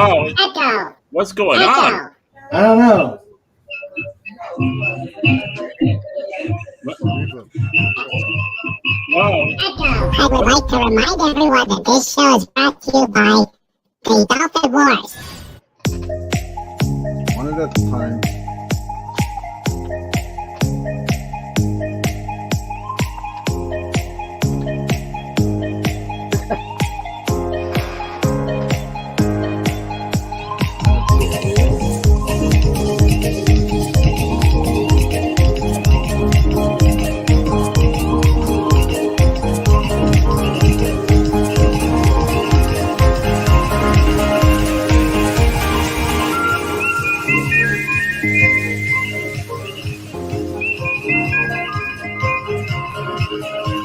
Wow. Echo. What's going on? I don't know. Wow. I would like to remind everyone that this show is brought to you by the Dolphin Wars. One at a time.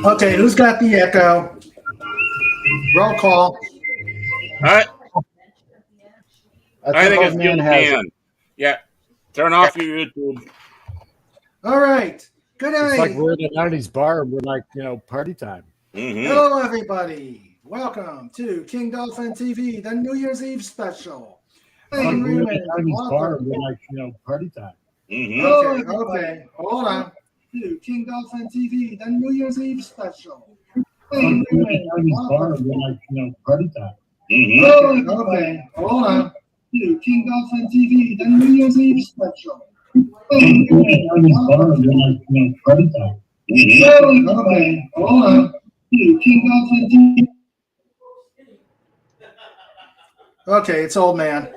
Okay, who's got the echo? Roll call. I think it's man good, has man. Yeah. Turn off your YouTube. All right. Good It's like night. we're at a 90s bar and we're like, party time. Mm-hmm. Hello, everybody. Welcome to King Dolphin TV, the New Year's Eve special. It's like we're at a Raymond, 90s bar author. and we're like, party time. Mm-hmm. Okay. Hold on. To King Dolphin TV, the New Year's Eve special. It's like we're at a 90s bar and we're like, party time. Mm-hmm. Okay. Hold on. To King Dolphin TV, the New Year's Eve special. It's like we're at a 90s bar and we're like, party time. Mm-hmm. Okay. Hold on. To King Dolphin TV. Okay, it's old man.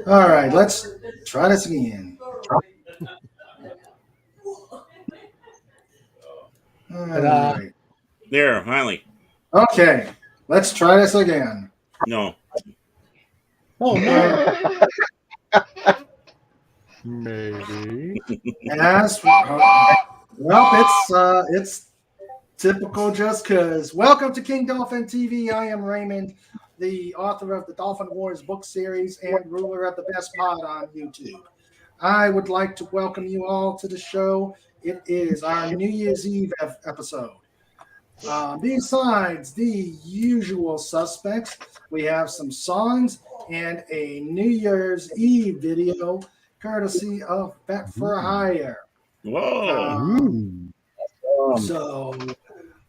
All right, let's try this again. All right. There, finally. Okay, let's try this again. No. Oh, no. Maybe. As well, it's typical just because. Welcome to King Dolphin TV. I am Raymond, the author of the Dolphin Wars book series and ruler of the best pod on YouTube. I would like to welcome you all to the show. It is our New Year's Eve episode. Besides the usual suspects, we have some songs and a New Year's Eve video courtesy of Bet for Hire. Whoa. So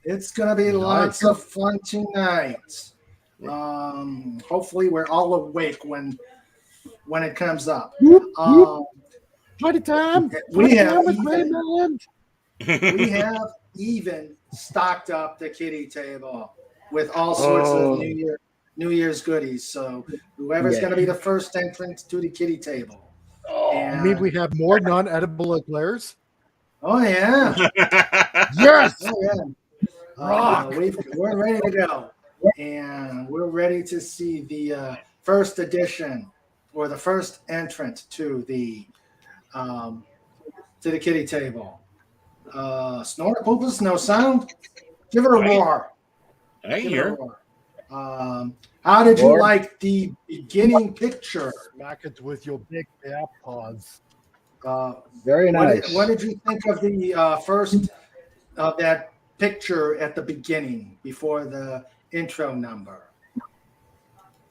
it's going to be lots of fun tonight. Hopefully we're all awake when it comes up. Party time. We have with even, Raymond. we have even stocked up the kitty table with all sorts of New Year's goodies. So whoever's going to be the first entrant to the kitty table. I mean, we have more non-edible eclairs. Oh yeah. Yes. Oh yeah. We're ready to go, and we're ready to see the first edition or the first entrant to the kitty table. Snort, Poopus, no sound. Give it a roar. I Give it a hear. roar. How did you like the beginning picture? Smack it with your big app paws. very nice. What did you think of the first of that picture at the beginning before the intro number?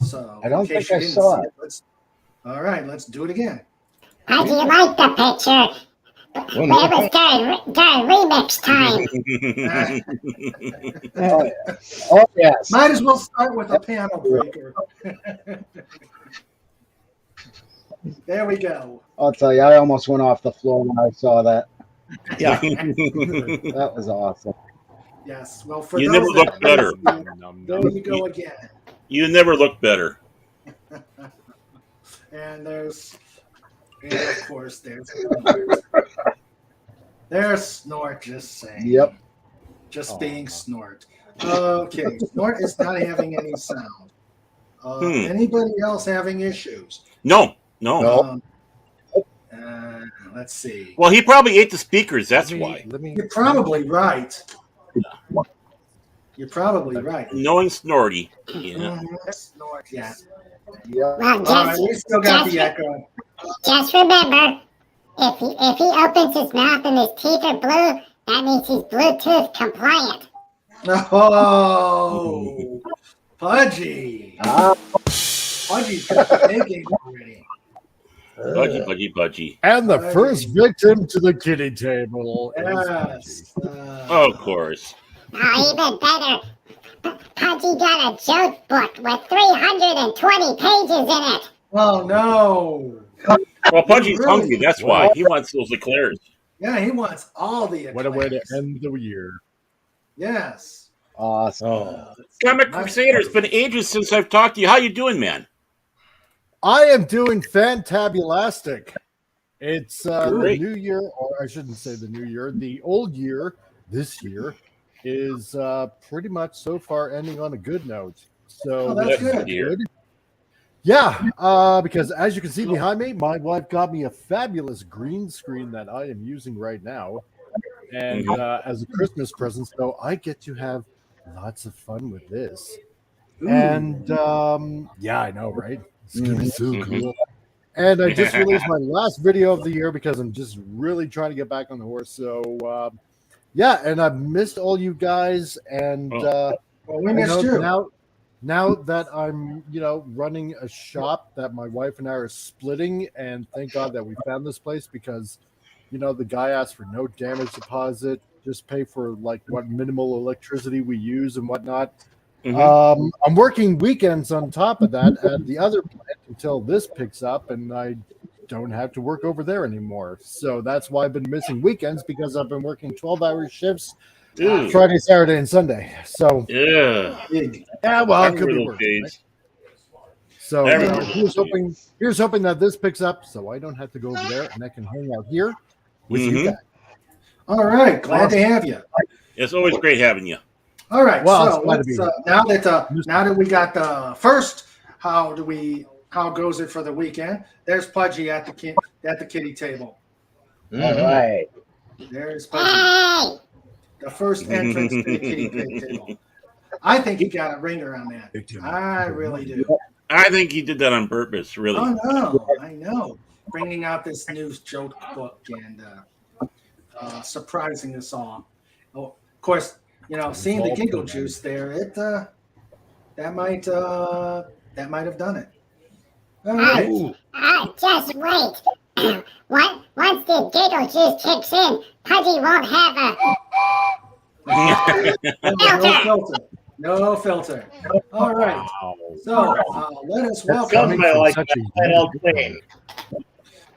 So I don't in case think you I didn't saw see it. All right, let's do it again. How do you like the picture? It was during remix time. Oh yes. Might as well start with a panel breaker. There we go. I'll tell you, I almost went off the floor when I saw that. Yeah. That was awesome. Yes. Well, for You those never that looked better. there you go again. You never looked better. And of course there's Snort just saying. Yep. Just being Snort. Okay, Snort is not having any sound. Anybody else having issues? No. Let's see. Well, he probably ate the speakers. That's why. You're probably right. You're probably right. Knowing Snorty. Yeah. Snort, yeah. Yep. Well, All right, we still got the echo. just remember, if he opens his mouth and his teeth are blue, that means he's Bluetooth compliant. Oh, Pudgy. Ah, Pudgy's got the thinking already. Budgie. And the Pudgy. first victim to the kitty table is Yes. Pudgy. Of course. Oh, even better. Pudgy got a joke book with 320 pages in it. Oh, no. Well, Pudgy's Really? hungry. That's why he wants those eclairs. Yeah, he wants all the What a way to eclairs. end the year. Yes. awesome. Oh. Comic Crusader, it's been ages since I've talked to you. How you doing, man? I am doing fantabulastic. It's the Great. new year, or I shouldn't say the new year. The old year, this year, is pretty much so far ending on a good note. So Oh, that's That's good. here. Yeah, because as you can see behind me, my wife got me a fabulous green screen that I am using right now, and as a Christmas present, so I get to have lots of fun with this. Ooh. And yeah, I know, right? It's gonna be so Mhm. cool. And I just released my last video of the year because I'm just really trying to get back on the horse. So yeah, and I've missed all you guys, and Well, we I missed know you. now that I'm, running a shop that my wife and I are splitting, and thank God that we found this place because, the guy asked for no damage deposit, just pay for like what minimal electricity we use and whatnot. Mhm. I'm working weekends on top of that at the other plant until this picks up, and I don't have to work over there anymore. So that's why I've been missing weekends because I've been working 12-hour shifts Ooh. Friday, Saturday, and Sunday. So Yeah. Big. yeah, well, I it could remember be those worse. days. Right? So I remember here's hoping that this picks up, so I don't have to go over there and I can hang out here with you Mhm. guys. All right. Glad to have you. It's always great having you. All right. Well, it's so glad to let's, be here. now that we got the first, how goes it for the weekend? There's Pudgy at the kitty table. All right. There's Pudgy, Hey! the first entrance to the kitty table. I think he got a ringer on that. I really do. I think he did that on purpose, really. Oh no, I know. Bringing out this new joke book and surprising us all. Oh, of course, seeing the giggle juice there, that might have done it. All right. Just wait. Once the giggle juice kicks in, Pudgy won't have a No filter. No filter. All right. Wow. So let us welcome. Coming from like such a that old young thing.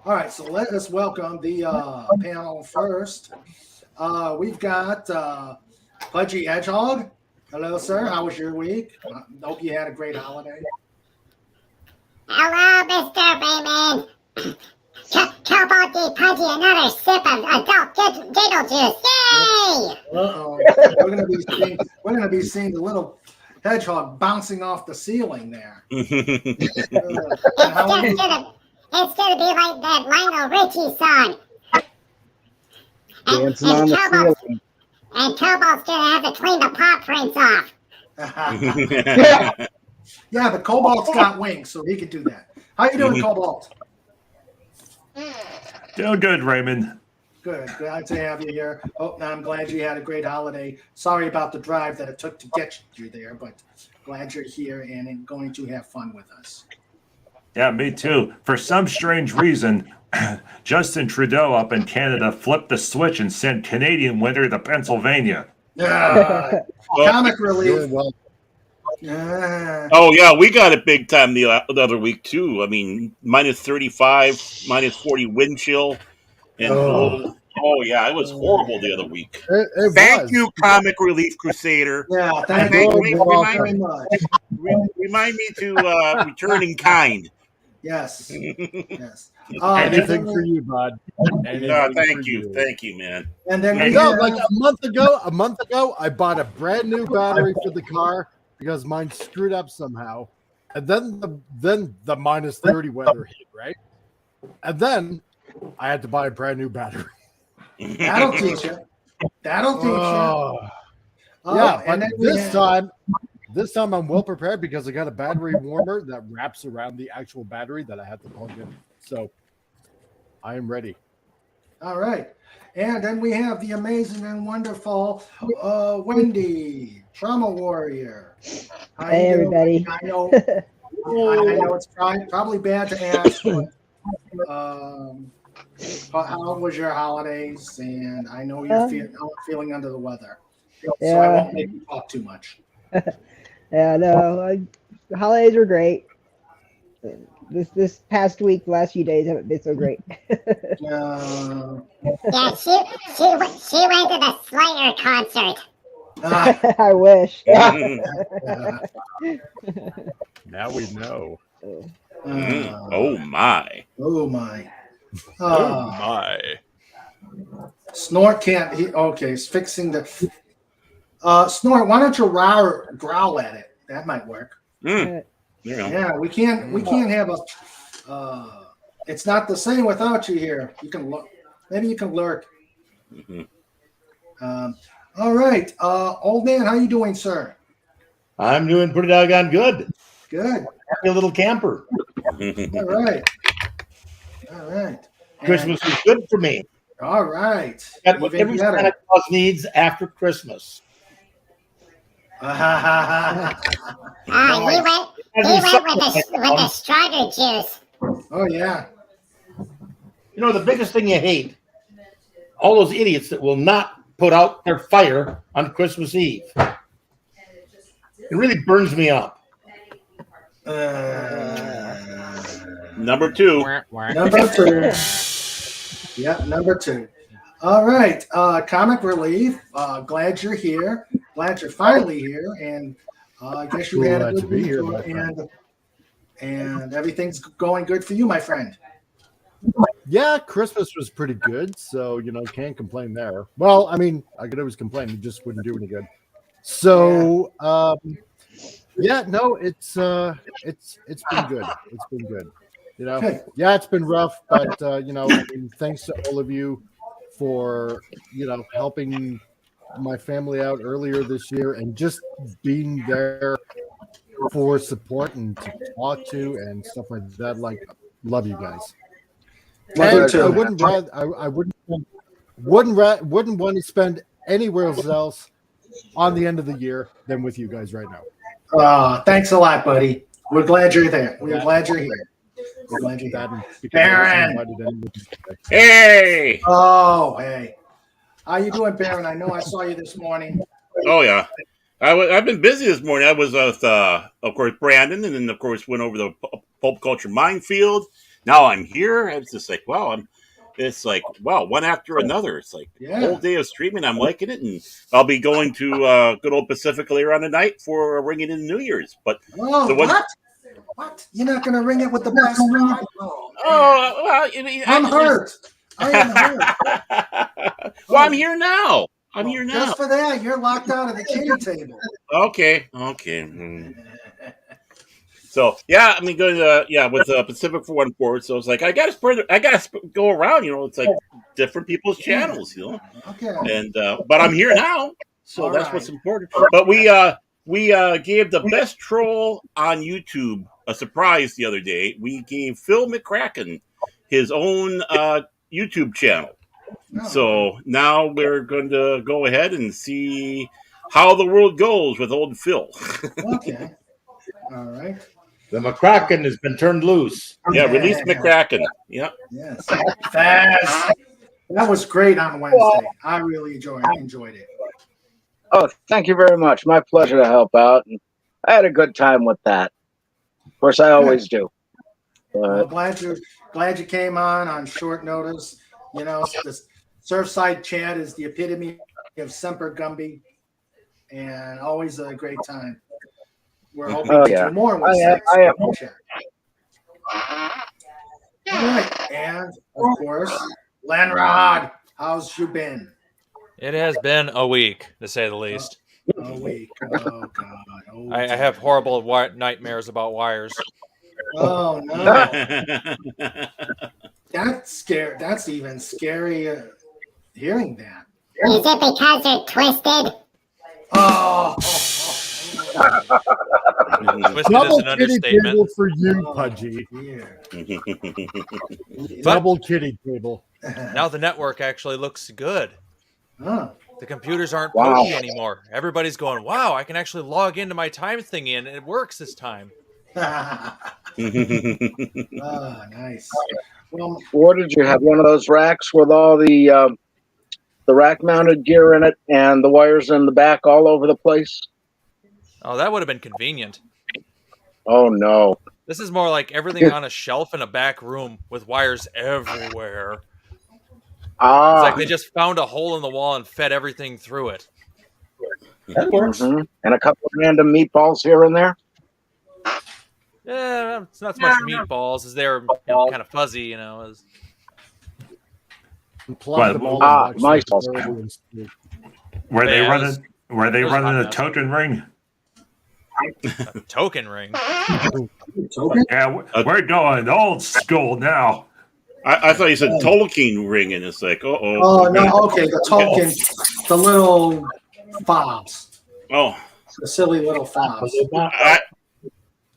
All right, so let us welcome the panel first. We've got Pudgy Edgehog. Hello, sir. How was your week? Hope you had a great holiday. hello, Mr. Raymond. Cowboy gave Pudgy another sip of adult giggle juice. Yay! Uh-oh. We're gonna be seeing the little hedgehog bouncing off the ceiling there. How are you? It's gonna be like that Lionel Richie song. Dancing on the Cobalt's, ceiling. and Cobalt's gonna have to clean the paw prints off. Yeah, but Cobalt's got wings, so he can do that. How you doing, Cobalt? Doing good, Raymond. Good. Glad to have you here. Oh, I'm glad you had a great holiday. Sorry about the drive that it took to get you there, but glad you're here and going to have fun with us. Yeah, me too. For some strange reason, Justin Trudeau up in Canada flipped the switch and sent Canadian winter to Pennsylvania. Comic relief. Well, Oh yeah, we got it big time the other week too. I mean, minus 35, minus 40 wind chill, and oh yeah, it was horrible the other week. it Thank was. you, Comic Relief Crusader. Yeah, Thank thank you. you very much. Remind me to return in kind. Yes. Yes. Anything for you, bud. Anything for Thank you, man. And then we No, have, like a month ago, I bought a brand new battery for the car because mine screwed up somehow. And then the minus 30 weather hit, right? And then I had to buy a brand new battery. that'll teach you. That'll teach you. Oh. Oh, Yeah, and but then we have- this time I'm well prepared because I got a battery warmer that wraps around the actual battery that I have to plug in. So I am ready. All right. And then we have the amazing and wonderful Wendy, Trauma Warrior. How Hey, you doing? everybody. I know it's probably bad to ask, but how was your holidays? And I know you're feeling under the weather, so I won't make you talk too much. Yeah, no, the holidays were great. This past week, the last few days haven't been so great. Uh, Yeah, she went to the Slayer concert. I wish. Now we know. Oh my. Oh my. Oh my. Snort can't. He's fixing the. Snort, why don't you growl at it? That might work. Yeah, we can't have a. It's not the same without you here. You can look. Maybe you can lurk. All right, old man, how you doing, sir? I'm doing pretty doggone good. Good. Happy little camper. All right. All right. Christmas was good for me. All right. Got what every Santa Claus needs after Christmas. He went with the strawberry juice. Oh yeah. You know, the biggest thing you hate, all those idiots that will not put out their fire on Christmas Eve. It really burns me up. Number two. Number two. Yeah, number two. All right. Comic Relief. Glad you're here. Glad you're finally here. And I guess you had a good week. And everything's going good for you, my friend. Yeah, Christmas was pretty good, so can't complain there. Well, I mean, I could always complain, it just wouldn't do any good. So, no, it's been good. It's been good. Yeah, it's been rough, but thanks to all of you for helping my family out earlier this year and just being there for support and to talk to and stuff like that. Like, love you guys. And I wouldn't want to spend anywhere else on the end of the year than with you guys right now. Thanks a lot, buddy. We're glad you're there. We're glad you're here. We're glad you're here. Baron. Hey. Oh, hey. How you doing, Baron? I know I saw you this morning. Oh yeah. I've been busy this morning. I was with, of course, Brandon, and then, of course, went over the pulp culture minefield. Now I'm here. It's just like, wow, one after another. It's like whole day of streaming. I'm liking it, and I'll be going to good old Pacific later on tonight for ringing in New Year's. But what? You're not going to ring it with the best? I'm hurt. I am hurt. Well, I'm here now. Here now. Just for that, you're locked out of the kitty table. Okay. So yeah, I mean, going to with Pacific for 1 So it's like I gotta go around. It's like different people's channels. Okay. And but I'm here now, so that's what's important. But we gave the best troll on YouTube a surprise the other day. We gave Phil McCracken his own YouTube channel. So now we're going to go ahead and see how the world goes with old Phil. Okay. All right. The McCracken has been turned loose. Yeah, release McCracken. Yeah. Yes. Fast. That was great on Wednesday. I really enjoyed it. Oh, thank you very much. My pleasure to help out. And I had a good time with that. Of course, I always do. Well, glad you came on short notice. The Surfside Chat is the epitome of Semper Gumby, and always a great time. We're hoping to do more with Surfside Chat. All right, and of course, Lenrod, how's you been? It has been a week, to say the least. A week. Oh God. I have horrible nightmares about wires. Oh no. That's scary. That's even scary hearing that. Is it because they're twisted? Oh. Twisted is Double an kitty understatement. table for you, Pudgy. Double kitty table. Now the network actually looks good. Huh. The computers aren't Wow. pokey anymore. Everybody's going, wow, I can actually log into my time thingy and it works this time. Nice. Well, What did you have? One of those racks with all the rack-mounted gear in it and the wires in the back all over the place? Oh, that would have been convenient. Oh no! This is more like everything on a shelf in a back room with wires everywhere. It's like they just found a hole in the wall and fed everything through it. That works. Mm-hmm. And a couple of random meatballs here and there. Yeah, it's not so much meatballs as they're kind of fuzzy, As... Plug them all in my box. Were they Yeah, running? Were they it was running hot a mess. token ring? A token ring. Yeah, we're going old school now. I thought you said Tolkien ring, and it's like, oh no, okay, the token, the little fobs, Oh, the silly little fobs.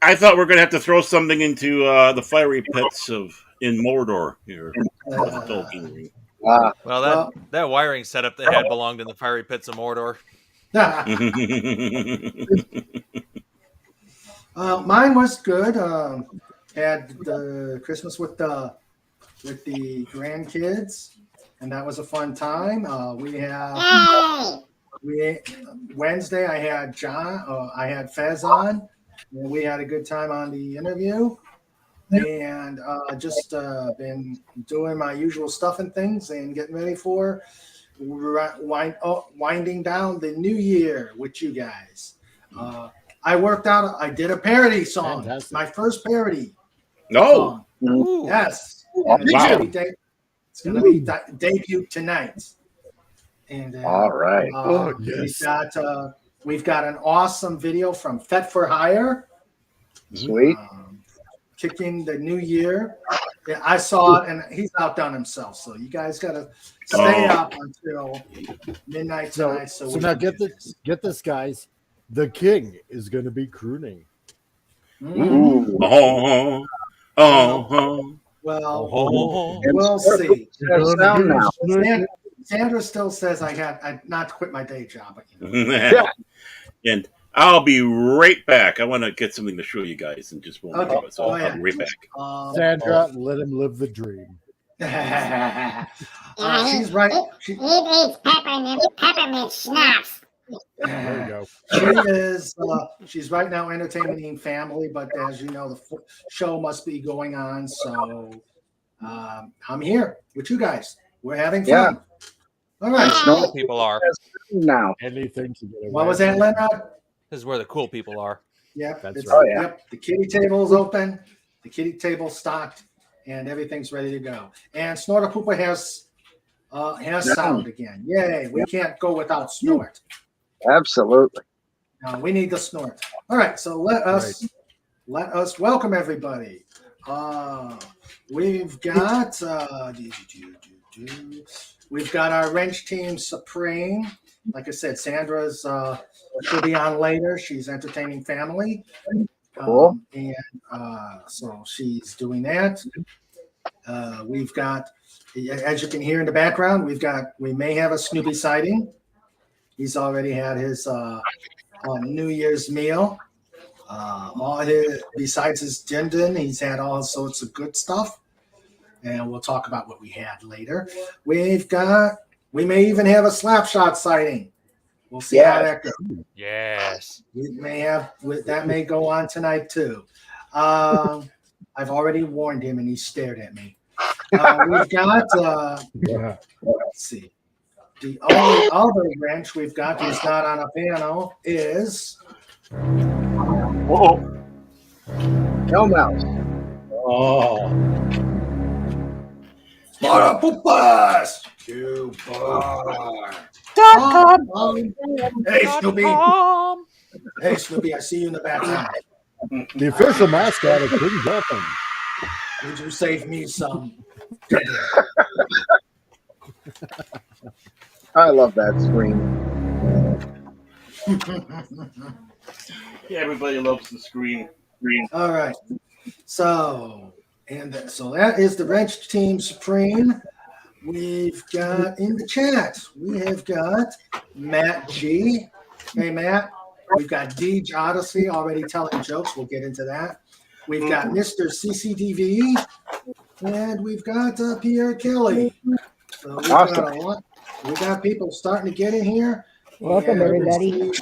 I thought we're gonna have to throw something into the fiery pits in Mordor here. Tolkien ring. Well, that wiring setup they had belonged in the fiery pits of Mordor. Mine was good. Had the Christmas with the grandkids, and that was a fun time. Wednesday I had John, I had Fez on, and we had a good time on the interview. And just been doing my usual stuff and things, and getting ready for winding down the new year with you guys. I worked out. I did a parody song. Fantastic. My first parody. No. Song. Yes. And it's going to be debut tonight. And all right. Yes. We've got an awesome video from Fet for Hire. Sweet. Kicking the new year. Yeah, I saw it, and he's outdone himself. So you guys got to stay up until midnight tonight. So now get this, guys. The king is going to be crooning. Mm-hmm. Well, we'll see. Sandra still says I not to quit my day job. But, And I'll be right back. I want to get something to show you guys in just one minute. So I'll be right back. Sandra, let him live the dream. She's right. He eats peppermint schnapps. There you go. She is. She's right now entertaining family, but as you know, the show must be going on. So I'm here with you guys. We're having fun. All right. Cool people are. Now. Anything to get away. What was that, Leonard? This is where the cool people are. Yep. That's right. Yep. The kitty table's open. The kitty table's stocked, and everything's ready to go. And Snorter Pooper has sound again. Yay! We can't go without snort. Absolutely. We need the snort. All right. So let us welcome everybody. We've got we've got our wrench team supreme. Like I said, Sandra's she'll be on later. She's entertaining family. Cool. And so she's doing that. We've got, as you can hear in the background, we may have a Snoopy sighting. He's already had his New Year's meal. Besides his din, he's had all sorts of good stuff. And we'll talk about what we had later. We may even have a Slapshot sighting. We'll see how that goes. Yes. That may go on tonight too. I've already warned him, and he stared at me. We've got let's see. The only other wrench we've got who's not on a panel is No mouse. Snorter Poopers. Hey Snoopy. Hey Snoopy, I see you in the background. The official mascot of King Dolphin. Would you save me some? I love that scream. Yeah, everybody loves the screen. All right. So that is the Wrench Team Supreme. We've got in the chat, we have got Matt G. Hey, Matt. We've got Deej Odyssey already telling jokes. We'll get into that. We've got Mr. CCTV, and we've got Pierre Kelly. So we've got a lot. We got people starting to get in here. Welcome, everybody.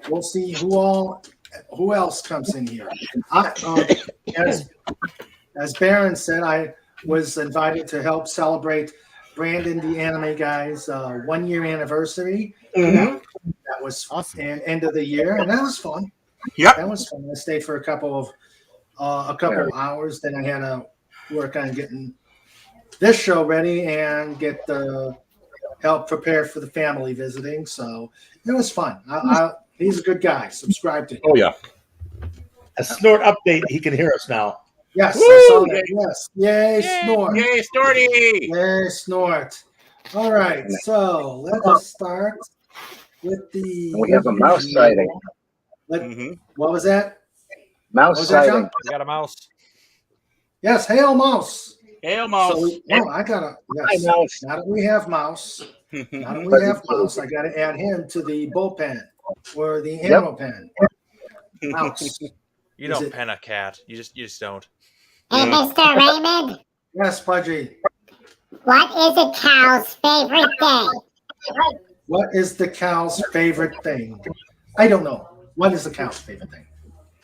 We'll see who else comes in here. As Baron said, I was invited to help celebrate Brandon the Anime Guy's 1 year anniversary. Mm-hmm. That was awesome. And end of the year, and that was fun. Yeah, that was fun. I stayed for a couple of hours. Then I had to work on getting this show ready and get the help prepared for the family visiting. So it was fun. He's a good guy. Subscribe to him. Oh yeah. A Snort update. He can hear us now. Yes, Woo! I saw that. Yes. Yay, Snort. Yay, Snorty! Yay, Snort. All right. So let us start with the. We have a mouse sighting. What was that? Mouse sighting. We got a mouse. Yes, hail mouse. Hail mouse. So I gotta. Yes. Hi, mouse. Now that we have mouse, I gotta add him to the bullpen or the animal pen. Mouse. You don't pen a cat. You just don't. Hey, Mr. Raymond. Yes, Pudgy. What is a cow's favorite thing? What is the cow's favorite thing? I don't know. What is the cow's favorite thing?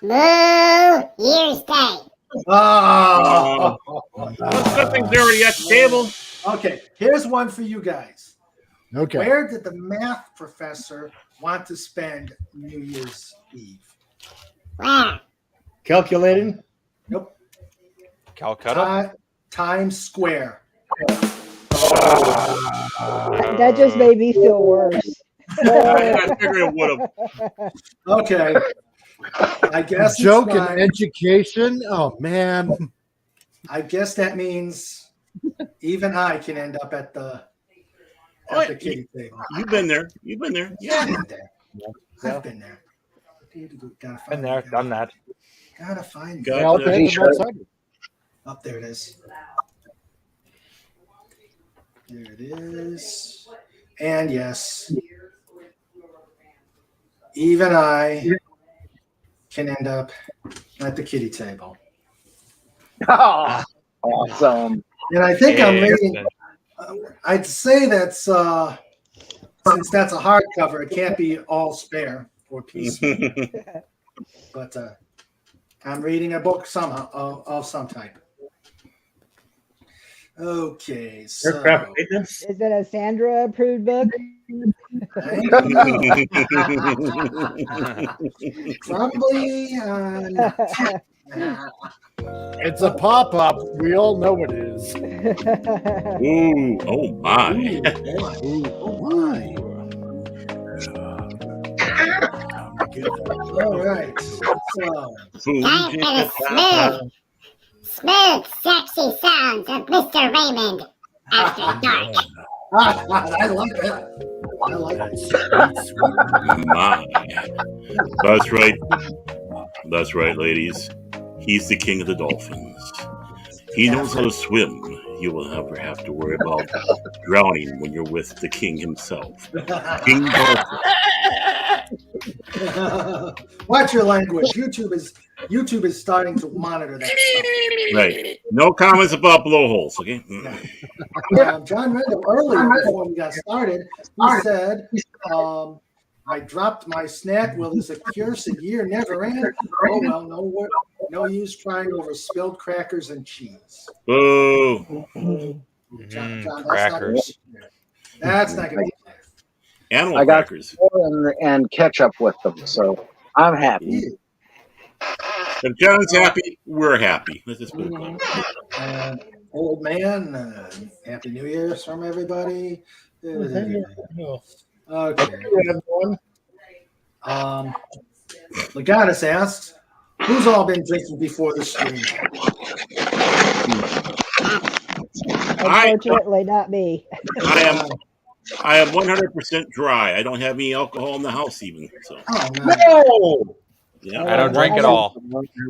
Moo Year's Day. Oh. Something's already at the table. Okay, here's one for you guys. Okay. Where did the math professor want to spend New Year's Eve? Where? Calculating? Nope. Calcutta? Times Square. That just made me feel worse. I figured it would have. Okay. I guess Joke it's and education. Oh man. I guess that means even I can end up at the kitty table. You've been there. You've been there. Yeah, I've been there. I've been there. Been there, done that. Gotta find Yeah, I'll take the outside. Up there it is. There it is. And yes, even I can end up at the kitty table. Oh, awesome. And I think I'm reading. I'd say that's since that's a hardcover, it can't be all spare or piecemeal. But I'm reading a book of some type. Okay, so Aircraft maintenance? Is it a Sandra approved book? Probably not. It's a pop-up. We all know it is. Ooh, oh my. Oh my. All right. So, Time for the smooth, sexy sounds of Mr. Raymond after dark. I like that. I like it. My. That's right. That's right, ladies. He's the king of the dolphins. He knows how to swim. You will never have to worry about drowning when you're with the king himself. King Dolphin. Watch your language. YouTube is starting to monitor that stuff. Right. No comments about blowholes, okay? John Randall earlier before we got started, he said, I dropped my snack. Will this accursed year never end? Oh well, no use crying over spilled crackers and cheese. Boo. John, Crackers. That's not going to be Animal I got crackers. corn and ketchup with them, so I'm happy. If John's happy, we're happy. Let's just put it that way. Old man, Happy New Year from everybody. Okay. Legatus asks, who's all been drinking before the stream? Unfortunately, not me. I am. I am 100% dry. I don't have any alcohol in the house even. So Oh, no. No. yeah. I don't drink at all.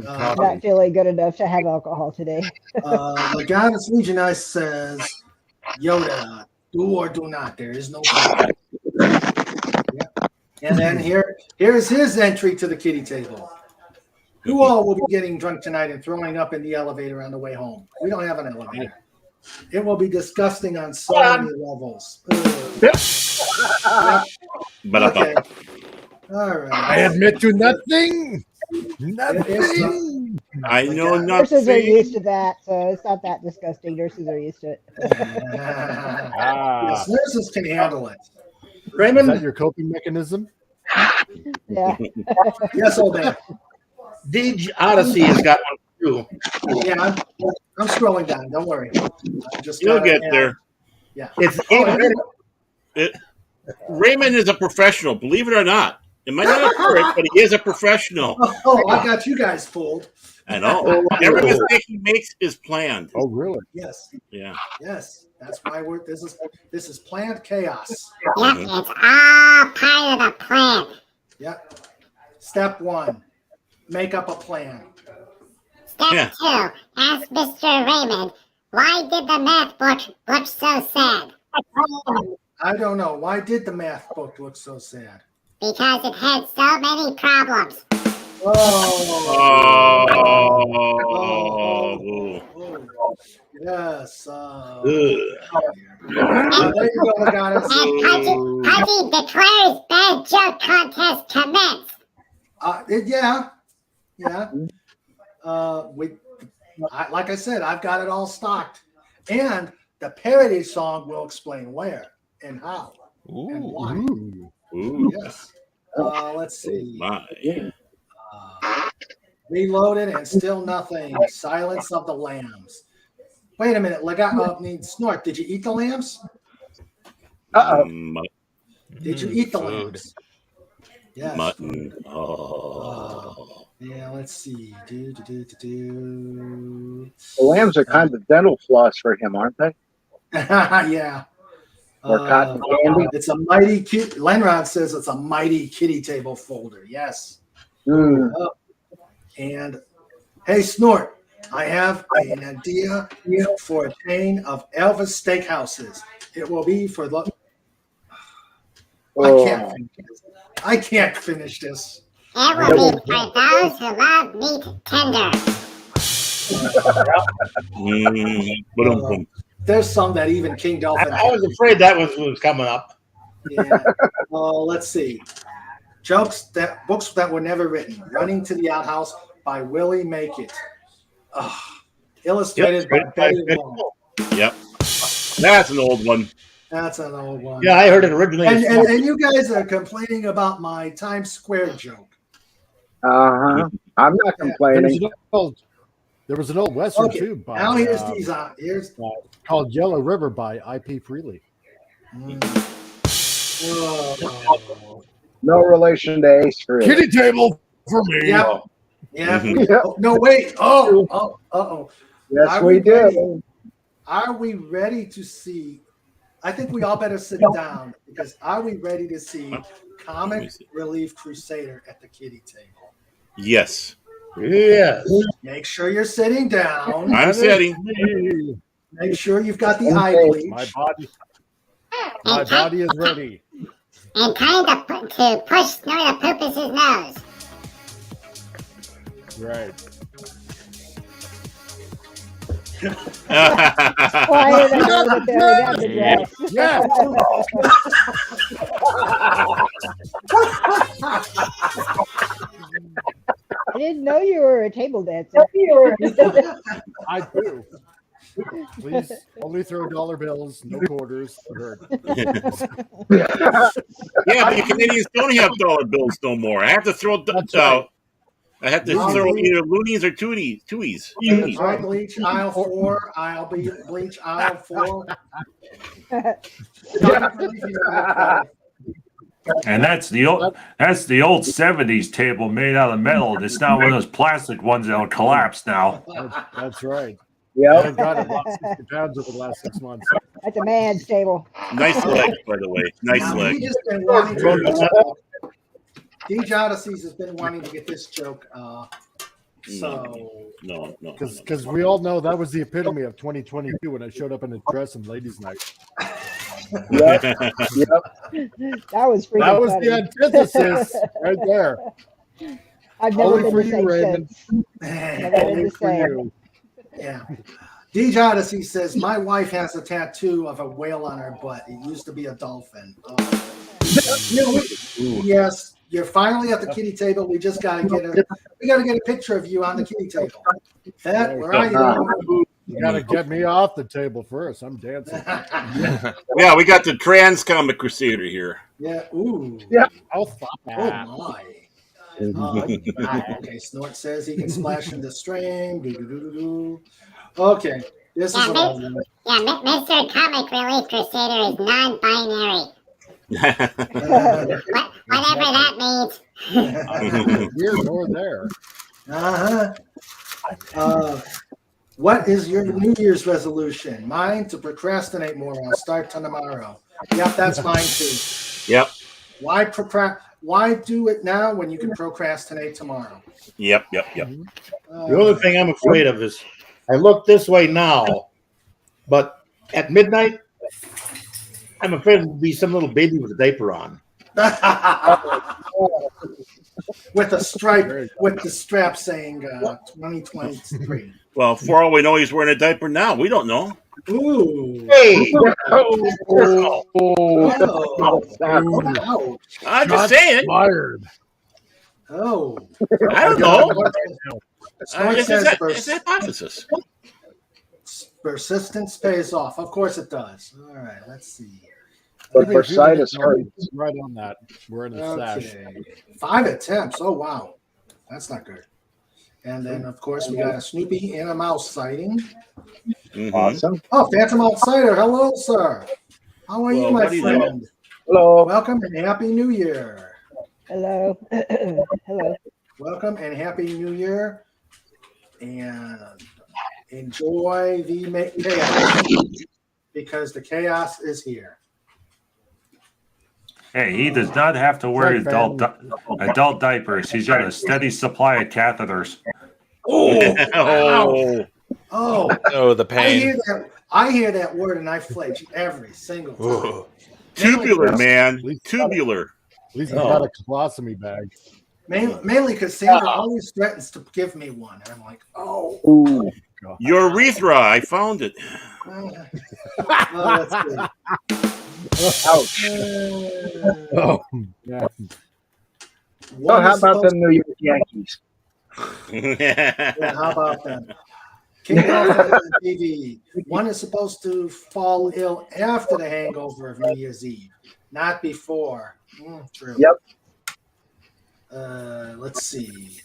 I'm not feeling good enough to have alcohol today. Legatus Legionist says, Yoda, do or do not. There is no plan. Yeah. And then here's his entry to the kitty table. Who all will be getting drunk tonight and throwing up in the elevator on the way home? We don't have an elevator. It will be disgusting on so many levels. Yep. Okay. All right. I admit to nothing. Nothing. I know Nurses are nothing. used to that, so it's not that disgusting. Nurses are used to it. Yes, nurses can handle it. Is Raymond, that your coping mechanism? Yeah. Yes, old man. Deej Odyssey has got one too. Yeah, I'm scrolling down. Don't worry. You'll get there. Yeah. It's Raymond is a professional, believe it or not. It might not occur, but he is a professional. Oh, I got you guys fooled. I know. Every mistake he makes is planned. Oh, really? Yes. Yeah. Yes. That's why this is planned chaos. Yep, it's all part of the plan. Yep. Step 1. Make up a plan. Step 2. Ask Mr. Raymond, why did the math book look so sad? I don't know. Why did the math book look so sad? Because it had so many problems. Oh. Yes. There you go, Legatus. And Pudgy declares bad joke contest commence. Yeah. Like I said, I've got it all stocked, and the parody song will explain where and how and why. Ooh. Yes. Let's see. My. Reloaded and still nothing. Silence of the Lambs. Wait a minute. Snort. Did you eat the lambs? Did you eat the lambs? Yes. Mutton. Oh. Yeah, let's see. The lambs are kind of dental floss for him, aren't they? Yeah. Or cotton candy. It's a mighty cute. Lenrod says it's a mighty kitty table folder. Yes. And hey, Snort, I have an idea for a chain of Elvis steakhouses. It will be for the. I can't finish this. It will be for those who love meat tender. There's some that even King Dolphin. I was afraid that was coming up. Yeah. Let's see. Books that were never written. Running to the Outhouse by Willie Make It. Illustrated by Betty Long. Yep. That's an old one. That's an old one. Yeah, I heard it originally. And you guys are complaining about my Times Square joke. I'm not complaining. There was an old Western too. By, now here's these. Here's called Yellow River by I.P. Freely. No relation to Ace Freely. Kitty table for me. Yep. Yeah. No, wait. Uh-oh. Yes, we do. Are we ready to see? I think we all better sit down because are we ready to see Comic Relief Crusader at the kitty table? Yes. Yes. Make sure you're sitting down. I'm sitting. Make sure you've got the eye bleach. My body is ready. And time to push Snort to poop his nose. Right. Quiet down the dress. Yeah. I didn't know you were a table dancer. I do. Please only throw dollar bills, no quarters. Yeah, but you Canadians don't have dollar bills no more. I have to throw I have to throw either loonies or twoies. I bleach aisle 4. I'll be bleach aisle 4. And that's the old 70s table made out of metal. It's not one of those plastic ones that'll collapse now. That's right. Yeah. I've got it lost 60 pounds over the last 6 months. That's a man's table. Nice leg, by the way. Nice Now, leg. he just been wanting to DJ Odysseys has been wanting to get this joke. No. Because we all know that was the epitome of 2022 when I showed up in a dress and ladies' night. Yep. That was freaking That was funny. the antithesis right there. I've never Only been for the you, same Raymond. since. Never Only been the for same. you. Yeah. DJ Odyssey says, my wife has a tattoo of a whale on her butt. It used to be a dolphin. Yes, you're finally at the kitty table. We just got to get a picture of you on the kitty table. Pat, where are you? You got to get me off the table first. I'm dancing. Yeah, we got the trans comic crusader here. Yeah. Ooh. Yeah. Oh, fuck. Oh my. Okay, Snort says he can splash in the stream. Okay, this is Yeah, what I'm doing. Mr. Comic Relief Crusader is non-binary. Whatever that means. Here nor there. What is your New Year's resolution? Mine, to procrastinate more. I'll start tomorrow. Yep, that's mine too. Yep. Why do it now when you can procrastinate tomorrow? Yep. The only thing I'm afraid of is I look this way now, but at midnight, I'm afraid it'll be some little baby with a diaper on. With a stripe, with the strap saying 2023. Well, for all we know, he's wearing a diaper now. We don't know. Ooh. Hey! Oh. I'm just saying. Fired. Oh. I don't know. Snort It's says a hypothesis. persistence pays off. Of course it does. All right, let's see. But bursitis hurts. Right on that. We're in a sash. Okay. 5 attempts. Oh, wow. That's not good. And then, of course, we got a Snoopy and a mouse sighting. Mhm. Awesome. Oh, Phantom Outsider. Hello, sir. How are you, Well, my what do you friend? Hello. Welcome and Happy New Year. Hello. Hello. Welcome and Happy New Year. And enjoy the chaos because the chaos is here. Hey, he does not have to wear adult diapers. He's got a steady supply of catheters. Oh. Oh, Oh, the pain. I hear that word and I flinch every single time. Ooh. Tubular, man. Tubular. At least I got a colostomy bag. Mainly because Sandra always threatens to give me one. And I'm like, oh. Ooh. Your urethra. I found it. Oh, that's good. Ouch. Oh, yeah. So how about the New York Yankees? Yeah, how about that? King Dolphin TV. One is supposed to fall ill after the hangover of New Year's Eve, not before. True. Yep. Let's see.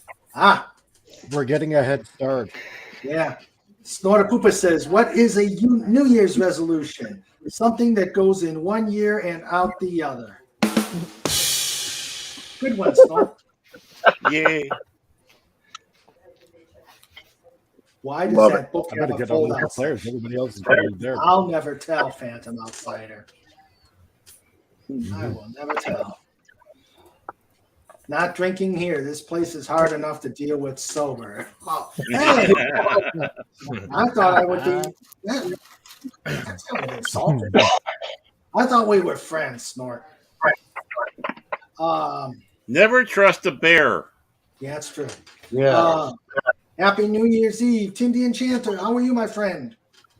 We're getting a head start. Yeah. Snorter Poopa says, what is a New Year's resolution? Something that goes in one year and out the other. Good one, Snort. Yay. Why does Love that book I have better a get on fold with the out? players. Everybody else is already there. I'll never tell, Phantom Outsider. I will never tell. Not drinking here. This place is hard enough to deal with sober. Oh, hey! I thought I would be. That's kind of insulting. I thought we were friends, Snort. Never trust a bear. Yeah, that's true. Yeah. Happy New Year's Eve, Tim the Enchanter. How are you, my friend?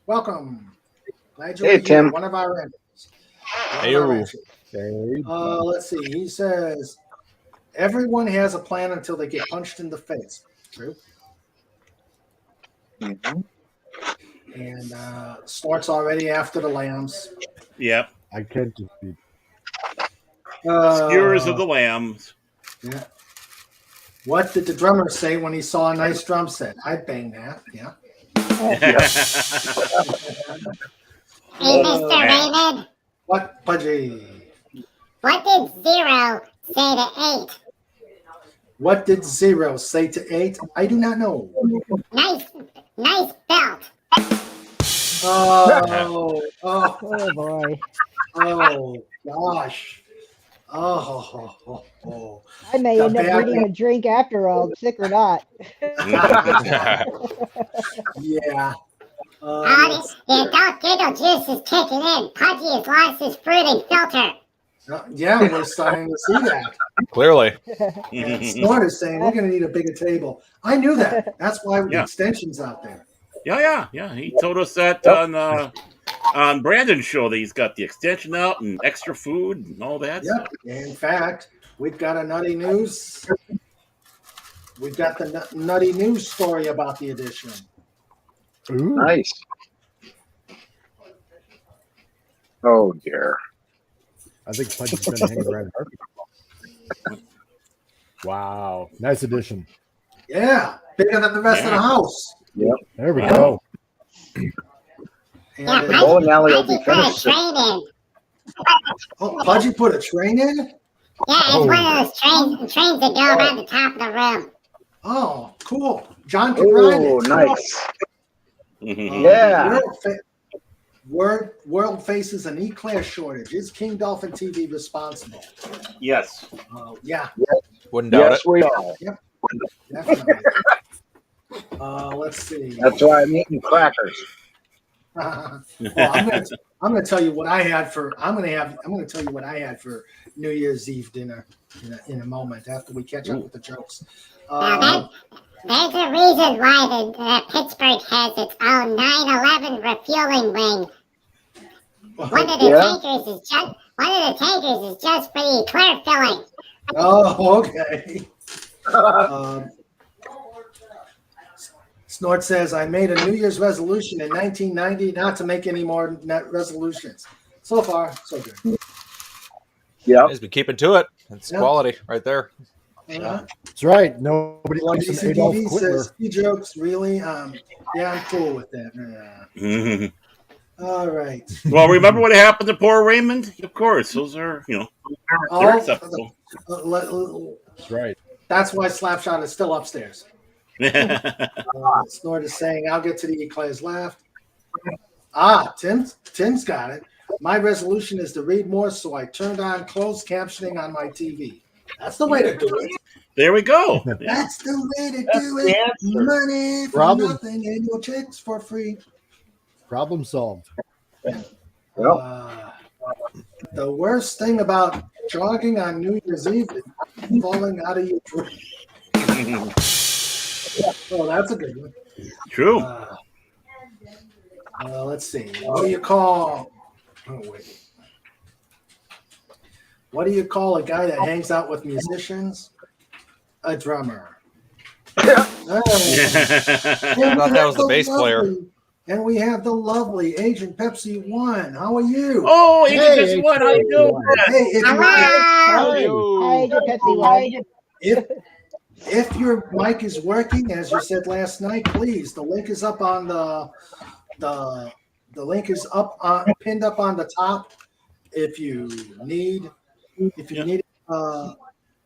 Welcome. Glad you're Hey, here. Tim. One of our enemies. Okay. Let's see. He says, everyone has a plan until they get punched in the face. True. Mhm. And starts already after the lambs. Yep. I can't defeat. Skewers of the lambs. Yeah. What did the drummer say when he saw a nice drum set? I'd bang that. Yeah. Hey, Mr. Raymond, What, Pudgy? what did 0 say to 8? What did 0 say to 8? I do not know. Nice belt. Oh boy. Oh gosh. Oh. I may The end up bad needing a drink after all, sick or not. Yeah. The adult girdle juice is kicking in. Pudgy has lost his fruiting filter. Yeah, we're starting to see that. Clearly. And Snort is saying we're going to need a bigger table. I knew that. That's why the extension's out there. Yeah. He told us that on Brandon's show that he's got the extension out and extra food and all that. Yep. In fact, we've got a nutty news. We've got the nutty news story about the addition. Ooh. Nice. Oh dear. I think Pudgy's going to hang around. Wow. Nice addition. Yeah. Bigger than the rest of the house. Yep. There we go. Yeah, The bowling alley will be Pudgy put a finished. train in. Oh, Pudgy put a train in? Yeah, it's one of those trains that go around the top of the room. Oh, cool. John can ride Oh, it. nice. Mhm. Yeah. World faces an eclair shortage. Is King Dolphin TV responsible? Yes. Yeah, Wouldn't doubt Yes, we are. definitely. Let's see. That's why I'm eating crackers. Well, I'm gonna tell you what I had for. I'm gonna tell you what I had for New Year's Eve dinner in a moment after we catch up with the jokes. Now, there's a reason why the Pittsburgh has its own 9/11 refueling wing. One of the tankers is just for the eclair filling. Oh, okay. Snort says, I made a New Year's resolution in 1990 not to make any more net resolutions. So far, so good. Yep. He's been keeping to it. It's quality right there. That's right. Nobody likes an Adolf DCTV Hitler. says, he jokes, really? Yeah, I'm cool with that. Mhm. All right. Well, remember what happened to poor Raymond? Of course, those are they're acceptable. That's right. That's why Slapshot is still upstairs. Snort is saying, I'll get to the eclairs left. Tim's got it. My resolution is to read more, so I turned on closed captioning on my TV. That's the way to do it. There we go. That's the way to do it. Money for nothing and your checks for free. Problem solved. The worst thing about jogging on New Year's Eve is falling out of your dream. Oh, that's a good one. True. Let's see. What do you call? Oh wait. What do you call a guy that hangs out with musicians? A drummer. I thought that was the bass player. And we have the lovely Agent Pepsi 1. How are you? Oh, Agent Pepsi 1, how you doing? Hey, Agent Pepsi 1. If your mic is working, as you said last night, please. The link is up on the link is up pinned up on the top. If you need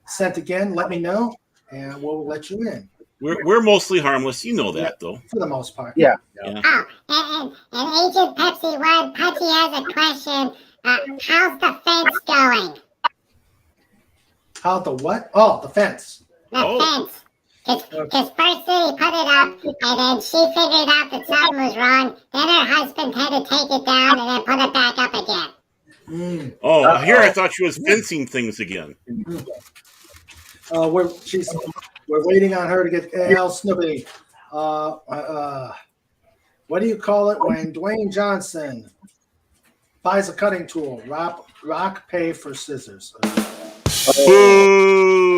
sent again, let me know, and we'll let you in. We're mostly harmless, you know that though. For the most part. Yeah. Oh, and Agent Pepsi 1, Pudgy has a question. How's the fence going? How the what? Oh, the fence. The fence. Because first he put it up, and then she figured out that something was wrong. Then her husband had to take it down and then put it back up again. Oh, here I thought she was fencing things again. We're waiting on her to get Al Snoopy. What do you call it when Dwayne Johnson buys a cutting tool? Rock, pay for scissors.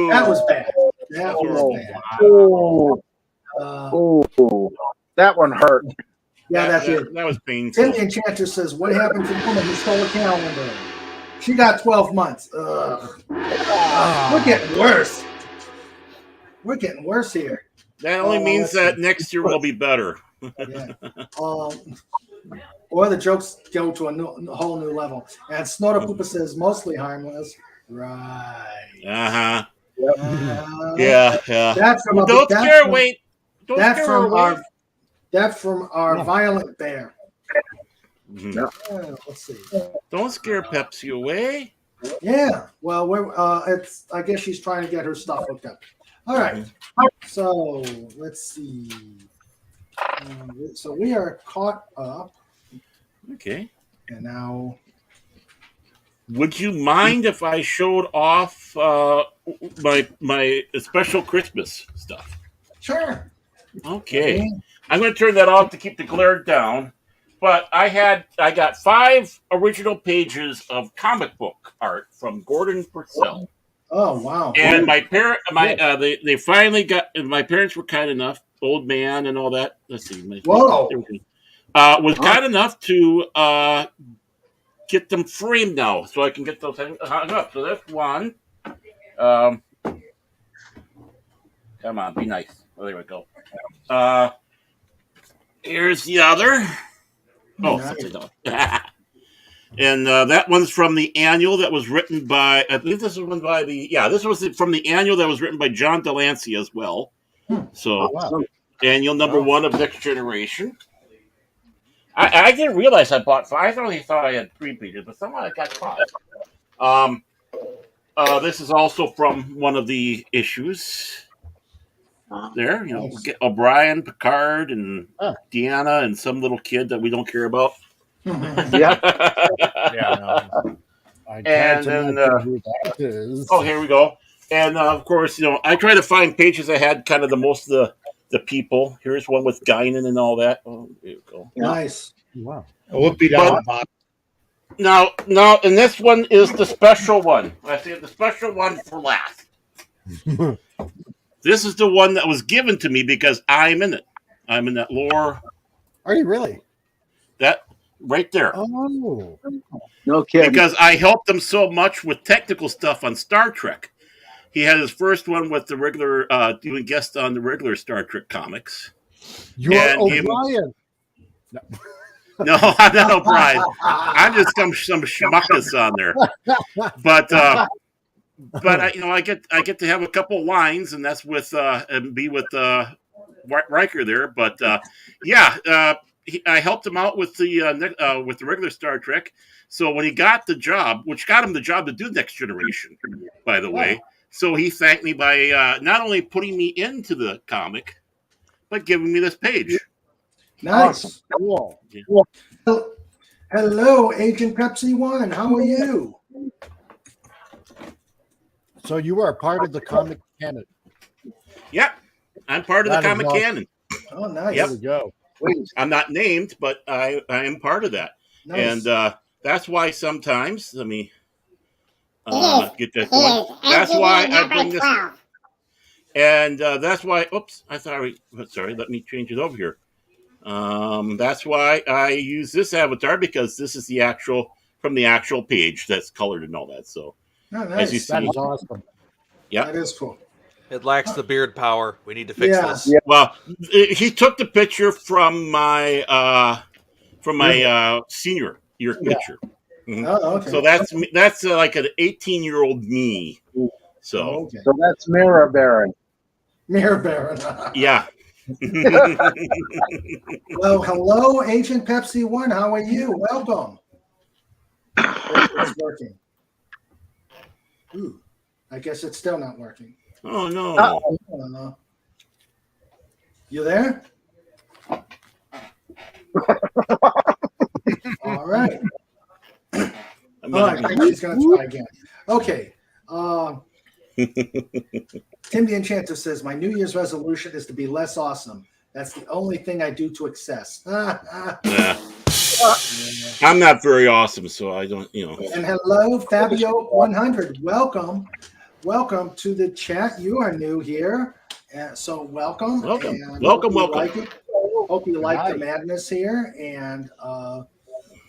That was bad. That was bad. That one hurt. Yeah, that's it. That was painful. Tim the Enchanter says, what happened to the woman who stole a calendar? She got 12 months. We're getting worse. We're getting worse here. That only means that next year will be better. Yeah. Or the jokes go to a whole new level. And Snorter Poopa says, mostly harmless. Right. Uh-huh. Yeah. That's from Don't scare her away. That's from our violent bear. Let's see. Don't scare Pepsi away. Yeah. Well, it's. I guess she's trying to get her stuff hooked up. All right. So let's see. So we are caught up. Okay. And now, would you mind if I showed off my special Christmas stuff? Sure. Okay. I'm going to turn that off to keep the glare down. But I got 5 original pages of comic book art from Gordon Purcell. Oh wow! And they finally got. My parents were kind enough, old man and all that. Let's see. Whoa! Was kind enough to get them framed now, so I can get those hung up. So that's one. Come on, be nice. Oh, there we go. Here's the other. Oh, nice. And that one's from the annual that was written by. I believe this was one by the. Yeah, this was from the annual that was written by John Delancey as well. So, annual number 1 of Next Generation. I didn't realize I bought 5. I only thought I had 3 pages, but somehow I got 5. This is also from one of the issues. There, O'Brien, Picard, and Deanna, and some little kid that we don't care about. Yeah. No. And then, here we go. And of course, I try to find pages that had kind of the most of the people. Here's one with Guinan and all that. Oh, there you go. Nice. Wow. Now, and this one is the special one. I say the special one for last. This is the one that was given to me because I'm in it. I'm in that lore. Are you really? That right there. Oh, no kidding. Because I helped him so much with technical stuff on Star Trek. He had his first one with the regular, doing guest on the regular Star Trek comics. You are O'Brien. No, I'm not O'Brien. I'm just some schmuckus on there. But I get to have a couple lines, and that's with and be with Riker there. But I helped him out with the regular Star Trek. So when he got the job, which got him the job to do Next Generation, by the way, so he thanked me by not only putting me into the comic, but giving me this page. Nice. Awesome. Cool. Yeah. Hello, Agent Pepsi 1. How are you? So you are part of the comic canon. Yep. I'm part of the comic canon. Oh, nice. Yep. There we go. I'm not named, but I am part of that. Nice. And that's why sometimes, let me get that going. That's why I bring this. And that's why, sorry, let me change it over here. That's why I use this avatar, because this is from the actual page that's colored and all that. So, nice. As you see, that is awesome. Yeah, that is cool. It lacks the beard power. We need to fix this. Yeah. Well, he took the picture from my senior year picture. Mm-hmm. Oh, okay. So that's like an 18-year-old me. So, so that's Mirror Baron. Mirror Baron. Yeah. Well, hello, Agent Pepsi 1. How are you? Welcome. It's working. Ooh, I guess it's still not working. Oh no. You there? All right. All right, I think she's going to try again. Okay. Tim the Enchanter says, my New Year's resolution is to be less awesome. That's the only thing I do to excess. Yeah. I'm not very awesome, so I don't, And hello, Fabio 100. Welcome to the chat. You are new here, so welcome. And welcome. Hope you like the madness here, and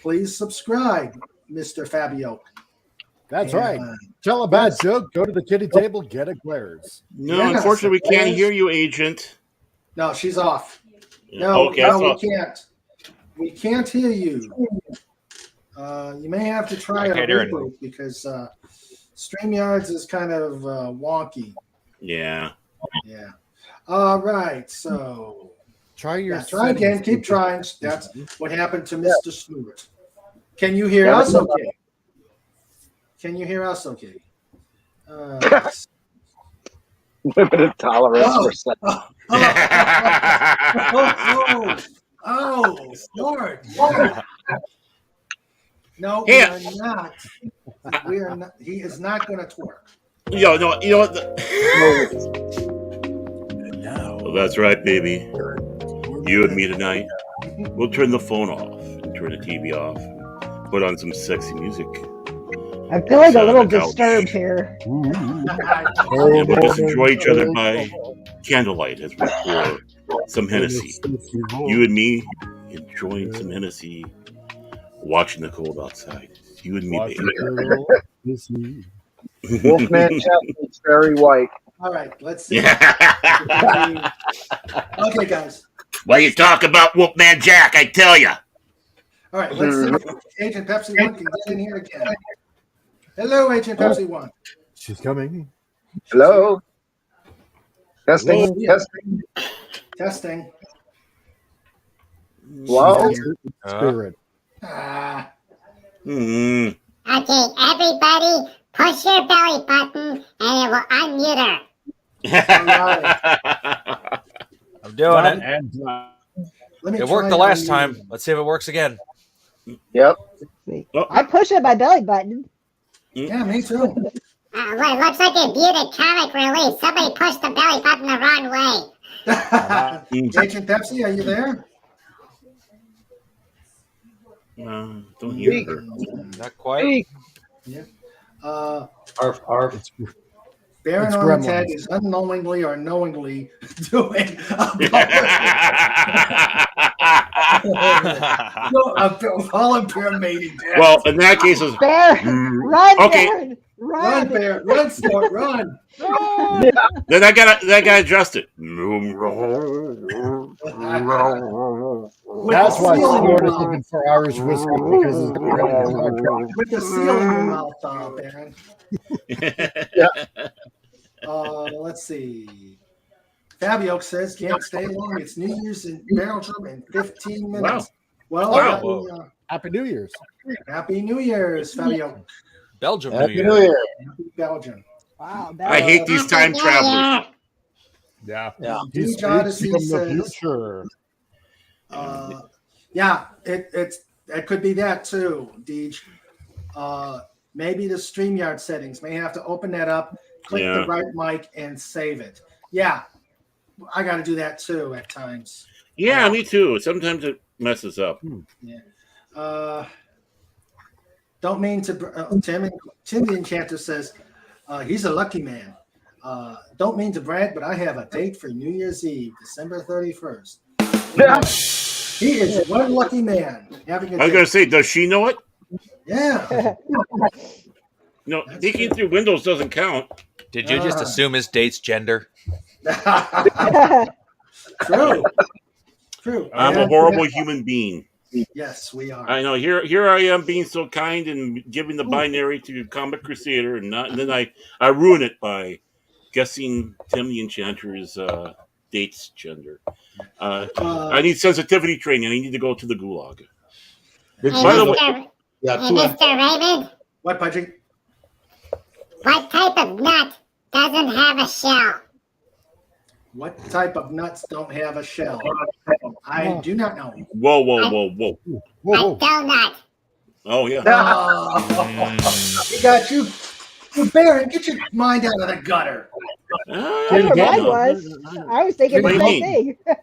please subscribe, Mr. Fabio. That's right. Tell a bad joke, go to the kitty table, get a glares. No, unfortunately, we can't hear you, Agent. No, she's off. Yeah. No, okay, we can't. We can't hear you. You may have to try a reboot because StreamYards is kind of wonky. Yeah. Yeah. All right. So try again. Keep trying. That's what happened to Mr. Stewart. Can you hear us okay? Can you hear us okay? Limited tolerance for sex. Lord. No, Yeah. we are not. We are not. He is not going to twerk. You know what? Well, that's right, baby. You and me tonight. We'll turn the phone off and turn the TV off. And put on some sexy music. I feel like Sit a on little the couch. disturbed here. And we'll just enjoy each other by candlelight as we pour some Hennessy. You and me enjoying some Hennessy, watching the cold outside. You and me, baby. Wolfman Chestnut's very white. All right, let's see. Yeah. Okay, guys. Well, you talk about Wolfman Jack, I tell you. All right, let's see if Agent Pepsi 1 can get in here again. Hello, Agent Pepsi 1. She's coming. Hello. Testing. Hello. Testing. Testing. Wow. Spirit. Okay, everybody, push your belly button and it will unmute her. I'm doing it. It worked the last time. Let's see if it works again. Yep. I push at my belly button. Yeah, me too. Well, it looks like a muted comic relief. Somebody pushed the belly button the wrong way. Agent Pepsi, are you there? Don't hear her. Not quite. Yeah. Arf. Baron It's Armitage Gremlins. is unknowingly or knowingly doing a volunteer mating. Well, in that case, it's Bear, run, Okay. Baron, Run, run. Bear, run, Sport, run. then I gotta adjust it. That's why seal in Sport your is mouth. looking for Irish whiskey because it's With the seal in your mouth, Baron. Let's see. Fabio says can't stay long. It's New Year's in Belgium in 15 minutes. Well, Wow. Happy New Year's. Happy New Year's, Fabio. Belgium New Happy Year. New Year. Happy Belgium. Wow, I hate these time travelers. Yeah. Yeah. He's Dude Odyssey from the says, future. yeah, it could be that too, Deej. Maybe the StreamYard settings may have to open that up, click the right mic, and save it. Yeah, I got to do that too at times. Yeah, me too. Sometimes it messes up. Yeah. Don't mean to. Tim the Enchanter says he's a lucky man. Don't mean to brag, but I have a date for New Year's Eve, December 31st. Yeah. He is one lucky man having a I was date. gonna say, does she know it? Yeah. No, peeking through windows doesn't count. Did you just assume his date's gender? True. True. I'm a horrible human being. Yes, we are. I know. Here I am being so kind and giving the binary to Comic Crusader, and then I ruin it by guessing Tim the Enchanter's date's gender. I need sensitivity training. I need to go to the gulag. By the way, Mr. Raymond, What, Pudgy? what type of nut doesn't have a shell? What type of nuts don't have a shell? I do not know. whoa. A donut. Oh yeah. He got you. Baron, get your mind out of the gutter. That's what mine was. I was thinking What the do you same thing.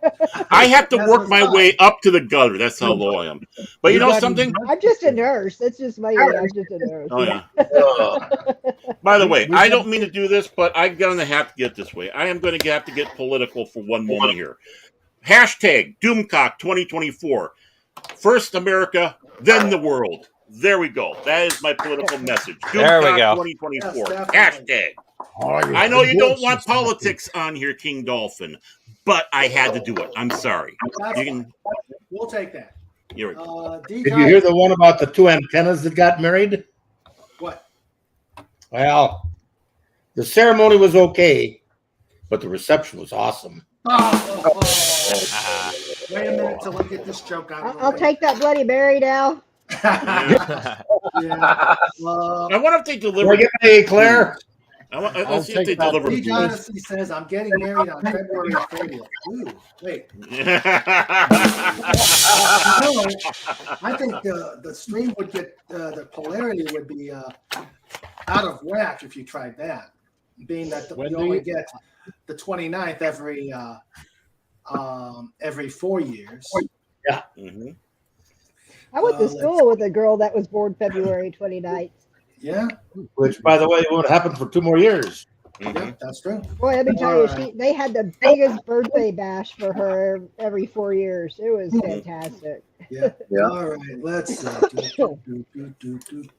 I have to work my way up to the gutter. That's how low I am. But you know something? I'm just a nurse. That's just my. I'm just a nurse. Oh yeah. By the way, I don't mean to do this, but I'm gonna have to get this way. I am going to have to get political for one moment here. Hashtag Doomcock 2024. First America, then the world. There we go. That is my political message. There we go. 2024. Yes, Hashtag. I know you don't want politics on here, King Dolphin, but I had to do it. I'm sorry. You can. We'll take that. Here we go. Did Did you hear the one about the two antennas that got married? What? Well, the ceremony was okay, but the reception was awesome. Wait a minute till I get this joke out of the I'll way. take that Bloody Mary now. Yeah. Yeah. I wonder if they Can deliver. I get a Claire? Let's see if take they that. deliver. Lee Johnson says, I'm getting married on February 30th. Ooh, wait. No, I think the stream would get, the polarity would be out of whack if you tried that. Being that you only get the 29th every 4 years. Yeah. Mm-hmm. I went to school with a girl that was born February 29th. Yeah. Which, by the way, would happen for 2 more years. Yeah, that's true. Boy, let me tell you, they had the biggest birthday bash for her every 4 years. It was fantastic. Yeah. Yeah. All right. Let's see.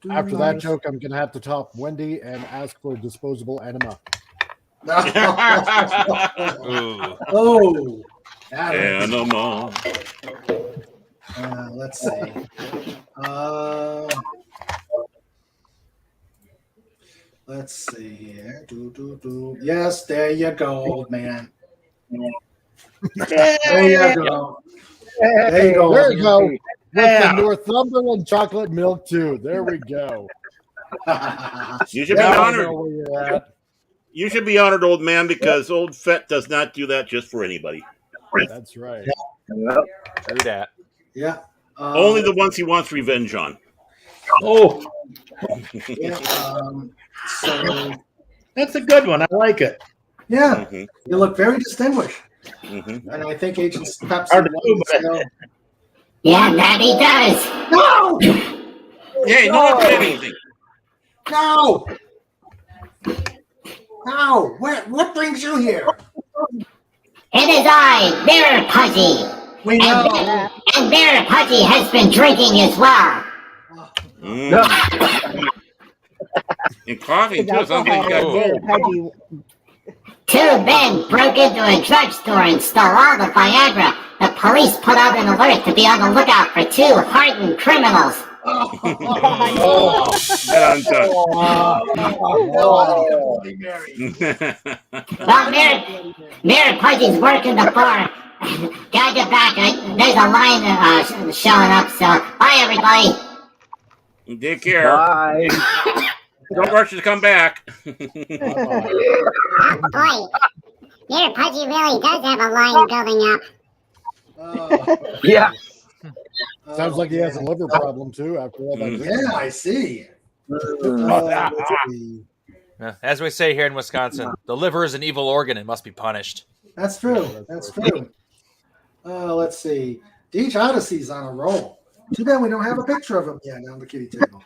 After that joke, I'm gonna have to top Wendy and ask for disposable enema. Ooh. Oh. Animal. Let's see. Let's see here. Yes, there you go, old man. There you go. There you go. There you go. With the Northumberland chocolate milk too. There we go. You should be honored. You should be honored, old man, because old Fett does not do that just for anybody. That's right. True that. Yeah. Only the ones he wants revenge on. Oh, Yeah. So that's a good one. I like it. yeah, Mhm. you look very distinguished, Mhm. and I think Agent Pepsi Hard to won do, this but- deal. Yeah, that he does. No, Hey, no one said anything. no, no. What brings you here? It is I, Mirror Pudgy. We know. And Mirror Pudgy has been drinking as well. Mm. And coughing too. Sounds like you got cold. Pudgy. Two men broke into a drugstore and stole all the Viagra. The police put out an alert to be on the lookout for two hardened criminals. Dun, dun. Well, Mirror Pudgy's working the bar. Gotta get back. There's a line showing up, so bye, everybody. Take care. Bye. Don't rush to come back. Boy, Mirror Pudgy really does have a line building up. Yeah. Sounds like he has a liver problem too. After all that. Yeah, I see. Let's see. As we say here in Wisconsin, the liver is an evil organ and must be punished. That's true. That's true. Let's see. Deej Odyssey's on a roll. Too bad we don't have a picture of him yet on the kitty table.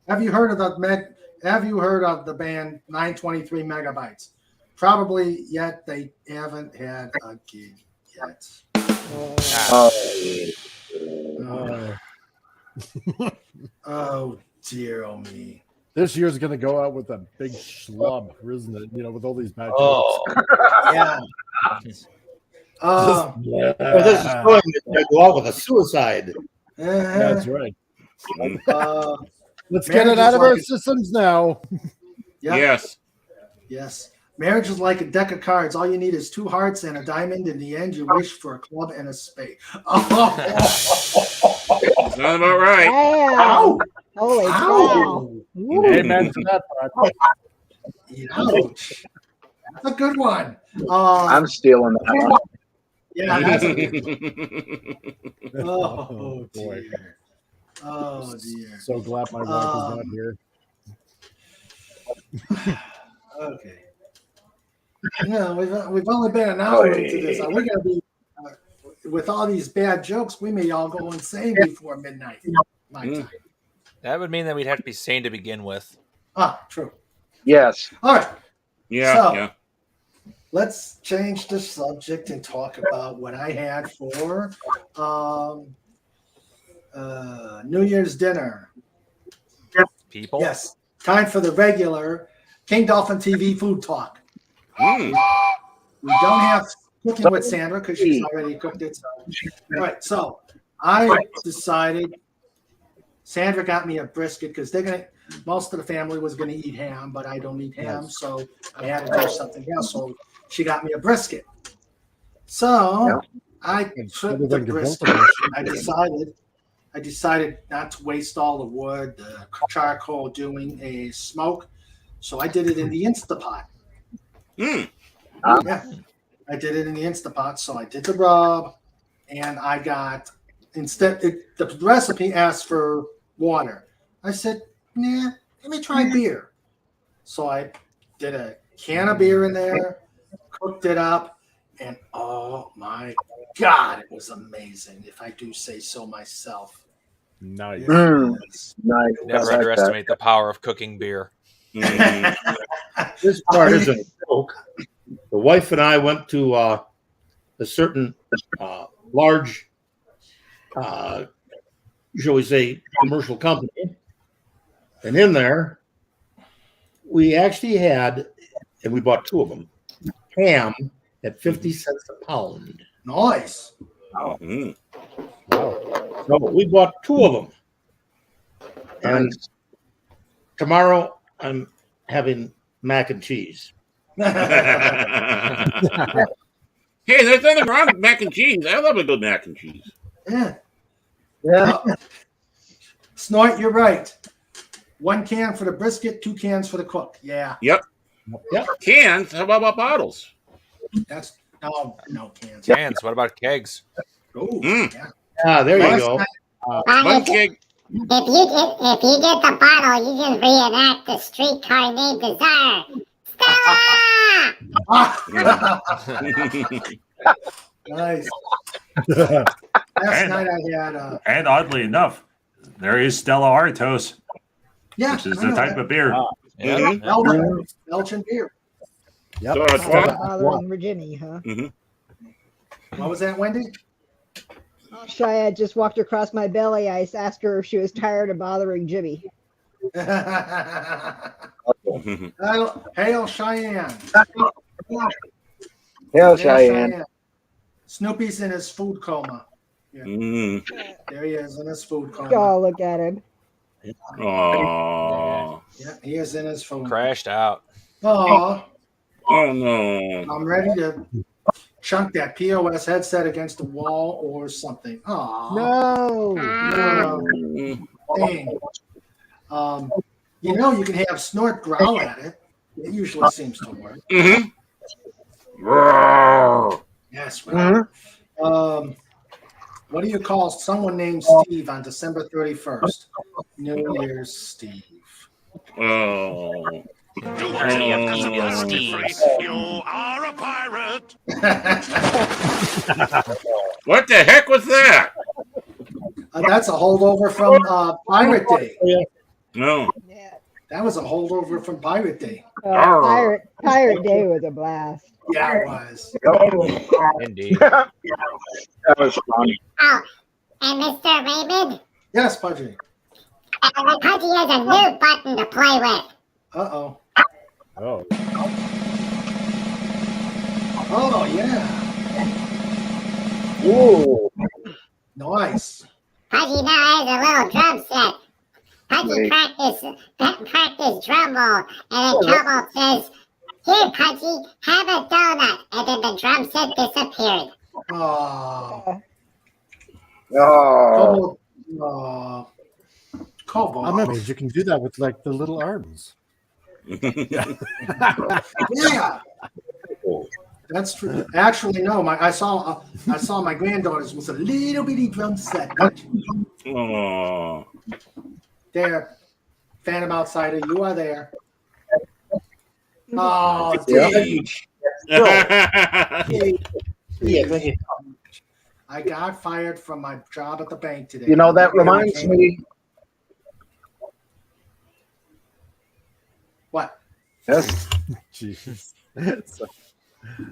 Have you heard of the band 923 Megabytes? Probably yet. They haven't had a gig yet. Oh dear, oh me. This year's going to go out with a big schlub, isn't it? You know, with all these bad Yeah. jokes. This is going to go out with a suicide. That's right. Uh, Let's get it out of our systems now. yeah. Yes. Yes. Marriage is like a deck of cards. All you need is 2 hearts and a diamond. In the end, you wish for a club and a spade. Oh. Sounds about right. Ow. Holy Ow. cow. Amen to that part. Ouch. That's a good one. I'm stealing that one. Yeah, that's a good one. Oh, boy. dear. Oh, dear. So glad my wife is not here. Okay. Yeah, we've only been an hour into this. We're going to be, with all these bad jokes, we may all go insane before midnight. My time. That would mean that we'd have to be sane to begin with. True. Yes. All right. Yeah, So, yeah. let's change the subject and talk about what I had for New Year's dinner. People? Yes. Time for the regular King Dolphin TV food talk. We don't have cooking with Sandra because she's already cooked it. All right. So I decided Sandra got me a brisket because most of the family was going to eat ham, but I don't eat ham. So I had to do something else. So she got me a brisket. So I took the brisket. I I decided not to waste all the wood, the charcoal doing a smoke. So I did it in the Instapot. Mm. Yeah, I did it in the Instapot. So I did the rub, and I got the recipe asked for water. I said, nah, let me try beer. So I did a can of beer in there, cooked it up, and oh my God, it was amazing, if I do say so myself. Nice. Yes. Nice. Never underestimate the power of cooking beer. This part isn't a joke. The wife and I went to a certain large, shall we say, commercial company. And in there, we actually had, and we bought 2 of them, ham at 50 cents a pound. Nice. Mhm. So we bought 2 of them. And tomorrow I'm having mac and cheese. Hey, there's nothing wrong with mac and cheese. I love a good mac and cheese. Yeah. Yeah. Snort, you're right. 1 can for the brisket, 2 cans for the cook. Yeah. Yep. Yep. Cans? How about bottles? That's no cans. Cans. What about kegs? Oh, Mm. yeah. Ah, there you Last go. night- One keg. If you get the bottle, you just reenact the streetcar named Desire. Stella! Nice. Last night I had And oddly enough, there is Stella Artois, yeah, which is I the know type that. of beer. Yeah. Mhm. Belgian beer. Yep. So it's what? Bothering Virginia, huh? What was that, Wendy? Cheyenne just walked across my belly. I asked her if she was tired of bothering Jimmy. Hail Cheyenne. Hell, Cheyenne. Snoopy's in his food coma. Mm. There he is in his food coma. Oh, look at him. Aww. Yeah, he is in his food. Crashed out. Oh, Oh no. I'm ready to chunk that POS headset against the wall or something. Oh, No. Mm. dang. You can have Snort growl at it. It usually seems to work. Mhm. Roar. Yes. Well, what do you call someone named Steve on December 31st? New Year's Steve. Oh. Steve. You are a pirate. What the heck was that? That's a holdover from Pirate Day. No. Yeah. That was a holdover from Pirate Day. Pirate Day was a blast. Yeah, it was. Indeed. That was fun. Oh, and Mr. Raymond, Yes, Pudgy. Pudgy has a new button to play with. Uh-oh. Oh. Oh, yeah. Ooh. Nice. Pudgy now has a little drum set. Pudgy practiced drum roll, and then Cowboy says, "Here, Pudgy, have a donut," and then the drum set disappeared. Oh. Oh. Oh. Cobalt. I'm amazed you can do that with like the little arms. Yeah. That's true. Actually, no. I saw my granddaughter's with a little bitty drum set. Oh. There, Phantom Outsider, you are there. Oh, Dave. I got fired from my job at the bank today. You know, that reminds me. What? Yes. Jesus.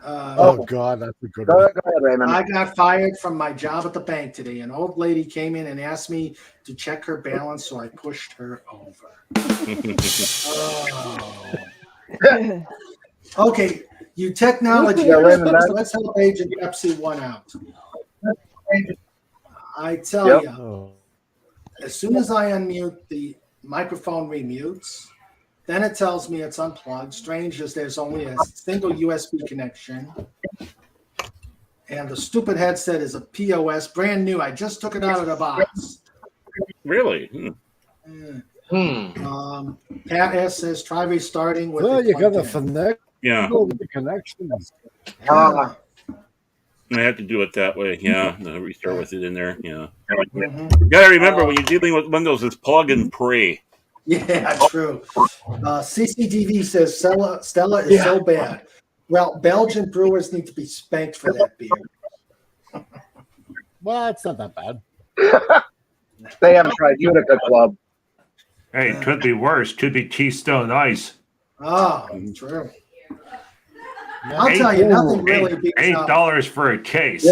Oh, God, that's a good Go one. ahead, Raymond. I got fired from my job at the bank today. An old lady came in and asked me to check her balance, so I pushed her over. Oh. Okay, you technology. Yeah, Raymond, Let's help Agent Pepsi one out. I tell you, Oh. as soon as I unmute, the microphone remutes. Then it tells me it's unplugged. Strange as there's only a single USB connection. And the stupid headset is a POS, brand new. I just took it out of the box. Really? Pat S says try restarting with. Well, the you got the 2010. the connections. I have to do it that way. Yeah, restart with it in there. Yeah. You gotta remember when you're dealing with Windows, it's plug and pray. Yeah, true. CCTV says Stella is so bad. Well, Belgian brewers need to be spanked for that beer. Well, it's not that bad. They haven't tried Utica Club. Hey, it could be worse. Could be Keystone Ice. Oh, true. I'll tell you, nothing really beats $8 for a case.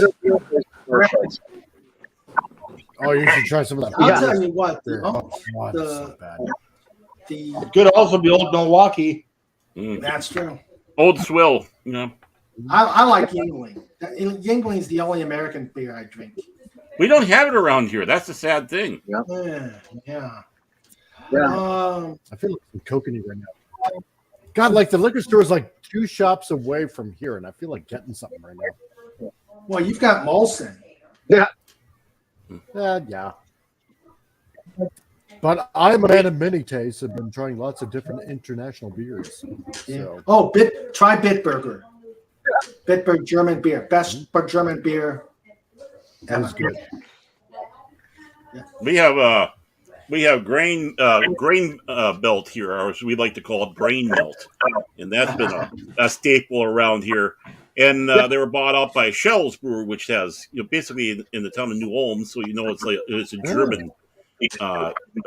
Oh, you should try some of that. I'll tell you what. It could also be Old Milwaukee. That's true. Old Swill. You know. I like Yingling. Yingling's the only American beer I drink. We don't have it around here. That's the sad thing. Yeah. I feel like I'm coconut right now. God, like the liquor store is like 2 shops away from here, and I feel like getting something right now. Well, you've got Molson. Yeah. Yeah. But I'm a man of many tastes. I've been trying lots of different international beers. So. Oh, try Bitburger. Bitburg German beer. Best German beer ever. Good. Yeah. We have grain belt here, or as we like to call it, grain melt, and that's been a staple around here. And they were bought out by Shell's Brewer, which has basically in the town of New Ulm, so it's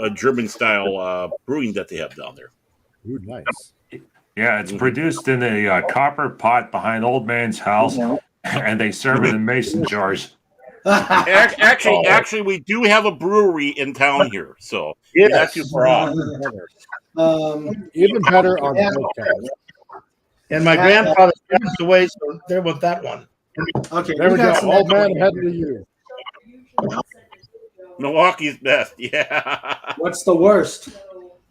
a German style brewing that they have down there. Ooh, nice. Yeah, it's produced in a copper pot behind Old Man's house, and they serve it in mason jars. Actually, we do have a brewery in town here, so not too far off. Even better on podcast. And my grandfather passed away, so there was that one. Okay, there we go. Old man ahead of you. Milwaukee's best, yeah. What's the worst?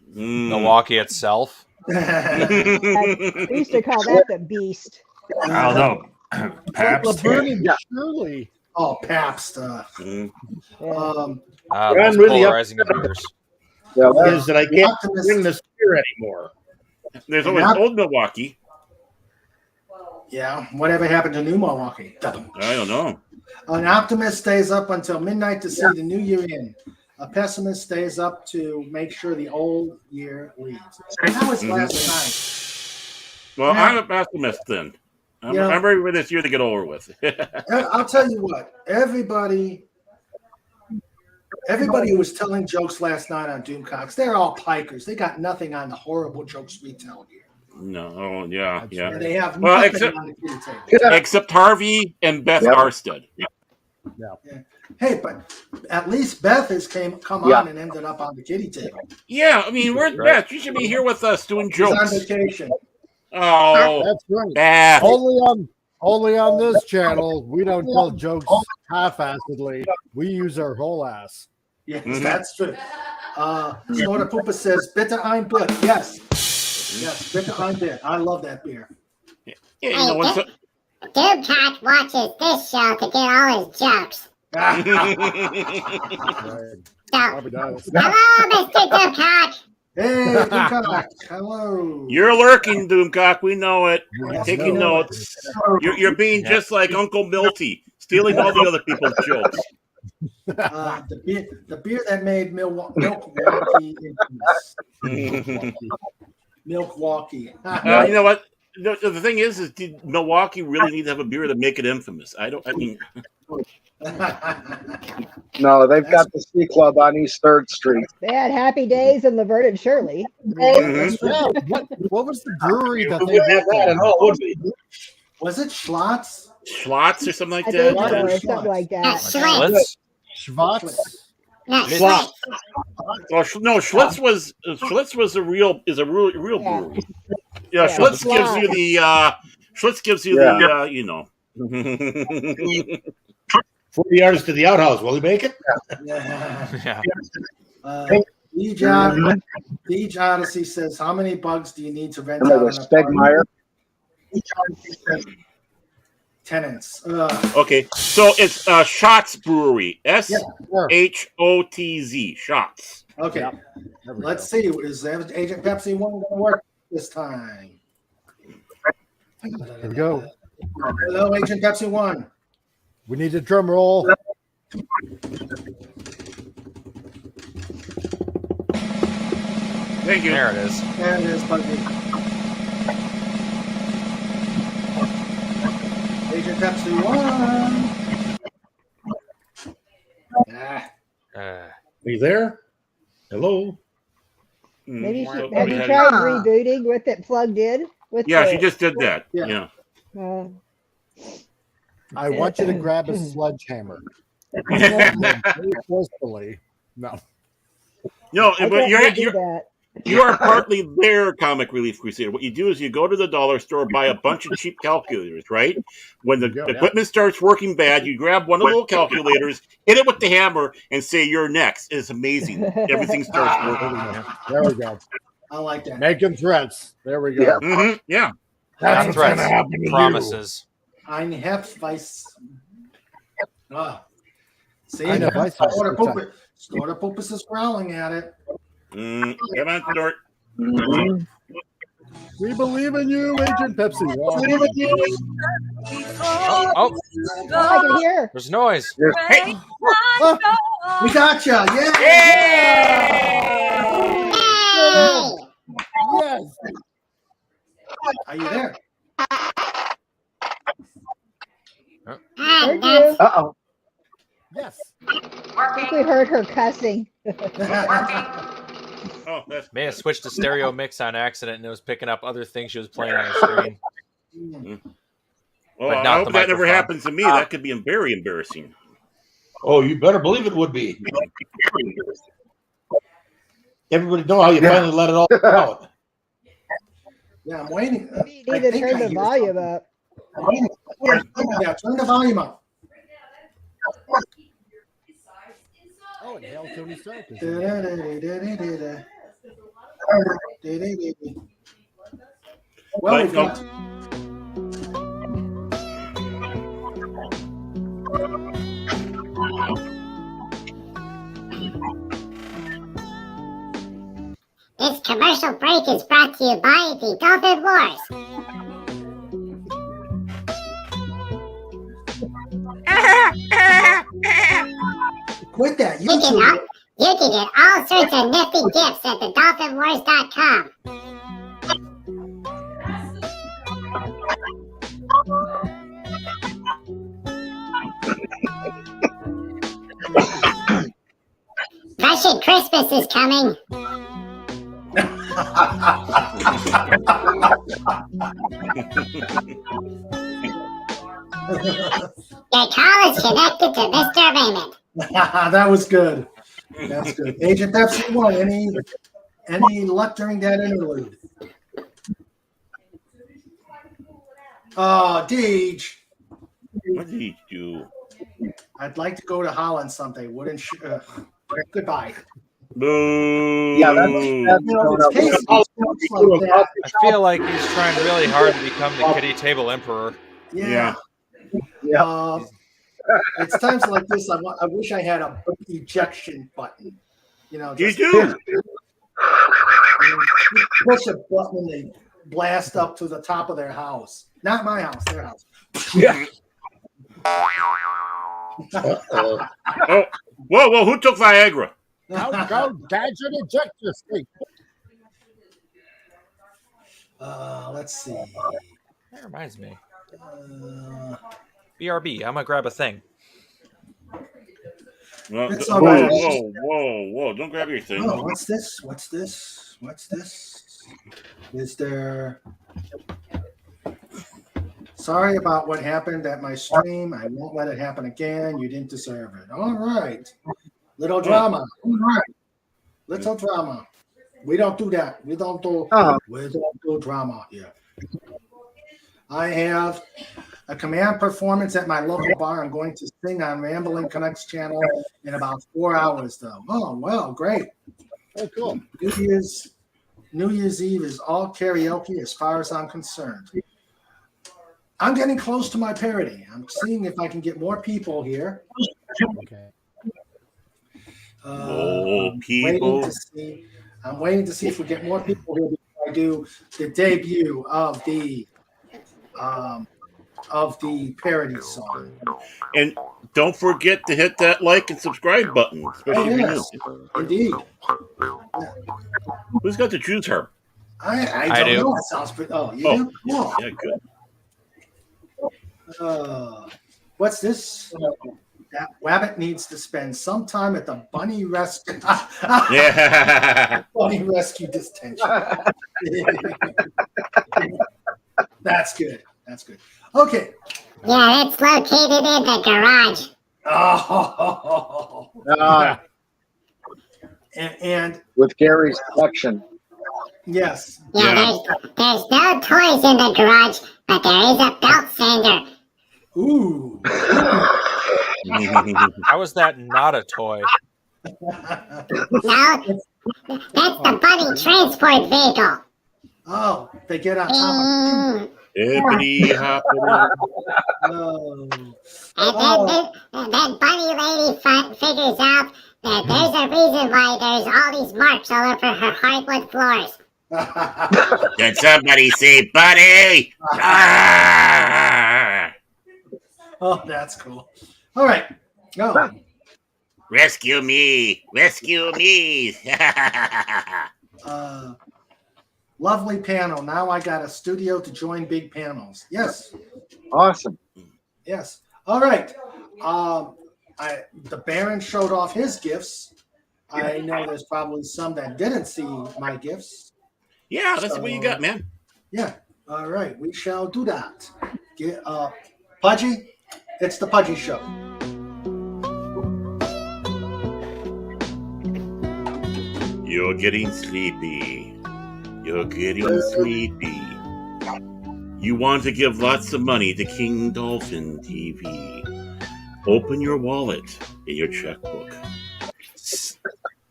Milwaukee itself. We used to call that the beast. I don't know. Pabst. Surely. Oh, Pabst. Most really polarizing beers. Is that I can't bring this beer anymore. There's always Old Milwaukee. Yeah, whatever happened to New Milwaukee? I don't know. An optimist stays up until midnight to see the new year in. A pessimist stays up to make sure the old year leaves. And that was last night. Well, I'm a pessimist then. I'm ready for this year to get over with. I'll tell you what. Everybody who was telling jokes last night on Doomcocks, they're all pikers. They got nothing on the horrible jokes we tell here. No, yeah. And they have nothing on the kitty table. Except Harvey and Beth Arstead. Yeah. Hey, but at least Beth has come on and ended up on the kitty table. Yeah, I mean, where's Beth? You should be here with us doing jokes. She's on vacation. Oh, that's right. Beth. Only on this channel, we don't tell jokes half-assedly. We use our whole ass. Yes, that's true. Snorter Poopa says, bitte ein Bier. Yes, bitte ein Bier. I love that beer. Yeah, Doomcock watches this show to get all his jokes. Hello, Mr. Doomcock. Hey, Doomcock. Hello. You're lurking, Doomcock. We know it. You're taking notes. You're being just like Uncle Milty, stealing all the other people's jokes. The beer that made Milwaukee infamous. Milwaukee. You know what? The thing is did Milwaukee really need to have a beer to make it infamous? No, they've got the Sea Club on East 3rd Street. They had Happy Days and Laverne and Shirley. Mm-hmm. Yeah. What was the brewery that they have that at all, would we? Was it Schlotz? Schlotz or something like I that? think so, something like that. Schwartz. Schlotz. Well, no, Schlitz was a real brewery. Yeah, Schlitz gives you the you know. 40 yards to the outhouse. Will he make it? Yeah. Deej Odyssey says, how many bugs do you need to rent out? Stegmeyer. Tenants. Okay, so it's Shots Brewery. SHOTZ. Shots. Okay. Yep. Let's see. Is Agent Pepsi 1 going to work this time? Here we go. Hello, Agent Pepsi 1. We need a drum roll. Thank you. There it is. There it is, Bugsy. Agent Pepsi 1. Are you there? Hello? Maybe So- have you tried rebooting with it plugged in? With Yeah, the, she just did that. Yeah. Yeah. I want you to grab a sledgehammer. Very forcefully. No. No, I but can't do that. you are partly their Comic Relief Crusader. What you do is you go to the dollar store, buy a bunch of cheap calculators, right? When the There you go, equipment starts working bad, you grab one of the little calculators, hit it with the hammer, and say, "You're next." It's amazing. Everything starts working. There we go. I like that. Making threats. There we go. Mm-hmm. Yeah. That's Not what's threats, gonna happen to you. promises. Ein Hefweiß. See, Ein Hefweiß. Slaughter Pupus is growling at it. Come on, Stuart. We believe in you, Agent Pepsi. Oh, I can hear. there's noise. Hey. We got you. Yeah. Yes. Are you there? Uh-oh. Yes. I think we heard her cussing. Oh, that's May have switched to stereo mix on accident and it was picking up other things she was playing on the screen. well. But I not hope the that never microphone. happens to me. That could be very embarrassing. Oh, you better believe it would be. Everybody know how you finally let it all out. Yeah, I'm waiting. You need to turn the volume up. Yeah, turn the volume up. Oh, and hail Tony Stark. Well, But, we've got This commercial break is brought to you by the Dolphin Wars. quit that. You can get all sorts of nifty gifts at thedolphinwars.com. Russian Christmas is coming. Your call is connected to Mr. Raymond. That was good. That's good. Agent Pepsi 1, any luck during that interlude? Oh, Deej. What did he do? I'd like to go to Holland someday. Wouldn't you? Goodbye. Boo. Yeah, that's You know, it's tasty stuff like that. I feel like he's trying really hard to become the kitty table emperor. Yeah. It's times like this. I wish I had a ejection button. You know, You just do. push a button and they blast up to the top of their house. Not my house, their house. Yeah. Oh, whoa! Who took Viagra? Go dodge and eject your state. Let's see. That reminds me. Uh, BRB, I'm gonna grab a thing. Well, It's all right. whoa! Don't grab your thing. oh, what's this? What's this? What's this? Is there? Sorry about what happened at my stream. I won't let it happen again. You didn't deserve it. All right. Little drama. All right. Little drama. We don't do that. We don't do drama here. I have a command performance at my local bar. I'm going to sing on Rambling Connects channel in about 4 hours, though. Oh, well, great. Oh, cool. New Year's Eve is all karaoke as far as I'm concerned. I'm getting close to my parody. I'm seeing if I can get more people here. Okay. People. I'm waiting to see if we get more people here before I do the debut of the parody song. And don't forget to hit that like and subscribe button, especially if you're new. Indeed. Who's got the juice harp? I don't do. know. That sounds pretty. Oh, you do? Cool. Yeah, good. What's this? That Wabbit needs to spend some time at the bunny rescue. Yeah. Bunny rescue detention. That's good. That's good. Okay. Yeah, it's located in the garage. Oh. And with Gary's collection. Yes. Yeah, there's no toys in the garage, but there is a belt sander. Ooh. How is that not a toy? No, that's the bunny transport vehicle. Oh, they get on top of Hippity hoppity. And then bunny lady figures out that there's a reason why there's all these marks all over her hardwood floors. Did somebody say buddy? Ah! Oh, that's cool. All right. Go. Rescue me. Rescue me. Lovely panel. Now I got a studio to join big panels. Yes. Awesome. Yes. All right. The Baron showed off his gifts. I know there's probably some that didn't see my gifts. Yeah, that's what you got, man. Yeah. All right. We shall do that. Get Pudgy. It's the Pudgy Show. You're getting sleepy. You're getting sleepy. You want to give lots of money to King Dolphin TV. Open your wallet and your checkbook.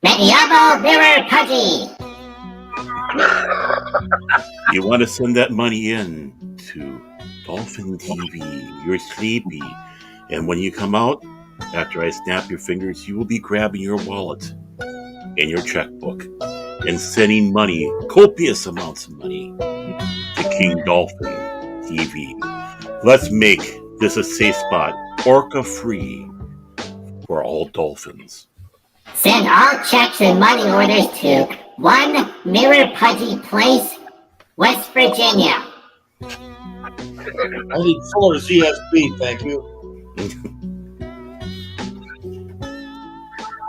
Medieval Mirror Pudgy. You want to send that money in to Dolphin TV. You're sleepy. And when you come out, after I snap your fingers, you will be grabbing your wallet and your checkbook and sending money, copious amounts of money, to King Dolphin TV. Let's make this a safe spot, orca free, for all dolphins. Send all checks and money orders to 1 Mirror Pudgy Place, West Virginia. I need fuller ZSB, thank you.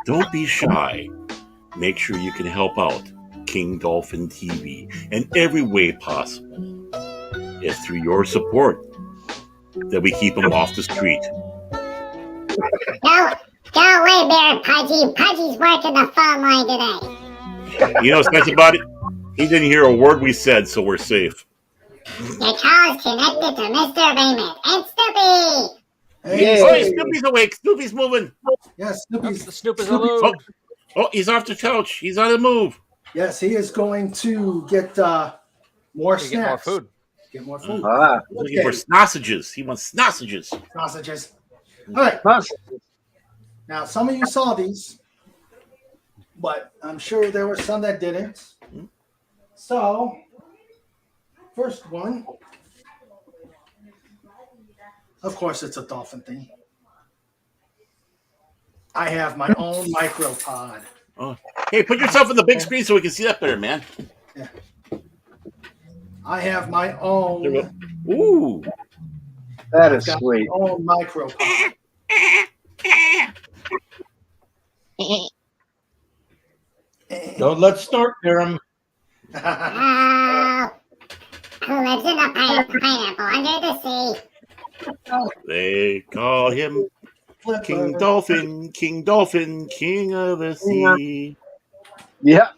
Don't be shy. Make sure you can help out King Dolphin TV in every way possible. It's through your support that we keep him off the street. Go away, Mirror Pudgy. Pudgy's working the phone line today. You know what's nice about it? He didn't hear a word we said, so we're safe. Your call is connected to Mr. Raymond and Snoopy. Hey, Oh, Snoopy's awake. Snoopy's moving. Yes, Snoopy's alone. Oh, he's off the couch. He's on the move. Yes, he is going to get more snacks. Get more food. Get more food. Looking for sausages. He wants sausages. Sausages. All right. Now, some of you saw these, but I'm sure there were some that didn't. So, first one. Of course, it's a dolphin thing. I have my own micropod. Oh. Hey, put yourself on the big screen so we can see that better, man. Yeah. I have my own. Ooh. That is sweet. My own micropod. Don't let's snort, Durham. Who lives in a pineapple under the sea? They call him King Dolphin, King Dolphin, King of the Sea. Yeah.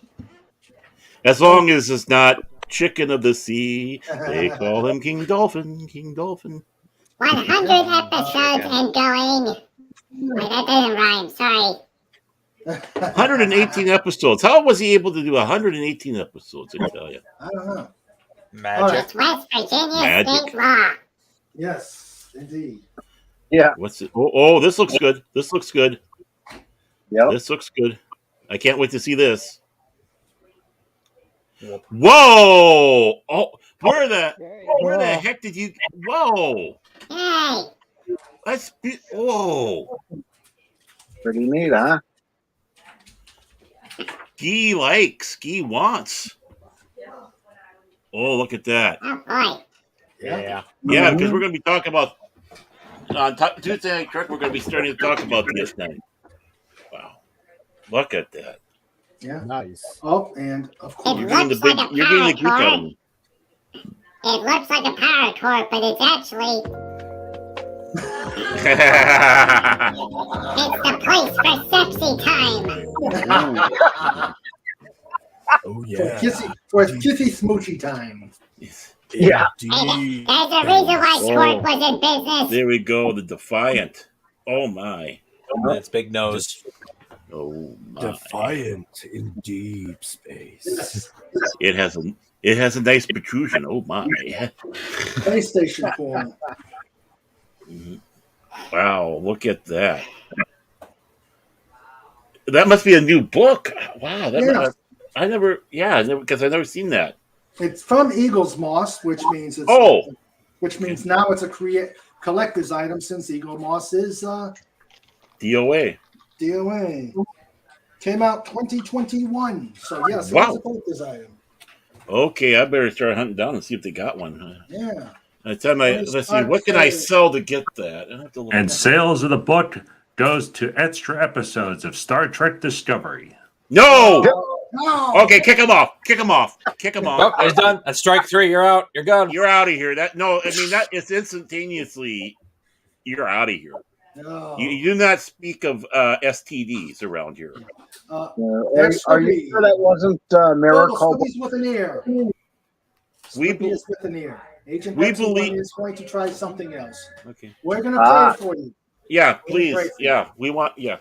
As long as it's not Chicken of the Sea, they call him King Dolphin, King Dolphin. 100 episodes and going. Wait, that doesn't rhyme. Sorry. 118 episodes. How was he able to do 118 episodes? I tell you. I don't know. Magic. It's West Virginia Magic. state law. Yes, indeed. Yeah. What's it? Oh, this looks good. This looks good. Yep. This looks good. I can't wait to see this. Whoa! Oh, where the heck did you? Whoa! Hey, Whoa! Pretty neat, huh? Ski likes, ski wants. Oh, look at that. oh boy. Yeah. Yeah, because we're going to be talking about on Tuesday Night Trek. We're going to be starting to talk about DS9. Wow! Look at that. Yeah. Nice. Oh, and of course. You're getting the big. You're getting the Greek out of me. It looks like a power cord, but it's actually it's the place for sexy time. Oh For kissy smoochy time. Yeah. Hey, there's a reason why Squirt was in business. There we go. The Defiant. Oh my. That's big nose. Oh my. Defiant in deep space. It has a nice protrusion. Oh my. Space station form. Wow, look at that. That must be a new book. Wow, because I've never seen that. It's from Eagle's Moss, which means it's now it's a collector's item since Eagle Moss is DOA. DOA. Came out 2021. So yes, Wow. it's a collector's item. Okay, I better start hunting down and see if they got one. Yeah. Let's see, what can I sell to get that? I have to look And at sales of the book goes to extra episodes of Star Trek Discovery. No! No. Okay, kick him off. Kick him off. Kick him off. Nope, it's done. That's strike 3. You're out. You're gone. You're out of here. That is instantaneously. You're out of here. No. You do not speak of STDs around here. Are you sure that wasn't Miracle? Scooby's with an ear. Scooby is with an ear. Agent Betsy is going to try something else. Okay. We're going to pray for you. Yeah, please. Yeah, we want. Yeah,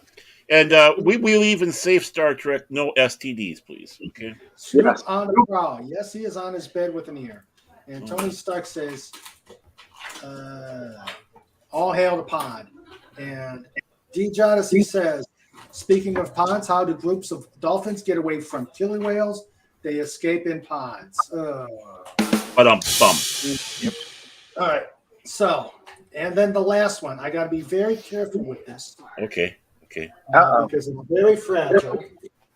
and we believe in safe Star Trek. No STDs, please. Okay. Snoop on the prowl. Yes, he is on his bed with an ear. And Tony Stark says, "All hail the pod." And D. Jodeci says, "Speaking of pods, how do groups of dolphins get away from killer whales? They escape in pods." But All right. So, and then the last one. I got to be very careful with this. Okay. Because it's very fragile.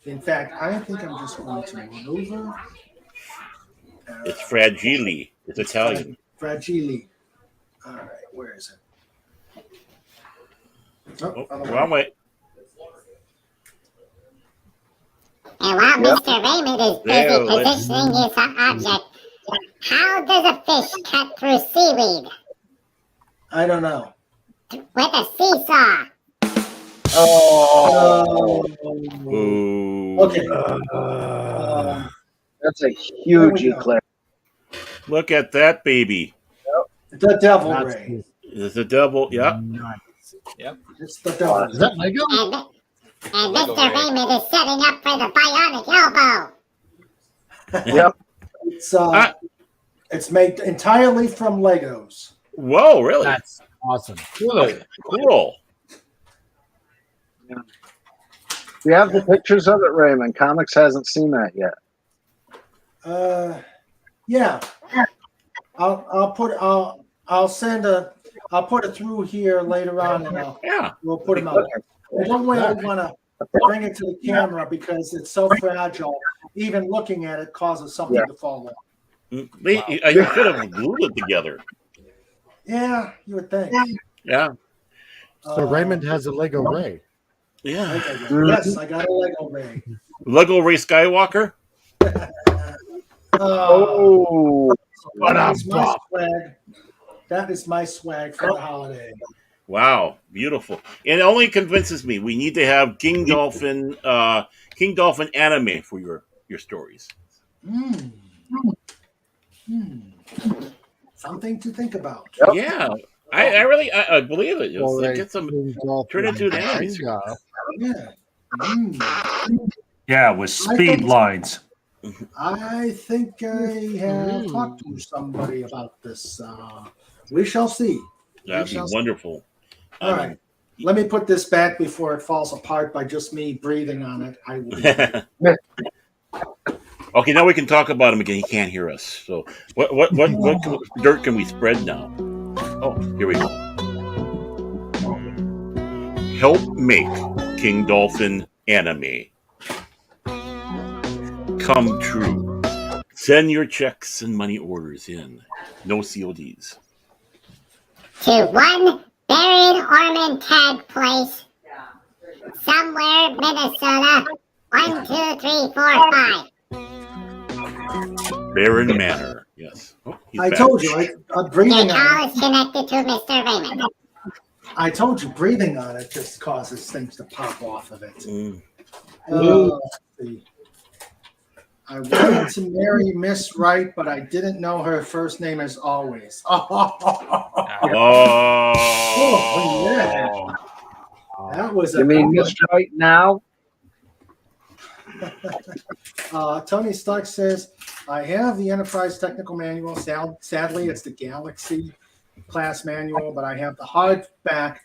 In fact, I think I'm just going to maneuver. It's fragile. It's Italian. Fragile. All right. Where is it? Wrong way. And while Mr. Raymond is busy positioning his object, how does a fish cut through seaweed? I don't know. With a seesaw. Oh. Okay. That's a huge eclipse. Look at that baby. The devil ray. It's the devil. Yeah. Nice. Yep. It's the devil. Is that Lego? And Mr. Raymond is setting up for the bionic elbow. Yep. It's made entirely from Legos. Whoa, really? That's awesome. Good. Cool. You have the pictures of it, Raymond. Comics hasn't seen that yet. Yeah. I'll put it through here later on, and we'll put them out. I don't really want to bring it to the camera because it's so fragile. Even looking at it causes something to fall off. You should have glued it together. Yeah, you would think. Yeah. So Raymond has a Lego Ray. Yeah. Yes, I got a Lego Ray. Lego Ray Skywalker? That is my swag for the holiday. Wow, beautiful. It only convinces me we need to have King Dolphin anime for your stories. Something to think about. Yeah. I really believe it. Get some turn it into an anime. Yeah, with speed lines. I think I have talked to somebody about this. We shall see. That'd be wonderful. All right. Let me put this back before it falls apart by just me breathing on it. I will. Okay, now we can talk about him again. He can't hear us. So, what dirt can we spread now? Oh, here we go. Help make King Dolphin anime come true. Send your checks and money orders in. No CODs. To one Baron Ormond tag place, somewhere Minnesota. 1, 2, 3, 4, 5. Baron Manor. Yes. Oh, I told you. Breathing The on call is connected to Mr. Raymond. I told you, breathing on it just causes things to pop off of it. Mm. I wanted to marry Miss Wright, but I didn't know her first name as always. Yeah. That was You mean Miss Wright now? Tony Stark says, I have the Enterprise Technical Manual. Sadly, it's the Galaxy class manual, but I have the hardback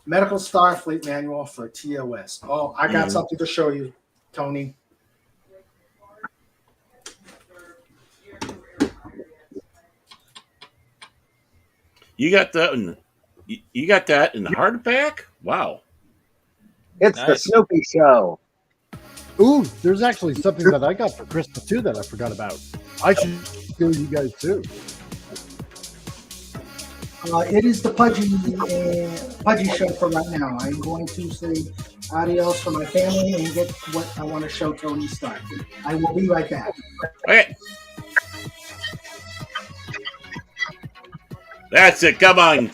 Medical Starfleet manual for TOS. Oh, I got something to show you, Tony. You got that in the hardback? Wow. It's the Snoopy Show. Ooh, there's actually something that I got for Christmas too that I forgot about. I should show you guys too. It is the Pudgy show for right now. I'm going to say adios for my family and get what I want to show Tony Stark. I will be right back. Okay. That's it. Come on.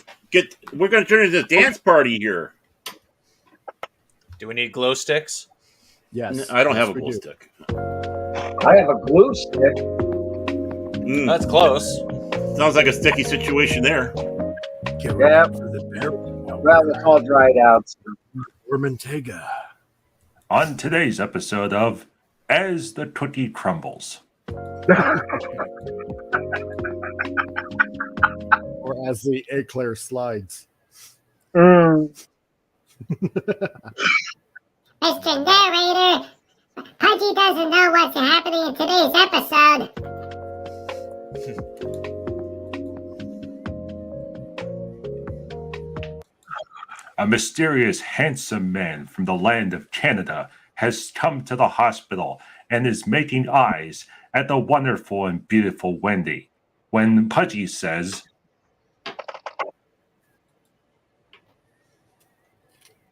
We're going to turn into a dance party here. Do we need glow sticks? Yes. I don't have a glow stick. I have a glue stick. That's close. Sounds like a sticky situation there. Yeah. Well, it's all dried out. Ormantega. On today's episode of As the Cookie Crumbles. Or as the eclair slides. Mr. Narrator, Pudgy doesn't know what's happening in today's episode. A mysterious, handsome man from the land of Canada has come to the hospital and is making eyes at the wonderful and beautiful Wendy. When Pudgy says,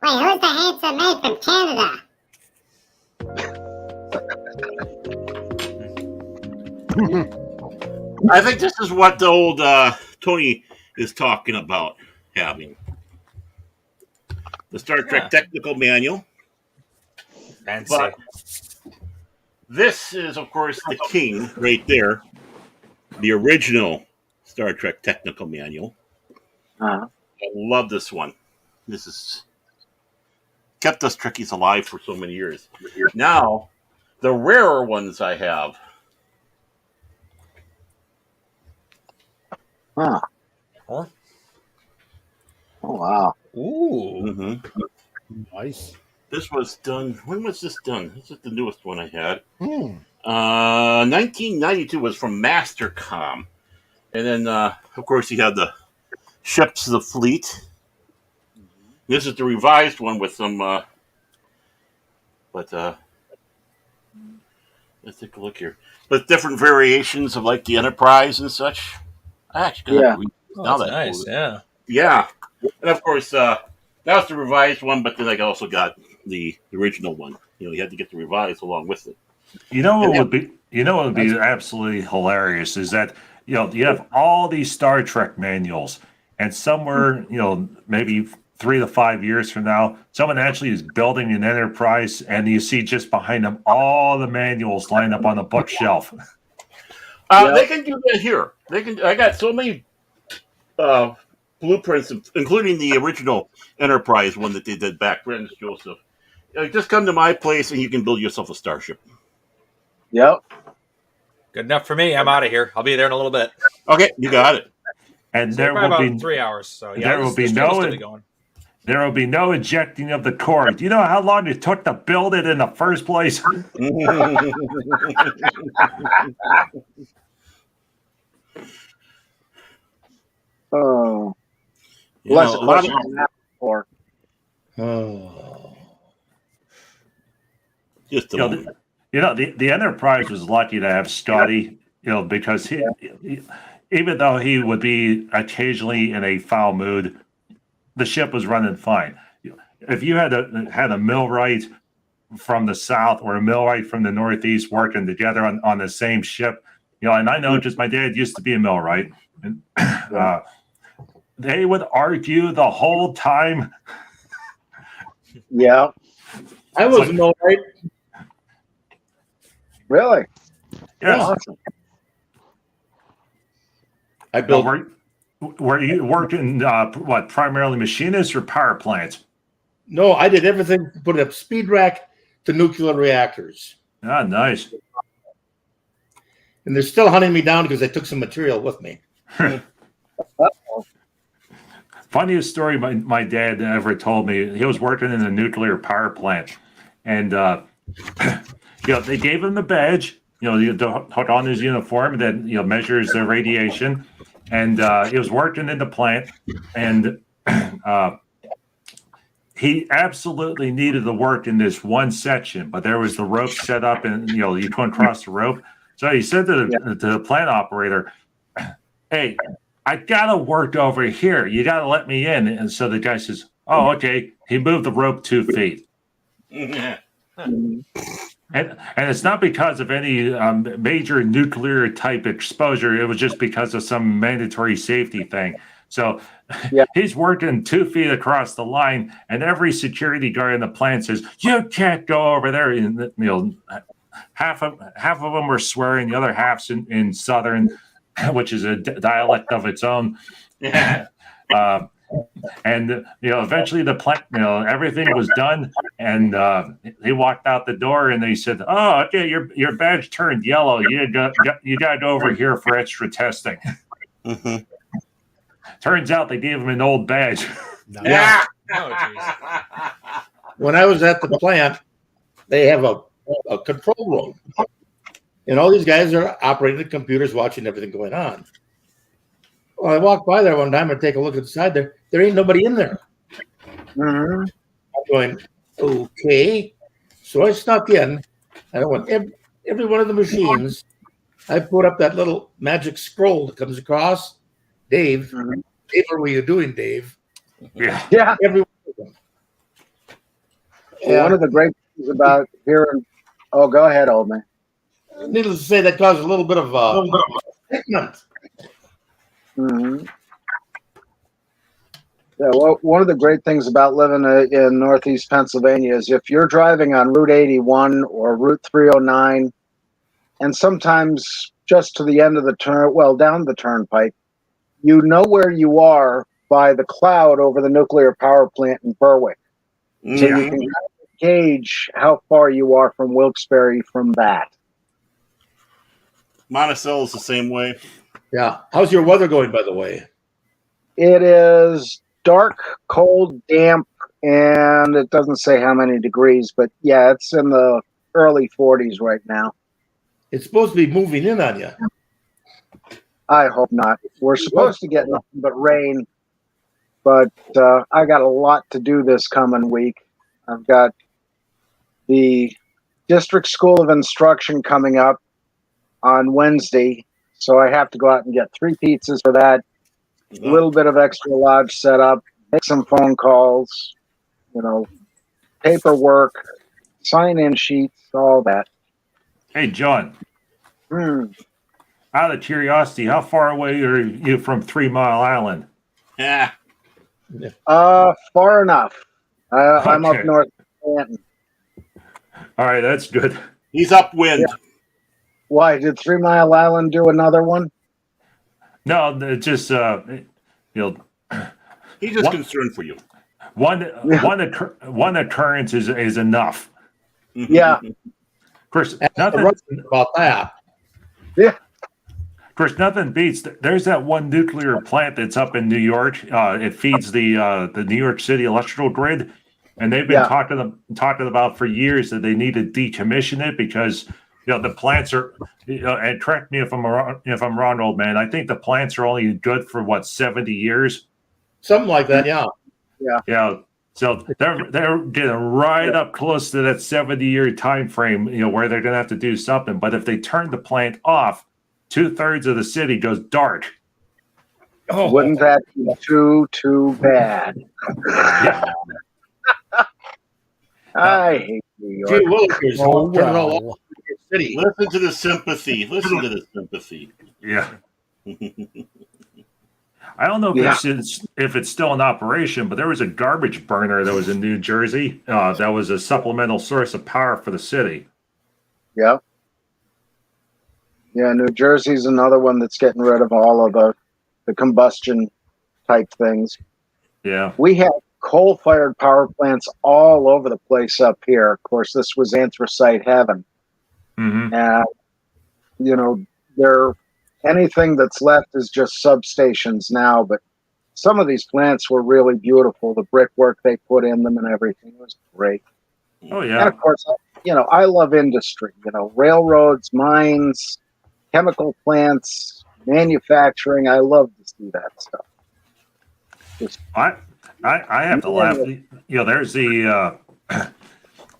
Wait, who's the handsome man from Canada? I think this is what the old Tony is talking about having. The Star Trek Technical Manual. Fancy. But this is, of course, the king right there. The original Star Trek Technical Manual. I love this one. This is kept us Trekkies alive for so many years. Now, the rarer ones I have. Huh. Oh, wow. Ooh. Mm-hmm. Nice. This was done. When was this done? This is the newest one I had. 1992 was from Mastercom. And then, of course, you have the Ships of the Fleet. This is the revised one with some, let's take a look here. With different variations of like the Enterprise and such. I actually got now that's nice. Yeah. Yeah. And of course, that was the revised one, but then I also got the original one. You know, you had to get the revised along with it. You know what would be absolutely hilarious is that you have all these Star Trek manuals, and somewhere maybe 3 to 5 years from now, someone actually is building an Enterprise, and you see just behind them all the manuals lined up on the bookshelf. They can do that here. They can. I got so many blueprints, including the original Enterprise one that they did back, Brandon Joseph. Just come to my place, and you can build yourself a starship. Yep. Good enough for me. I'm out of here. I'll be there in a little bit. Okay, you got it. And So there probably will about be 3 hours. So yeah, there will be stream will no still be going. there will be no ejecting of the core. Do you know how long it took to build it in the first place? Oh, You less know, a a lot question of than that before. Oh. just a moment. The Enterprise was lucky to have Scotty, because he even though he would be occasionally in a foul mood, the ship was running fine. If you had a millwright from the south or a millwright from the northeast working together on the same ship, and I know just my dad used to be a millwright, and they would argue the whole time. Yeah. I was no right. Really? Yes. Awesome. I built. Were you working primarily machinists or power plants? No, I did everything to put up speed rack to nuclear reactors. Ah, nice. And they're still hunting me down because I took some material with me. Funniest story my dad ever told me. He was working in a nuclear power plant, and they gave him the badge. To hook on his uniform that measures the radiation, and he was working in the plant, and he absolutely needed to work in this one section, but there was the rope set up, and you couldn't cross the rope. So he said to the plant operator, "Hey, I gotta work over here. You gotta let me in." And so the guy says, "Oh, okay." He moved the rope 2 feet. And it's not because of any major nuclear type exposure. It was just because of some mandatory safety thing. So he's working 2 feet across the line, and every security guard in the plant says, "You can't go over there." And half of them were swearing, the other half's in Southern, which is a dialect of its own. And eventually the plant, everything was done, and he walked out the door, and they said, "Oh, okay, your badge turned yellow. You got to go over here for extra testing." Mm-hmm. Turns out they gave him an old badge. Yeah. Oh, jeez. When I was at the plant, they have a control room, and all these guys are operating the computers, watching everything going on. Well, I walked by there one time and take a look inside there. There ain't nobody in there. Mm-hmm. I'm going, okay. So I snuck in. I went every one of the machines. I put up that little magic scroll that comes across. Dave, Dave, what were you doing, Dave? Yeah. Every one of them. Well, one of the great things about hearing. Oh, go ahead, old man. Needless to say, that caused a little bit of excitement. Mm-hmm. Yeah, well, one of the great things about living in Northeast Pennsylvania is if you're driving on Route 81 or Route 309, and sometimes just to the end of the down the turnpike, you know where you are by the cloud over the nuclear power plant in Berwick. Yeah. So you can gauge how far you are from Wilkes-Barre from that. Monticello is the same way. Yeah. How's your weather going, by the way? It is dark, cold, damp, and it doesn't say how many degrees, but yeah, it's in the early 40s right now. It's supposed to be moving in on you. I hope not. We're supposed to get nothing but rain, but I got a lot to do this coming week. I've got the District School of Instruction coming up on Wednesday, so I have to go out and get 3 pizzas for that. A little bit of extra lodge setup, make some phone calls, paperwork, sign-in sheets, all that. Hey, John. Out of curiosity, how far away are you from 3 Mile Island? Yeah. Far enough. I'm up Okay. north of Canton. All right, that's good. He's upwind. Yeah. Why, did 3 Mile Island do another one? No, it's just He's just concerned for you. One occurrence is enough. Yeah. Of course, nothing about that. Yeah. course, nothing beats. There's that one nuclear plant that's up in New York. It feeds the New York City electrical grid, and they've been talking about for years that they need to decommission it because the plants are. And correct me if I'm wrong, old man. I think the plants are only good for 70 years, something like that. Yeah. Yeah. So they're getting right up close to that 70-year time frame, where they're going to have to do something. But if they turn the plant off, 2/3 of the city goes dark. Oh, wouldn't that be too bad? Yeah. I hate New York. Gee Willikers, city. Listen to the sympathy. Listen to the sympathy. Yeah. I don't know if it's still in operation, but there was a garbage burner that was in New Jersey that was a supplemental source of power for the city. Yeah. Yeah, New Jersey's another one that's getting rid of all of the combustion type things. Yeah. We have coal-fired power plants all over the place up here. Of course, this was anthracite heaven. Mm-hmm. And, anything that's left is just substations now, but some of these plants were really beautiful. The brickwork they put in them and everything was great. Oh, yeah. And, of course, I love industry. Railroads, mines, chemical plants, manufacturing. I love to see that stuff. I have to laugh. There's the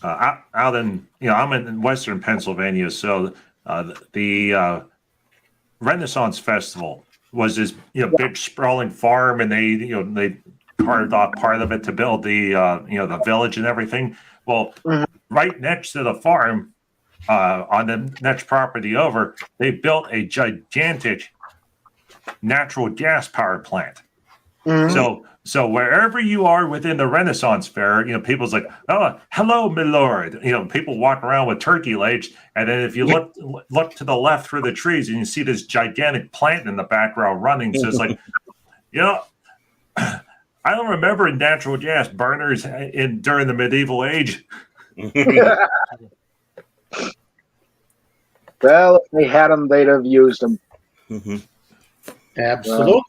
out in I'm in Western Pennsylvania, so the Renaissance Festival was this big sprawling farm, and they carved off part of it to build the the village and everything. Well, right next to the farm, on the next property over, they built a gigantic natural gas power plant. Mm-hmm. So wherever you are within the Renaissance Fair, people's like, oh, hello, my lord. People walk around with turkey legs, and then if you look to the left through the trees, and you see this gigantic plant in the background running. So it's like, I don't remember natural gas burners during the medieval age. Well, if they had them, they'd have used them. Mm-hmm. Absolutely.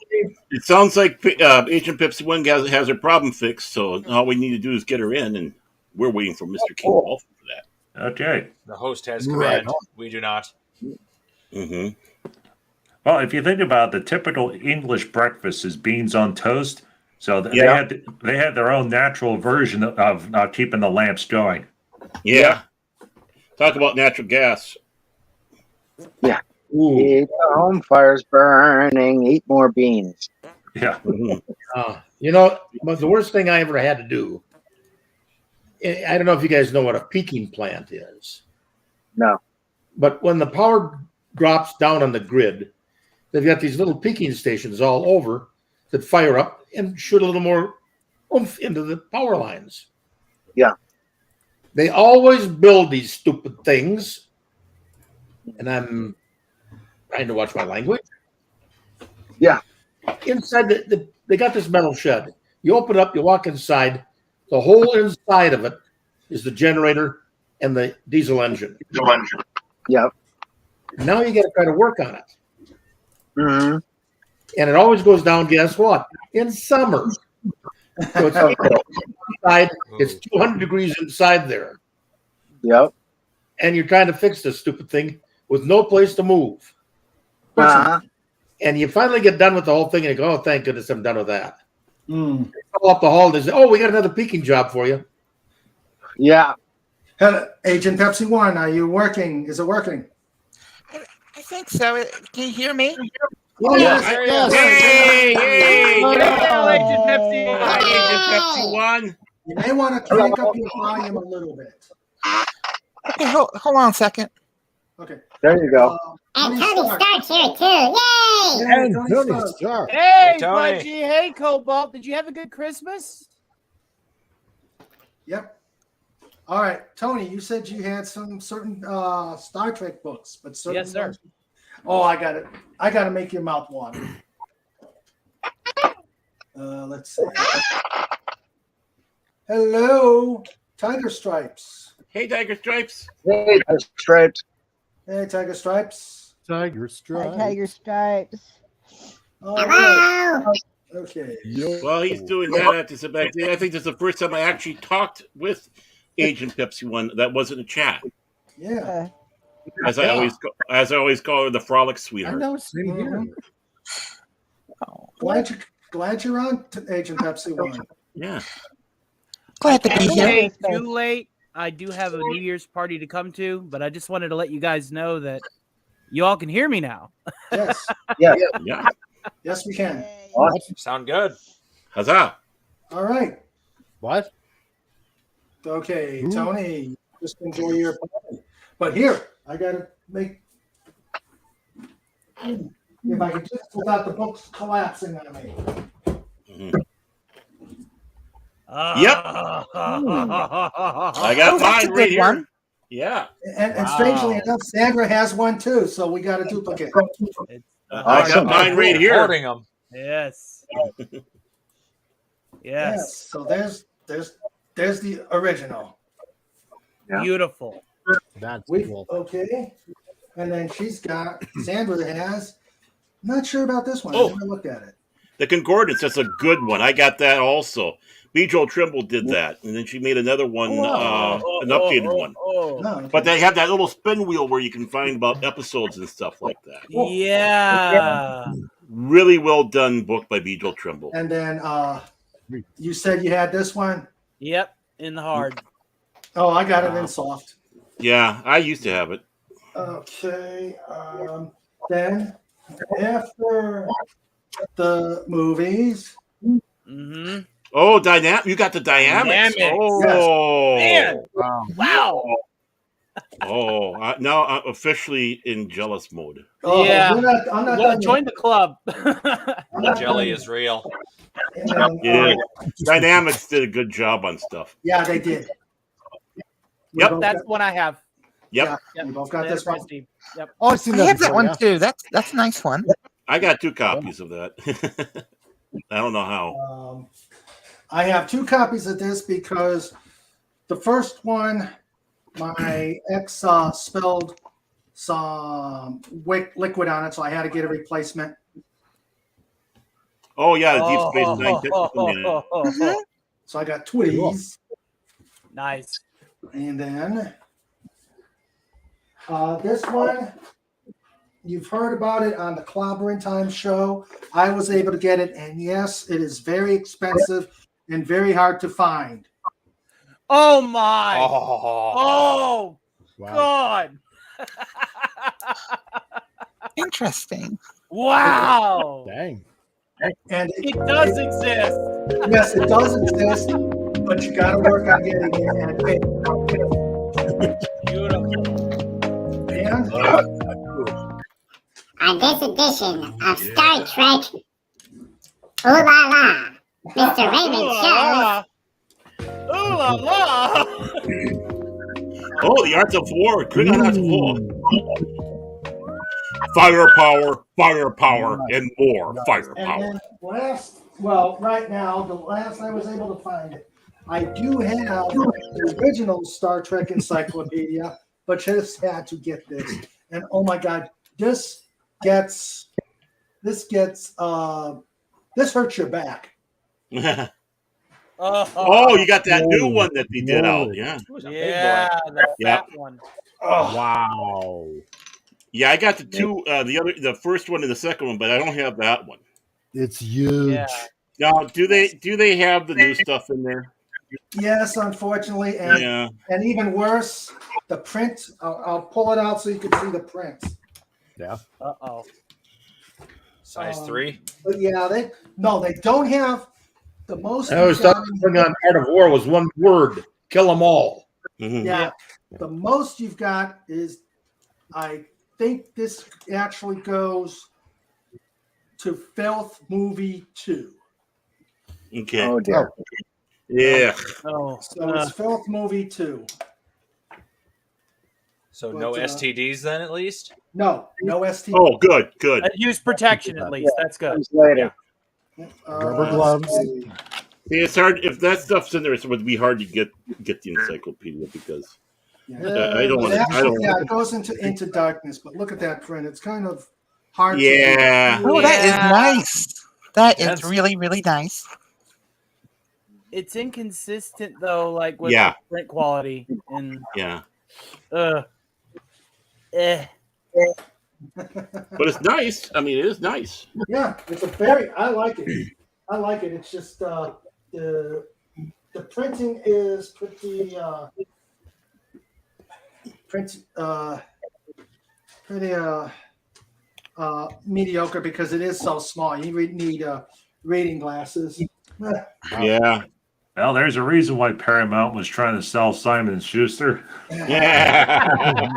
It sounds like Agent Pepsi One has her problem fixed, so all we need to do is get her in, and we're waiting for Mr. King Dolphin for that. Okay. The host has command. Right. We do not. Mm-hmm. Well, if you think about it, the typical English breakfast is beans on toast, so they had their own natural version of keeping the lamps going. Yeah. Talk about natural gas. Yeah. Keep the home fires burning. Eat more beans. Yeah. But the worst thing I ever had to do, I don't know if you guys know what a peaking plant is. No. But when the power drops down on the grid, they've got these little peaking stations all over that fire up and shoot a little more oomph into the power lines. Yeah. They always build these stupid things, and I'm trying to watch my language. Yeah. Inside they got this metal shed. You open up, you walk inside. The whole inside of it is the generator and the diesel engine. Yeah. Now you got to try to work on it. Mm-hmm. And it always goes down, guess what? In summer. So it's inside, it's 200 degrees inside there. Yep. And you're trying to fix this stupid thing with no place to move. Uh-huh. And you finally get done with the whole thing and you go, oh, thank goodness I'm done with that. They call up the hall and they say, oh, we got another peaking job for you. Yeah. Hello, Agent Pepsi One, are you working? Is it working? I think so. Can you hear me? Yes. Hey, Agent Pepsi. Hi, Agent Pepsi One. You may want to crank up your volume a little bit. Okay, hold on a second. Okay. There you go. And Tony Stark's here too. Yay! Hey, Tony Stark. Hey, Tony. Pudgy. Hey, Cobalt. Did you have a good Christmas? Yep. All right, Tony, you said you had some certain Star Trek books, but certain Yes, sir. ones- Oh, I got it. I got to make your mouth water. Let's see. Hello, Tiger Stripes. Hey, Tiger Stripes. Hey, Stripes. Hey, Tiger Stripes. Tiger Stripes. Tiger Stripes. Hello. Okay. Well, he's doing that after some back. I think this is the first time I actually talked with Agent Pepsi One that wasn't a chat. Yeah. As I always call her, the frolic sweetheart. I know, same here. Glad you're on, Agent Pepsi One. Yeah. Glad to be here. Too late. I do have a New Year's party to come to, but I just wanted to let you guys know that you all can hear me now. Yes. Yeah. Yes, we can. Sound good. Huzzah. All right. What? Okay, Tony, just enjoy your party. But here, I got to make. If I could just without the books collapsing on me. Yep. I got mine right here. One. Yeah. And strangely enough, Sandra has one too, so we got a duplicate. I got mine right here. Them. Yes. Yes. So there's the original. Yeah. Beautiful. That's cool. Okay. And then Sandra has. I'm not sure about this one. I never looked at it. The Concordance, that's a good one. I got that also. B. Joel Trimble did that, and then she made another one, an updated one. Okay. But they have that little spin wheel where you can find about episodes and stuff like that. Yeah. Really well done book by B. Joel Trimble. And then you said you had this one? Yep, in the hard. Oh, I got it in soft. Yeah, I used to have it. Okay. Then after the movies. Mm-hmm. Oh, you got the Dynamics. Oh, man! Wow. Oh, now I'm officially in jealous mode. Oh, yeah, I'm not done join the club. The jelly is real. Yeah, Dynamics did a good job on stuff. Yeah, they did. Yep, that's one I have. Yep, we both got this one. Yep. Oh, I've seen I that have that before, one too. That's a nice one. I got 2 copies of that. I don't know how. I have 2 copies of this because the first one, my ex spilled some liquid on it, so I had to get a replacement. Oh yeah, the Deep Space Nine. So I got 2 of these. Nice. And then this one, you've heard about it on the Clobbering Time show. I was able to get it, and yes, it is very expensive and very hard to find. Oh my! Oh wow. God! Interesting. Wow! Dang. And it does exist. Yes, it does exist, but you got to work on getting it and pay. Beautiful. And on this edition of Star Trek, Ooh La La, Mr. Raymond shows. Ooh La La! Oh, the Arts of War, Klingon Arts of War. Firepower, and more firepower. And then right now, the last I was able to find it, I do have the original Star Trek encyclopedia, but just had to get this. And oh my God, this hurts your back. Oh, you got that new one that they did out, yeah. Yeah, the fat one. Oh. Wow. Yeah, I got the 2, the first one and the second one, but I don't have that one. It's huge. Yeah. Now, do they have the new stuff in there? Yes, unfortunately, and even worse, the print. I'll pull it out so you can see the print. Yeah. Uh-oh. Size 3. But yeah, they don't have the most. I always thought the thing on Art of War was one word: kill them all. Mm-hmm. Yeah, the most you've got is, I think this actually goes to Filth Movie 2. Okay. Oh dear. Yeah. Oh. So it's Filth Movie 2. So no STDs then, at least? No STDs. Oh, good. Use protection at least. That's good. Later. Rubber gloves. See, it's hard if that stuff's in there. It would be hard to get the encyclopedia because Yeah. I don't want to. I don't. Yeah, it goes into darkness, but look at that print. It's kind of hard Yeah. to read. Oh, that is nice. That is That's- really, really nice. It's inconsistent though, like with Yeah. the print quality and Yeah. But it's nice. I mean, it is nice. Yeah, it's I like it. I like it. It's just the printing is pretty mediocre because it is so small. You need reading glasses. Yeah. Well, there's a reason why Paramount was trying to sell Simon & Schuster. Yeah.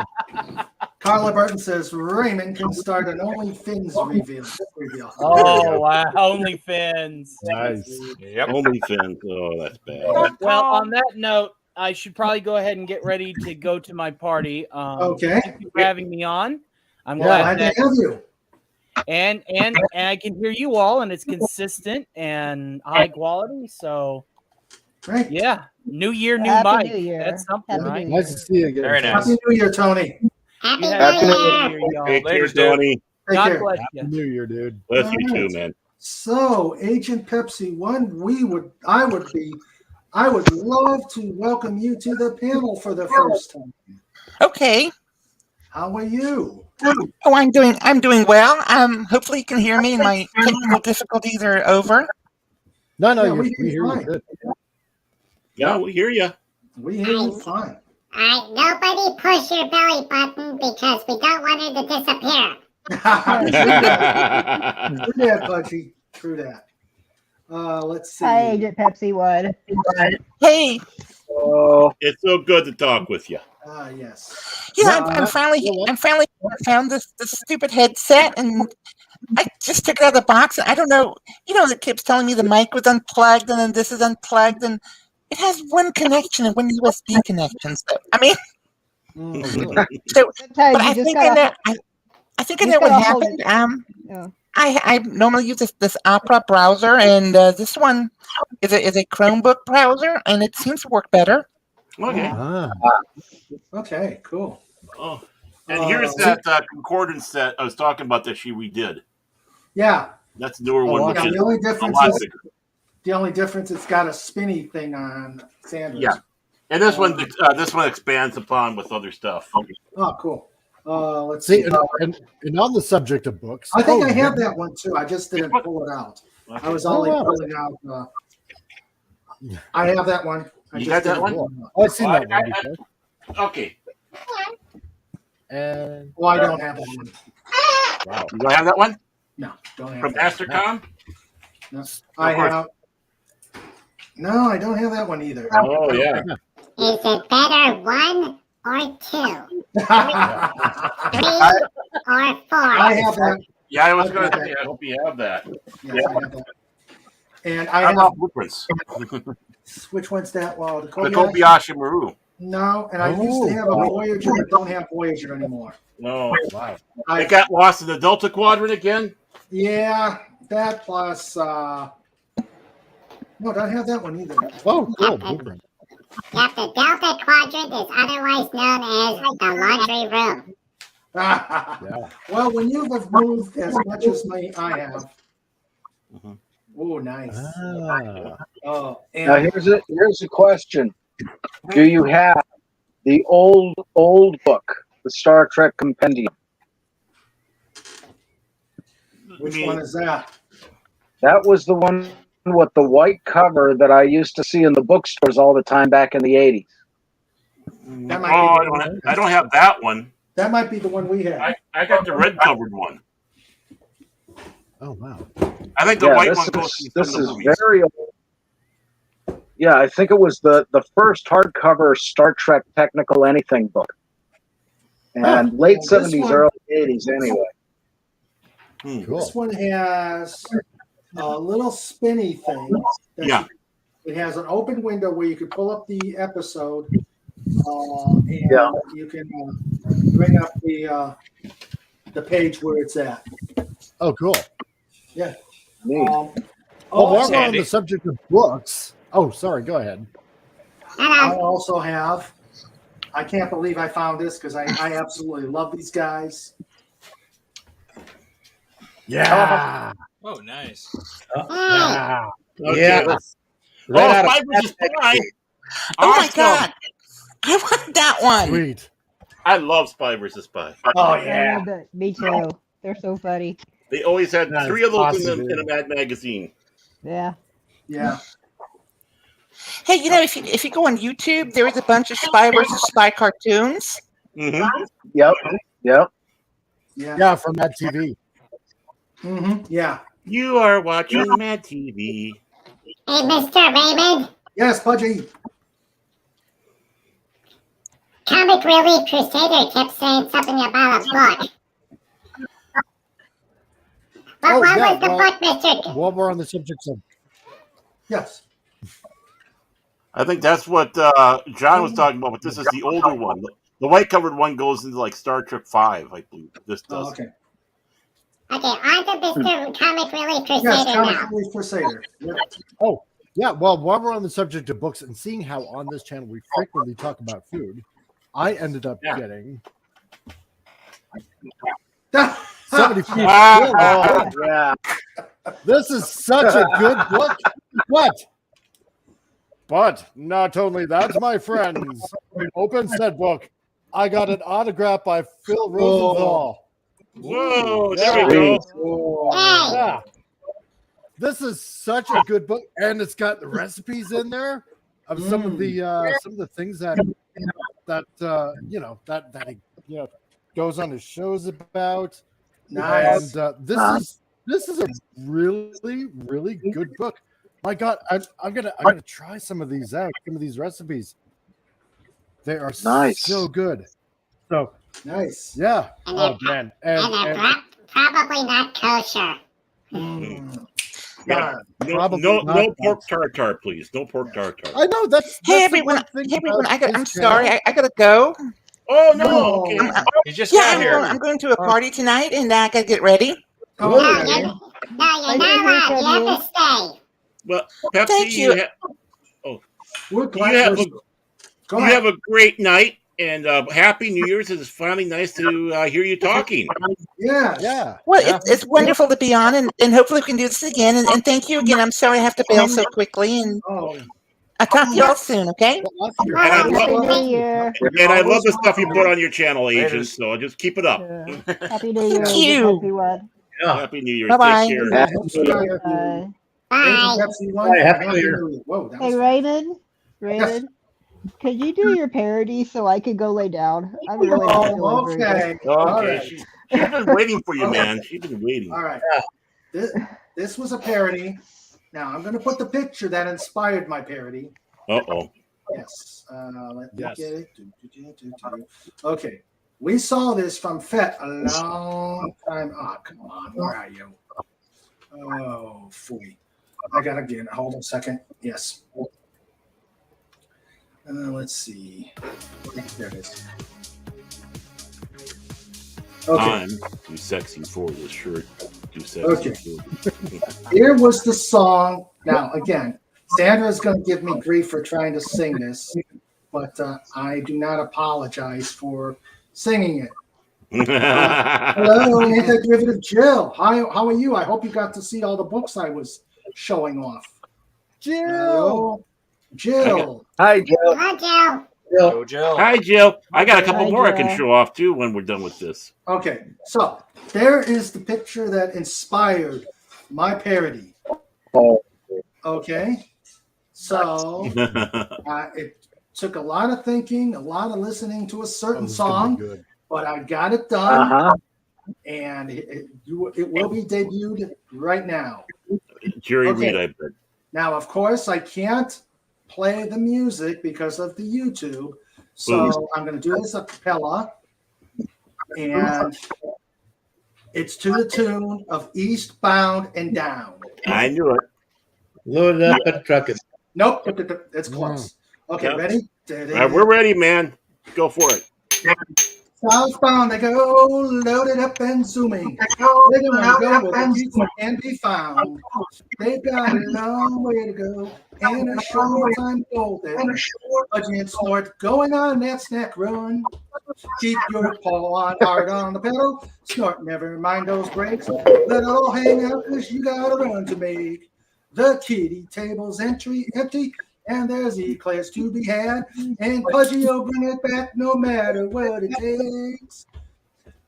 Carla Burton says Raymond can start an OnlyFins reveal. oh wow, OnlyFans. Nice. Yep. OnlyFans. Oh, that's bad. Well, on that note, I should probably go ahead and get ready to go to my party. Okay. Thank you for having me on. I'm Glad glad to that have you. and I can hear you all, and it's consistent and high quality. So, Great. yeah, new year, new Happy mic. New Year. That's something, Happy right? New Year. Nice to see you again. Very nice. Happy New Year, Tony. Happy You New have a Year. good year, y'all. Take care, Later, dude. Tony. Take God care. bless Happy you. New Year, dude. Bless you All too, right. man. So, Agent Pepsi, I would love to welcome you to the panel for the first time. Okay. How are you? Oh, I'm doing well. Hopefully you can hear me and my technical difficulties are over. No, Yeah, we we hear you hear you fine. good. Yeah, we hear you. We hear you fine. All right, nobody push your belly button because we don't want her to disappear. True that, Pudgy. True that. Let's see. Hi, Agent Pepsi Wood. Hey, Oh, It's so good to talk with you. Yes. yeah, Well, I'm finally found this stupid headset, and I just took it out of the box. And I don't know, it keeps telling me the mic was unplugged, and then this is unplugged, and it has one connection and one USB connection. So I mean, so Sometimes but you I just think I gotta. know. I think I you know what gotta hold happened. Yeah. I normally use this Opera browser, and this one is a Chromebook browser, and it seems to work better. Okay. Okay, cool. Oh. And here's that concordance that I was talking about that she redid. Yeah. That's the newer one. Yeah, Which the is only a difference lot is bigger. it's got a spinny thing on Sanders. Yeah. And this one expands upon with other stuff. Oh, cool. Let's See, see. and on the subject of books, I think I have that one too. I just didn't pull it out. Okay. I was only wow. pulling out. I have that one. I You just got that didn't one? pull it out. I've seen that one before. Okay. And Well, I don't have that one. wow. You don't have that one? No, don't have From that. Mastercom? No, I Of course. have. No, I don't have that one either. Oh, yeah. Is it better 1 or 2? 3 or 4? I have that. Yeah, I was going to say, I hope you have that. Yes, I have that. And I How have. about blueprints? Which one's that? Well, the The Kobayashi. Kobayashi Maru. No, and I used to have a Voyager, but don't have Voyager anymore. No. Wow. It got lost in the Delta Quadrant again? Yeah, that plus. No, don't have that one either. Oh, cool. Blueprint. Yep, the Delta Quadrant is otherwise known as the laundry room. Yeah. Well, when you have moved as much as I have. Mhm. Oh, nice. Ah. Oh, now and here's a question: do you have the old book, the Star Trek Compendium? which one is that? That was the one with the white cover that I used to see in the bookstores all the time back in the 80s. That might be the one. I don't have that one. That might be the one we have. I got the red covered one. Oh, wow. I think the Yeah, white this one goes is, from this the is movies. very old. Yeah, I think it was the first hardcover Star Trek technical anything book. And late Well, this 70s, one- early 80s anyway. Cool. This one has a little spinny thing. that Yeah. It has an open window where you can pull up the episode, and Yeah. you can bring up the page where it's at. Oh, cool. Yeah. Neat. Oh, while also, we're on the subject of books. Oh, sorry. Go ahead. I also have I can't believe I found this because I absolutely love these guys. Yeah. Oh, nice. Yeah. Okay. Yeah. Right out of Spy versus Spy. Oh my Awesome. god. I want that one. Sweet. I love Spy versus Spy. Oh I yeah. love that. Me too. They're so funny. They always had That is 3 of those awesome, in a Mad magazine. Yeah. Yeah. Hey, if you go on YouTube, there is a bunch of Spy versus Spy cartoons. Mm-hmm. Yep. Yeah. Yeah, from Mad TV. Yeah. You are watching Mad TV. Hey, Mr. Raymond. Yes, Pudgy. Comic Relief Crusader kept saying something about a book. What was the book, Mr. While we're on the subject of Yes. I think that's what John was talking about, but this is the older one. The white covered one goes into like Star Trek 5, I believe. This does. Okay. Okay, on to Mr. Comic Relief Crusader Yes, Comic now. Relief Crusader. Yep. Oh, yeah. Well, while we're on the subject of books and seeing how on this channel we frequently talk about food, I ended up getting 74. Yeah. This is such a good book. But not only that, my friends, open said book. I got an autograph by Phil Rosenthal. Whoa, there we go. Yeah. This is such a good book, and it's got the recipes in there of some of the things that he goes on his shows about. Nice. And this is a really, really good book. My God, I'm gonna try some of these out. Some of these recipes, they are so good. So nice. Yeah. And oh man. And they're probably not kosher. Yeah. No pork tartar, please. No pork tartar. I know that's Hey everyone! I'm sorry. I gotta go. Oh no! Okay. You just Yeah, got here. I'm going to a party tonight, and I gotta get ready. No, you're not allowed. You have to stay. Well, Pepsi, Thank you. You have a great night, and Happy New Year's. It's finally nice to hear you talking. Yeah. Well, it's wonderful to be on, and hopefully we can do this again. And thank you again. I'm sorry I have to bail so quickly, and I'll talk to y'all soon, okay? And I love the stuff you put on your channel, Agent. So just keep it up. Happy New Year. Thank you. Happy one. Happy New Year. Bye-bye. Take care. Bye. Happy New Year. Hey, Raymond, could you do your parody so I could go lay down? I'm really not feeling very good. Okay. She's been waiting for you, man. She's been waiting. All right. This was a parody. Now I'm going to put the picture that inspired my parody. Uh-oh. Yes. Let me get it. Okay. We saw this from FET a long time. Oh, come on. Where are you? Oh, phooey. I got to get it. Hold on a second. Yes. Let's see. There it is. Okay. I'm too sexy for this shirt. Too sexy. Okay. Here was the song. Now, again, Sandra is going to give me grief for trying to sing this, but I do not apologize for singing it. Hello, Anti-Derivative Jill. Hi, how are you? I hope you got to see all the books I was showing off. Jill. Jill. Hi, Jill. Hi, Jill. Hi, Jill. I got a couple Hi, more I Jill. can show off too when we're done with this. Okay, so there is the picture that inspired my parody. Okay, so it took a lot of thinking, a lot of listening to a certain song, but I got it done, and it will be debuted right now. Jerry Reed, I bet. Now, of course, I can't play the music because of the YouTube, so I'm going to do this a cappella, and it's to the tune of Eastbound and Down. I knew it. Load it up and truck it. Nope, it's close. Okay, Yep. ready? All right, we're ready, man. Go for it. Southbound they go, loaded up and zooming. They're gonna go where the streets can be found. They've got a long way to go and a short time to go there. Pudgy and Snort going on that snack run. Keep your paw on hard on the pedal. Snort, never mind those brakes. Let it all hang out because you got a run to make. The kitty table's empty, and there's eclairs to be had. And Pudgy will bring it back no matter what it takes.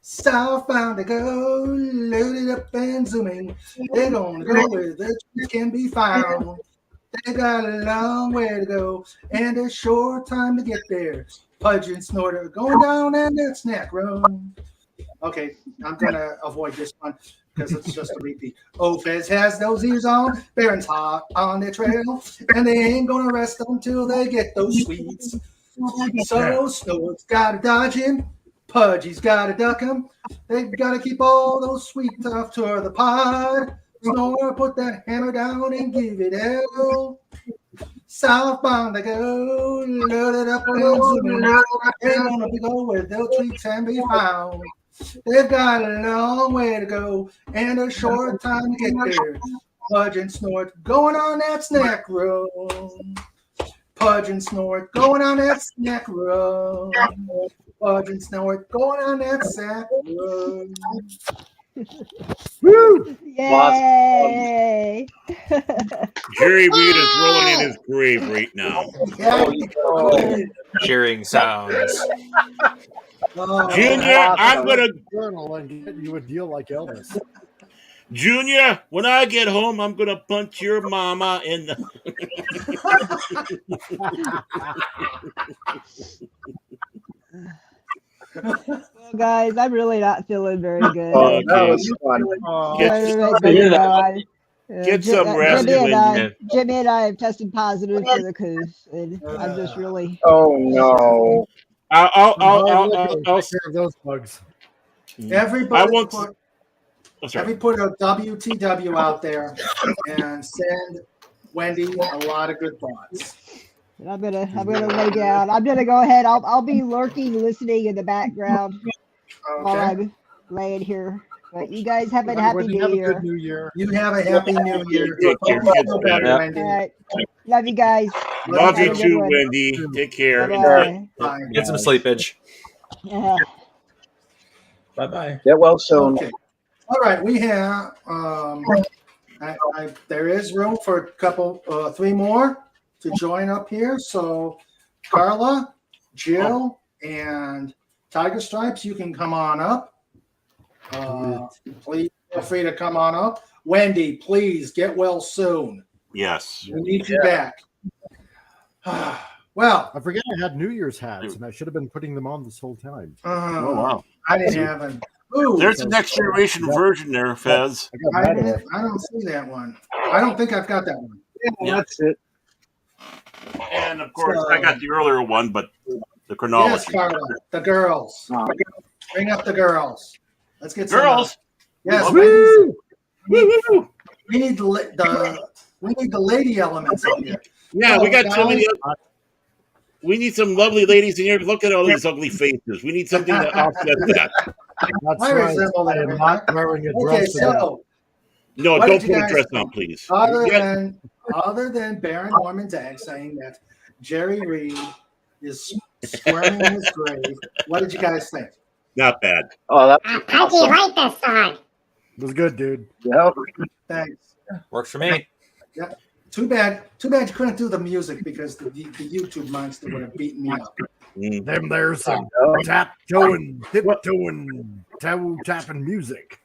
Southbound they go, loaded up and zooming. They're gonna go where the truth can be found. They got a long way to go and a short time to get there. Pudge and Snort are going down and that snack run. Okay, I'm gonna avoid this one because it's just a repeat. Fez has those ears on, Baron's hot on their trail, and they ain't gonna rest until they get those sweets. So Snort's gotta dodge him, Pudgy's gotta duck him. They gotta keep all those sweets off to the pod. Snort, put that hammer down and give it hell. Southbound they go, loaded up and zooming. They wanna go where the treats can be found. They've got a long way to go and a short time to get there. Pudge and Snort going on that snack run. Pudge and Snort going on that snack run. Pudge and Snort going on that snack run. Woo! Yay! Jerry Reed is rolling in his grave right now. Cheering sounds. Junior, I'm gonna journal and get you a deal like Elvis. Junior, when I get home, I'm gonna punch your mama in the. Well, guys, I'm really not feeling very good. Oh, that was fun. Get some rest. Jimmy and I have tested positive for the coos, and I'm just really. Oh no! I'll take care of those bugs. Everybody put a WTW out there and send Wendy a lot of good thoughts. I'm gonna lay down. I'm gonna go ahead. I'll be lurking, listening in the background while I'm laying here. But you guys have a happy New Year. New Year. You have a happy New Year. All right. Love you guys. Love you too, Wendy. Take care. Bye. Get some sleepage. Yeah. Bye-bye. Get well soon. Okay. All right, we have there is room for a couple, 3 more to join up here. So Carla, Jill, and Tiger Stripes, you can come on up. Please feel free to come on up. Wendy, please get well soon. Yes. We need you back. Well, I forget I had New Year's hats, and I should have been putting them on this whole time. Oh wow! I didn't have them. Ooh, there's a next generation version there, Fez. I don't see that one. I don't think I've got that one. Yeah, that's it. And of course, I got the earlier one, but the chronology. Yes, Carla, the girls. Bring up the girls. Let's get girls. Yes, woo! We need the lady elements up here. Yeah, we got too many. We need some lovely ladies in here. Look at all these ugly faces. We need something to offset that. That's right. I am not wearing a dress. So, no, don't put a dress on, please. Other than Baron Norman's egg saying that Jerry Reed is squirming in his grave, what did you guys think? Not bad. Oh, Pudgy liked this song. It was good, dude. Yeah. Thanks. Works for me. Yeah. Too bad you couldn't do the music because the YouTube monster would have beaten me up. Them there's some tap toeing, tiptoeing, toe tapping music.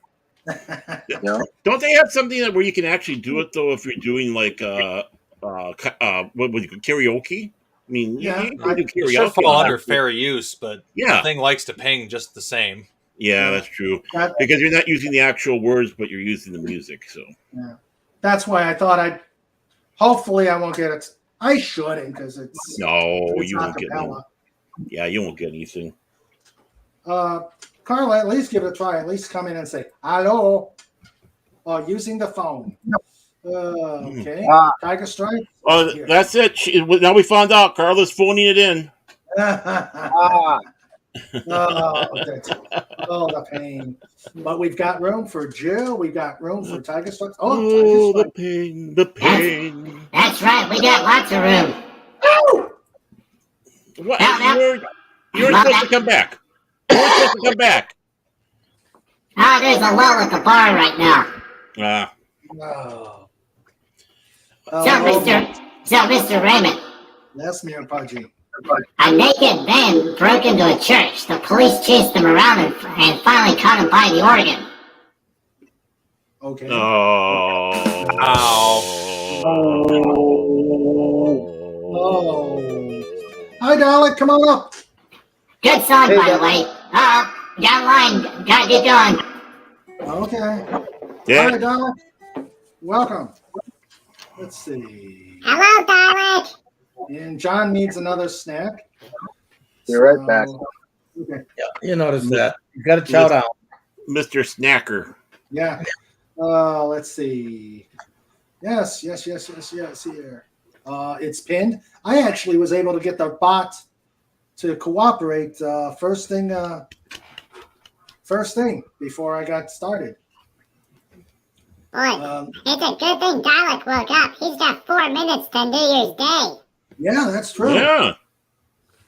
Don't they have something where you can actually do it though if you're doing like what would you karaoke? I mean, yeah, you can do karaoke. It should fall under fair use, but the thing likes to ping just the same. Yeah, that's true. Because you're not using the actual words, but you're using the music. So yeah, that's why I thought hopefully I won't get it. I shouldn't because it's you won't get it. Yeah, you won't get anything. Carla, at least give it a try. At least come in and say hello, using the phone. Okay. Tiger Strike. Oh, that's it. Now we found out Carla's phoning it in. The pain. But we've got room for Jill. We've got room for Tiger Stripes. Oh, the pain, the pain. That's right. We got lots of room. What? You're supposed to come back. You're supposed to come back. There's a lull at the bar right now. Mr. Raymond. Yes, Mayor Pudgy. A naked man broke into a church. The police chased him around and finally caught him by the organ. Okay. Hi, Dalek. Come on up. Good song, by the way. Got a line. Gotta get going. Okay. Yeah. Hi, Dalek. Welcome. Let's see. Hello, Dalek. And John needs another snack. Be right back. Okay. Yeah, you noticed that. You got to shout out. Mr. Snacker. Yeah. Let's see. Yes. Here. It's pinned. I actually was able to get the bot to cooperate first thing before I got started. Boy, it's a good thing Dalek woke up. He's got 4 minutes to New Year's Day. Yeah, that's true. Yeah.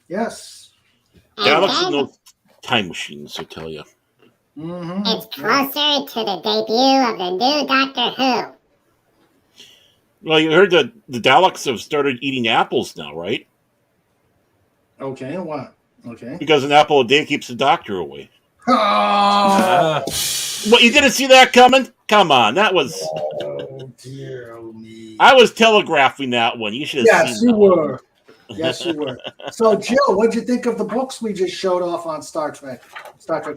Yes. Dalek's in those time machines, I tell you. Mm-hmm. It's closer to the debut of the new Doctor Who. Well, you heard that the Daleks have started eating apples now, right? Okay, what? Okay. Because an apple a day keeps the doctor away. Oh! What, you didn't see that coming? Come on, that was... Oh, dear me. I was telegraphing that one. You should have seen that. Yes, you were. So, Jill, what'd you think of the books we just showed off on Star Trek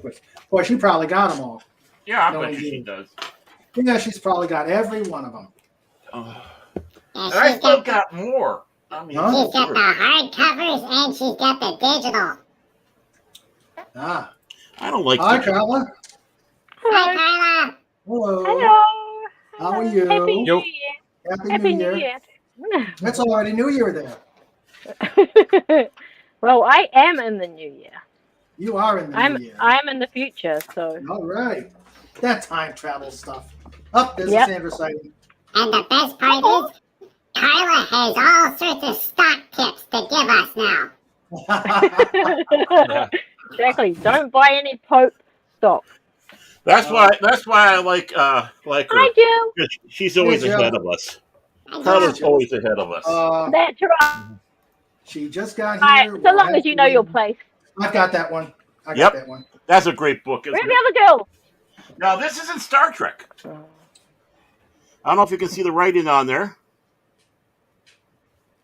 Week? Boy, she probably got them all. Yeah, I bet she does. Yeah, she's probably got every one of them. And I still got more. I mean, she's got the hardcovers and she's got the digital. I don't like Hi, Carla. Hi, Carla. Hello. Hello. How are you? Happy New Year. Happy New Year. That's already New Year there. Well, I am in the new year. You are in the new year. I'm in the future, so. All right. That time travel stuff. There's a Sandra sighting. And the best part is, Carla has all sorts of stock tips to give us now. Exactly. Don't buy any Pope stock. That's why I like her. Hi, Jill. She's always ahead of us. Carla's always ahead of us. That's right. She just got here. Right, so long as you know your place. I've got that one. I got that one. That's a great book. Where's the other girl? Now, this isn't Star Trek. I don't know if you can see the writing on there.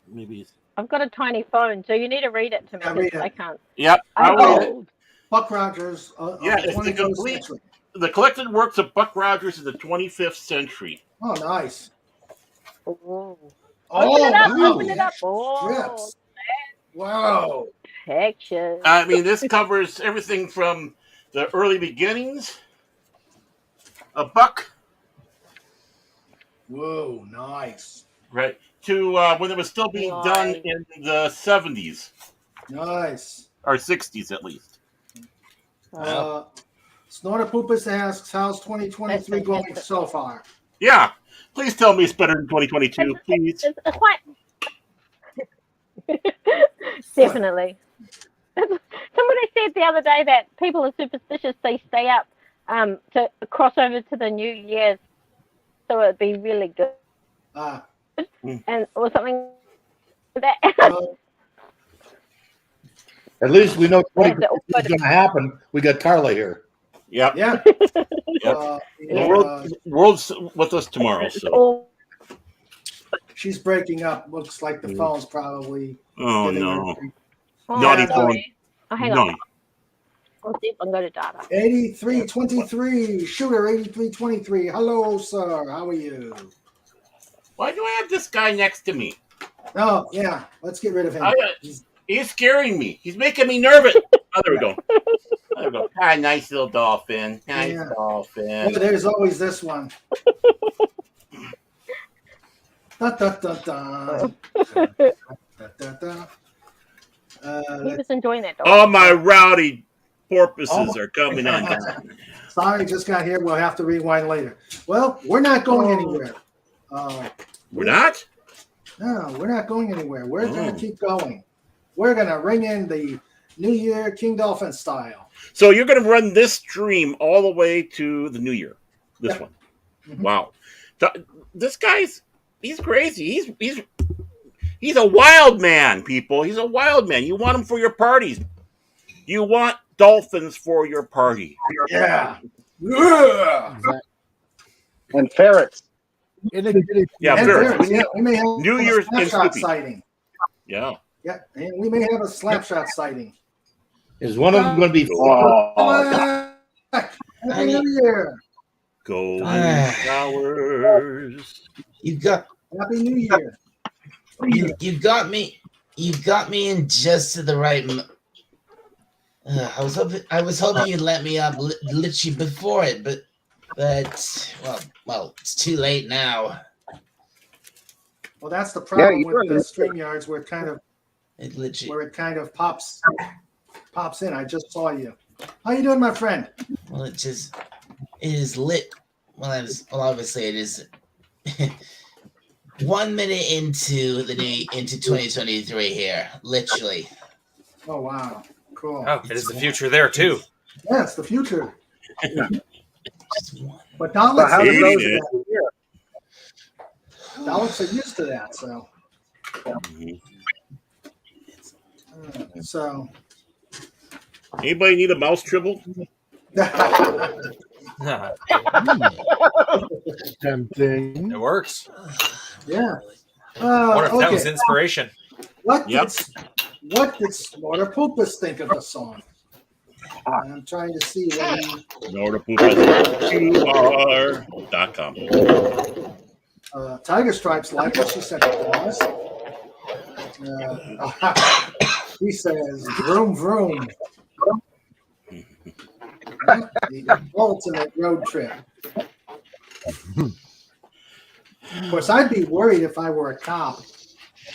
Maybe I've got a tiny phone, so you need to read it to me. I can't. Yep. I will. Buck Rogers. It's the complete, the collected works of Buck Rogers in the 25th century. Oh, nice. Open it up. Yes. Wow. Pictures. I mean, this covers everything from the early beginnings of Buck. Whoa, nice. Right. To when it was still being done in the 70s. Nice. Or 60s, at least. Snorter Poopus asks, how's 2023 going so far? Yeah. Please tell me it's better than 2022, please. It's quite... Definitely. Somebody said the other day that people are superstitious. They stay up to cross over to the New Year's, so it'd be really good. And or something like that. At least we know 20 is going to happen. We got Carla here. Yep. Yeah. World's with us tomorrow. So. She's breaking up. Looks like the phone's probably. Oh no! Naughty phone. Oh, hang on. I'll see if I can go to data. 8323 Shooter 8323. Hello, sir. How are you? Why do I have this guy next to me? Oh yeah, let's get rid of him. He's scaring me. He's making me nervous. Oh, there we go. There we go. Hi, nice little dolphin. Nice dolphin. Oh, there's always this one. Da, da, da, da. Da, da, da. He was enjoying that. All my rowdy porpoises are coming in. Sorry, just got here. We'll have to rewind later. Well, we're not going anywhere. We're not? No, we're not going anywhere. We're going to keep going. We're going to ring in the New Year King Dolphin style. So you're going to run this stream all the way to the New Year. This one. Mm-hmm. Wow. This guy's he's crazy. He's a wild man, people. He's a wild man. You want him for your parties. You want dolphins for your party. Yeah. And ferrets. Yeah, ferrets. Yeah, we may have New Year's slapshot sighting. Yeah. Yeah, and we may have a slapshot sighting. Is one of them going to be? Happy New Year. Golden showers. You got Happy New Year. You got me. You got me in just to the right. I was hoping you'd let me up literally before it, but well, it's too late now. Well, that's the problem with the StreamYards, where it kind of pops in. I just saw you. How you doing, my friend? Well, it is lit. Well, obviously it is 1 minute into 2023 here, literally. Oh wow, cool. Oh, it is the future there too. Yeah, it's the future. But Daleks are used to that, so. So. Anybody need a mouse tribble? Tempting. It works. Yeah. What if that was inspiration? What did Snorter Poopus think of the song? I'm trying to see what he... SnorterPoopus.com. Tiger Stripes like it. She said applause. He says, vroom, vroom. The ultimate road trip. Of course, I'd be worried if I were a cop.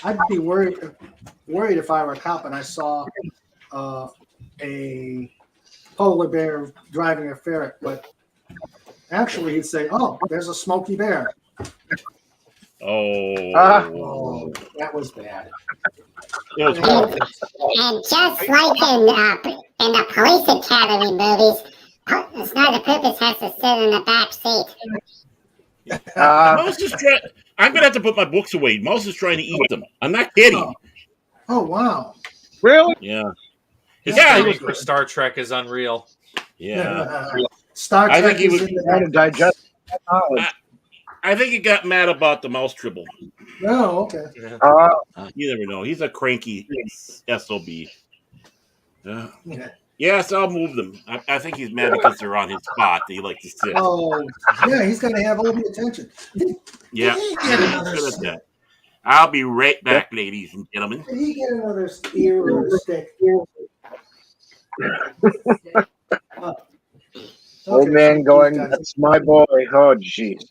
I'd be worried if I were a cop and I saw a polar bear driving a ferret. But actually, he'd say, "Oh, there's a Smokey Bear." Oh, that was bad. And just like in the Police Academy movies, Snorter Poopus has to sit in the back seat. Mouse is trying. I'm gonna have to put my books away. Mouse is trying to eat them. I'm not kidding. Oh wow! Really? Yeah. His timing for Star Trek is unreal. Yeah. Star Trek I think he was trying to digest. I think he got mad about the mouse tribble. Oh, okay. You never know. He's a cranky SOB. Yes, I'll move them. I think he's mad because they're on his spot. He likes to sit. Oh, yeah, he's going to have all the attention. Yeah. I'll be right back, ladies and gentlemen. Did he get another spear or stick? Old man going, that's my boy. Oh, jeez.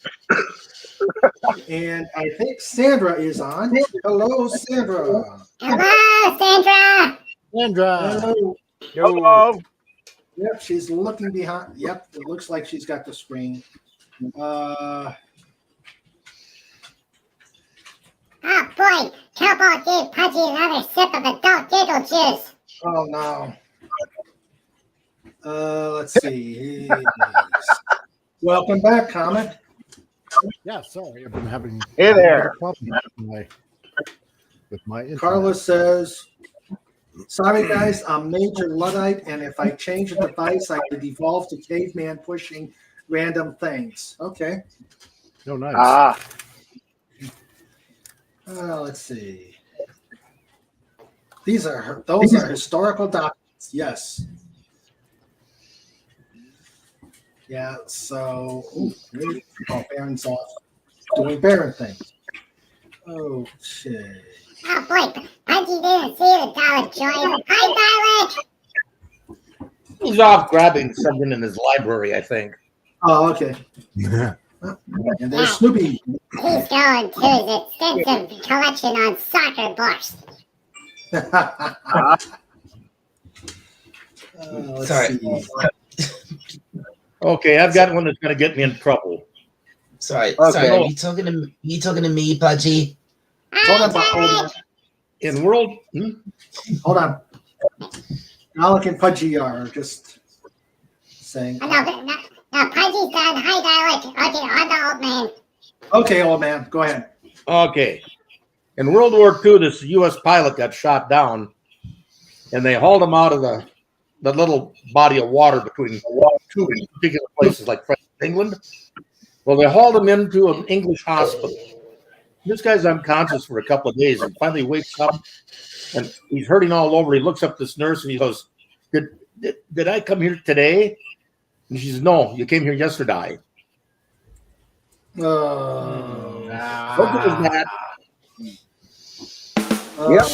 And I think Sandra is on. Hello, Sandra. Hello, Sandra. Hello. Hello. Yep, she's looking behind. Yep, it looks like she's got the screen. Oh boy, Cowboy gave Pudgy another sip of adult giggle juice. Oh no. Let's see. Welcome back, Comet. Yeah, sorry, I've been having hey there. Problems with my internet. Carlos says, "Sorry guys, I'm Major Luddite, and if I change a device, I could evolve to caveman pushing random things." Okay. No, nice. Let's see. Those are historical documents. Yes. Yeah. So, Baron's off doing Baron things. Oh shit. Oh boy, Pudgy didn't see the Dollar Joy. Hi, Dollar. He's off grabbing something in his library, I think. Oh, okay. Yeah. And there's Snoopy. He's going to his extensive collection on soccer books. Sorry. Okay, I've got one that's going to get me in trouble. Sorry. Okay. Sorry. Are you talking to me, Pudgy? Hold on. In world, Hold on. Alec and Pudgy are just saying. No, Pudgy's done. Hi, Alec. Okay, I'm the old man. Okay, old man, go ahead. okay. In World War II, this U.S. pilot got shot down, and they hauled him out of the little body of water between two particular places like France and England. Well, they hauled him into an English hospital. This guy's unconscious for a couple of days and finally wakes up and he's hurting all over. He looks up at this nurse and he goes, Did I come here today? And she says, No, you came here yesterday. Oh. What good is that? Yep.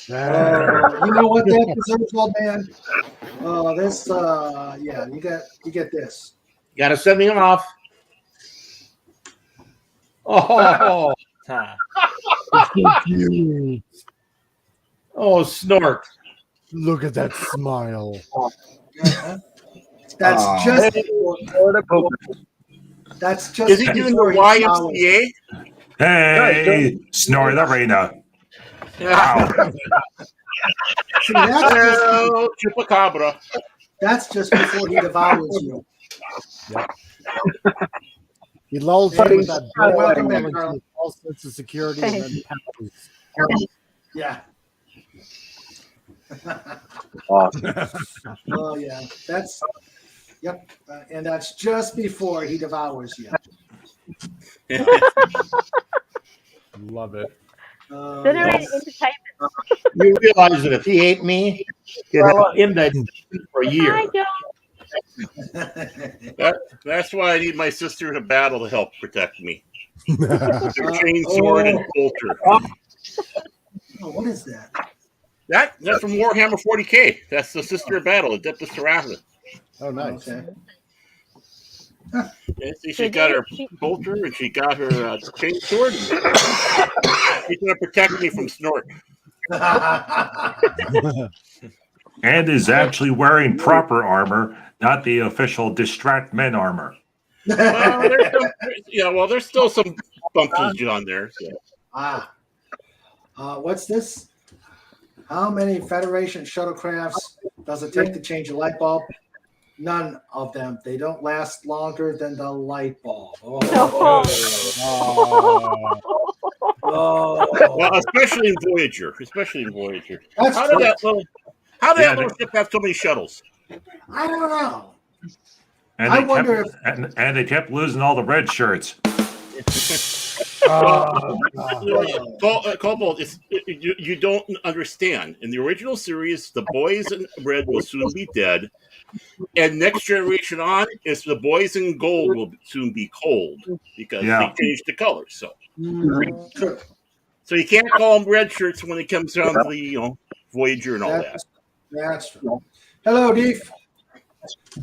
You know what that deserves, old man? This yeah, you get this. You gotta send me off. Oh, oh, snort. Look at that smile. That's just. That's just. Is he doing the YMCA? Hey, Snort Arena. Wow. See, that's just, Chupacabra. that's just before he devours you. Yep. He lulls you with that Welcome back, into Carl. a false sense of security and then powers. Yeah. Awesome. Oh yeah, that's. Yep, and that's just before he devours you. Love it. Dinner and entertainment. You realize that if he ate me, he'd have indigestion for a year. Hi, John. That's why I need my sister to battle to help protect me. Their chainsword and culture. Oh, what is that? That's from Warhammer 40k. That's the sister of battle, Adeptus Serapis. Oh, nice. Okay. Yeah, see, she got her bolter and she got her chainsword. She's going to protect me from Snort. And is actually wearing proper armor, not the official Distract Men armor. There's still some bumpers on there. So. What's this? How many Federation shuttlecrafts does it take to change a light bulb? None of them. They don't last longer than the light bulb. Oh. Well, especially in Voyager. That's How did true. that little ship have so many shuttles? I don't know. And I they wonder kept, and they kept losing all the red shirts. Cobalt, you don't understand. In the original series, the boys in red will soon be dead. And next generation on is the boys in gold will soon be cold because they changed the colors. So you can't call them red shirts when it comes down to the Voyager and all that. That's true. Hello, Deef.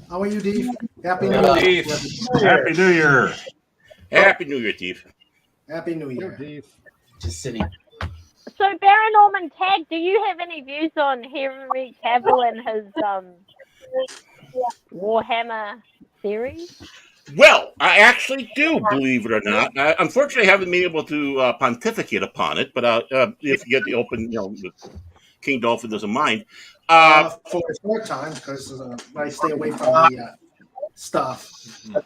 How are you, Deef? Happy New Year. Happy New Year. Happy New Year, Deef. Happy New Year. Just sitting. So, Baron Norman Tag, do you have any views on Henry Cavill and his Warhammer series? Well, I actually do, believe it or not. Unfortunately, I haven't been able to pontificate upon it, but if you get the open, King Dolphin doesn't mind. For a short time, because I stay away from the stuff.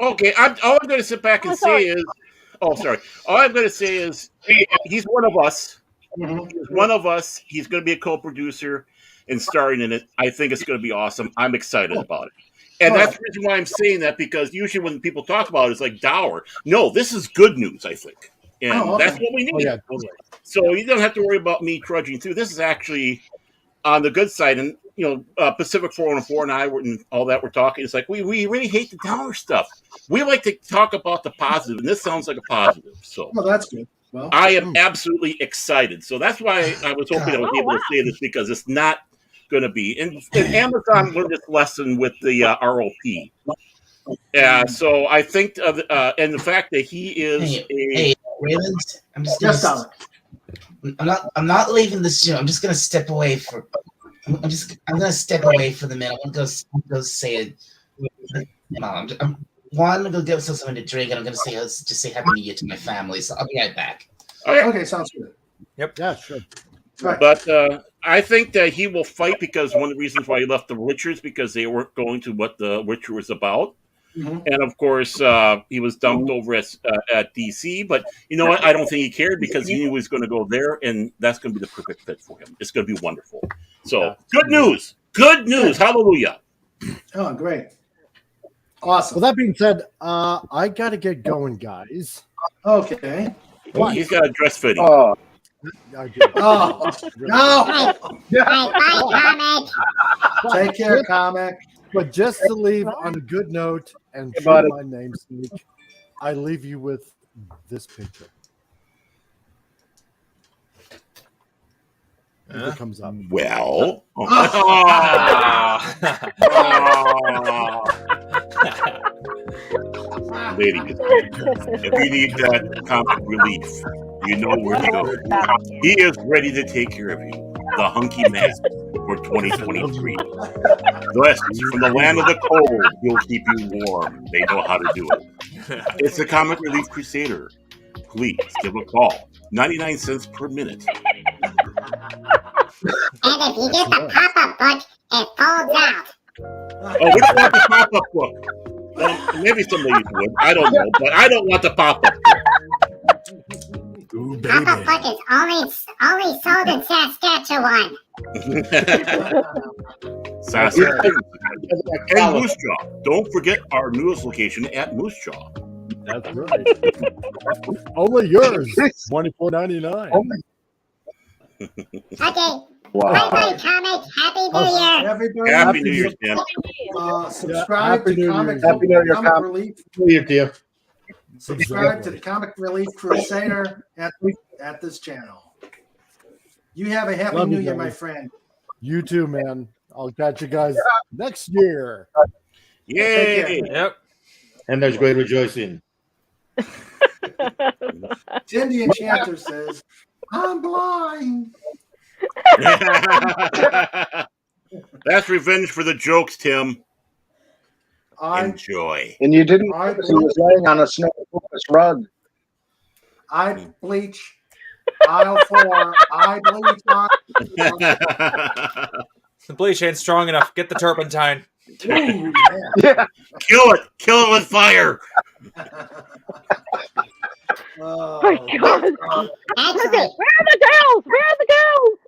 Okay, all I'm going to sit back and say is, all I'm going to say is, he's one of us. He's one of us. He's going to be a co-producer and starring in it. I think it's going to be awesome. I'm excited about it. And that's the reason why I'm saying that, because usually when people talk about it, it's like dour. No, this is good news, I think. And that's what we need. Yeah, totally. So you don't have to worry about me trudging through. This is actually on the good side. And, Pacific 404 and I and all that we're talking. It's like, we really hate the dour stuff. We like to talk about the positive, and this sounds like a positive. So that's good. Well, I am absolutely excited. So that's why I was hoping I would be able to say this, because it's not going to be. And Amazon learned this lesson with the ROP. So I think, and the fact that he is Hey, Raymond, I'm just I'm not leaving this gym. I'm just gonna step away for. I'm gonna step away for the minute. I'm gonna go say it. Mom, I'm gonna go get myself something to drink, and I'm gonna just say Happy New Year to my family. So I'll be right back. Okay, sounds good. Yep. Yeah, sure. Right. But I think that he will fight because one of the reasons why he left the Witchers because they weren't going to what the Witcher was about. Mhm. And of course, he was dumped over at DC. But you know what? I don't think he cared because he knew he was going to go there, and that's going to be the perfect fit for him. It's going to be wonderful. So, good news. Good news. Hallelujah. Oh, great. Awesome. Well, that being said, I got to get going, guys. Okay. Well, he's got a dress fitting. Oh, I do. Oh, no. Bye, comic. Take care, comic. But just to leave on a good note and Hey, show buddy. my namesake, I leave you with this picture. If it comes up. Well. Ladies, if you need that comic relief, you know where to go. He is ready to take care of you. The hunky man for 2023. Blessed from the land of the cold, he'll keep you warm. They know how to do it. It's the Comic Relief Crusader. Please give a call. 99 cents per minute. And if you get the pop-up book, it folds out. Oh, we don't want the pop-up book. Well, maybe some ladies would. I don't know, but I don't want the pop-up book. Ooh, Pop-up book is only sold in Saskatchewan. Saskatchewan. And Moose Jaw. Don't forget our newest location at Moose Jaw. That's right. Only yours. $24.99. Okay. wow. Bye-bye, comic. Happy New Year. Everybody, Happy New Year's, Dan. subscribe Happy to New Comic Year's. Happy New Year, Comic Comic. Relief. New Year to you. Subscribe to the Comic Relief Crusader at this channel. You have a happy Love New you Year, guys. my friend. You too, man. I'll catch you guys next year. Yay! Yep. And there's great rejoicing. Tim the Enchanter says, I'm blind. That's revenge for the jokes, Tim. I Enjoy. And you didn't I notice he was laying on a snow rug. bleach. Aisle 4. I bleach. Bleach ain't strong enough. Get the turpentine. Ooh, Yeah. Kill it. Kill it with fire. Oh, My God. Actually, Where are the girls? Where are the girls?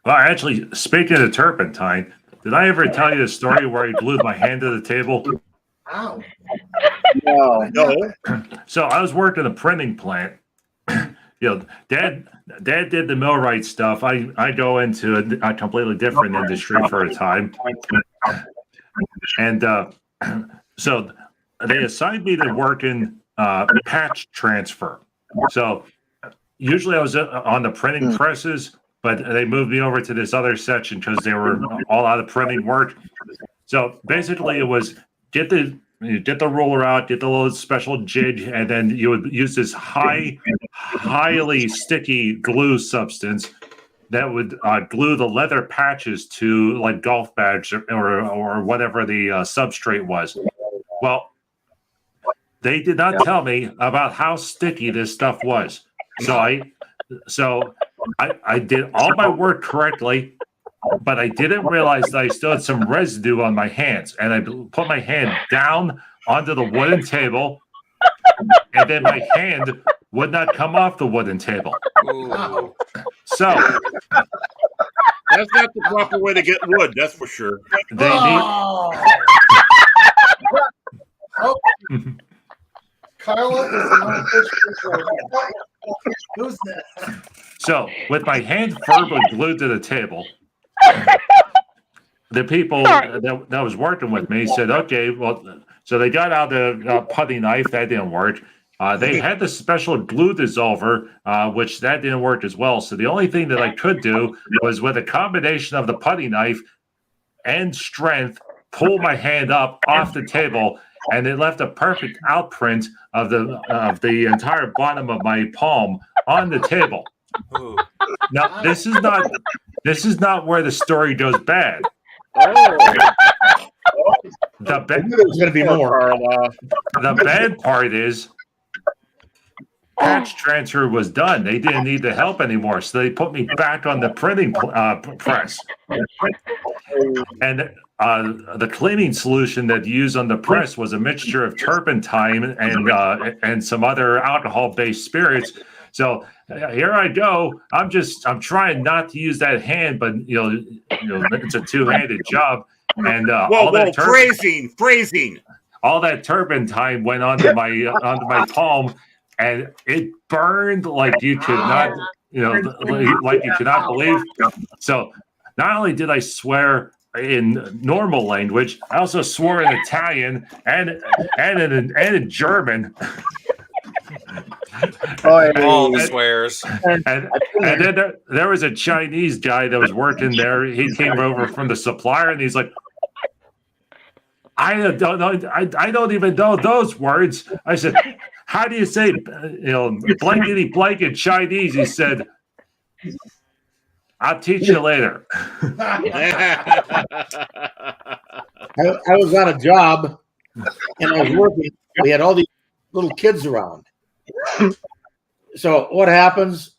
Well, actually, speaking of turpentine, did I ever tell you the story where I glued my hand to the table? ow. No. No. So I was working a printing plant. Dad did the millwright stuff. I go into a completely different industry for a time, and so they assigned me to work in patch transfer. So usually I was on the printing presses, but they moved me over to this other section because they were all out of printing work. So basically, it was get the ruler out, get the little special jig, and then you would use this highly sticky glue substance that would glue the leather patches to like golf bags or whatever the substrate was. Well, they did not tell me about how sticky this stuff was. So I did all my work correctly, but I didn't realize that I still had some residue on my hands. And I put my hand down onto the wooden table, and then my hand would not come off the wooden table. Ooh. So That's not the proper way to get wood, that's for sure. they need. Carla is the unofficial. Who's that? So, with my hand firmly glued to the table, the people that was working with me said, okay, well, so they got out the putty knife. That didn't work. They had the special glue dissolver, which that didn't work as well. So the only thing that I could do was with a combination of the putty knife and strength, pull my hand up off the table and it left a perfect outprint of the entire bottom of my palm on the table. Ooh. Now, this is not where the story goes bad. The There's going to be more. The bad part is patch transfer was done. They didn't need the help anymore, so they put me back on the printing press. And the cleaning solution that you use on the press was a mixture of turpentine and some other alcohol-based spirits. So here I go. I'm trying not to use that hand, but it's a two-handed job. And phrasing. All that turpentine went onto my palm, and it burned like you could not, like you could not believe. So not only did I swear in normal language, I also swore in Italian and in German. All the swears. And then there was a Chinese guy that was working there. He came over from the supplier, and he's like, I don't know. I don't even know those words. I said, how do you say, blankety blank in Chinese? He said, I'll teach you later. I was on a job, and I was working. We had all these little kids around. So what happens?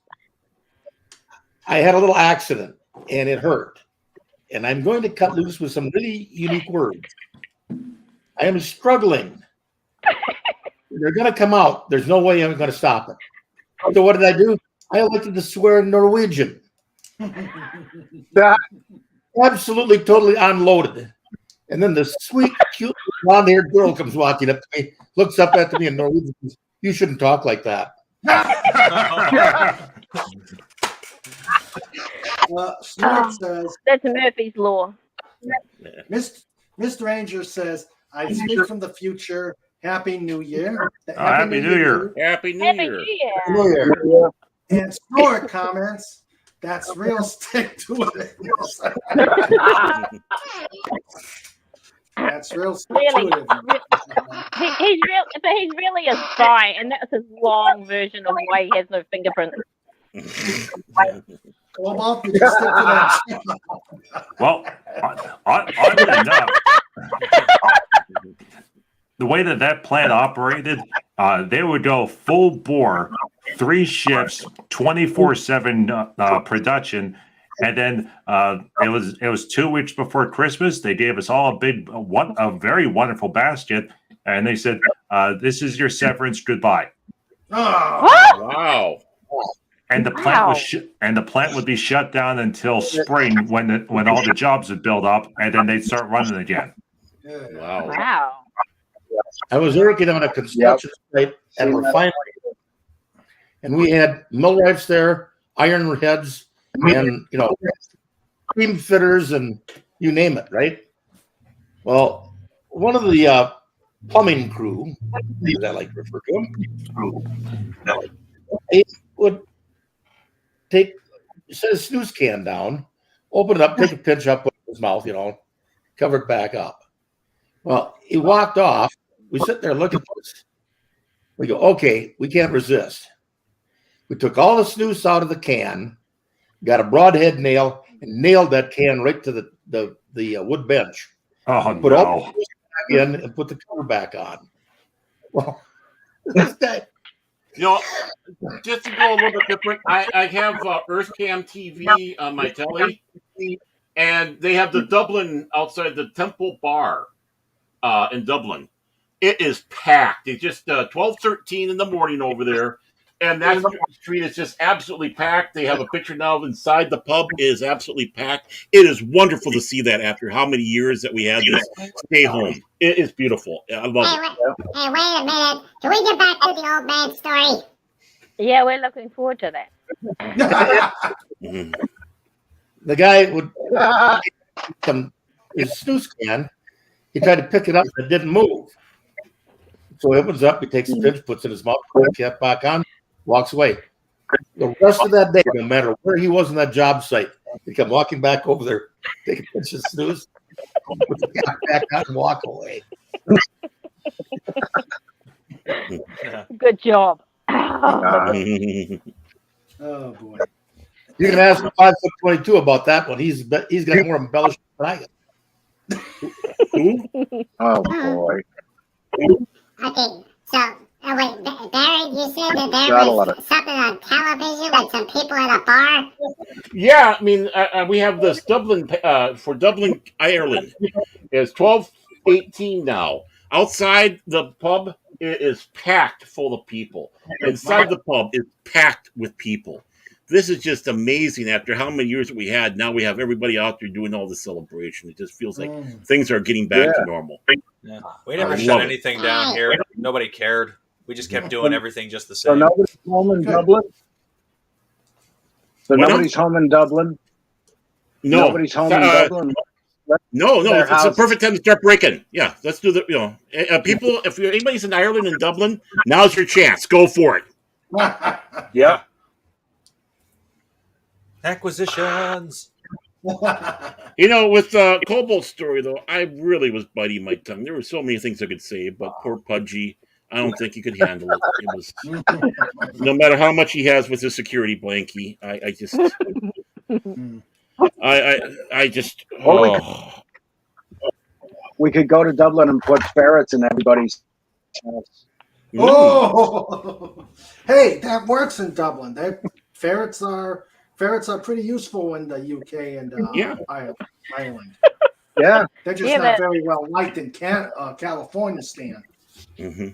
I had a little accident, and it hurt. And I'm going to cut loose with some really unique words. I am struggling. They're going to come out. There's no way I'm going to stop it. So what did I do? I elected to swear in Norwegian. Absolutely, totally unloaded. And then the sweet, cute, blonde-haired girl comes walking up to me, looks up at me in Norwegian, says, you shouldn't talk like that. Stuart says, that's Murphy's Law. Mr. Ranger says, I speak from the future. Happy New Year. Happy New Year. Happy New Year. New Year. And Stuart comments, that's real, stick to it. That's real, stick Really, to it. he's really a spy, and that's his long version of why he has no fingerprints. Well, did you stick to that? Well, oddly enough, the way that plant operated, they would go full bore, 3 shifts, 24/7 production, and then it was 2 weeks before Christmas. They gave us all a very wonderful basket, and they said, "This is your severance. Goodbye." Oh, wow. And the plant would be shut down until spring when all the jobs would build up, and then they'd start running again. Wow. I was working on a construction site at a refinery, and we had millwrights there, iron heads, and cream fitters, and you name it, right? Well, one of the plumbing crew, as I like to refer to them, he would set a snooze can down, open it up, take a pinch up, put it in his mouth, cover it back up. Well, he walked off. We sit there looking at this. We go, okay, we can't resist. We took all the snooze out of the can, got a broadhead nail, and nailed that can right to the wood bench. Oh, put all the snooze back in and put the cover back on. Well, this guy. Just to go a little bit different, I have EarthCam TV on my telly, and they have the Dublin outside the Temple Bar in Dublin. It is packed. It's just 12:13 in the morning over there, and that street is just absolutely packed. They have a picture now inside the pub. It is absolutely packed. It is wonderful to see that after how many years that we had this stay home. It is beautiful. I love it. Hey, wait a minute. Can we get back to the old man story? Yeah, we're looking forward to that. The guy would his snooze can. He tried to pick it up, but it didn't move. So he opens up, he takes a pinch, puts it in his mouth, puts the cap back on, walks away. The rest of that day, no matter where he was on that job site, he'd come walking back over there, take a pinch of snooze, put the cap back on, and walk away. Good job. Oh boy. You can ask 5'22" about that one. He's got more embellishment than I got. Who? Oh boy. Okay, so wait, Barry, you said that there Gotta love was something on television with some people at a bar. Yeah, I mean, we have this Dublin for Dublin, Ireland. It's 12:18 now. Outside the pub it is packed full of people. Inside the pub is packed with people. This is just amazing. After how many years we had, now we have everybody out there doing all the celebration. It just feels like things are getting back to normal. Yeah. We never I shut love it. anything down here. Nobody cared. We just kept doing everything just the So same. nobody's home in Dublin? So What now? nobody's home in Dublin? No. Nobody's home in Dublin? No, Their it's a houses. perfect time to start breaking. Yeah, let's do the. People, if anybody's in Ireland and Dublin, now's your chance. Go for it. Yeah. Acquisitions. With Cobalt's story though, I really was biting my tongue. There were so many things I could say, but poor Pudgy, I don't think he could handle it. It was no matter how much he has with his security blankie. I just. I just. Oh. We could go to Dublin and put ferrets in everybody's house. Oh, hey, that works in Dublin. Ferrets are pretty useful in the UK and Ireland. Yeah, they're just not very well liked in California, Stan. Mm-hmm.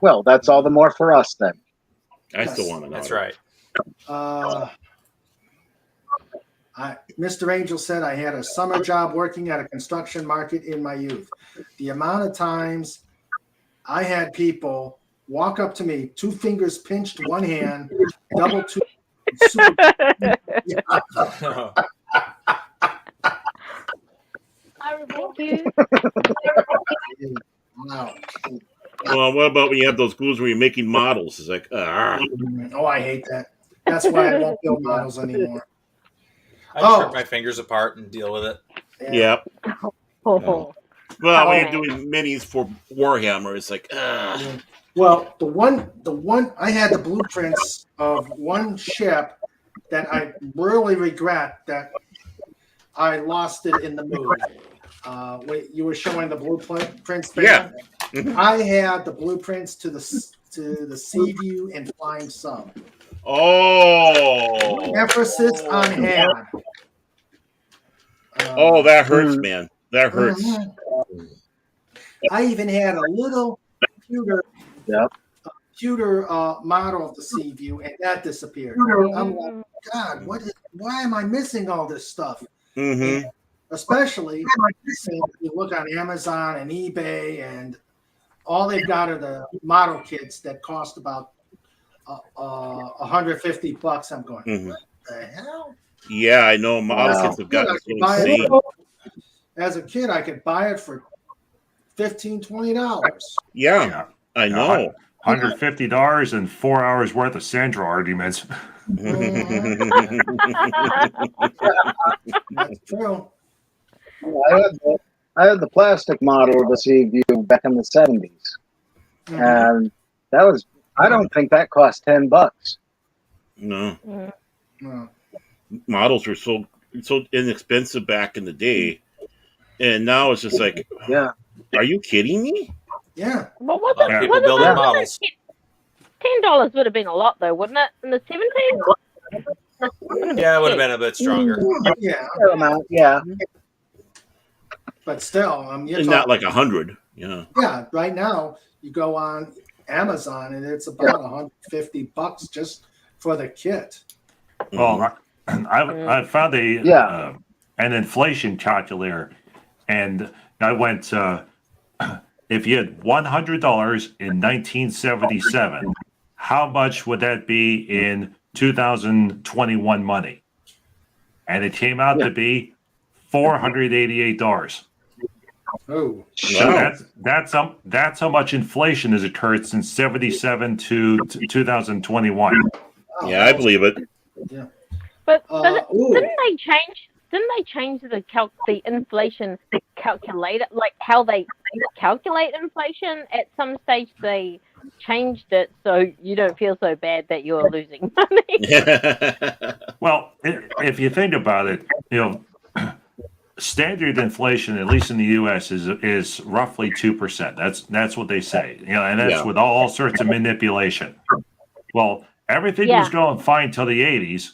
Well, that's all the more for us then. I still want to know. That's right. Mr. Angel said I had a summer job working at a construction market in my youth. The amount of times I had people walk up to me, 2 fingers pinched, 1 hand, double two. I remember you. Wow. Well, what about when you have those glues where you're making models? It's like, Oh, I hate that. That's why I won't build models anymore. I just rip my fingers apart and deal with it. Yeah. Oh. Well, when you're doing minis for Warhammer, it's like, Well, the one I had the blueprints of one ship that I really regret that I lost it in the move. You were showing the blueprints there. Yeah. Mm-hmm. I had the blueprints to the Sea View and Flying Sub. Oh. Emphasis on had. That hurts, man. That hurts. I even had a little computer model of the Sea View, and that disappeared. I'm like, God, why am I missing all this stuff? Mm-hmm. Especially since you look on Amazon and eBay, and all they've got are the model kits that cost about $150. I'm going, what the hell? Yeah, I know. Model kits have gotten so insane. As a kid, I could buy it for $15, $20. Yeah, I know. $150 and 4 hours worth of Sandro arguments. That's true. I had the plastic model of the Sea View back in the 70s. And that was, I don't think that cost $10. No. No. Models were so inexpensive back in the day. And now it's just like, are you kidding me? Yeah. But wasn't people building models. $10 would have been a lot, though, wouldn't it? In the 70s? Yeah, it would have been a bit stronger. Yeah. But still, you're not like 100. Yeah. Yeah. Right now, you go on Amazon and it's about $150 just for the kit. Well, I found an inflation calculator, and I went, if you had $100 in 1977, how much would that be in 2021 money? And it came out to be $488. Oh, so that's how much inflation has occurred since 77 to 2021. Yeah, I believe it. Yeah. But didn't they change didn't they change the inflation calculator, like how they calculate inflation? At some stage, they changed it so you don't feel so bad that you're losing money. Well, if you think about it, standard inflation, at least in the U.S., is roughly 2%. That's what they say. And that's with all sorts of manipulation. Well, everything was going fine till the 80s,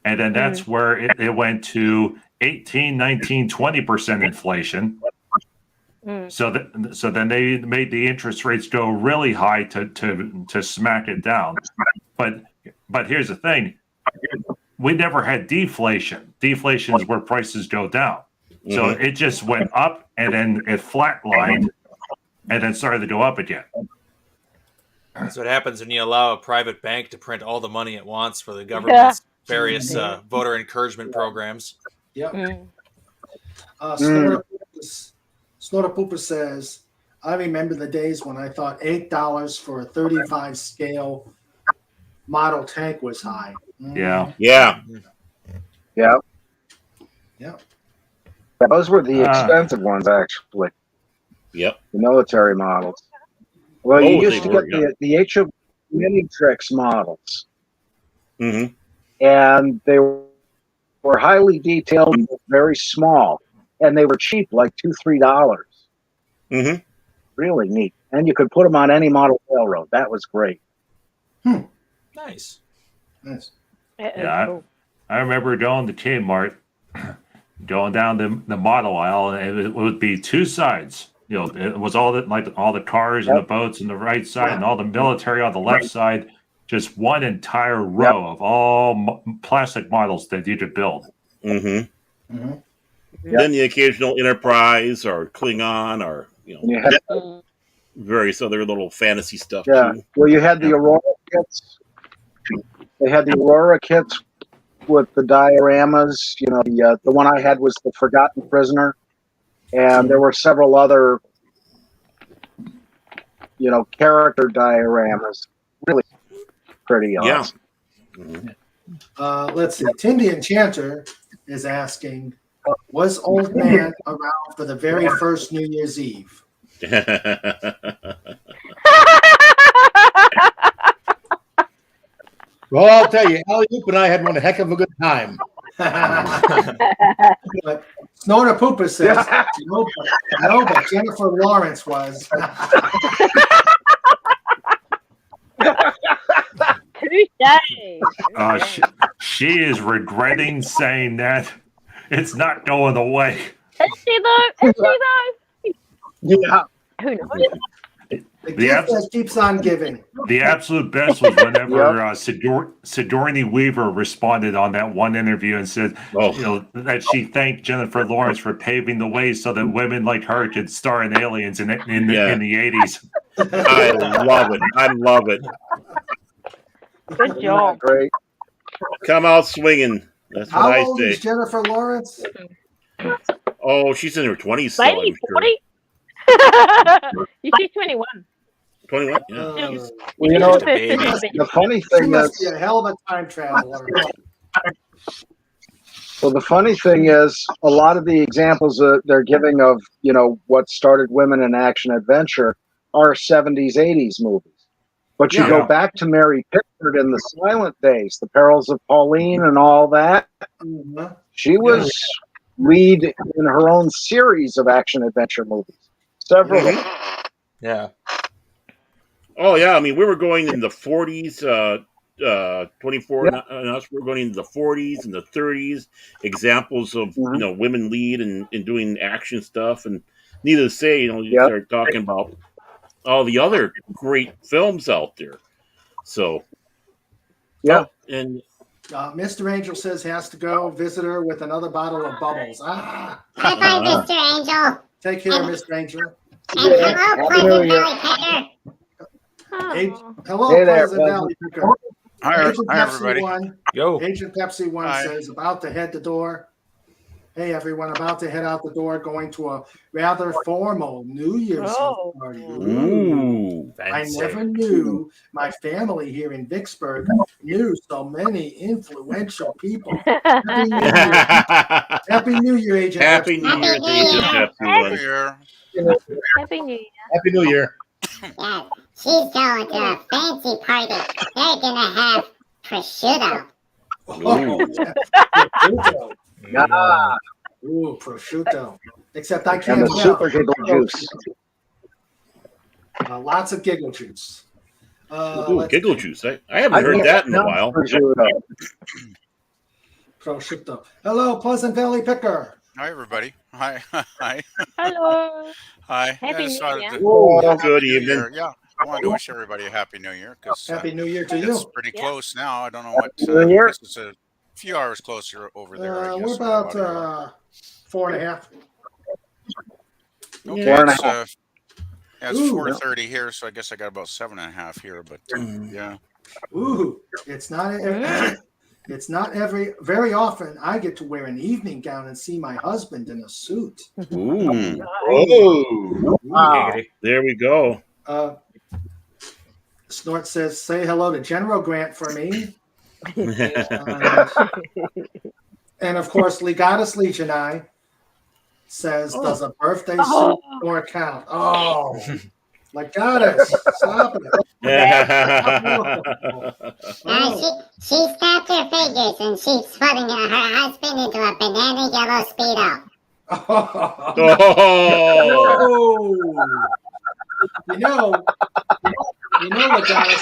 and then that's where it went to 18, 19, 20% inflation. So then they made the interest rates go really high to smack it down. But here's the thing: we never had deflation. Deflation is where prices go down. So it just went up and then it flatlined and then started to go up again. That's what happens when you allow a private bank to print all the money it wants for the government's various voter encouragement programs. Yep. Snorter Pooper says, I remember the days when I thought $8 for a 35 scale model tank was high. Yeah. Yeah. Yeah. Yeah. Those were the expensive ones, actually. Yep. The military models. Well, you used to get the HO Minitrix models. Mm-hmm. And they were highly detailed, very small. And they were cheap, like $2-3. Mm-hmm. Really neat. And you could put them on any model railroad. That was great. Nice. Yeah, cool. I remember going to Kmart, going down the model aisle, and it would be two sides. It was all the cars and the boats on the right side, and all the military on the left side. Just one entire row of all plastic models that you could build. Mm-hmm. Mm-hmm. Then the occasional Enterprise or Klingon or various other little fantasy stuff too. Well, you had the Aurora kits. They had the Aurora kits with the dioramas. The one I had was the Forgotten Prisoner, and there were several other character dioramas. Really pretty awesome. Mm-hmm. Let's see. Tindy Enchanter is asking, was Old Man around for the very first New Year's Eve? Well, I'll tell you, Alley Oop and I had one heck of a good time. But Snorter Pooper says, no, but Jennifer Lawrence was. She is regretting saying that. It's not going away. Is she though? Yeah. Who knows? The gift that keeps on giving. The absolute best was whenever Sigourney Weaver responded on that one interview and said, that she thanked Jennifer Lawrence for paving the way so that women like her could star in Aliens in the 80s. I love it. I love it. Good job. Great. Come out swinging. That's what How I old say. is Jennifer Lawrence? Oh, she's in her 20s still. Maybe 40. She's 21. 21? Yeah. Well, the funny thing she must is, be a hell of a time traveler. Well, the funny thing is, a lot of the examples that they're giving of, what started women in action adventure are 70s, 80s movies. But you go back to Mary Pickford in the silent days, The Perils of Pauline and all that. Mm-hmm. She was lead in her own series of action adventure movies. Several. Yeah. Oh, yeah. I mean, we were going in the 40s, 24 and us. We were going into the 40s and the 30s. Examples of, women lead and doing action stuff. And needless to say, you start talking about all the other great films out there. So, and Mr. Angel says he has to go visit her with another bottle of bubbles. Bye bye, Mr. Angel. Take care, Mr. Angel. And hello, Pleasant Valley Picker. Hello, Hey there, Pleasant Valley Picker. Hi, Agent hi Pepsi everybody. Agent Pepsi 1 says, about to head the door. Hey, everyone, about to head out the door, going to a rather formal New Year's party. Ooh. Ooh, I never knew my family here in Vicksburg knew so many influential people. Happy New Year. Happy New Year, Agent Happy Pepsi. New Year, Agent Pepsi one. Happy New Year. Happy New Year. Yeah, she's going to a fancy party. They're gonna have prosciutto. Prosciutto. Ah, Ooh, prosciutto. Except I and can't the super giggle juice. Lots of giggle juice. Ooh, Let's giggle see. juice. I haven't heard that in a while. Prosciutto. Hello, Pleasant Valley Picker. Hi, everybody. Hi. Hi. Hello. Hi. Happy New decided Year. to- Oh, Happy good New evening. Year. Yeah, I wanted to wish everybody a Happy New Year because Happy New Year to it's you. pretty Yeah. close now. I don't know what. New Year. I guess it's a few hours closer over there. I guess. We're about 4.5. Okay, Yeah. it's, it's Ooh. 4:30 here, so I guess I got about 7.5 here. But yeah. Ooh, it's not it's not very often I get to wear an evening gown and see my husband in a suit. Ooh. Oh. Wow. There we go. Snort says, "Say hello to General Grant for me." And of course, Legatus Legionai says, "Does a birthday suit more count?" Oh, Legatus, stop it! She snapped her fingers and she's putting her husband into a banana yellow speedo. Oh. Legatus,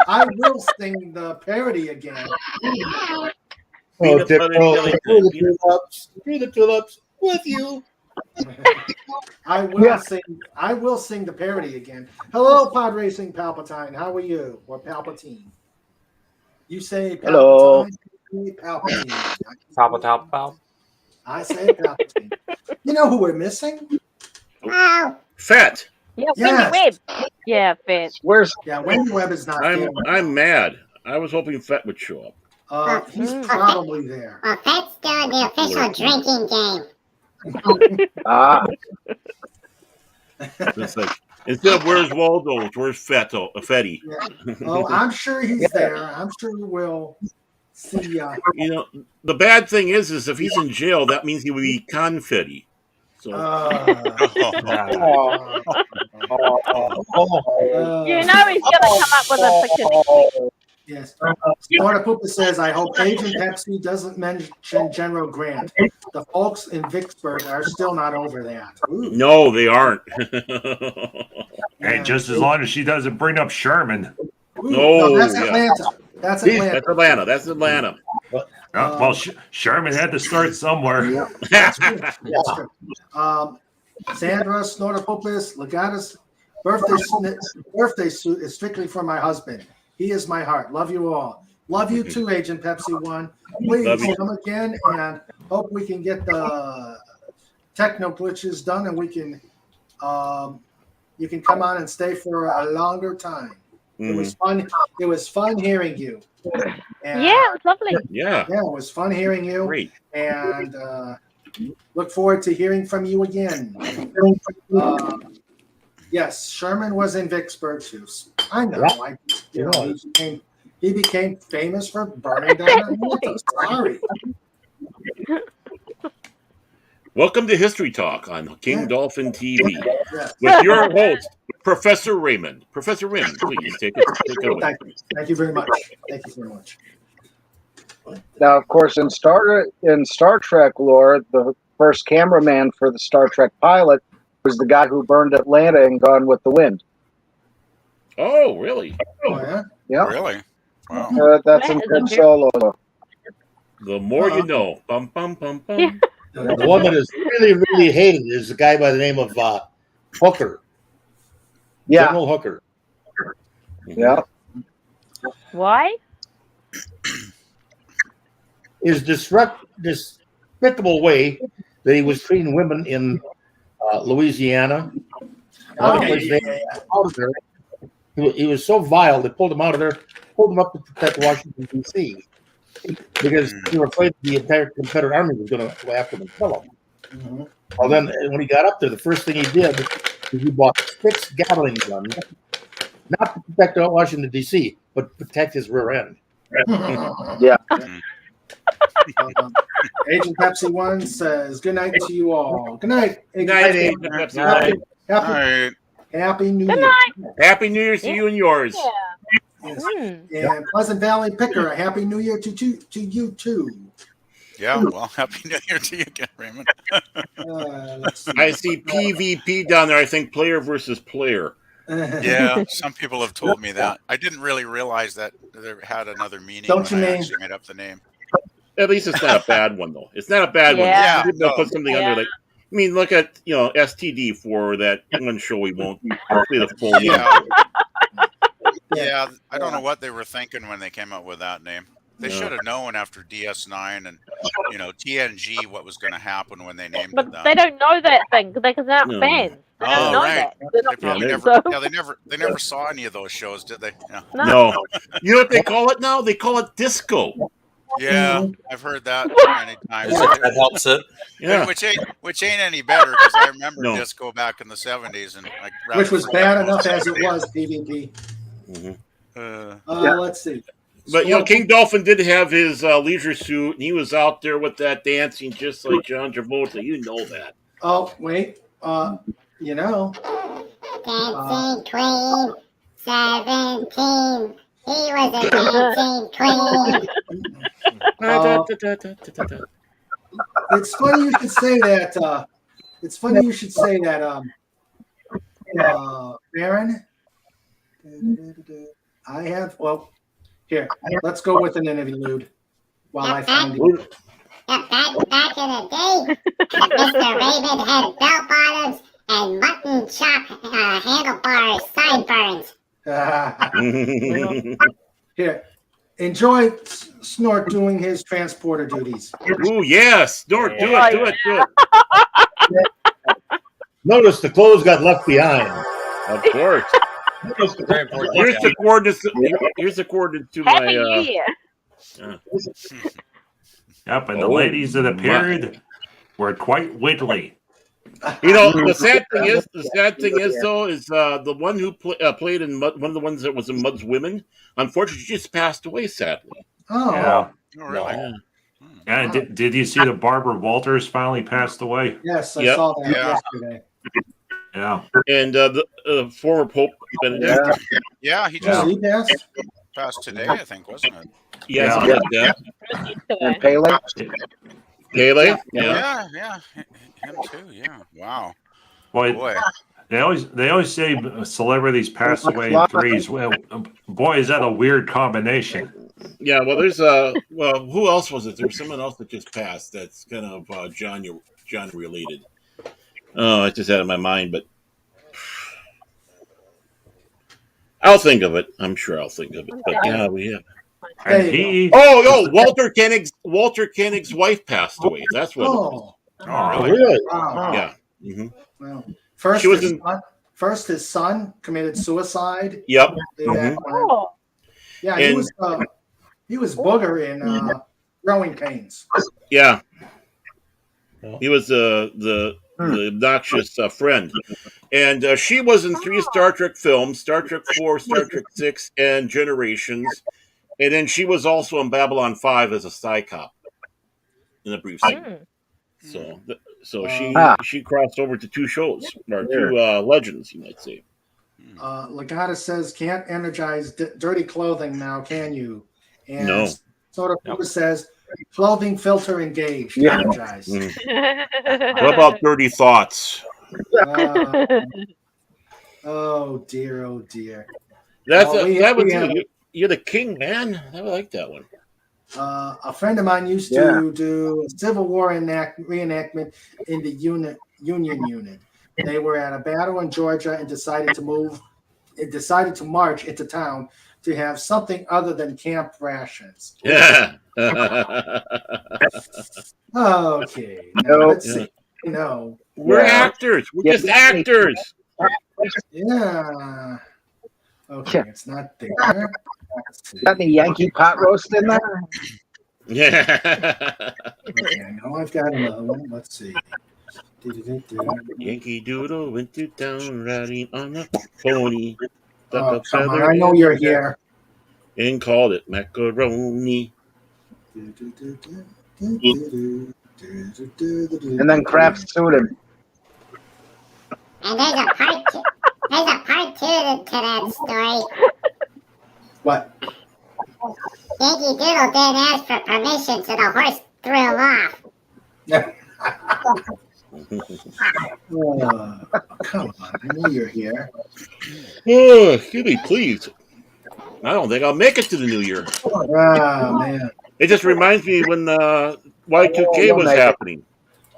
I will sing the parody again. Oh, through the tulips with you. I will sing the parody again. Hello, Pod Racing Palpatine. How are you? Or Palpatine? You say Palpatine. Hello. I say Palpatine. Palpatine. I say Palpatine. You know who we're missing? Oh, Fett. Yeah, Yes. Wendy Webb. Yeah, Fett. Wendy Webb is not there. I'm mad. I was hoping Fett would show up. He's probably there. Well, Fett's doing the official drinking game. It's like, instead of where's Waldo, it's where's Fetty. Yeah. Oh, I'm sure he's there. I'm sure we'll see. You know, the bad thing is if he's in jail, that means he would be confetti. So. You know he's gonna come up with a picture next week. Yes. Florida Poopa says, I hope Agent Pepsi doesn't mention General Grant. The folks in Vicksburg are still not over that. Ooh. No, they aren't. And just as long as she doesn't bring up Sherman. No, that's Atlanta. That's Atlanta. That's Atlanta. Well, Sherman had to start somewhere. That's true. Sandra Snortopopis Legatus birthday suit is strictly for my husband. He is my heart. Love you all. Love you too, Agent Pepsi One. Please come again, and hope we can get the techno glitches done, and we can you can come on and stay for a longer time. It was fun. It was fun hearing you. And, yeah, it was lovely. Yeah, it was fun hearing you. Great. And look forward to hearing from you again. Yes, Sherman was in Vicksburg too. I know. He became famous for burning down Atlanta. Sorry. Welcome to History Talk on King Dolphin TV with your host, Professor Raymond. Professor Raymond, please take it away. Thank you very much. Thank you very much. Now, of course, in Star Trek lore, the first cameraman for the Star Trek pilot was the guy who burned Atlanta and Gone with the Wind. Oh, really? Oh, yeah? Yeah. Really? Wow. That's in Ben Solo. The more you know. Bum, bum, bum, bum. The one that is really, really hated is a guy by the name of Hooker. Yeah. General Hooker. Yeah. Why? His despicable way that he was treating women in Louisiana. Out of there. He was so vile, they pulled him out of there, pulled him up to protect Washington, D.C. because they were afraid the entire Confederate Army was going to go after him and kill him. Well, then when he got up there, the first thing he did He bought 6 Gatling guns, not to protect Washington, D.C., but to protect his rear end. Yeah. Agent Pepsi 1 says, good night to you all. Good night. Good night, Agent Pepsi 1. Happy New Good Year. night. Happy New Year's to you and yours. Yes. Mm. And Pleasant Valley Picker, a Happy New Year to you too. Yeah, well, Happy New Year to you again, Raymond. I see PvP down there. I think player versus player. Yeah, some people have told me that. I didn't really realize that there had another meaning Don't when you I mean- actually made up the name. At least it's not a bad one, though. It's not a bad one. Yeah. People No. put something under like. I mean, look at STD for that one show. We won't play the full name. Yeah, I don't know what they were thinking when they came up with that name. They should have known after DS9 and TNG what was going to happen when they named But it that. they don't know that thing because they're not No. fans. They don't know right. that. They're not They probably fans, never. so- Yeah, they never saw any of those shows, did they? Yeah. No. You know what they call it now? They call it disco. Yeah, I've heard that many times. That helps it. Yeah. Which ain't any better because I remember disco back in the 70s and Which was bad enough as it was, PvP. Let's see. But King Dolphin did have his leisure suit, and he was out there with that dancing, just like John Travolta. You know that. Oh, wait. Dancing Queen 17. He was a dancing queen. It's funny you should say that. It's funny you should say that. Baron. I have. Well, here. Let's go with an interlude while I find it. Back in the day, Mr. Raymond had bell bottoms and mutton chop handlebar sideburns. Here, enjoy Snort doing his transporter duties. Ooh, yes, Snort, do it. Notice the clothes got left behind. Of course. Here's the coordinates. Here's the coordinates to Happy my. New Year. Yep, and the ladies that appeared were quite wiggly. The sad thing is though, is the one who played in one of the ones that was in Mud's Women. Unfortunately, she just passed away. Sadly. Oh. Yeah. Oh, really? Yeah. And did you see that Barbara Walters finally passed away? Yes, I saw that yesterday. Yeah. And the former Pope Benedict. Yeah, he just he passed today, I think, wasn't it? Yeah. And Pele. Pele. Yeah, him too. Yeah. Wow. Boy. They always say celebrities pass away in threes. Well, boy, is that a weird combination. Yeah, well, there's who else was it? There's someone else that just passed. That's kind of John related. Oh, I just had it in my mind, but I'll think of it. I'm sure I'll think of it. But yeah, we have. And he. Walter Koenig's wife passed away. That's what. It was. Oh, really? Wow. Yeah. Mm-hmm. Well, first, his son committed suicide. Yep. Yeah, he was booger in Growing Pains. Yeah. He was the obnoxious friend. And she was in 3 Star Trek films, Star Trek 4, Star Trek 6, and Generations. And then she was also in Babylon 5 as a Psy Cop in a brief segment. So she crossed over to 2 shows, or 2 legends, you might say. Legata says, can't energize dirty clothing now, can you? And No. Sort of says, clothing filter engaged. Energize. What about dirty thoughts? Oh dear. You're the king, man. I like that one. A friend of mine used to do a Civil War reenactment in the Union Unit. They were at a battle in Georgia and decided to march into town to have something other than camp rations. Yeah. Okay. Now, let's see. We're actors. We're just actors. Yeah. Okay, it's not there. Got the Yankee pot roast in there? Yeah. Okay, now I've got another one. Let's see. Yankee Doodle went to town riding on a pony. Stuck Oh, a come on. feather I know in you're his hat here. and called it macaroni. And then Kraft sued him. And there's a part two. There's a part two to that story. What? Yankee Doodle didn't ask for permission, so the horse threw him off. Come on. I know you're here. Oh, excuse me, please. I don't think I'll make it to the new year. Oh, man. It just reminds me when Y2K You'll was make it. happening.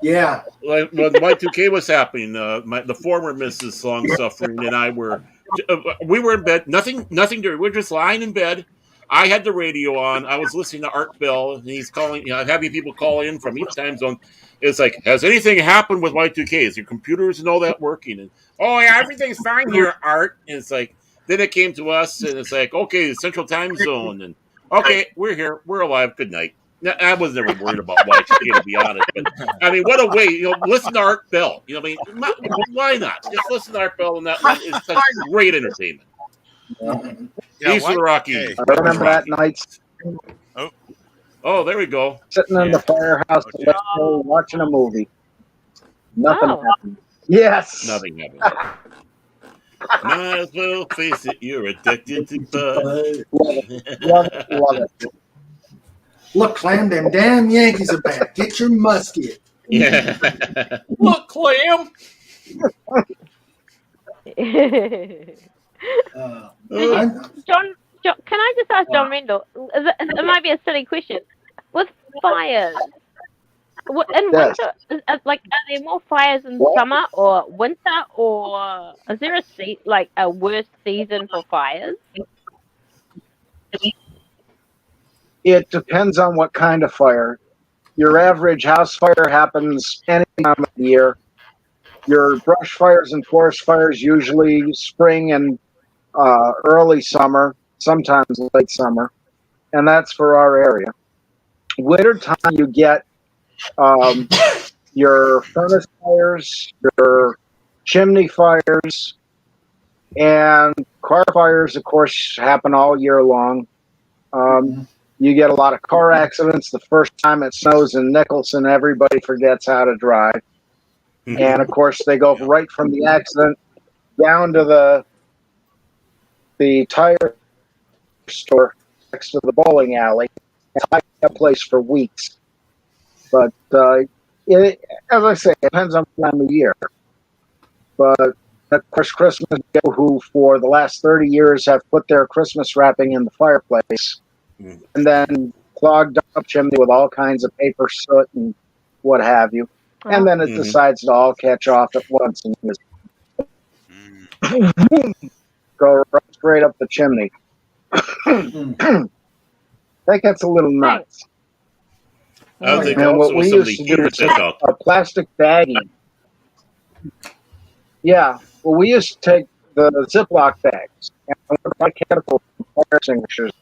Yeah. Like when Y2K was happening, the former Mrs. Long Suffering and I we were in bed. Nothing to. We're just lying in bed. I had the radio on. I was listening to Art Bell, and he's calling. Having people call in from each time zone. It's like, has anything happened with Y2K? Is your computers and all that working? And oh yeah, everything's fine here, Art. And it's like, then it came to us, and it's like, okay, the Central Time Zone, and okay, we're here, we're alive. Good night. I was never worried about Y2K, to be honest. But I mean, what a way! Listen to Art Bell. I mean, why not? Just listen to Art Bell, and that is such great entertainment. East of the Rockies. I remember that night. Oh, there we go. Sitting in the firehouse watching a movie. Nothing happened. Yes. Nothing happened. Might as well face it, you're addicted to buzz. Love it. Look, Clam, them damn Yankees are back. Get your musket. Yeah. Look, Clam. John, can I just ask John Rendell? It might be a silly question. With fires, in winter, are there more fires in summer or winter, or is there a worse season for fires? It depends on what kind of fire. Your average house fire happens any time of the year. Your brush fires and forest fires usually spring and early summer, sometimes late summer, and that's for our area. Wintertime, you get your furnace fires, your chimney fires, and car fires, of course, happen all year long. You get a lot of car accidents. The first time it snows in Nicholson, everybody forgets how to drive. And, of course, they go right from the accident down to the tire store next to the bowling alley. It's a place for weeks. But, as I say, it depends on the time of year. But, of course, Christmas, who for the last 30 years have put their Christmas wrapping in the fireplace and then clogged up chimney with all kinds of paper soot and what have you. And then it decides to all catch off at once and just go right straight up the chimney. That gets a little nuts. I think and also what we some of used the to do heater is take out. a plastic baggie. Yeah, well, we used to take the Ziploc bags and buy chemical fire extinguishers.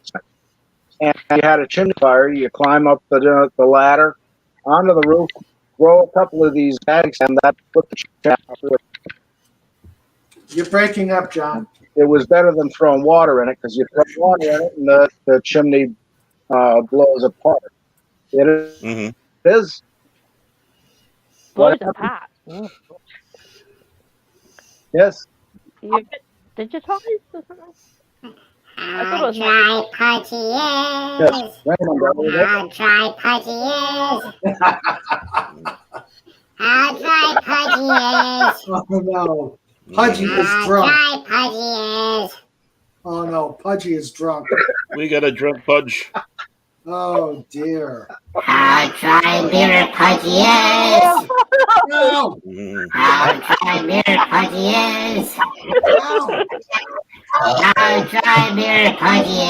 And you had a chimney fire, you climb up the ladder onto the roof, throw a couple of these bags, and that put the chimney out. You're breaking up, John. It was better than throwing water in it because you throw water in it and the chimney blows apart. It is. Blows apart. Yes. You digitized or something? How dry Pudgy is. How dry Pudgy is. How dry Pudgy is. Oh, no. Pudgy is How drunk. dry Pudgy is. Oh, no. Pudgy is drunk. We got a drunk Pudge. Oh, dear. How dry Mirror Pudgy is. No. How dry Mirror Pudgy is. How dry Mirror Pudgy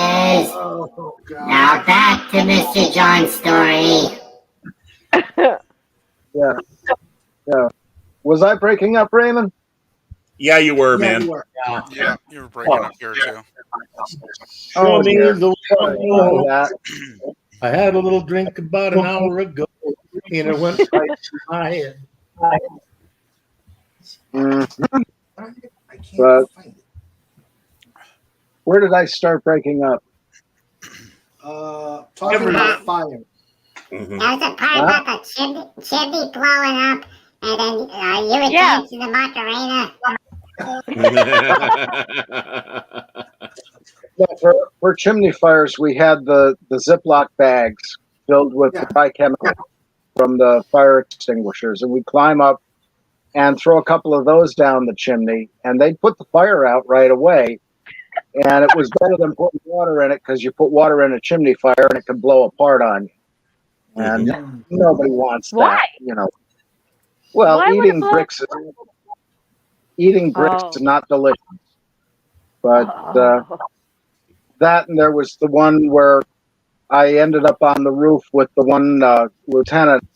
is. Oh, God. Now back to Mr. John's story. Yeah. Was I breaking up, Raymond? Yeah, you were, Yeah, man. you were. Yeah, you were breaking up here too. Oh, dear. I had a little drink about an hour ago, and it went right to my head. Mhm. I can't But find it. where did I start breaking up? Talking about fire. Mhm. There was a part about the chimney blowing up, and then you were dancing the Macarena. For chimney fires, we had the Ziploc bags filled with dry chemical from the fire extinguishers, and we'd climb up and throw a couple of those down the chimney, and they'd put the fire out right away. And it was better than putting water in it because you put water in a chimney fire and it can blow apart on you. And nobody wants that, you know. Well, Why would it eating blow? bricks is not delicious. But that, and there was the one where I ended up on the roof with the one lieutenant,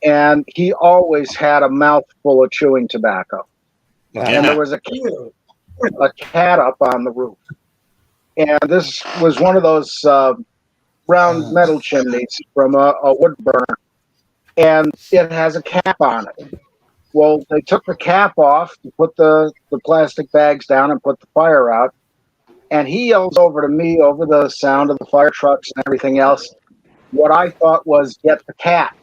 and he always had a mouthful of chewing tobacco. And there was a cat up on the roof. And this was one of those round metal chimneys from a wood burner, and it has a cap on it. Well, they took the cap off to put the plastic bags down and put the fire out. And he yells over to me over the sound of the fire trucks and everything else, what I thought was, get the cat.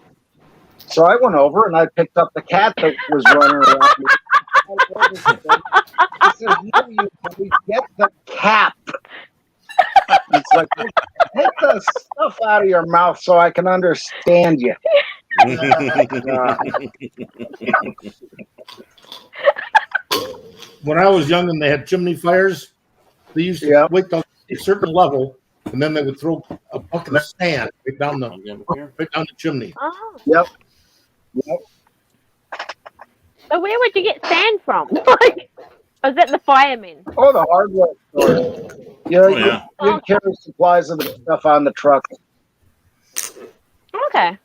So I went over and I picked up the cat that was running around. He says, "No, you buddy, get the cap." It's like, take the stuff out of your mouth so I can understand you. When I was young and they had chimney fires, they used to wait till a certain level, and then they would throw a bucket of sand right down the chimney. Oh. Yep. So where would you get sand from? Like, was that the firemen? Oh, the hardware store. Yeah, you'd carry supplies of the stuff on the truck. Okay.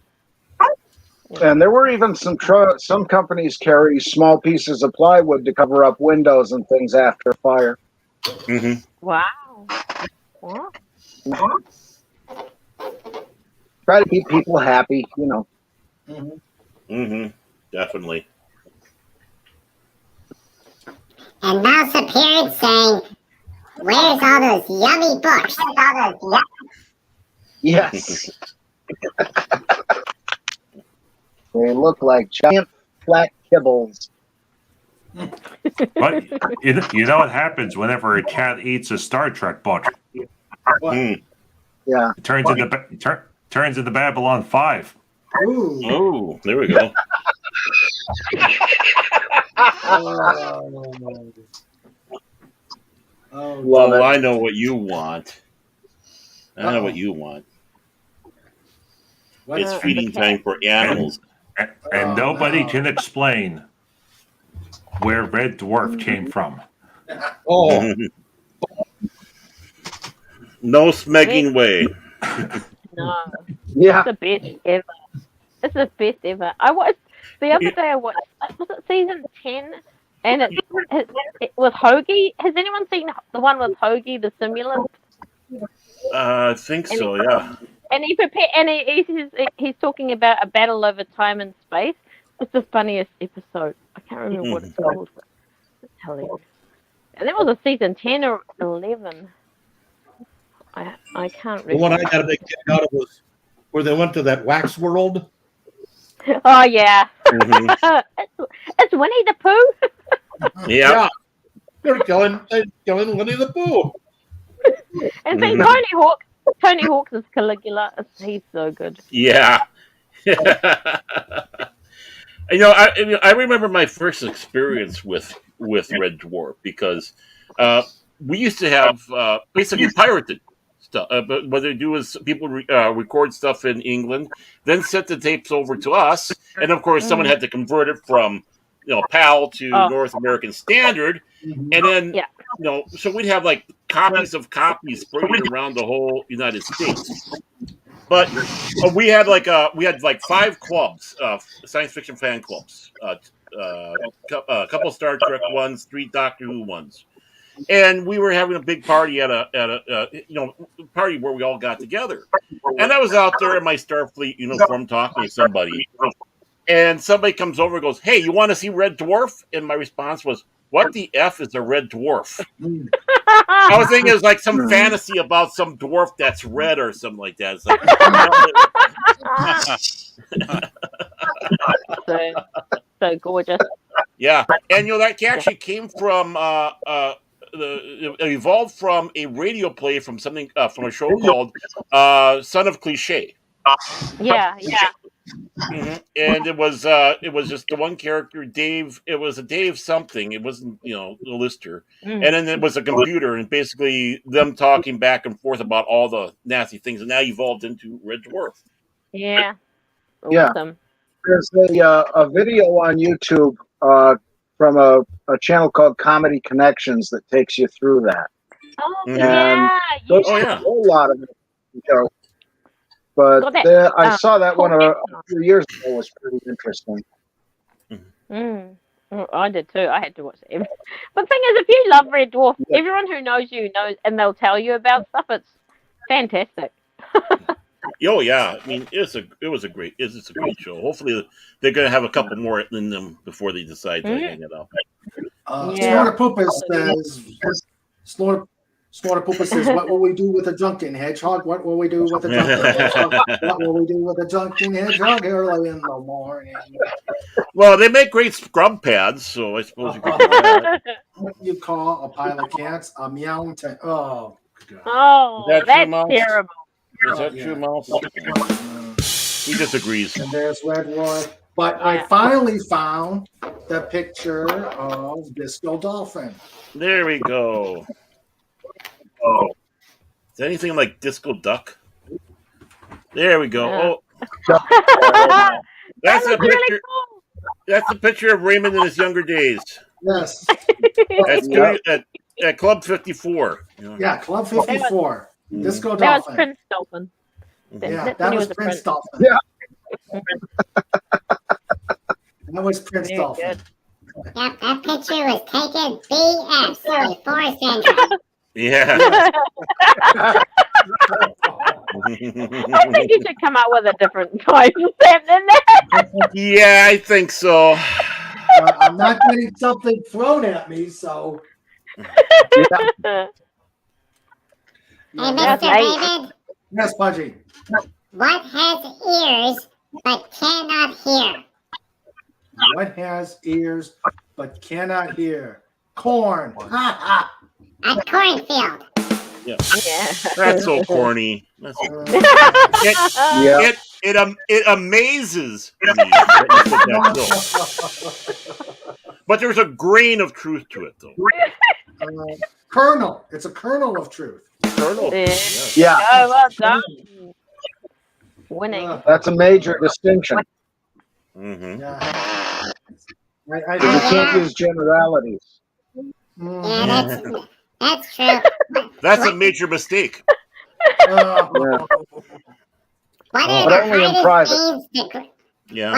And there were even some companies carry small pieces of plywood to cover up windows and things after a fire. Mm-hmm. Wow. Try to keep people happy, you know. Mm-hmm. Definitely. And Mouse appeared saying, "Where's all those yummy books?" Yes. They look like giant flat kibbles. But you know what happens whenever a cat eats a Star Trek book? Yeah. It turns into Babylon 5. Ooh. Oh, there we go. Well, I know what you want. I know what you want. It's feeding time for animals. And nobody can explain where Red Dwarf came from. Oh. No smegging way. No. Yeah. It's the best ever. It's the best ever. I watched the other day. I watched. Was it season 10? And it with Hoagie. Has anyone seen the one with Hoagie, the simulant? I think so. Yeah. And he's talking about a battle over time and space. It's the funniest episode. I can't remember what it's called. But it's hilarious. And that was a season 10 or 11. I can't remember. The one I got a big kick out of was where they went to that wax world. Oh yeah. It's Winnie the Pooh. Yeah. They're killing Winnie the Pooh. And see, Tony Hawk's is Caligula. He's so good. Yeah. I remember my first experience with Red Dwarf because we used to have basically pirated stuff. But what they do is people record stuff in England, then sent the tapes over to us, and of course someone had to convert it from PAL to North American Standard, and then so we'd have like copies of copies spread around the whole United States. But we had like 5 clubs, science fiction fan clubs, a couple Star Trek ones, 3 Doctor Who ones, and we were having a big party at a party where we all got together. And I was out there in my Starfleet uniform talking to somebody, And somebody comes over and goes, "Hey, you want to see Red Dwarf?" And my response was, "What the F is a red dwarf?" I was thinking it was like some fantasy about some dwarf that's red or something like that. It's like, so gorgeous. yeah, and that actually came from it evolved from a radio play from something from a show called Son of Cliche. Yeah. And it was just the one character, Dave. It was a Dave something. It wasn't the lister. And then it was a computer, and basically them talking back and forth about all the nasty things, and now evolved into Red Dwarf. Yeah. Yeah. Awesome. There's a video on YouTube from a channel called Comedy Connections that takes you through that. Oh, And yeah. there's a whole lot of it. But I saw that one a few years ago. It was pretty interesting. Oh, I did too. I had to watch it. But the thing is, if you love Red Dwarf, everyone who knows you knows, and they'll tell you about stuff. It's fantastic. Oh yeah, I mean it's a great show. Hopefully they're going to have a couple more in them before they decide to hang it up. Snorter Poopa says, Snorter says, "What will we do with a drunken hedgehog? What will we do with a drunken hedgehog? What will we do with a drunken hedgehog early in the morning?" Well, they make great scrub pads, so I suppose you could do that. What do you call a pile of cats? A meowing tent. Oh, God. Oh, Is that that's true, Mouse? terrible. Is that true, Mouse? He disagrees. And there's Red Dwarf. But I finally found the picture of Disco Dolphin. There we go. Oh, is that anything like Disco Duck? There we go. Oh, that's a picture. Really cool. That's a picture of Raymond in his younger days. Yes. At Club 54. Yeah, Club 54. Disco Dolphin. That was Prince Dolphin. Yeah, that was Prince Dolphin. Yeah. That was Prince Dolphin. Yep, that picture was taken BS before Sandra. Yeah. I think you should come up with a different type of than that. Yeah, I think so. I'm not getting something thrown at me, so. Hey, Mr. David. Yes, Pudgy. What has ears but cannot hear? What has ears but cannot hear? Corn. A cornfield. Yeah. That's so corny. That's so corny. It amazes me that you said that, but there's a grain of truth to it, though. Kernel. It's a kernel of truth. Kernel. Yeah. Oh, well done. Winning. That's a major distinction. Mm-hmm. Yeah. You can't use generalities. Yeah, that's true. That's a major mistake. What are the hardest beans to grow? Yeah.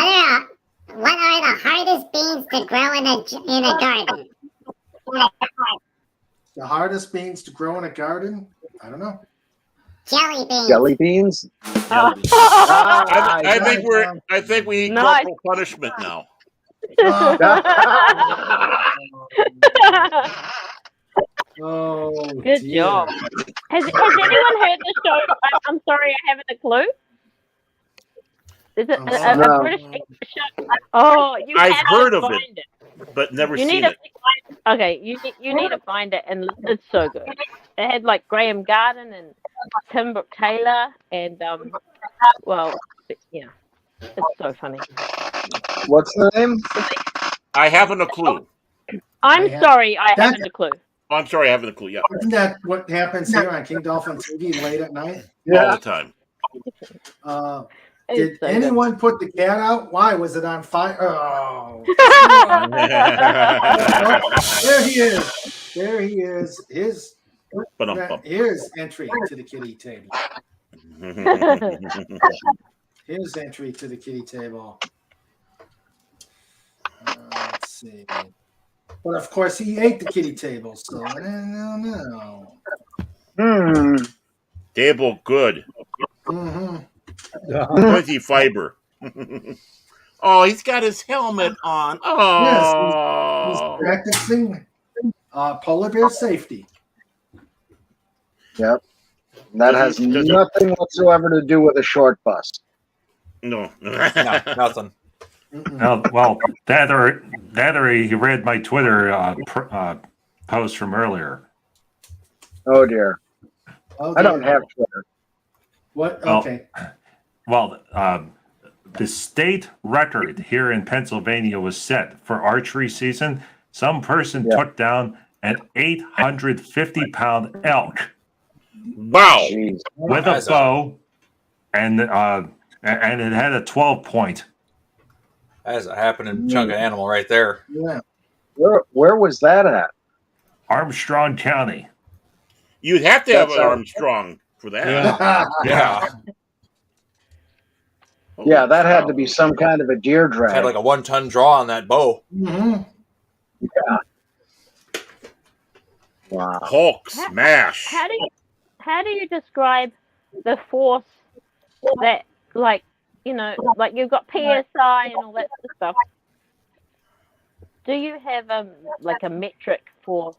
What are the hardest beans to grow in a garden? The hardest beans to grow in a garden? I don't know. Jelly beans. Jelly beans? I think we need corporal punishment now. Oh, good job. Has anyone heard the show? I'm sorry, I haven't a clue. Is it a British show? Oh, I've heard of it, but never seen it. Okay, you need to find it, and it's so good. It had like Graham Garden and Tim Brooke Taylor, and yeah, it's so funny. What's the name? I haven't a clue. I'm sorry, I haven't a clue. I'm sorry, I haven't a clue. Yeah. Isn't that what happens here on King Dolphin TV late at night? All the time. Did anyone put the cat out? Why was it on fire? Oh. There he is. There he is. Here's entry to the kitty table. His entry to the kitty table. Let's see. But of course, he ate the kitty table, so I don't know. Table good. Mm-hmm. Plenty fiber. Oh, he's got his helmet on. Yes, Oh, he's practicing polar bear safety. Yep. That has nothing whatsoever to do with a short bus. No. No, nothing. Well, that or he read my Twitter post from earlier. Oh dear. Oh, I don't have Twitter. What? Well, Okay. Well, the state record here in Pennsylvania was set for archery season. Some person took down an 850-pound elk. Wow! Jeez. With a bow, and it had a 12-point. That's a happening chunk of animal right there. Yeah. Where was that at? Armstrong County. You'd have to have an Armstrong for that. Yeah. Yeah, that had to be some kind of a deer drag. Had like a 1-ton draw on that bow. Mm-hmm. Yeah. Wow. Hulk smash. How do you describe the force that, like, you know, like you've got PSI and all that sort of stuff? Do you have like a metric for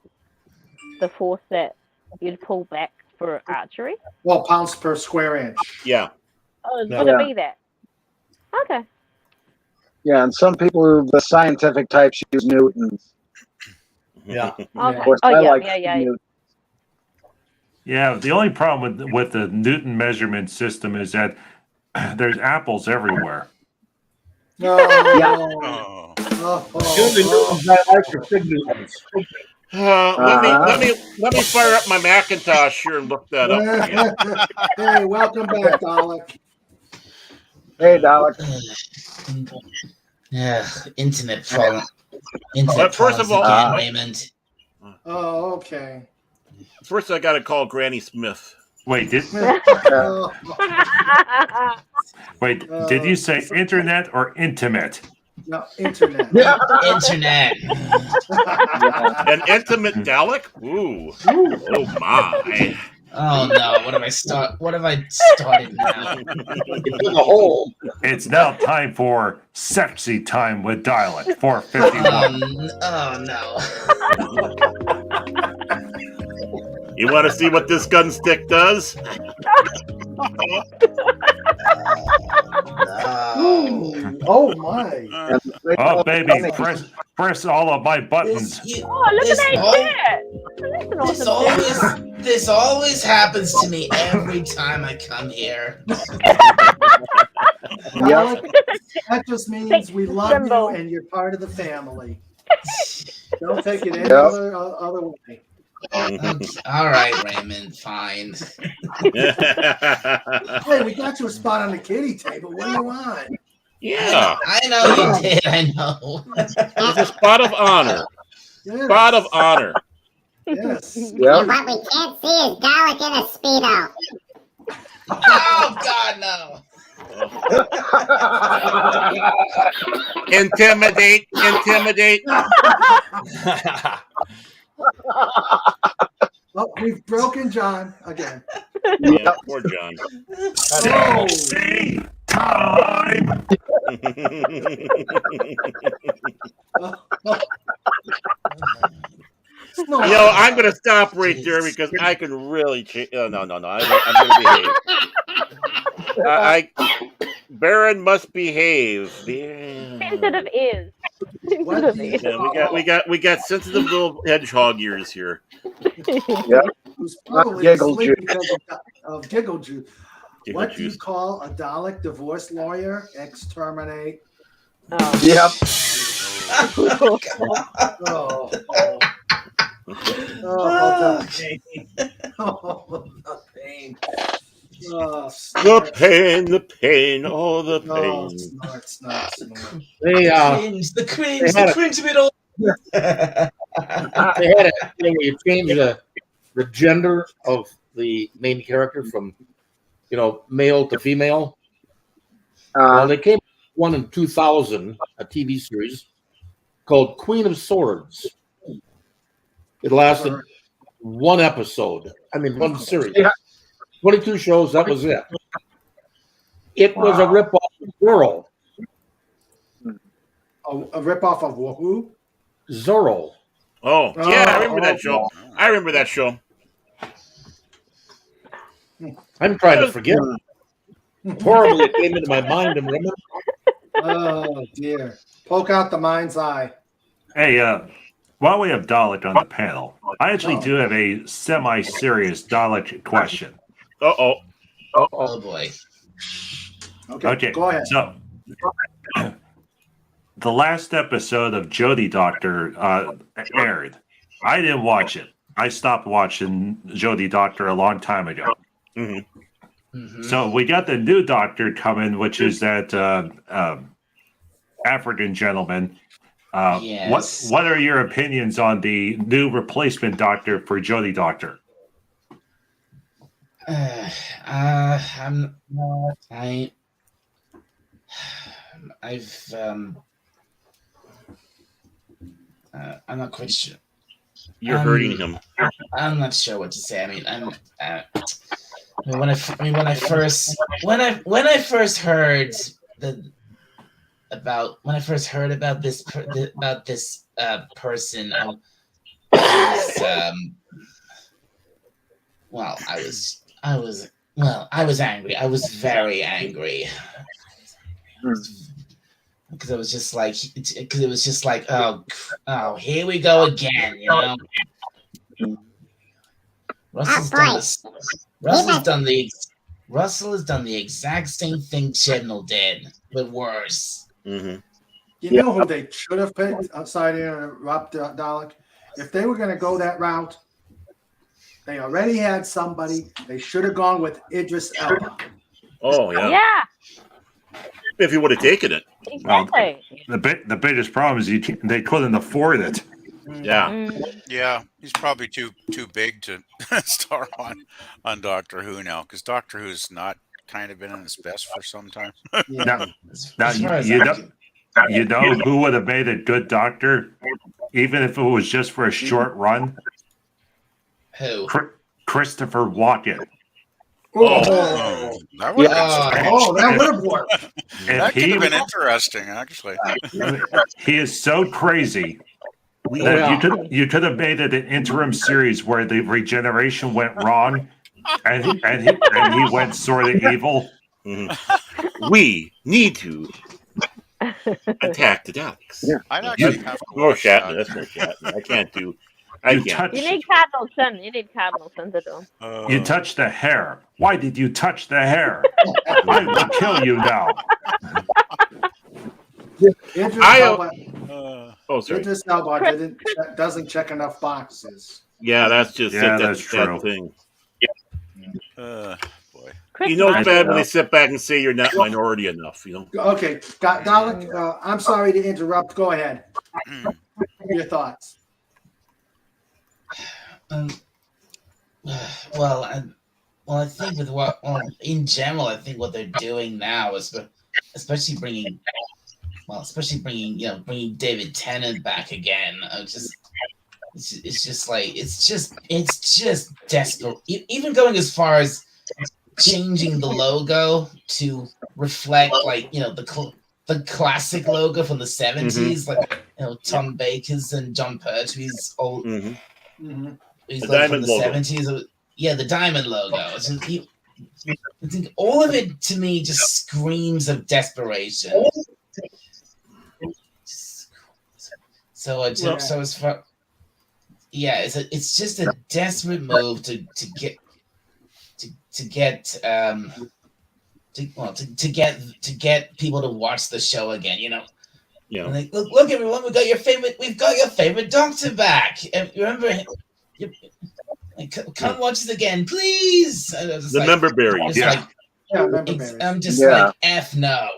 the force that you'd pull back for archery? Well, pounds per square inch. Yeah. Oh, would it be that? Okay. Yeah, and some people, the scientific types, use newtons. Yeah. Okay. Of course, Oh, I yeah, like yeah. newtons. Yeah, the only problem with the Newton measurement system is that there's apples everywhere. Oh. I like your big newtons. Let me fire up my Macintosh here and look that up. Hey, welcome back, Dalek. Hey, Dalek. Yeah, internet problem. But first of all, Raymond. Oh, okay. First, I got to call Granny Smith. Wait, did you say internet or intimate? No, internet. Internet. An intimate Dalek? Ooh. Oh my. Oh no! What have I started now? It's now time for sexy time with Dalek 451. Oh no! You want to see what this gun stick does? Oh my! Oh baby, press all of my buttons. Oh, look at that! That's an awesome This always happens to me every time I come here. Dalek, that just means we love you and you're part of the family. Don't take it any other way. All right, Raymond, fine. Hey, we got you a spot on the kitty table. What do you want? Yeah. I know you did. I know. It's a spot of honor. Yes. Spot of honor. Yes. And what we can't see is Dalek in a Speedo. Oh, God, no. Intimidate. Oh, we've broken John again. Yeah, poor John. Sexy time. I'm going to stop right there because I can really change. No. I'm going to behave. Baron must behave. sensitive ears. Yeah, we got sensitive little hedgehog ears here. Yeah. Who's probably Giggle asleep juice. because of giggle juice. Giggle What do you juice. call a Dalek divorce lawyer? Exterminate. Yep. Oh, the pain. Oh, the pain. Oh, The pain, oh, the pain. Oh, snort. The cringe of it all. They had a thing where you change the gender of the main character from, male to female. Well, they came up with one in 2000, a TV series called Queen of Swords. It lasted one episode. One series. 22 shows, that was it. It was a ripoff of Girl. A ripoff of who? Zorro. Oh, yeah, I remember that show. I remember that show. I'm trying to forget. Horribly, it came into my mind and remember. Oh dear! Poke out the mind's eye. Hey, while we have Dalek on the panel, I actually do have a semi-serious Dalek question. Uh-oh. Oh boy. Okay, go ahead. So, the last episode of Jodie Doctor aired. I didn't watch it. I stopped watching Jodie Doctor a long time ago. So we got the new Doctor coming, which is that African gentleman. Yes. What are your opinions on the new replacement Doctor for Jodie Doctor? I'm not quite sure. You're hurting him. I'm not sure what to say. I mean, when I first heard about this person, I was angry. I was very angry. Because it was just like, oh, here we go again, you know. Russell has done the exact same thing Chibnall did, but worse. You know who they should have picked outside in interrupt Dalek? If they were going to go that route, they already had somebody. They should have gone with Idris Elba. Oh yeah. Yeah. If you would have taken it. Exactly. The biggest problem is they couldn't afford it. Yeah. Yeah, he's probably too big to star on Doctor Who now, because Doctor Who's not kind of been in its best for some time. Now you know who would have made a good Doctor, even if it was just for a short run? Who? Christopher Walken. That would have worked. That could have been interesting, actually. He is so crazy that you could have made it an interim series where the regeneration went wrong, and he went sort of evil. We need to attack the Daleks. Yeah. I'd actually have to watch Shatner. that. That's no Shatner. I can't do. You need Cardinal Sin. You need Cardinal Sin to do. You touched the hair. Why did you touch the hair? I will kill you now. Idris Elba doesn't check enough boxes. Yeah, that's just that's a bad true. thing. Boy. You know it's bad when they sit back and say you're not minority enough, you know? Okay, Dalek, I'm sorry to interrupt. Go ahead. Your thoughts. I think in general, I think what they're doing now is, especially bringing David Tennant back again. It's just desperate. Even going as far as changing the logo to reflect, like, you know, the classic logo from the 70s, like, you know, Tom Baker's and John Pertwee's old. He's like from the logo. 70s. Yeah, the diamond logo. I think all of it to me just screams of desperation. It's just a desperate move to get people to watch the show again. You know. Yeah. Like, look everyone, we've got your favorite Doctor back. And remember. Come watch this again, please. The member berries. I'm just like, F no.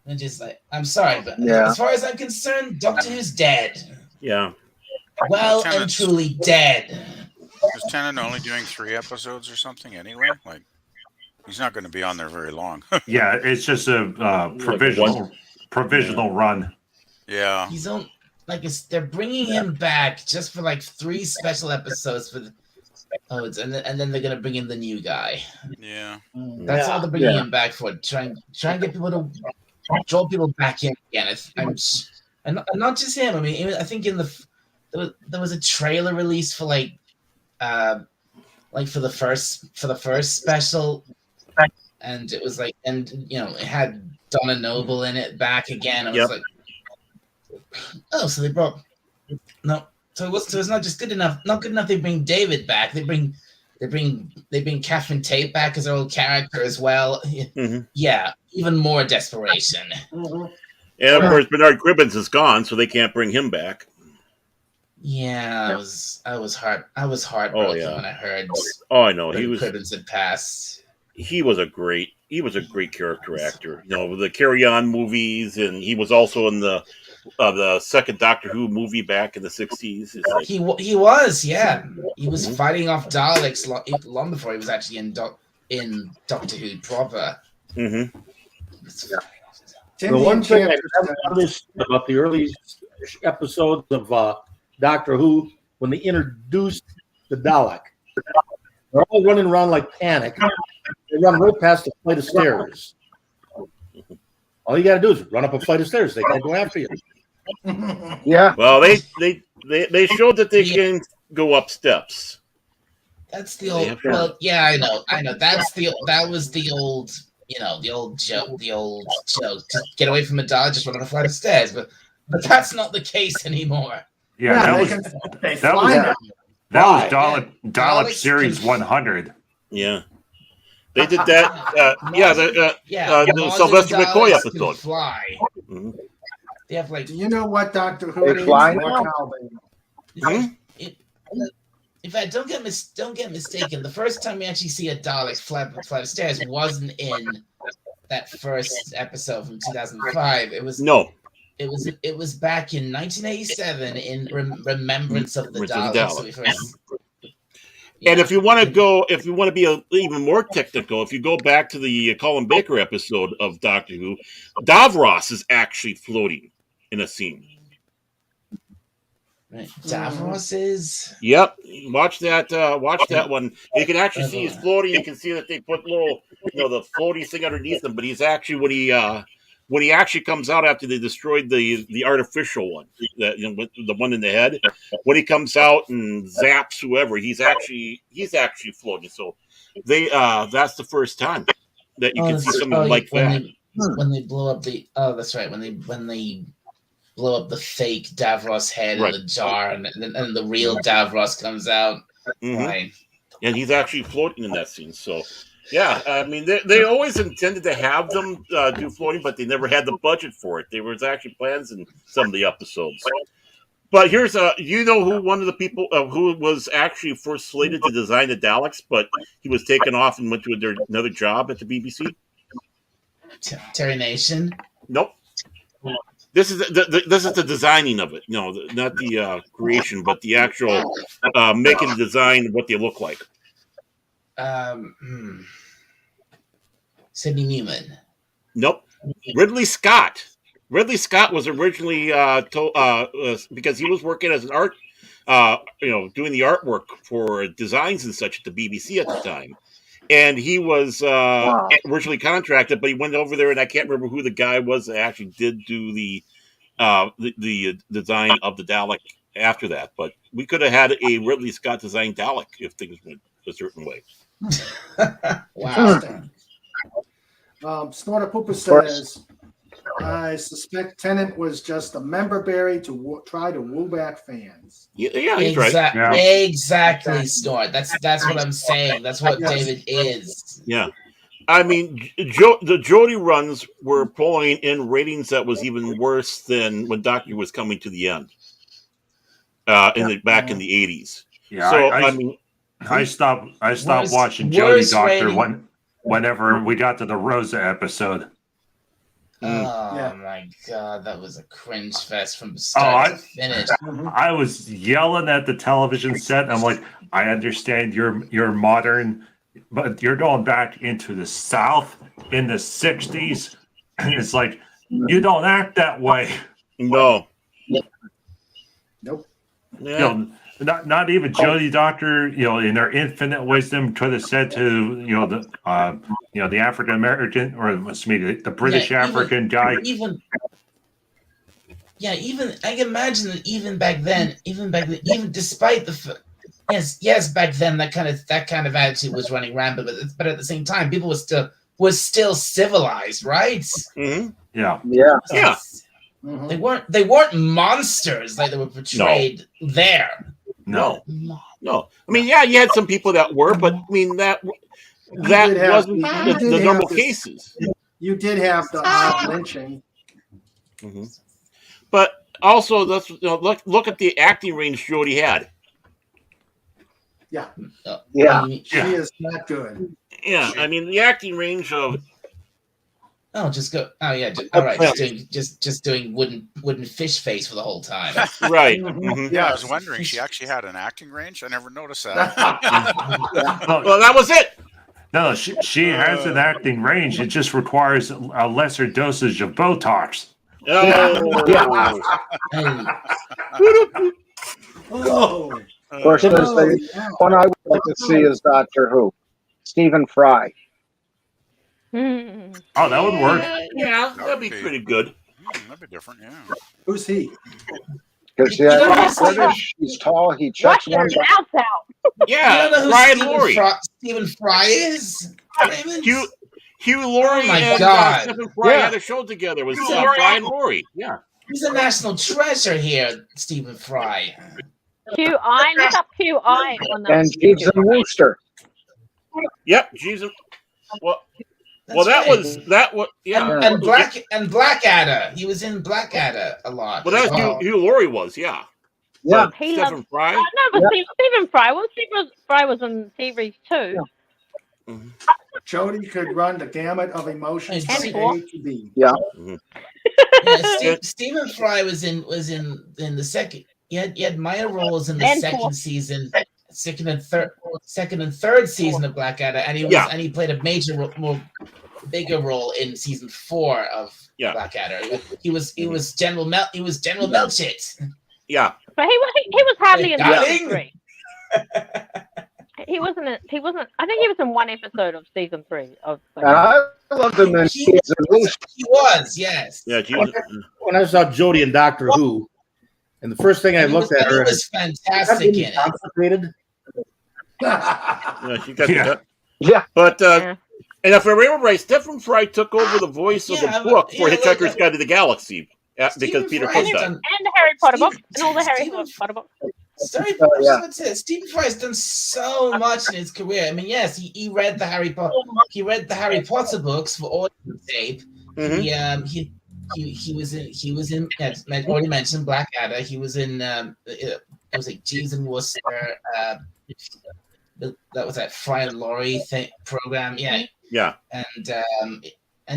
I'm just like, I'm sorry, but as far as I'm concerned, Doctor Who's dead. Yeah. Well and truly dead. Is Tennant only doing 3 episodes or something anyway? Like, he's not going to be on there very long. Yeah, it's just a provisional run. Yeah. He's on. Like, they're bringing him back just for like 3 special episodes for and then they're gonna bring in the new guy. Yeah, that's all they're bringing him back for. Try and get people to draw people back in again. And not just him. I mean, I think there was a trailer release for like for the first special, and it was like, and it had Donna Noble in it back again. I was like, oh, so they brought so it's not just good enough. Not good enough. They bring David back. They bring Catherine Tate back as her old character as well. Mm-hmm. Yeah, even more desperation. Mm-hmm. And of course, Bernard Cribbins is gone, so they can't bring him back. Yeah, I was heartbroken when I heard. Oh, I know. Cribbins had passed. He was a great character actor. The Carry On movies, and he was also in the second Doctor Who movie back in the 60s. He was, yeah. He was fighting off Daleks long before he was actually in Doctor Who proper. Mm-hmm. The one thing I never noticed about the early episodes of Doctor Who, when they introduced the Dalek, they're all running around like panic. They run right past the flight of stairs. All you got to do is run up a flight of stairs. They can't go after you. Yeah. Well, they showed that they can go up steps. That's the old. Well, yeah, I know. That was the old. The old joke. Just get away from a Dalek, just run up a flight of stairs. But that's not the case anymore. Yeah, that was Dalek Series 100. Yeah. They did that. The Sylvester McCoy episode. Fly. Mm-hmm. They have like. Do you know what Doctor Who they is? fly now? In fact, don't get mistaken. The first time we actually see a Dalek fly of stairs wasn't in that first episode from 2005. It was It was back in 1987 in remembrance of the Daleks. So we first. And if you want to be even more technical, if you go back to the Colin Baker episode of Doctor Who, Davros is actually floating in a scene. Right. Davros is. Yep. Watch that one. You can actually see he's floating. You can see that they put little, the floaty thing underneath him. But he's actually when he actually comes out after they destroyed the artificial one, the one in the head. When he comes out and zaps whoever, he's actually floating. So that's the first time that you can see something like that. When they blow up that's right. When they blow up the fake Davros head in the jar, and the real Davros comes out. Mm-hmm. Right. And he's actually floating in that scene. So, yeah, I mean, they always intended to have them do floating, but they never had the budget for it. There was actually plans in some of the episodes. But here's who one of the people who was actually first slated to design the Daleks, but he was taken off and went to another job at the BBC? Terry Nation? Nope. This is the designing of it. No, not the creation, but the actual making the design what they look like. Sidney Newman. Nope. Ridley Scott. Ridley Scott was originally because he was working as an art, doing the artwork for designs and such at the BBC at the time. And he was originally contracted, but he went over there, and I can't remember who the guy was that actually did do the design of the Dalek after that. But we could have had a Ridley Scott designed Dalek if things went a certain way. Wow. Snorter Pooper says, I suspect Tennant was just a member berry to try to woo back fans. Yeah, he's right. Yeah. Exactly, Snort. That's what I'm saying. That's what David is. Yeah. I mean, the Jodie runs were pulling in ratings that was even worse than when Doctor was coming to the end. Back in the 80s. Yeah, so I stopped watching Jodie Doctor whenever we got to the Rosa episode. Oh my god, that was a cringe fest from start to finish. I was yelling at the television set. I'm like, I understand you're modern, but you're going back into the South in the 60s. And it's like, you don't act that way. No. Nope. Yeah. Not even Jody Doctor, in their infinite wisdom, could have said to the African American or the British African guy. Even I can imagine that even back then, even despite the yes, back then that kind of attitude was running rampant, but at the same time, people was still civilized, right? Mm-hmm. Yeah. They weren't monsters like they were portrayed there. No. I mean, yeah, you had some people that were, but I mean that wasn't the normal cases. You did have the lynching. Mm-hmm. But also, look at the acting range Jody had. Yeah. She is not good. Yeah, I mean the acting range of. Oh, just go. Oh yeah. All right. Just doing wooden fish face for the whole time. Right. Mm-hmm. Yeah, I was wondering. She actually had an acting range. I never noticed that. Well, that was it. No, she has an acting range. It just requires a lesser dosage of Botox. Oh. Of course, the one I would like to see is Doctor Who, Stephen Fry. Oh, that would work. Yeah, that'd be pretty good. That'd be different. Yeah. Who's he? Because he's British, he's tall, he checks one box. Yeah, you don't know Ryan who Laurie. Stephen Fry is? Hugh Laurie and Stephen Fry had a show together with Ryan Laurie. Yeah. He's a national treasure here, Stephen Fry. QI, look up QI on the. And Jeeves and Wooster. Yep, Jeeves. Well, that was yeah. And Blackadder. He was in Blackadder a lot. Well, that's Hugh Laurie was, yeah. Yeah. Stephen Fry. Oh, no, but Stephen Fry. Well, Stephen Fry was in series 2. Yeah. Mm-hmm. Jody could run the gamut of emotions from A to B. Yeah. Mm-hmm. Stephen Fry was in the second. He had minor roles in the second season, second and third season of Blackadder, and he played a bigger role in season 4 of Blackadder. He was General Melchett. Yeah, but he was hardly in season 3. He wasn't. I think he was in one episode of season 3 of. I loved him in season 2. He was, yes. Yeah, when I saw Jody in Doctor Who, and the first thing I looked at her, he was fantastic in it. Yeah, she got that. Yeah, but and if I remember right, Stephen Fry took over the voice of the book for Hitchhiker's Guide to the Galaxy because Peter Cook died. And the Harry Potter books, and all the Harry Potter books. Stephen Fry has done so much in his career. I mean, yes, he read the Harry Potter books for audio tape. Mm-hmm. He was in. I already mentioned Blackadder. He was in. It was like Jeeves and Wooster. That was that Fry and Laurie program. Yeah. Yeah. And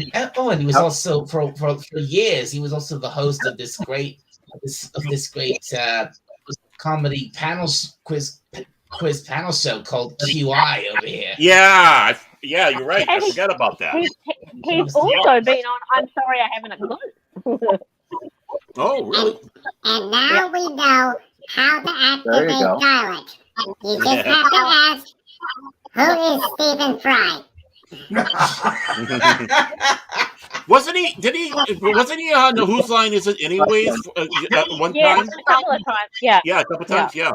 he was also for years. He was also the host of this great comedy quiz panel show called QI over here. Yeah, you're right. I forgot about that. He's also been on I'm Sorry I Haven't a Clue. Oh, really? And now we know how to activate dialect. You just have to ask, who is Stephen Fry? Wasn't he on the Whose Line Is It Anyways one time? A couple of times. Yeah, a couple times. Yeah.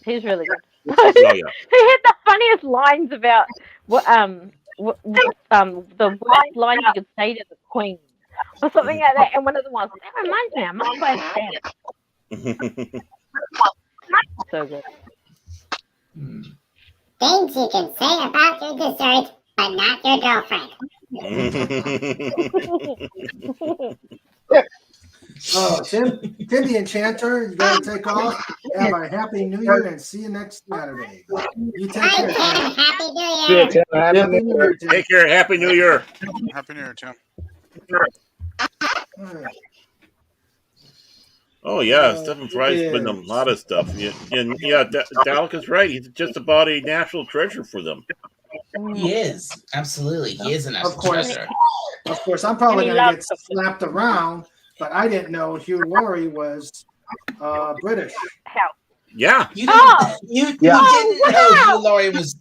He's really good. Oh, yeah. He had the funniest lines about the right line you could say to the Queen or something like that. And one of them was, that reminds me, I must play a So good. Things you can say about your dessert, but not your girlfriend. Tim the Enchanter, you gotta take off. Have a happy New Year and see you next Saturday. You take care. Happy New Year. Happy New Year. Take care. Happy New Year. Happy New Year, Tim. Oh yeah, Stephen Fry's been in a lot of stuff. Dalek is right. He's just about a national treasure for them. He is, absolutely. He is a national treasure. Of course, I'm probably going to get slapped around, but I didn't know Hugh Laurie was British. How? Yeah. You didn't, you didn't know Hugh Laurie was.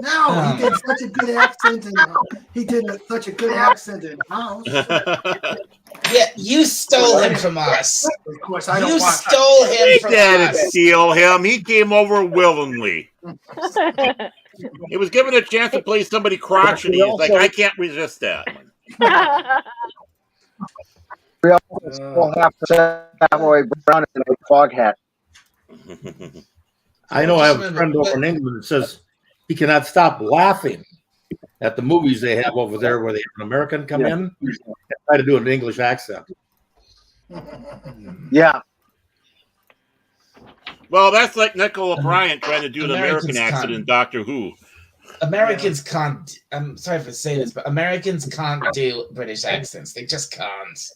No, he did such a good accent, and such a good accent in House. Yeah, you stole him from us. Of course, I don't You watch. stole him He from didn't us. steal him. He came over willingly. He was given a chance to play somebody crotchety. He's like, I can't resist that. We also still have Savoy Brown in a fog hat. I know I have a friend over in England that says he cannot stop laughing at the movies they have over there where they have an American come in and try to do an English accent. Yeah. Well, that's like Nicola Bryant trying to do an Americans American accent in Doctor Who. Americans can't. I'm sorry for saying this, but Americans can't do British accents. They just can't.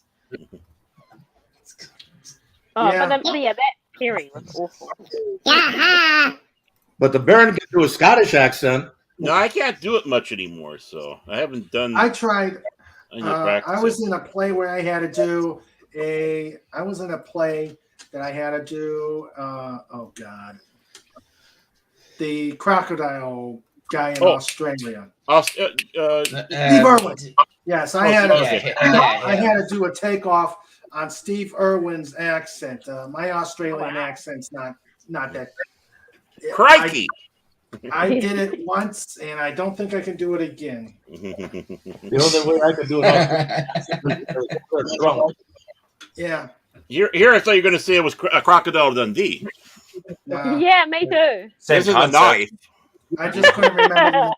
Oh, but that Perry was awful. But the Baron can do a Scottish accent. No, I can't do it much anymore, so I haven't done. I tried. I was in a play where I had to do I was in a play that I had to do. Oh God, the crocodile guy in Australia. Steve Irwin. Yes, I had. I had to do a takeoff on Steve Irwin's accent. My Australian accent's not that. Crikey! I did it once, and I don't think I can do it again. The only way I can do it. Yeah. Here, I thought you were going to say it was a Crocodile Dundee. Yeah, me too. This is a knife. I just couldn't remember.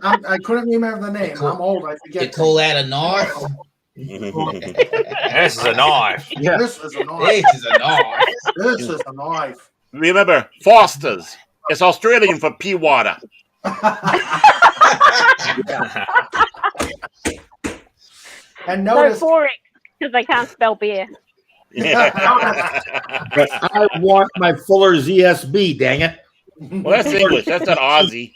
I couldn't remember the name. I'm old. I forget. You call that a knife? This is a knife. Yeah. This is a knife. This is a knife. This is a knife. Remember, Foster's. It's Australian for pea water. And notice, so boring because they can't spell beer. I want my Fuller's ESB, dang it. Well, that's English. That's not Aussie.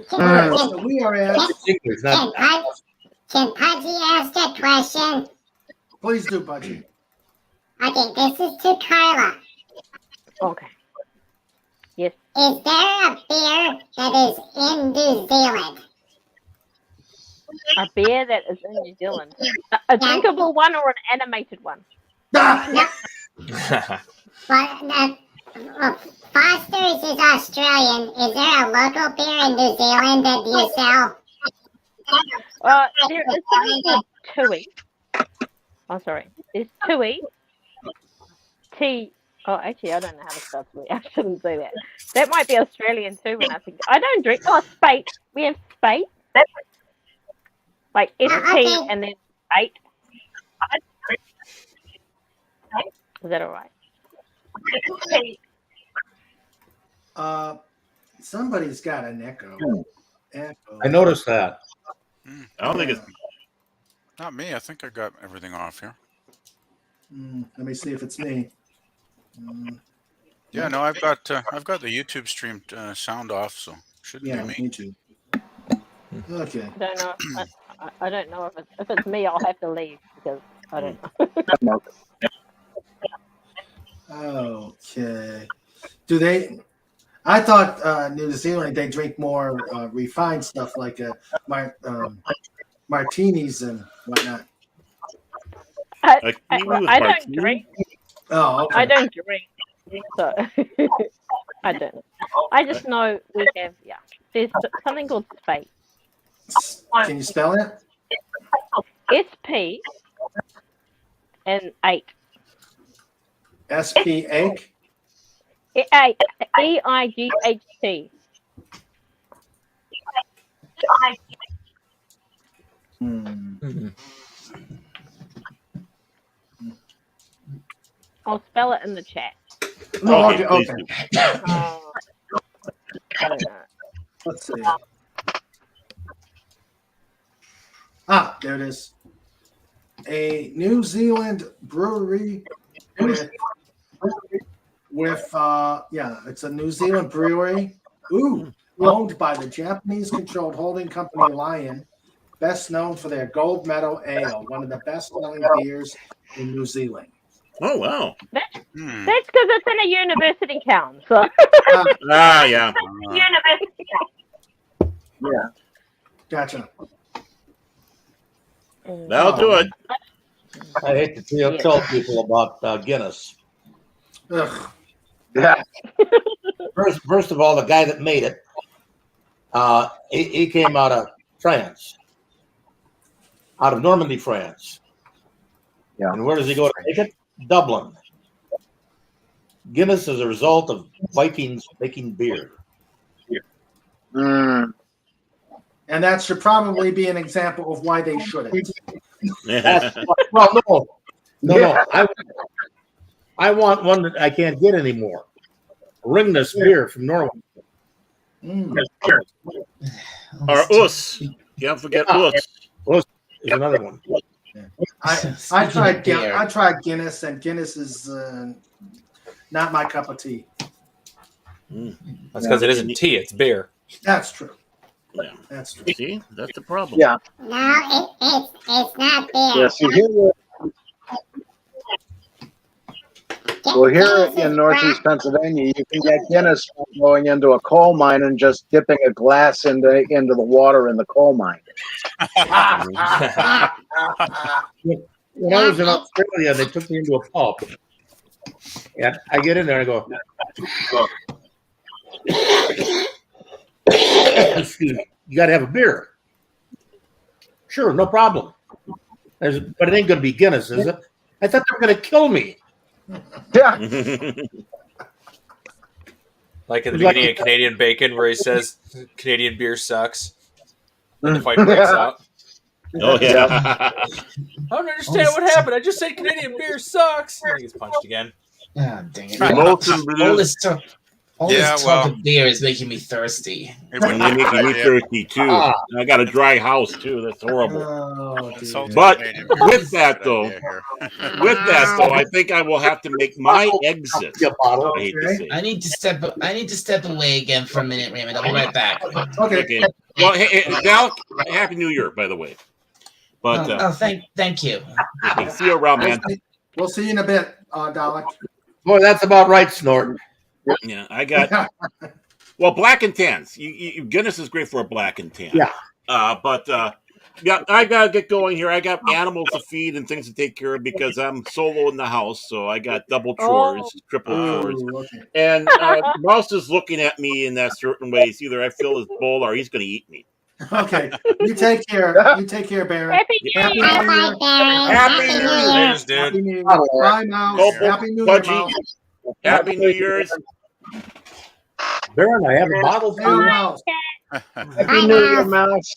So we are at. Can Pudgy ask a question? Please do, Pudgy. Okay, this is to Carla. Okay. Yes. Is there a beer that is in New Zealand? A beer that is in New Zealand. A drinkable one or an animated one? Well, Foster's is Australian. Is there a local beer in New Zealand that you sell? There is something called Tui. Oh, sorry. It's Tui. Oh, actually, I don't know how to spell Tui. I shouldn't say that. That might be Australian too. When I think I don't drink. Oh, Spate. We have Spate. Like ST and then Spate. Is that all right? Somebody's got an echo. I noticed that. I don't think it's not me. I think I got everything off here. Let me see if it's me. Yeah, no, I've got the YouTube stream sound off, so shouldn't be me. Me too. Okay. I don't know if it's me. I'll have to leave because I don't know. Okay. Do they? I thought New Zealand they drink more refined stuff like martinis and whatnot. I don't drink. Oh, okay. I don't drink, so I don't. I just know we have There's something called Spate. Can you spell it? SP and 8. SP egg. EIGHT. I'll spell it in the chat. No, okay. I don't know. Let's see. There it is. A New Zealand brewery with it's a New Zealand brewery. Owned by the Japanese-controlled holding company Lion, best known for their gold medal ale, one of the best-selling beers in New Zealand. Oh wow. That's because it's in a university town. So. Yeah. University. Yeah. Gotcha. That'll do it. I hate to tell people about Guinness. Ugh. Yeah. First of all, the guy that made it, he came out of France, out of Normandy, France. Yeah. And where does he go to make it? Dublin. Guinness is a result of Vikings making beer. Mm. And that should probably be an example of why they shouldn't. Well, no. I want one that I can't get anymore. Ringness beer from Norway. Or Us. You can't forget Us. Us is another one. I tried Guinness, and Guinness is not my cup of tea. That's because it isn't tea; it's beer. That's true. Yeah. That's true. See, that's the problem. Yeah. No, it's not beer. Yeah. See, here in Northeast Pennsylvania, you can get Guinness from going into a coal mine and just dipping a glass into the water in the coal mine. When I was in Australia, they took me into a pub. And I get in there and I go, excuse me, you got to have a beer. Sure, no problem. But it ain't going to be Guinness, is it? I thought they were going to kill me. Yeah. Like in the beginning of Canadian Bacon, where he says Canadian beer sucks. Then the fight breaks out. Oh yeah. I don't understand what happened. I just said Canadian beer sucks. And he gets punched again. Oh, dang it. All this talk of beer is making me thirsty. And you're making me thirsty too. I got a dry house too. That's horrible. But with that though, I think I will have to make my exit. I hate to say. I need to step away again for a minute, Raymond. I'll be right back. Okay. Well, hey, Val, Happy New Year, by the way. But thank you. Okay, see you around, man. We'll see you in a bit, Dalek. Boy, that's about right, Snort. Yeah, I got. Well, black and tans. Guinness is great for a black and tan. Yeah. Yeah, I gotta get going here. I got animals to feed and things to take care of because I'm solo in the house, so I got double chores, triple chores. Okay. And Mouse is looking at me in that certain way. It's either I fill his bowl or he's going to eat me. Okay. You take care. You take care, Baron. Happy New Year. Happy New Year, dude. Happy New Year. Bye, Mouse. Happy New Year, Mouse. Happy New Year's. Baron, I have a bottle for you. Mouse. Happy New Year, Mouse.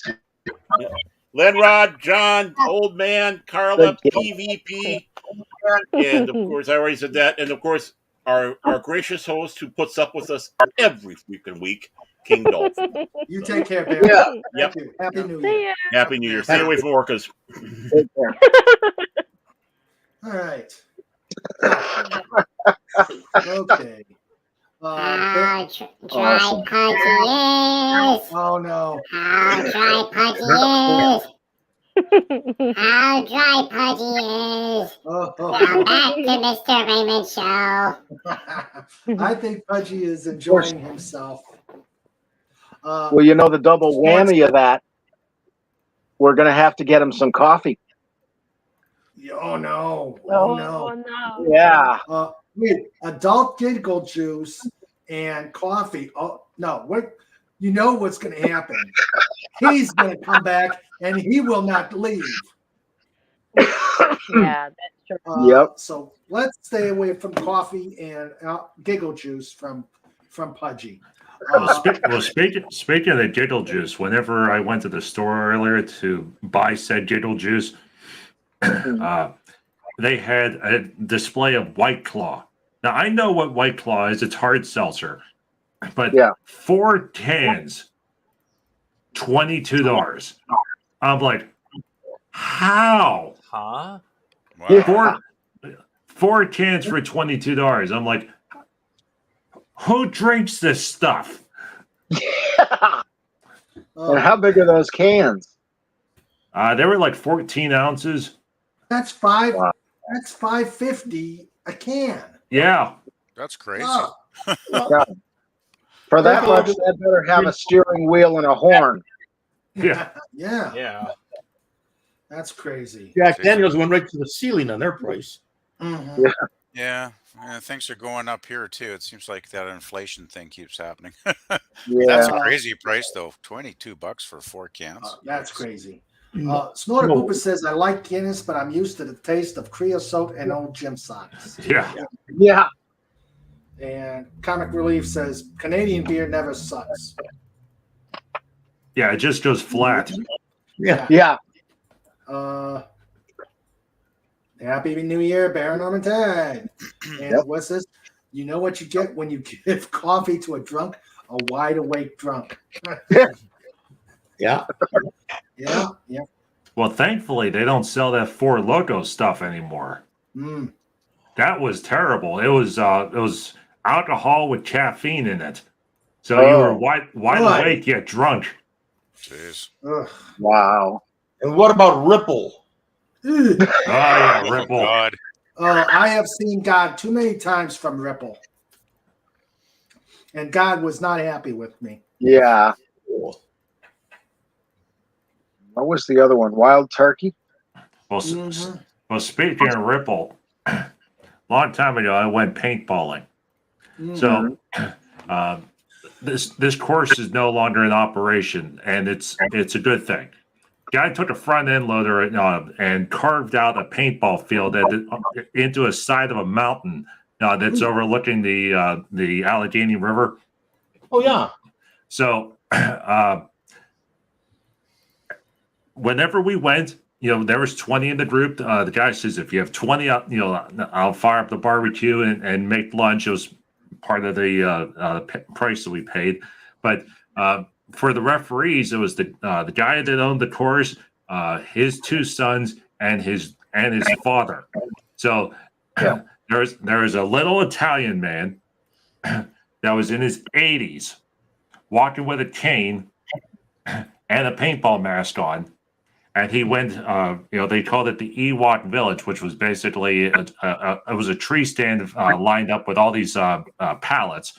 Lenrod, John, Old Man, Carla, PvP, and of course, I already said that. And of course, our gracious host who puts up with us every freaking week, King Dolphin. You take care, Baron. Yeah. Yep. Happy New Year. Happy New Year. Stay away from orcas. Take care. All right. Okay. How dry Pudgy is. Oh no. How dry Pudgy is. How dry Pudgy is. Now back to Mr. Raymond Show. I think Pudgy is enjoying himself. Well, you know the double whammy of that. We're going to have to get him some coffee. Oh no. Oh no. Oh no. Yeah. Wait, adult giggle juice and coffee. Oh no, what? You know what's going to happen? He's going to come back and he will not leave. Yeah, that's true. Yep. So let's stay away from coffee and giggle juice from Pudgy. Speaking of the giggle juice, whenever I went to the store earlier to buy said giggle juice, they had a display of White Claw. Now, I know what White Claw is. It's hard seltzer. But 4 cans, $22. I'm like, how? Huh? Wow. Four cans for $22. I'm like, who drinks this stuff? And how big are those cans? They were like 14 ounces. That's $5.50 a can. Yeah. That's crazy. Oh, Yeah. For that much, that better have a steering wheel and a horn. Yeah. yeah. Yeah. That's crazy. Jack Daniels went right to the ceiling on their price. Mm-hmm. Yeah, things are going up here too. It seems like that inflation thing keeps happening. Yeah. That's a crazy price though. $22 for 4 cans. That's crazy. Snorter Pooper says, I like Guinness, but I'm used to the taste of creosote and old gym socks. Yeah. Yeah. And Comic Relief says, Canadian beer never sucks. Yeah, it just goes flat. Yeah. Yeah. Happy New Year, Baron Norman Ted. And what's this? You know what you get when you give coffee to a drunk? A wide awake drunk. Yeah. Yeah. Well, thankfully, they don't sell that Four Loko stuff anymore. Mm. That was terrible. It was alcohol with caffeine in it. So you were wide awake yet drunk. Jeez. Ugh. Wow. And what about Ripple? Oh, yeah, Ripple. God. I have seen God too many times from Ripple. And God was not happy with me. Yeah. What was the other one? Wild Turkey? Well, well, speaking of Ripple, long time ago, I went paintballing. So this course is no longer in operation, and it's a good thing. Guy took a front end loader and carved out a paintball field into a side of a mountain that's overlooking the Allegheny River. Oh yeah. So whenever we went, there was 20 in the group. The guy says, if you have 20, I'll fire up the barbecue and make lunch. It was part of the price that we paid. But for the referees, it was the guy that owned the course, his two sons, and his father. So there was a little Italian man that was in his 80s, walking with a cane and a paintball mask on. And he went, they called it the Ewok Village, which was basically it was a tree stand lined up with all these pallets,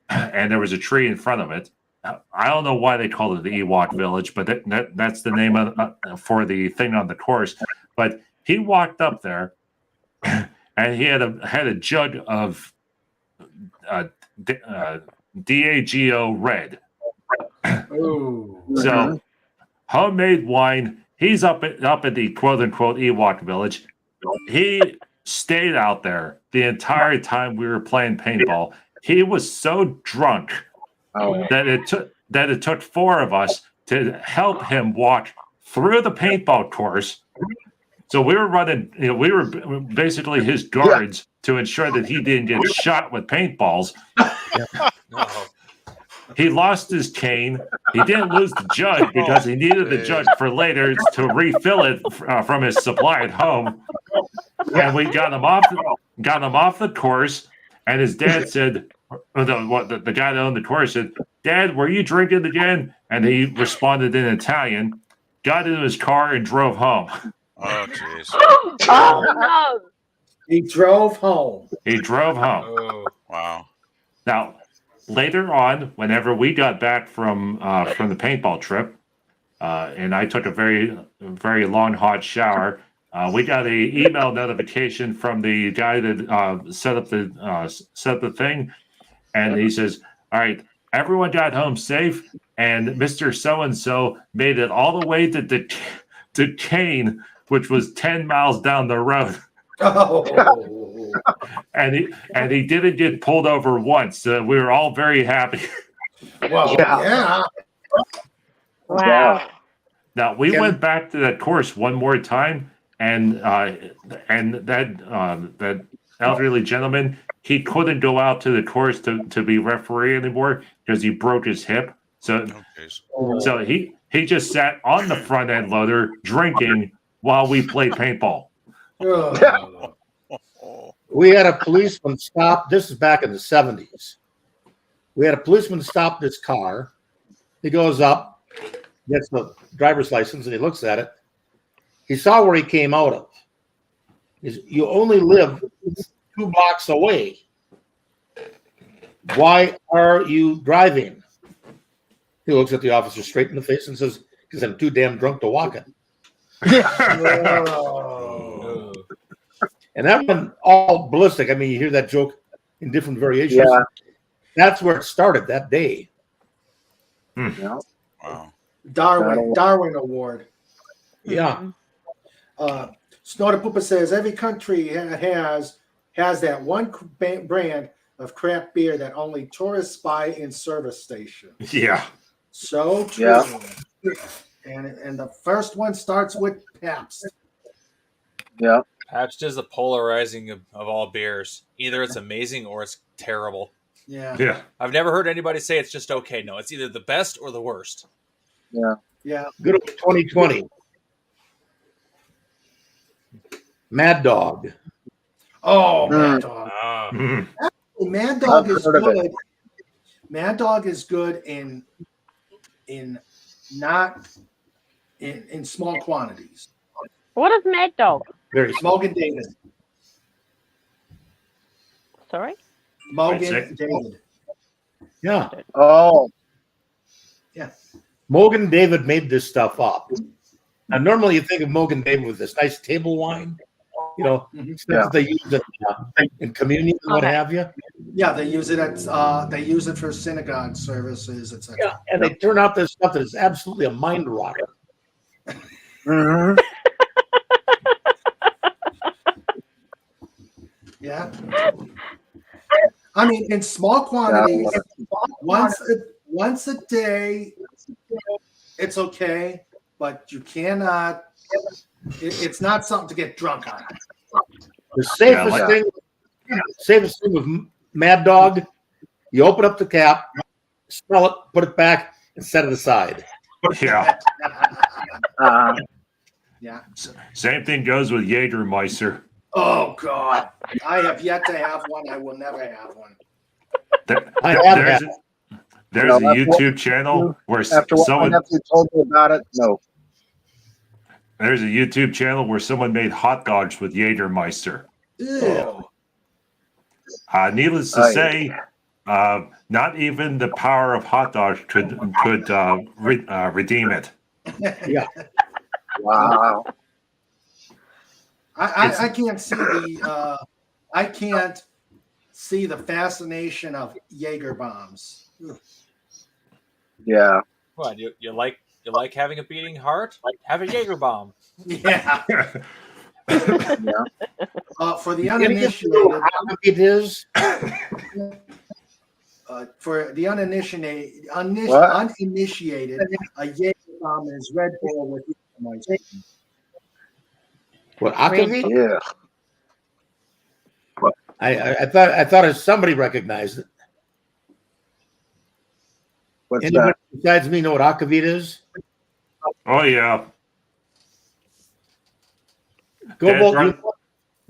and there was a tree in front of it. I don't know why they called it the Ewok Village, but that's the name for the thing on the course. But he walked up there, and he had a jug of DAGO Red. Ooh. So homemade wine. He's up at the quote unquote Ewok Village. He stayed out there the entire time we were playing paintball. He was so drunk that it took four of us to help him walk through the paintball course. So we were running, we were basically his guards to ensure that he didn't get shot with paintballs. He lost his cane. He didn't lose the jug because he needed the jug for later to refill it from his supply at home. And we got him off the course. And his dad said, the guy that owned the course said, "Dad, were you drinking again?" And he responded in Italian, got into his car, and drove home. Oh, jeez. Oh, no. He drove home. Oh, wow. Now, later on, whenever we got back from the paintball trip, and I took a very, very long hot shower, we got a email notification from the guy that set up the thing, and he says, "All right, everyone got home safe, and Mr. So and So made it all the way to Kane, which was 10 miles down the road." Oh. and he didn't get pulled over once. So we were all very happy. Well, yeah. Wow. Now we went back to that course one more time, and that elderly gentleman, he couldn't go out to the course to be referee anymore because he broke his hip. So he just sat on the front end loader drinking while we played paintball. We had a policeman stop. This is back in the 70s. We had a policeman stop this car. He goes up, gets the driver's license, and he looks at it. He saw where he came out of. You only live 2 blocks away. Why are you driving? He looks at the officer straight in the face and says, because I'm too damn drunk to walk it. And that one, all ballistic. I mean, you hear that joke in different variations. Yeah. That's where it started that day. Yeah. Wow. Darwin Award. Yeah. Snorter Poopa says every country has that one brand of craft beer that only tourists buy in service stations. Yeah. So true. Yeah. And the first one starts with Pabst. Yeah. Pabst is the polarizing of all beers. Either it's amazing or it's terrible. Yeah. Yeah. I've never heard anybody say it's just okay. No, it's either the best or the worst. Yeah. Yeah. Good old 2020. Mad Dog. Oh, Mad Dog. Mad Dog is good. Mad Dog is good in not in small quantities. What is Mad Dog? Very Mogan David. Sorry? Mogan David. Yeah. Oh. Yeah. Mogan David made this stuff up. Now, normally you think of Mogan David with this nice table wine, stuff that they use in communion and what have you. Yeah, they use it for synagogue services, etc. Yeah, and they turn out this stuff that is absolutely a mind rocker. Mm-hmm. Yeah. I mean, in small quantities, once a day, it's okay, but you cannot. It's not something to get drunk on. The safest thing with Mad Dog, you open up the cap, smell it, put it back, and set it aside. Yeah. Yeah. Same thing goes with Jägermeister. Oh God, I have yet to have one. I will never have one. There's a YouTube channel where after what my nephew told me about it, no. There's a YouTube channel where someone made hot dogs with Jägermeister. Ew. Needless to say, not even the power of hot dogs could redeem it. Yeah. Wow. I can't see the fascination of Jaeger bombs. Yeah. What you like having a beating heart? Have a Jaeger bomb. Yeah. For the uninitiated, it is. For the uninitiated, a Jaeger bomb is Red Bull with Jägermeister. What, akavit? Yeah. I thought somebody recognized it. What's Anybody that? besides me know what akavit is? Oh yeah.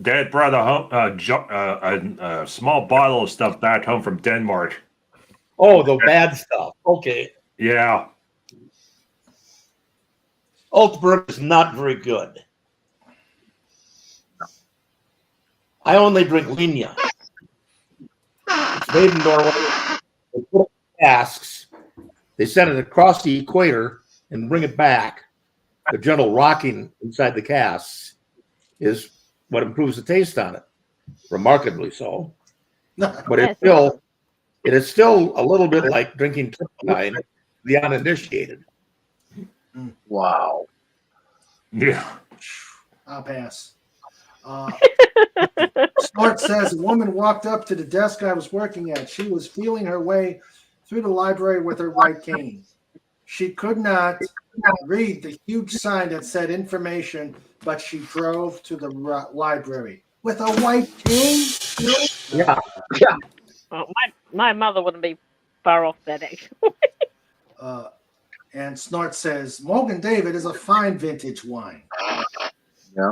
Dad brought a small bottle of stuff back home from Denmark. Oh, the bad stuff. Okay. Yeah. Altberg is not very good. I only drink Linya. It's made in Norway. They put it in casks. They send it across the equator and bring it back. The gentle rocking inside the casks is what improves the taste on it. Remarkably so. But it is still a little bit like drinking turpentine, the uninitiated. Wow. Yeah. I'll pass. Snort says a woman walked up to the desk I was working at. She was feeling her way through the library with her white cane. She could not read the huge sign that said information, but she drove to the library with a white cane. Yeah. Oh, my mother wouldn't be far off that actually. And Snort says Mogan David is a fine vintage wine. Yeah.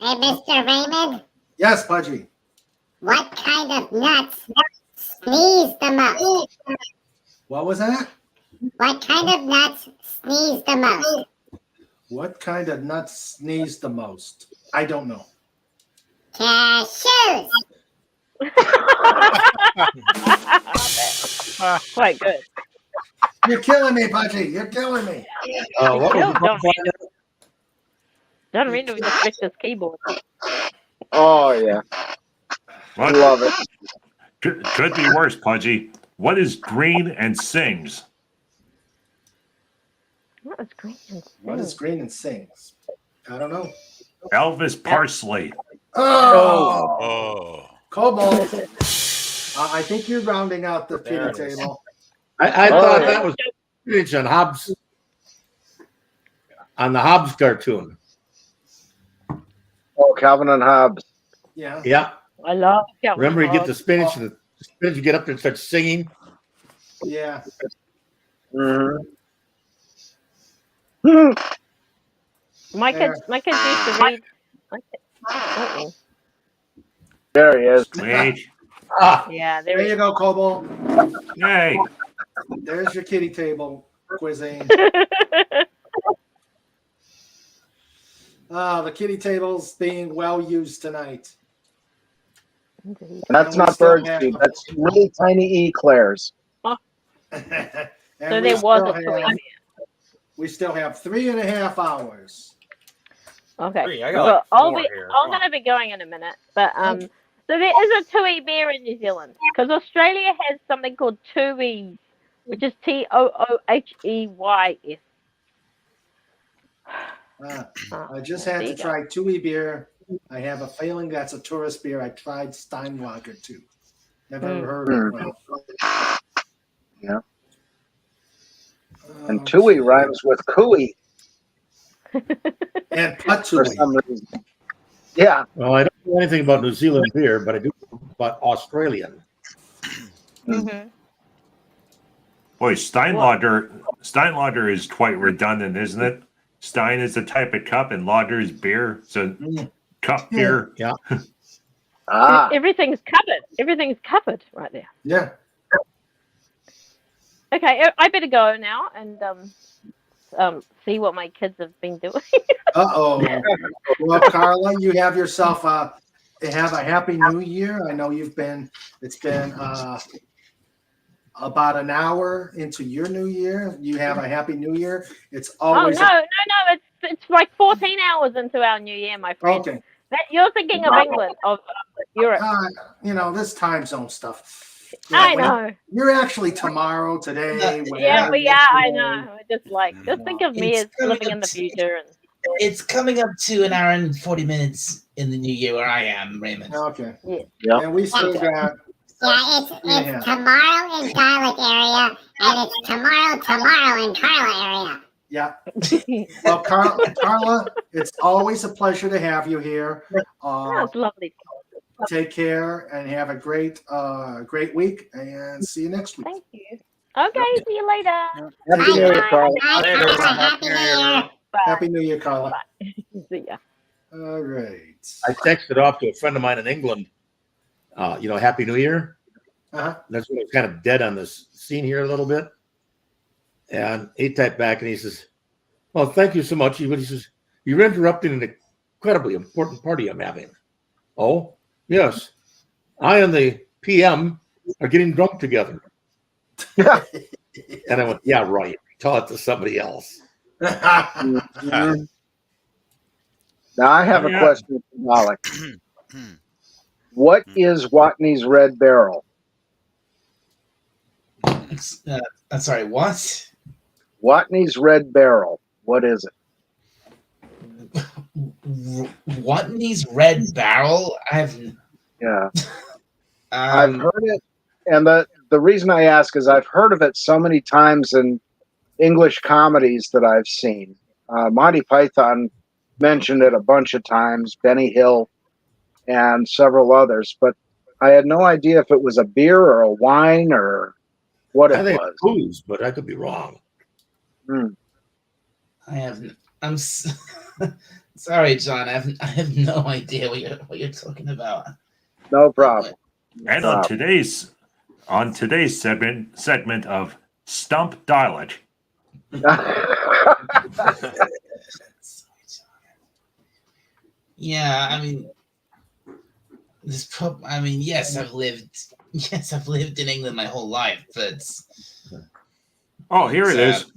Hey, Mr. Raymond, Yes, Pudgy. what kind of nuts sneeze the most? What was that? What kind of nuts sneeze the most? What kind of nuts sneeze the most? I don't know. Cashews. Quite good. You're killing me, Pudgy. You're killing me. What was the John butterfly? John Reno just wrecked his keyboard. Oh yeah, What? love it. Could be worse, Pudgy. What is green and sings? What was green and What is green and sings? I don't know. Elvis Parsley. Oh, Cobalt. I think you're rounding out the kitty table. I thought that was spinach on Hobbs, on the Hobbs cartoon. Oh, Calvin and Hobbes. Yeah. Yeah. I love Calvin. Remember, you get the spinach, and the spinach, you get up there and start singing. Yeah. My kids used to read. Uh-oh. There he is. Wait. Yeah, There you go, Cobalt. Yay. There's your kitty table cuisine. The kitty table's being well used tonight. That's not birdseed. That's really tiny eclairs. So there was a toy. We still have 3.5 hours. Okay. I got Well, like I'm 4 here. going to be going in a minute, but so there is a tui beer in New Zealand because Australia has something called tui, which is TOOHEYS. I just had to try Tui beer. I have a feeling that's a tourist beer. I tried Steinlager too. Never heard of it. Yeah. And Tui rhymes with cooey. And Patui. For some reason. Yeah. Well, I don't know anything about New Zealand beer, but I do know about Australian. Boy, Steinlager is quite redundant, isn't it? Stein is a type of cup, and lager is beer. So cup beer. Yeah. Everything's covered. Everything's covered right there. Yeah. Okay, I better go now and see what my kids have been doing. Uh-oh. Well, Carla, you have yourself have a happy new year. I know it's been about an hour into your new year. You have a happy new year. It's always no, it's like 14 hours into our new year, my friend. Okay. You're thinking of England, of Europe. This time zone stuff. I know. You're actually tomorrow, today. Yeah, we are. I know. Just think of me as living in the future. It's coming up to an hour and 40 minutes in the new year where I am, Raymond. Okay. Yeah. And we still got. Yeah, it's tomorrow in Garlic area, and it's tomorrow in Carla area. Yeah. Well, Carla, it's always a pleasure to have you here. That's lovely. Take care and have a great week, and see you next week. Thank you. Okay, see you later. Happy New Year, Carla. Happy New Year. Happy New Year, Carla. See ya. All right. I texted off to a friend of mine in England. Happy New Year. That's when I was kind of dead on this scene here a little bit. And he typed back and he says, "Well, thank you so much." He says, "You're interrupting an incredibly important party I'm having." "Oh, yes. I and the PM are getting drunk together." And I went, "Yeah, right. Tell it to somebody else." Now I have a question for Malik. What is Watney's Red Barrel? I'm sorry, what? Watney's Red Barrel. What is it? Watney's Red Barrel? I've heard it, and the reason I ask is I've heard of it so many times in English comedies that I've seen. Monty Python mentioned it a bunch of times, Benny Hill, and several others, but I had no idea if it was a beer or a wine or what it was. Booze, but I could be wrong. I'm sorry, John. I have no idea what you're talking about. No problem. And on today's segment of Stump Dialect. Yeah, I mean, I mean, yes, I've lived in England my whole life, but Oh, here it is.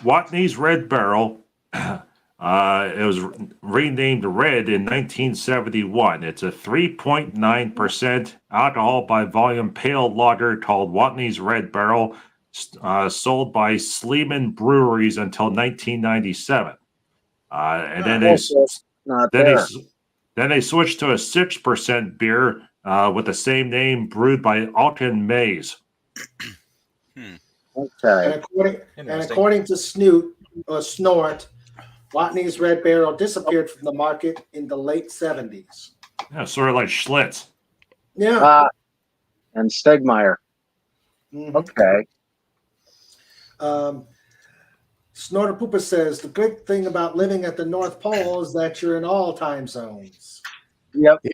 Watney's Red Barrel. It was renamed Red in 1971. It's a 3.9% alcohol by volume pale lager called Watney's Red Barrel, sold by Sleeman Breweries until 1997. And then they switched to a 6% beer with the same name, brewed by Alton Mays. Okay. And according to Snort, Watney's Red Barrel disappeared from the market in the late 70s. Yeah, sort of like Schlitz. Yeah. And Stegmeyer. Mhm. Okay. Snorter Pooper says the good thing about living at the North Pole is that you're in all time zones. Yep.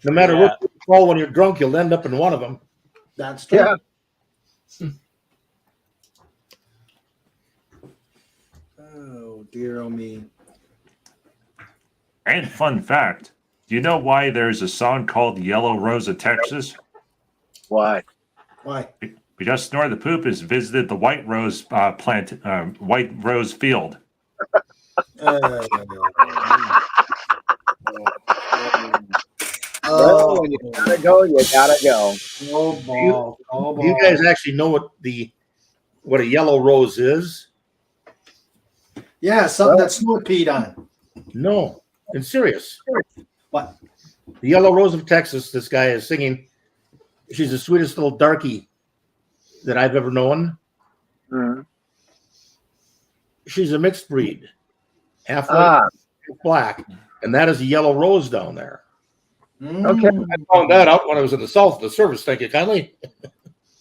No matter what you call when you're drunk, you'll end up in one of them. That's true. Yeah. Oh, dear oh me. And fun fact, do you know why there's a song called Yellow Rose of Texas? Why? Why? Because Snore the Poop has visited the White Rose White Rose Field. Well, when you gotta go, you gotta go. Oh, ball. Oh, Do you guys actually know what a yellow rose is? Yeah, something that Snort peed on. No, in serious. What? The Yellow Rose of Texas, this guy is singing. She's the sweetest little darky that I've ever known. Mm-hmm. She's a mixed breed, half white, half black, and that is a yellow rose down there. Okay. I found that out when I was in the south of the service. Thank you kindly.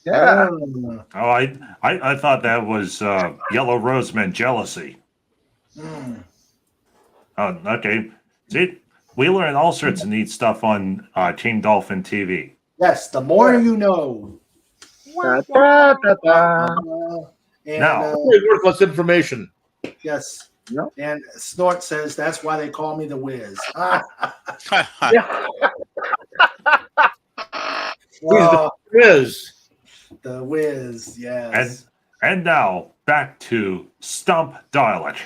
Yeah. Oh, I thought that was Yellow Rose meant jealousy. Oh, okay. See, we learn all sorts of neat stuff on King Dolphin TV. Yes, the more you know. And, Now, worthless information. Yes. Yep. And Snort says that's why they call me the Wiz. He's the Wiz. The Wiz, yes. And now back to Stump Dialect.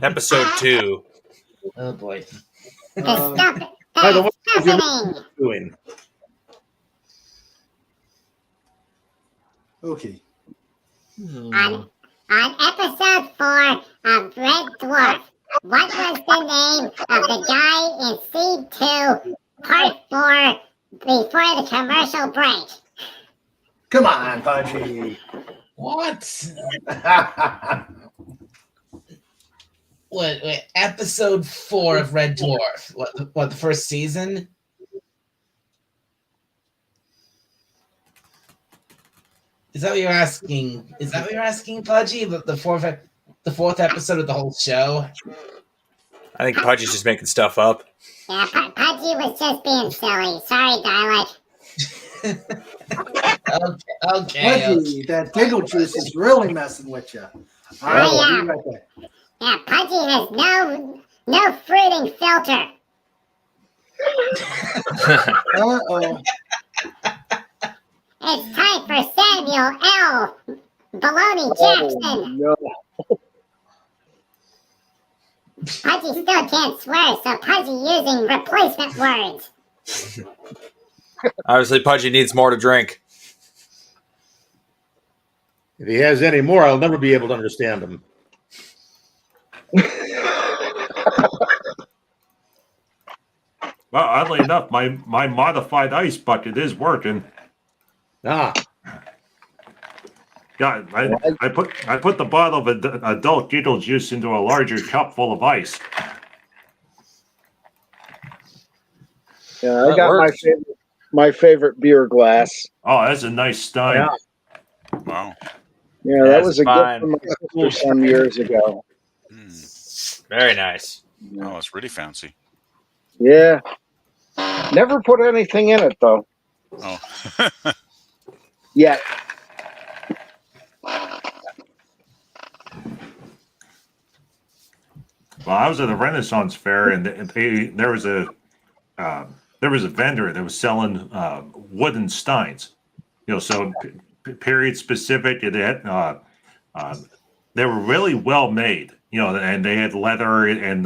Episode 2. Oh boy. By the way, what you're doing? Okay. On episode 4 of Red Dwarf, what was the name of the guy in Seed 2, Part 4, before the commercial break? Come on, Pudgy. What? What? Episode 4 of Red Dwarf. What? The first season? Is that what you're asking? Is that what you're asking, Pudgy? The fourth episode of the whole show? I think Pudgy's just making stuff up. Yeah, Pudgy was just being silly. Sorry, Dialect. Okay. Pudgy, that giggle juice is really messing with you. All right, yeah. right there. Yeah, Pudgy has no fruiting filter. Uh-oh. It's time for Samuel L. Baloney Jackson. No. Pudgy still can't swear, so Pudgy using replacement words. Obviously, Pudgy needs more to drink. If he has any more, I'll never be able to understand him. Well, oddly enough, my modified ice bucket is working. Ah. Yeah, I put the bottle of adult giggle juice into a larger cup full of ice. Yeah, I got my favorite beer glass. Oh, that's a nice Stein. Yeah. Wow. Yeah, that was a gift from my sister some years ago. Very nice. Oh, it's really fancy. Yeah. Never put anything in it, though. Oh. Yet. Well, I was at a Renaissance fair, and there was a vendor that was selling wooden steins. So period specific. It had, they were really well made. And they had leather and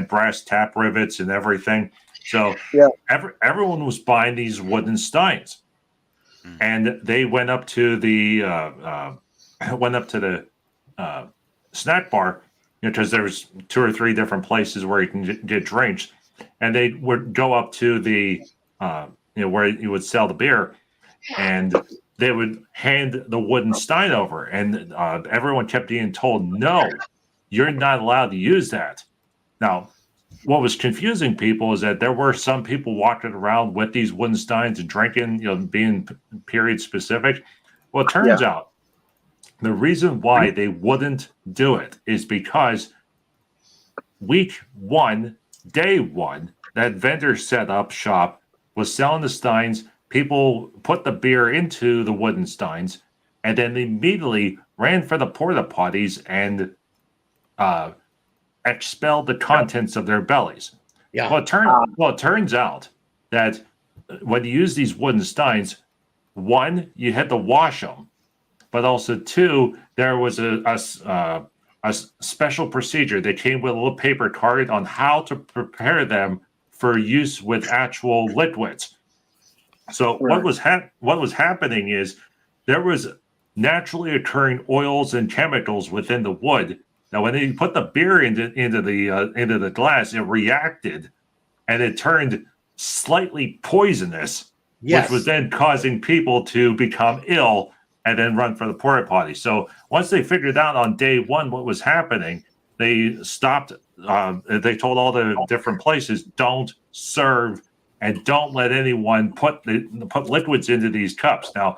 brass tap rivets and everything. So everyone was buying these wooden steins, and they went up to the snack bar, because there was 2 or 3 different places where you can get drinks, and they would go up to the where you would sell the beer, and they would hand the wooden stein over, and everyone kept being told, no, you're not allowed to use that. Now, what was confusing people is that there were some people walking around with these wooden steins and drinking, being period specific. Well, it turns out the reason why they wouldn't do it is because week 1, day 1, that vendor set up shop, was selling the steins. People put the beer into the wooden steins, and then immediately ran for the porta potties and expelled the contents of their bellies. Yeah. Well, it turns out that when you use these wooden steins, 1, you had to wash them, but also 2, there was a special procedure that came with a little paper card on how to prepare them for use with actual liquids. So what was happening is there was naturally occurring oils and chemicals within the wood. Now, when you put the beer into the glass, it reacted, and it turned slightly poisonous, which was then causing people to become ill and then run for the porta potty. So once they figured out on day 1 what was happening, they stopped. They told all the different places, don't serve and don't let anyone put liquids into these cups. Now,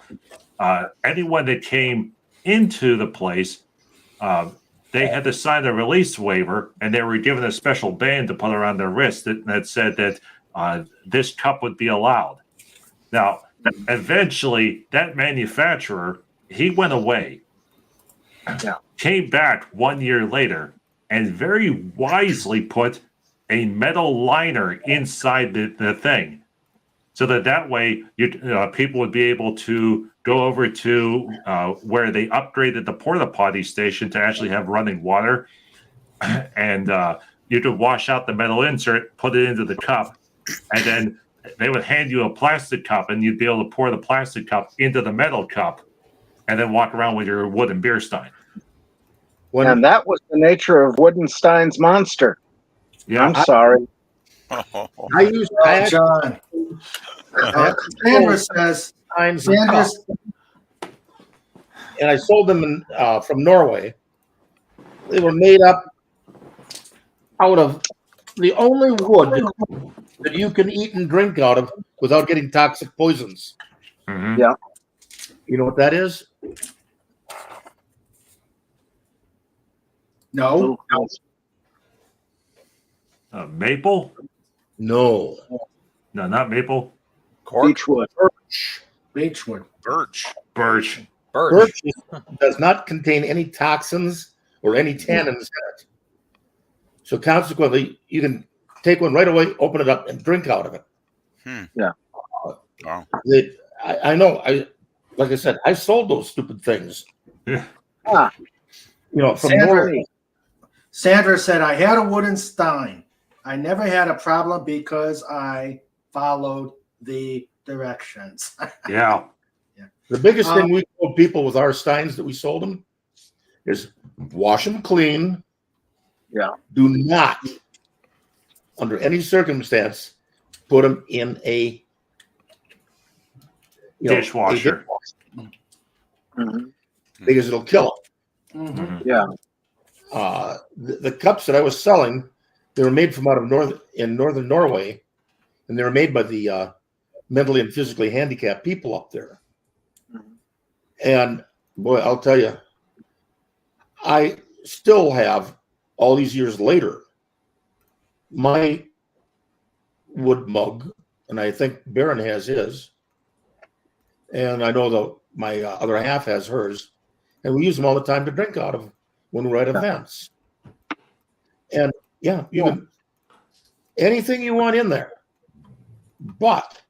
anyone that came into the place, they had to sign a release waiver, and they were given a special band to put around their wrist that said that this cup would be allowed. Now, eventually, that manufacturer, he went away, came back 1 year later, and very wisely put a metal liner inside the thing, so that way people would be able to go over to where they upgraded the porta potty station to actually have running water, and you could wash out the metal insert, put it into the cup, and then they would hand you a plastic cup, and you'd be able to pour the plastic cup into the metal cup, and then walk around with your wooden beer stein. And that was the nature of Woodenstein's monster. Yeah, I'm sorry. John. Sandra says. Sanders, and I sold them from Norway. They were made up out of the only wood that you can eat and drink out of without getting toxic poisons. Mm-hmm. Yeah. You know what that is? No. Maple? No. No, not maple. Beechwood. Beechwood. Birch. Birch does not contain any toxins or any tannins in it. So consequently, you can take one right away, open it up, and drink out of it. Yeah. Wow. I know. Like I said, I sold those stupid things. Yeah. From Sandra, Norway. Sandra said, I had a wooden stein. I never had a problem because I followed the directions. Yeah. The biggest thing we told people with our steins that we sold them is wash them clean. Yeah. Do not, under any circumstance, put them in a dishwasher. Because it'll kill them. Mm-hmm. Yeah. The cups that I was selling, they were made from out of northern Norway, and they were made by the mentally and physically handicapped people up there. And boy, I'll tell you, I still have, all these years later, my wood mug, and I think Baron has his, and I know my other half has hers, and we use them all the time to drink out of when we're at events. And yeah, you can anything you want in there, but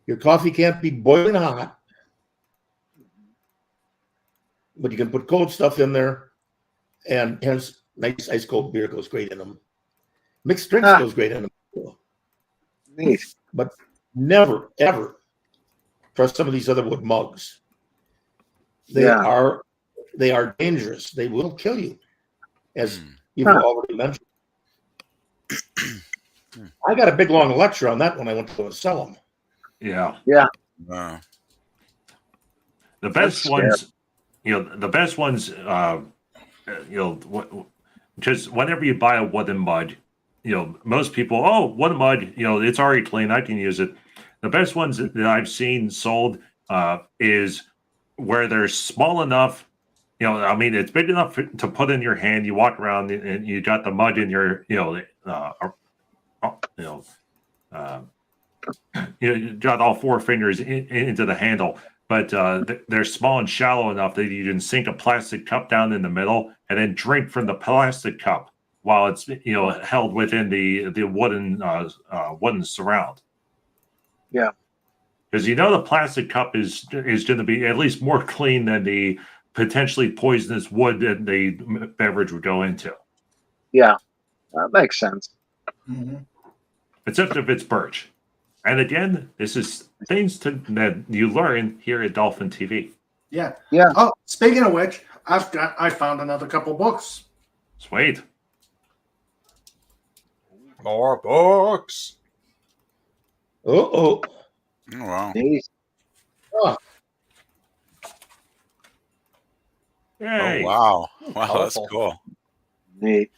your coffee can't be boiling hot. But you can put cold stuff in there, and hence nice ice cold beer goes great in them. Mixed drinks goes great in them. Neat. But never ever trust some of these other wood mugs. They are dangerous. They will kill you, as you've already mentioned. I got a big long lecture on that when I went to go sell them. Yeah. Yeah. The best ones, the best ones, just whenever you buy a wooden mug, most people, wooden mug, it's already clean, I can use it. The best ones that I've seen sold is where they're small enough. It's big enough to put in your hand. You walk around and you got the mug in your, you got all four fingers into the handle, but they're small and shallow enough that you can sink a plastic cup down in the middle and then drink from the plastic cup while it's held within the wooden surround. Yeah, because the plastic cup is going to be at least more clean than the potentially poisonous wood that the beverage would go into. Yeah, that makes sense. Mm-hmm. Except if it's birch. And again, this is things that you learn here at Dolphin TV. Yeah. Yeah. Oh, speaking of which, I found another couple books. Sweet. More books. Oh wow. Oh. Yay. Oh wow. Wow, that's cool. Neat.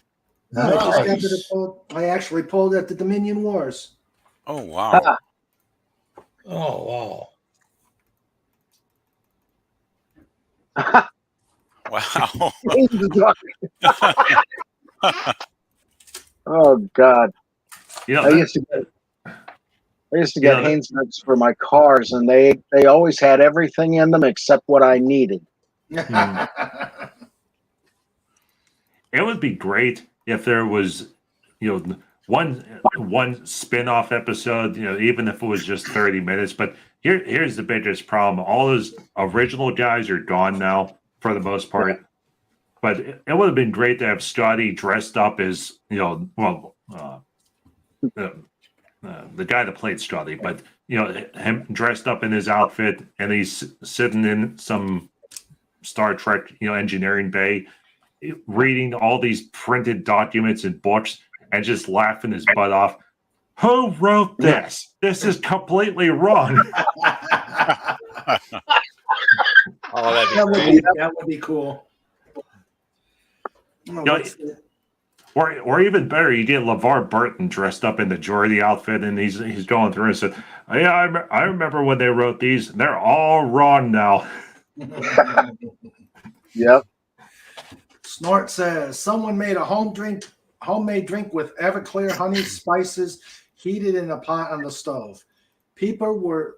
I actually pulled at the Dominion Wars. Oh wow. Oh wow. Wow. Oh God. Yeah. I used to get Hainsbergs for my cars, and they always had everything in them except what I needed. It would be great if there was, one spin-off episode, even if it was just 30 minutes. But here's the biggest problem. All those original guys are gone now for the most part. But it would have been great to have Scotty dressed up as, the guy that played Scotty, but, him dressed up in his outfit, and he's sitting in some Star Trek, engineering bay, reading all these printed documents and books and just laughing his butt off. Who wrote this? This is completely wrong. That would be cool. Or even better, you get LeVar Burton dressed up in the Geordie outfit, and he's going through and said, "Yeah, I remember when they wrote these. They're all wrong now." Yep. Snort says someone made a homemade drink with Everclear honey spices heated in a pot on the stove. People were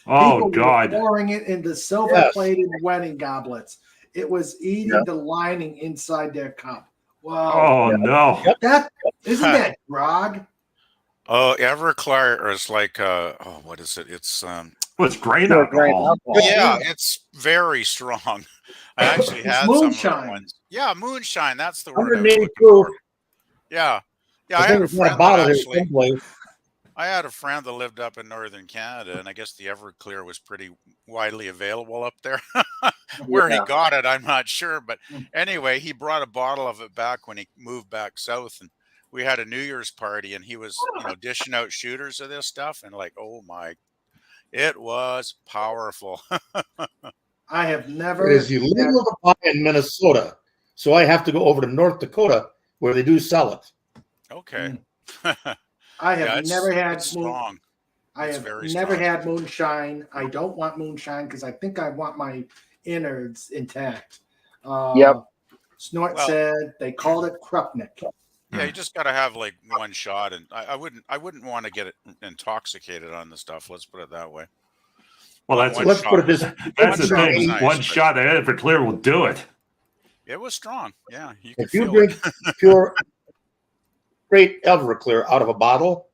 pouring it into silver-plated wedding goblets. It was eating the lining inside their cup. Wow. Oh no. That isn't that grog? Oh, Everclear is like what is it? It's it's grain alcohol. Yeah, it's very strong. I actually had moonshine. Ones. Yeah, moonshine. That's the word. 180 proof. Yeah. Yeah, I had a friend that lived up in northern Canada, and I guess the Everclear was pretty widely available up there. Where he got it, I'm not sure. But anyway, he brought a bottle of it back when he moved back south, and we had a New Year's party, and he was dishing out shooters of this stuff, and oh my, it was powerful. I have never. It is illegal to buy in Minnesota, so I have to go over to North Dakota where they do sell it. Okay. I have never had strong. I have never had moonshine. I don't want moonshine because I think I want my innards intact. Snort said they called it Krupnik. Yeah, you just got to have one shot, and I wouldn't want to get it intoxicated on the stuff. Let's put it that way. Well, let's put it this. That's the thing. One shot of Everclear will do it. It was strong. Yeah, you could If you feel drink it. pure, straight Everclear out of a bottle,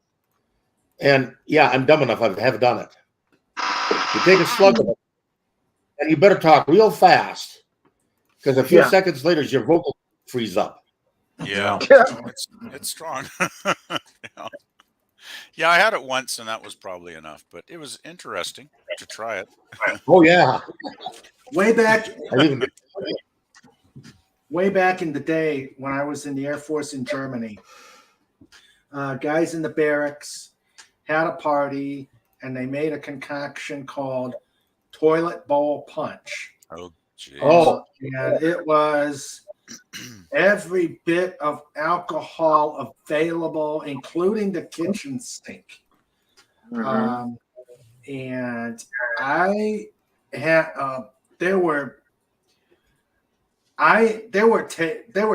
and yeah, I'm dumb enough. I have done it. You take a slug of it, and you better talk real fast, because a few seconds later, your vocal freeze up. Yeah, it's strong. Yeah. Yeah, I had it once, and that was probably enough. But it was interesting to try it. Oh yeah, Way back, I even way back in the day when I was in the Air Force in Germany, guys in the barracks had a party, and they made a concoction called toilet bowl punch. Oh, geez. And it was every bit of alcohol available, including the kitchen sink. And I had there were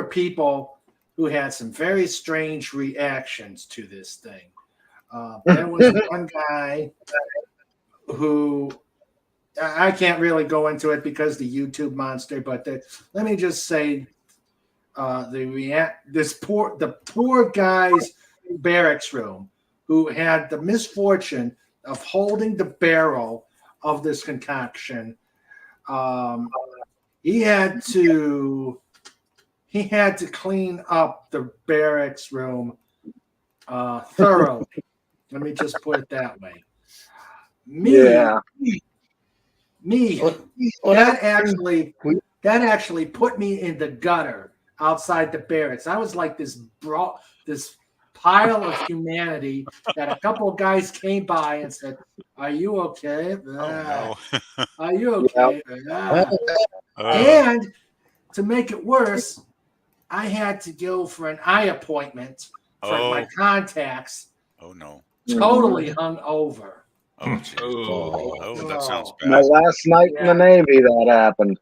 people who had some very strange reactions to this thing. There was one guy who I can't really go into it because the YouTube monster, but let me just say the poor guy's barracks room who had the misfortune of holding the barrel of this concoction. He had to clean up the barracks room thoroughly. Let me just put it that way. That actually put me in the gutter outside the barracks. I was like this pile of humanity that a couple of guys came by and said, "Are you okay? Oh, no. Are you okay?" And to make it worse, I had to go for an eye appointment for my contacts. Oh no! Totally hung over. Oh, that sounds bad. My last night in the Navy, that happened.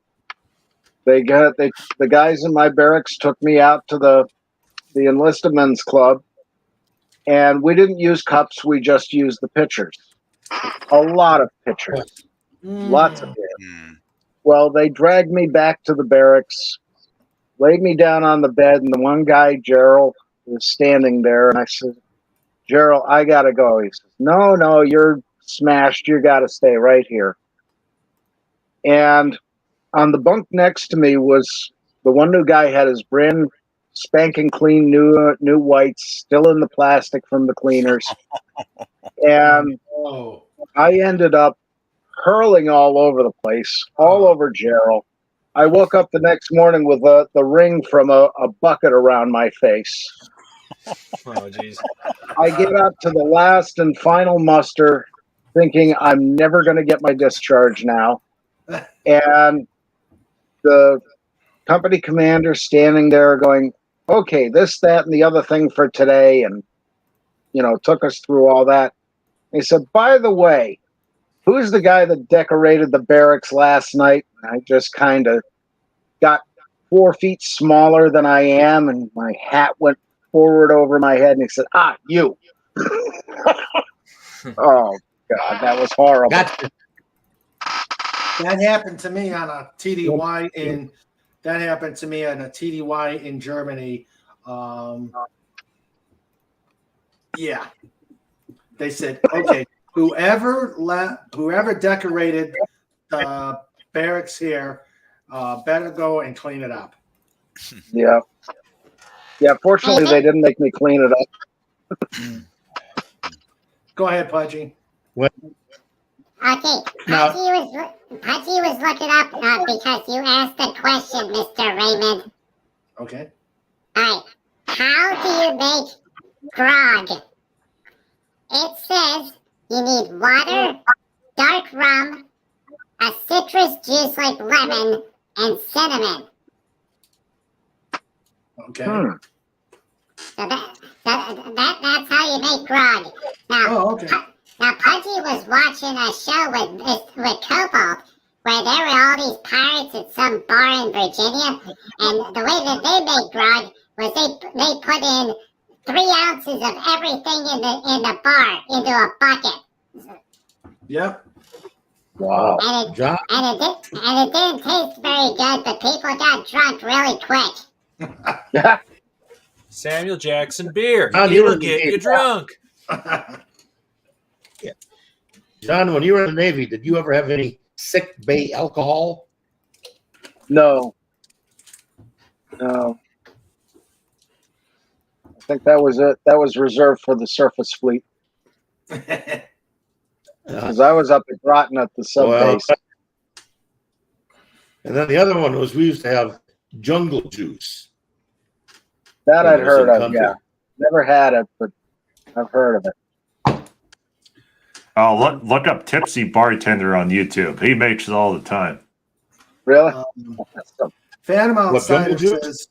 The guys in my barracks took me out to the enlisted men's club, and we didn't use cups. We just used the pitchers. A lot of pitchers, lots of beer. Well, they dragged me back to the barracks, laid me down on the bed, and the one guy, Gerald, was standing there, and I said, "Gerald, I gotta go." He says, "No, you're smashed. You gotta stay right here." And on the bunk next to me was the one new guy had his brand spanking clean new whites still in the plastic from the cleaners. And I ended up hurling all over the place, all over Gerald. I woke up the next morning with the ring from a bucket around my face. Oh, geez. I get up to the last and final muster thinking I'm never going to get my discharge now. And the company commander standing there going, "Okay, this, that, and the other thing for today." And, took us through all that. He said, "By the way, who's the guy that decorated the barracks last night?" And I just kind of got 4 feet smaller than I am, and my hat went forward over my head. And he said, "You." Oh, God, that was horrible. That happened to me on a TDY in Germany. Yeah, they said, "Okay, whoever decorated the barracks here, better go and clean it up." Yeah. Fortunately, they didn't make me clean it up. Go ahead, Pudgy. Okay, Pudgy was looking up because you asked the question, Mr. Raymond. Okay. All right. How do you make grog? It says you need water, dark rum, a citrus juice like lemon, and cinnamon. Okay. So that's how you make grog. Now, Now, Pudgy was watching a show with Cobalt where there were all these pirates at some bar in Virginia, and the way that they made grog was they put in 3 ounces of everything in the bar into a bucket. Yep. Wow. And it, John? and it didn't taste very good, but people got drunk really quick. Samuel Jackson beer. John, you were It'll in the get you Navy. drunk. Yeah. John, when you were in the Navy, did you ever have any sick bay alcohol? No. No. I think that was it. That was reserved for the surface fleet. Because I was up at Groton at the sub base. And then the other one was we used to have jungle juice. That when I'd I was heard in of, country. yeah. Never had it, but I've heard of it. Oh, look up Tipsy Bartender on YouTube. He makes it all the time. Really? Phantom What, Outsider jungle juice? says,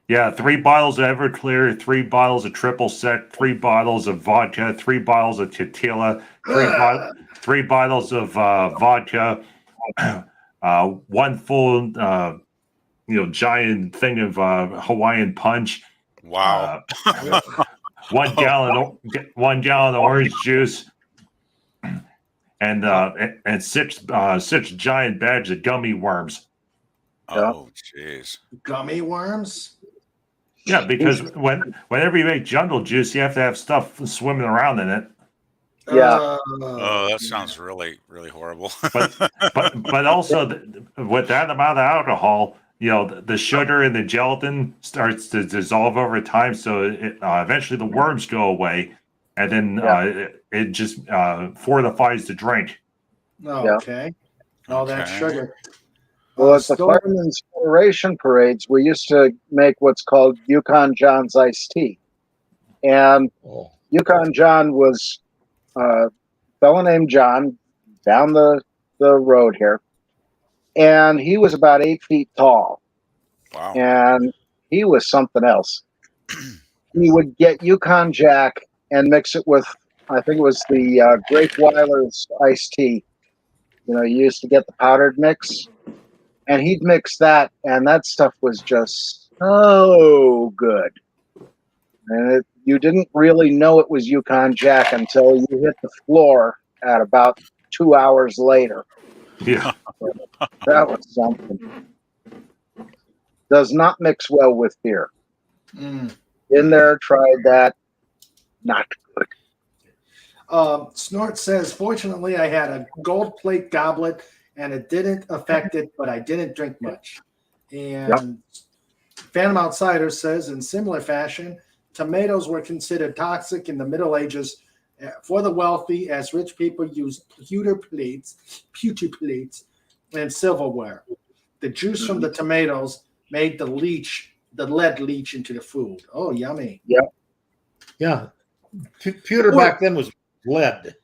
Yeah, 3 bottles of Everclear, 3 bottles of triple sec, 3 bottles of vodka, 3 bottles of tequila, 3 bottles of vodka, 1 full, giant thing of Hawaiian punch. Wow. 1 gallon of orange juice, and 6 giant bags of gummy worms. Oh, jeez. gummy worms? Yeah, because whenever you make jungle juice, you have to have stuff swimming around in it. Yeah. Oh, that sounds really, really horrible. But also with that amount of alcohol, the sugar and the gelatin starts to dissolve over time. So eventually the worms go away, and then it just fortifies the drink. Okay. All that sugar. Well, at the Firemen's Federation parades, we used to make what's called Yukon John's iced tea. And Yukon John was a fellow named John down the road here. And he was about 8 feet tall. Wow. And he was something else. He would get Yukon Jack and mix it with, I think it was the Grape Weiler's iced tea. You used to get the powdered mix. And he'd mix that, and that stuff was just so good. And you didn't really know it was Yukon Jack until you hit the floor at about 2 hours later. Yeah. That was something. Does not mix well with beer. In there, tried that. Not good. Snort says, fortunately, I had a gold plate goblet and it didn't affect it, but I didn't drink much. And Phantom Outsider says, in similar fashion, tomatoes were considered toxic in the Middle Ages for the wealthy, as rich people used pewter plates, and silverware. The juice from the tomatoes made the lead leach into the food. Oh, yummy. Yeah. Pewter back then was lead.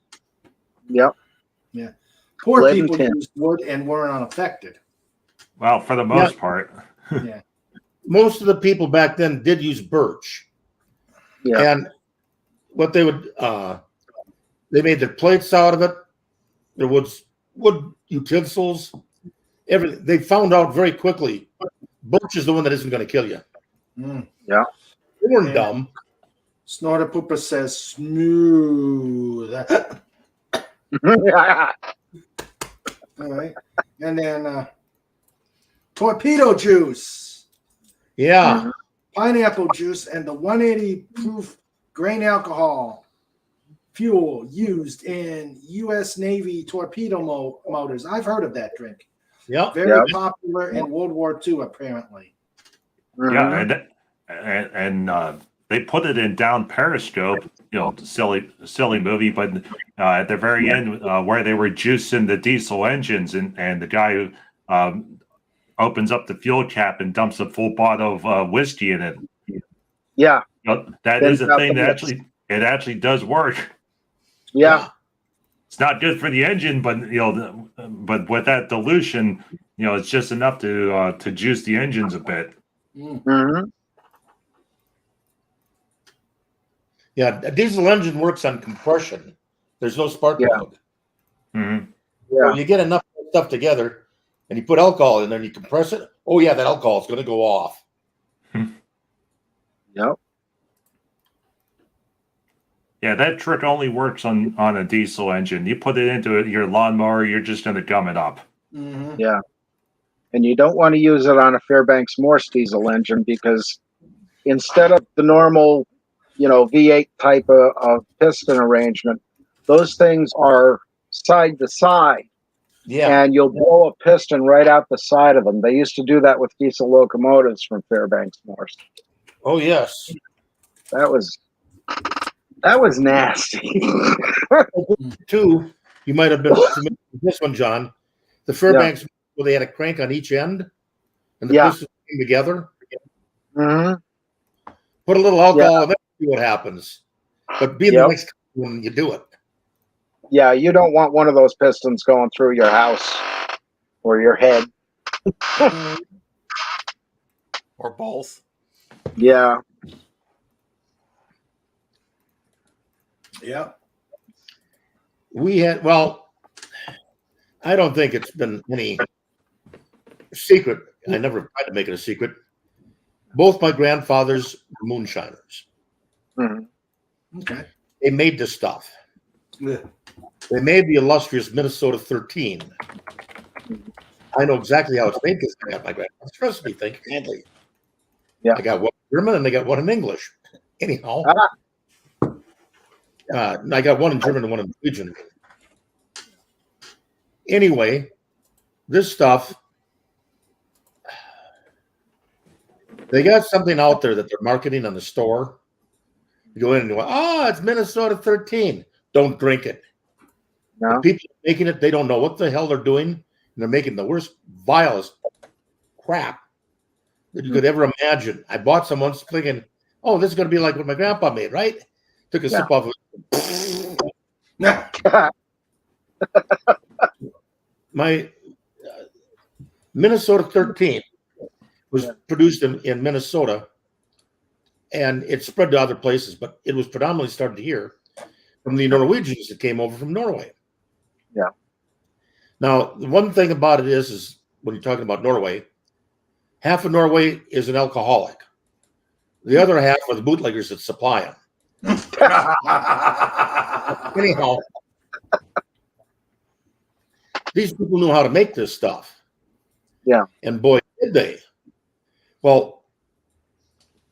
Yep. Yeah. Poor Lead people and tin. used wood and weren't unaffected. Well, for the most part. Yeah. Most of the people back then did use birch. Yeah. And what they would, they made their plates out of it. There was wood utensils. Everything. They found out very quickly, birch is the one that isn't going to kill you. Yeah. They weren't dumb. Snorter Pooper says, smooth. All right. And then torpedo juice. Yeah. Pineapple juice and the 180 proof grain alcohol fuel used in U.S. Navy torpedo motors. I've heard of that drink. Yeah. Very popular in World War II, apparently. Yeah, and they put it in Down Periscope, silly movie, but at the very end, where they were juicing the diesel engines, and the guy opens up the fuel cap and dumps a full bottle of whiskey in it. Yeah, that is a thing that actually does work. Yeah, it's not good for the engine, but but with that dilution, it's just enough to juice the engines a bit. Yeah, a diesel engine works on compression. There's no spark plug. So you get enough stuff together, and you put alcohol in there, and you compress it. Oh yeah, that alcohol is going to go off. Yep. Yeah, that trick only works on a diesel engine. You put it into your lawnmower, you're just going to gum it up. Mm-hmm. Yeah. And you don't want to use it on a Fairbanks Morse diesel engine because instead of the normal, V8 type of piston arrangement, those things are side to side. Yeah. And you'll blow a piston right out the side of them. They used to do that with diesel locomotives from Fairbanks Morse. Oh yes. That was nasty. Two, you might have been familiar with this one, John. The Fairbanks, where they had a crank on each end, and the pistons came together. Mm-hmm. Put a little alcohol in there, see what happens. But be the next when you do it. Yeah, you don't want one of those pistons going through your house or your head. Or both. Yeah. Yeah. We had, I don't think it's been any secret. I never tried to make it a secret. Both my grandfathers were moonshiners. Mm-hmm. Okay. They made this stuff. Yeah. They made the illustrious Minnesota 13. I know exactly how it's made because I got my grandfather's recipe. Thank you kindly. Yeah. I got one in German and they got one in English. Anyhow, I got one in German and one in Norwegian. Anyway, this stuff, they got something out there that they're marketing on the store. You go in and you go, it's Minnesota 13. Don't drink it. No. The people making it, they don't know what the hell they're doing. And they're making the worst, vilest crap that you could ever imagine. I bought some once thinking, this is going to be like what my grandpa made, right? Took a sip of it. My Minnesota 13 was produced in Minnesota, and it spread to other places, but it was predominantly started here from the Norwegians that came over from Norway. Yeah. Now, the one thing about it is when you're talking about Norway, half of Norway is an alcoholic. The other half are the bootleggers that supply them. Anyhow, these people knew how to make this stuff. Yeah. And boy, did they. Well,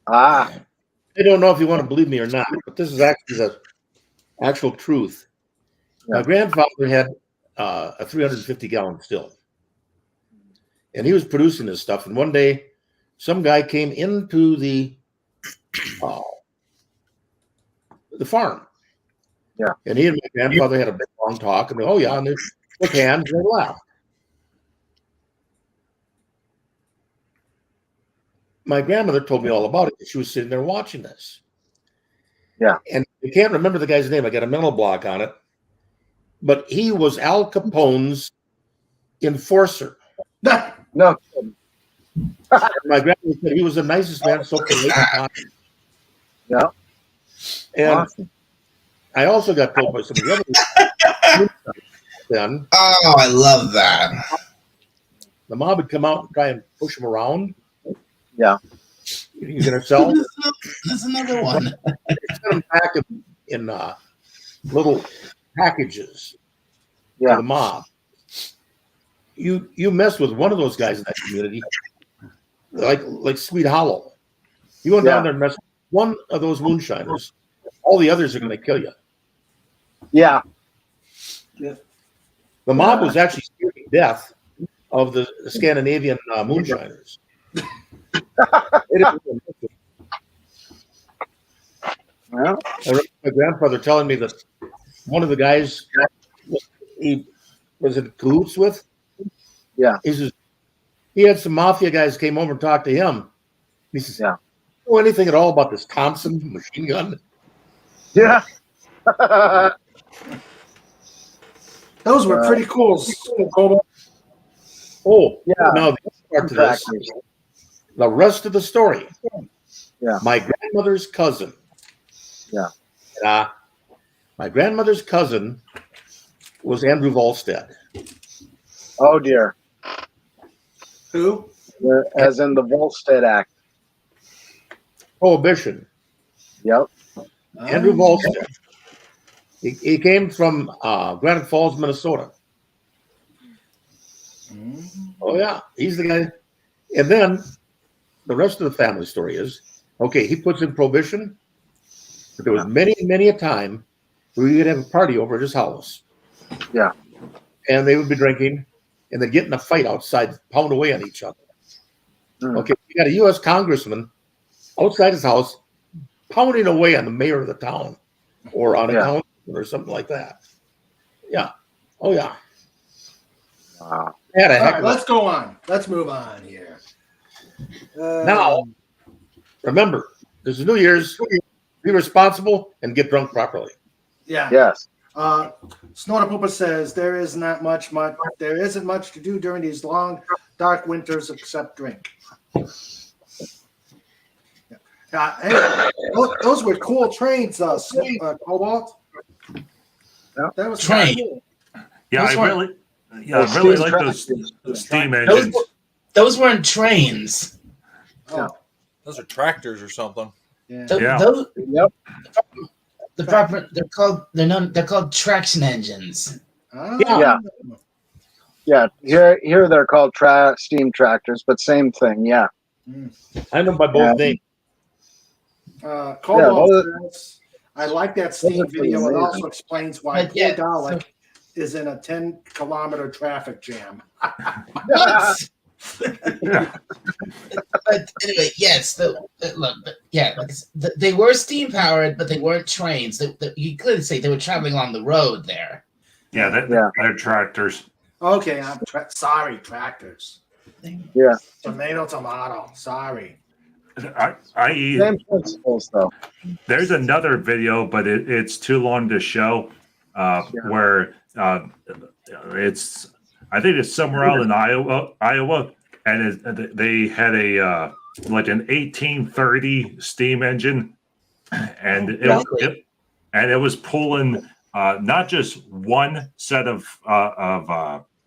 I don't know if you want to believe me or not, but this is actually the actual truth. My grandfather had a 350-gallon still, and he was producing this stuff. And one day, some guy came into the farm. Yeah. And he and my grandfather had a big long talk, and and they shook hands and they laughed. My grandmother told me all about it. She was sitting there watching this. Yeah. And I can't remember the guy's name. I got a mental block on it. But he was Al Capone's enforcer. No. My grandmother said he was the nicest man, so polite. Yeah. And I also got told by some of the other then. Oh, I love that. The mob would come out and try and push him around. Yeah. He's going to sell. There's another one. Send them back in little packages. Yeah. To the mob. You mess with one of those guys in that community, like Sweet Hollow. You go down there and mess with one of those moonshiners, all the others are going to kill you. Yeah. The mob was actually scared to death of the Scandinavian moonshiners. Well, I remember my grandfather telling me that one of the guys he was in cahoots with. Yeah. He had some mafia guys came over and talked to him. He says, "Yeah, know anything at all about this Thompson machine gun?" Yeah. Those were pretty cool. Oh, yeah. Now the other part to this, the rest of the story. Yeah. My grandmother's cousin. Yeah. My grandmother's cousin was Andrew Volstead. Oh dear. Who? As in the Volstead Act. Prohibition. Yep. Andrew Volstead. He came from Granite Falls, Minnesota. Oh yeah, he's the guy. And then the rest of the family story is okay. He puts in prohibition, but there was many a time where we would have a party over at his house. Yeah, and they would be drinking, and they'd get in a fight outside, pound away on each other. Okay, you got a U.S. congressman outside his house pounding away on the mayor of the town or on a councilman or something like that. Yeah. Oh, yeah. Wow. All right, let's go on. Let's move on here. Now, remember, this is New Year's. Be responsible and get drunk properly. Yeah. Yes. Snorter Poopa says there isn't much to do during these long, dark winters except drink. Hey, those were cool trains, Cobalt. That was Train. cool. Yeah, I really like those steam engines. Those weren't trains. Oh. Those are tractors or something. Yeah. Those, the proper they're called traction engines. Yeah. Here they're called steam tractors, but same thing. Yeah. I know by both names. Cobalt says, I like that steam video. It also explains why poor Dalek is in a 10-kilometer traffic jam. What? But anyway, yes. They were steam powered, but they weren't trains. You could say they were traveling along the road there. Yeah, they're tractors. Okay, I'm sorry, tractors. Yeah. Tomato. Sorry. Same principles, though. There's another video, but it's too long to show. Where I think it's somewhere out in Iowa, and they had a like an 1830 steam engine, and it was pulling not just one set of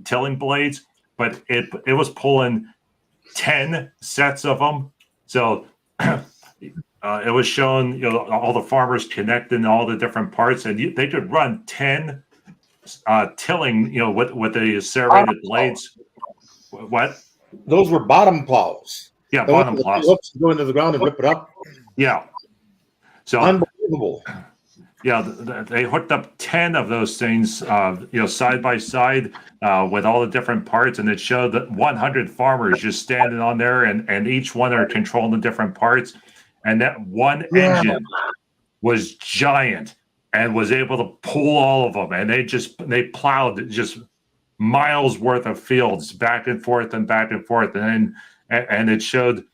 tilling blades, but it was pulling 10 sets of them. So it was showing all the farmers connecting all the different parts, and they could run 10 tilling with the serrated blades. What? Those were bottom plows. Yeah, bottom plows. Go into the ground and rip it up. Yeah. So unbelievable. Yeah, they hooked up 10 of those things, side by side with all the different parts, and it showed that 100 farmers just standing on there, and each one are controlling the different parts. And that one engine was giant and was able to pull all of them, and they plowed just miles worth of fields back and forth, and it showed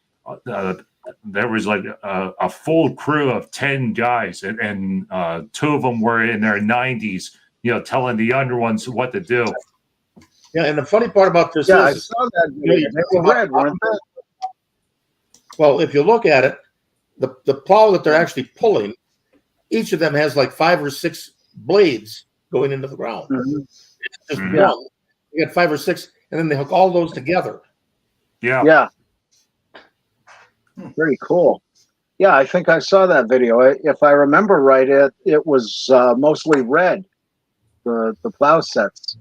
there was like a full crew of 10 guys, and 2 of them were in their 90s, telling the younger ones what to do. Yeah, and the funny part about this I saw that video. They were red, weren't they? Well, if you look at it, the plow that they're actually pulling, each of them has like 5 or 6 blades going into the ground. It's just one. You got 5 or 6, and then they hook all those together. Yeah. Very cool. Yeah, I think I saw that video. If I remember right, it was mostly red, the plow sets.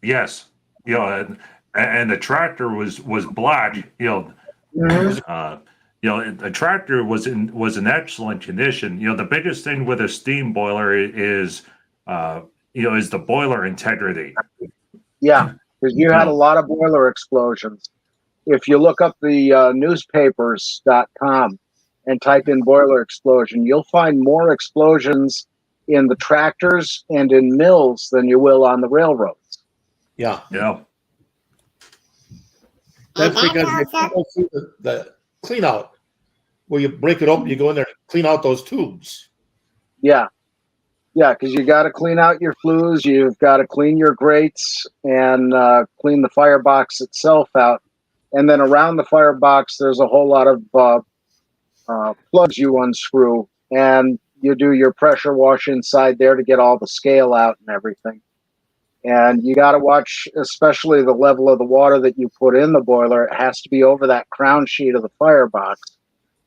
Yes, and the tractor was black. The tractor was in excellent condition. The biggest thing with a steam boiler is the boiler integrity. Yeah, because you had a lot of boiler explosions. If you look up the newspapers.com and type in boiler explosion, you'll find more explosions in the tractors and in mills than you will on the railroads. Yeah. And That's because you don't see the clean out where you break it open, you go in there and clean out those tubes. Yeah, because you got to clean out your flues, you've got to clean your grates and clean the firebox itself out. And then around the firebox, there's a whole lot of plugs you unscrew, and you do your pressure wash inside there to get all the scale out and everything. And you got to watch, especially the level of the water that you put in the boiler. It has to be over that crown sheet of the firebox.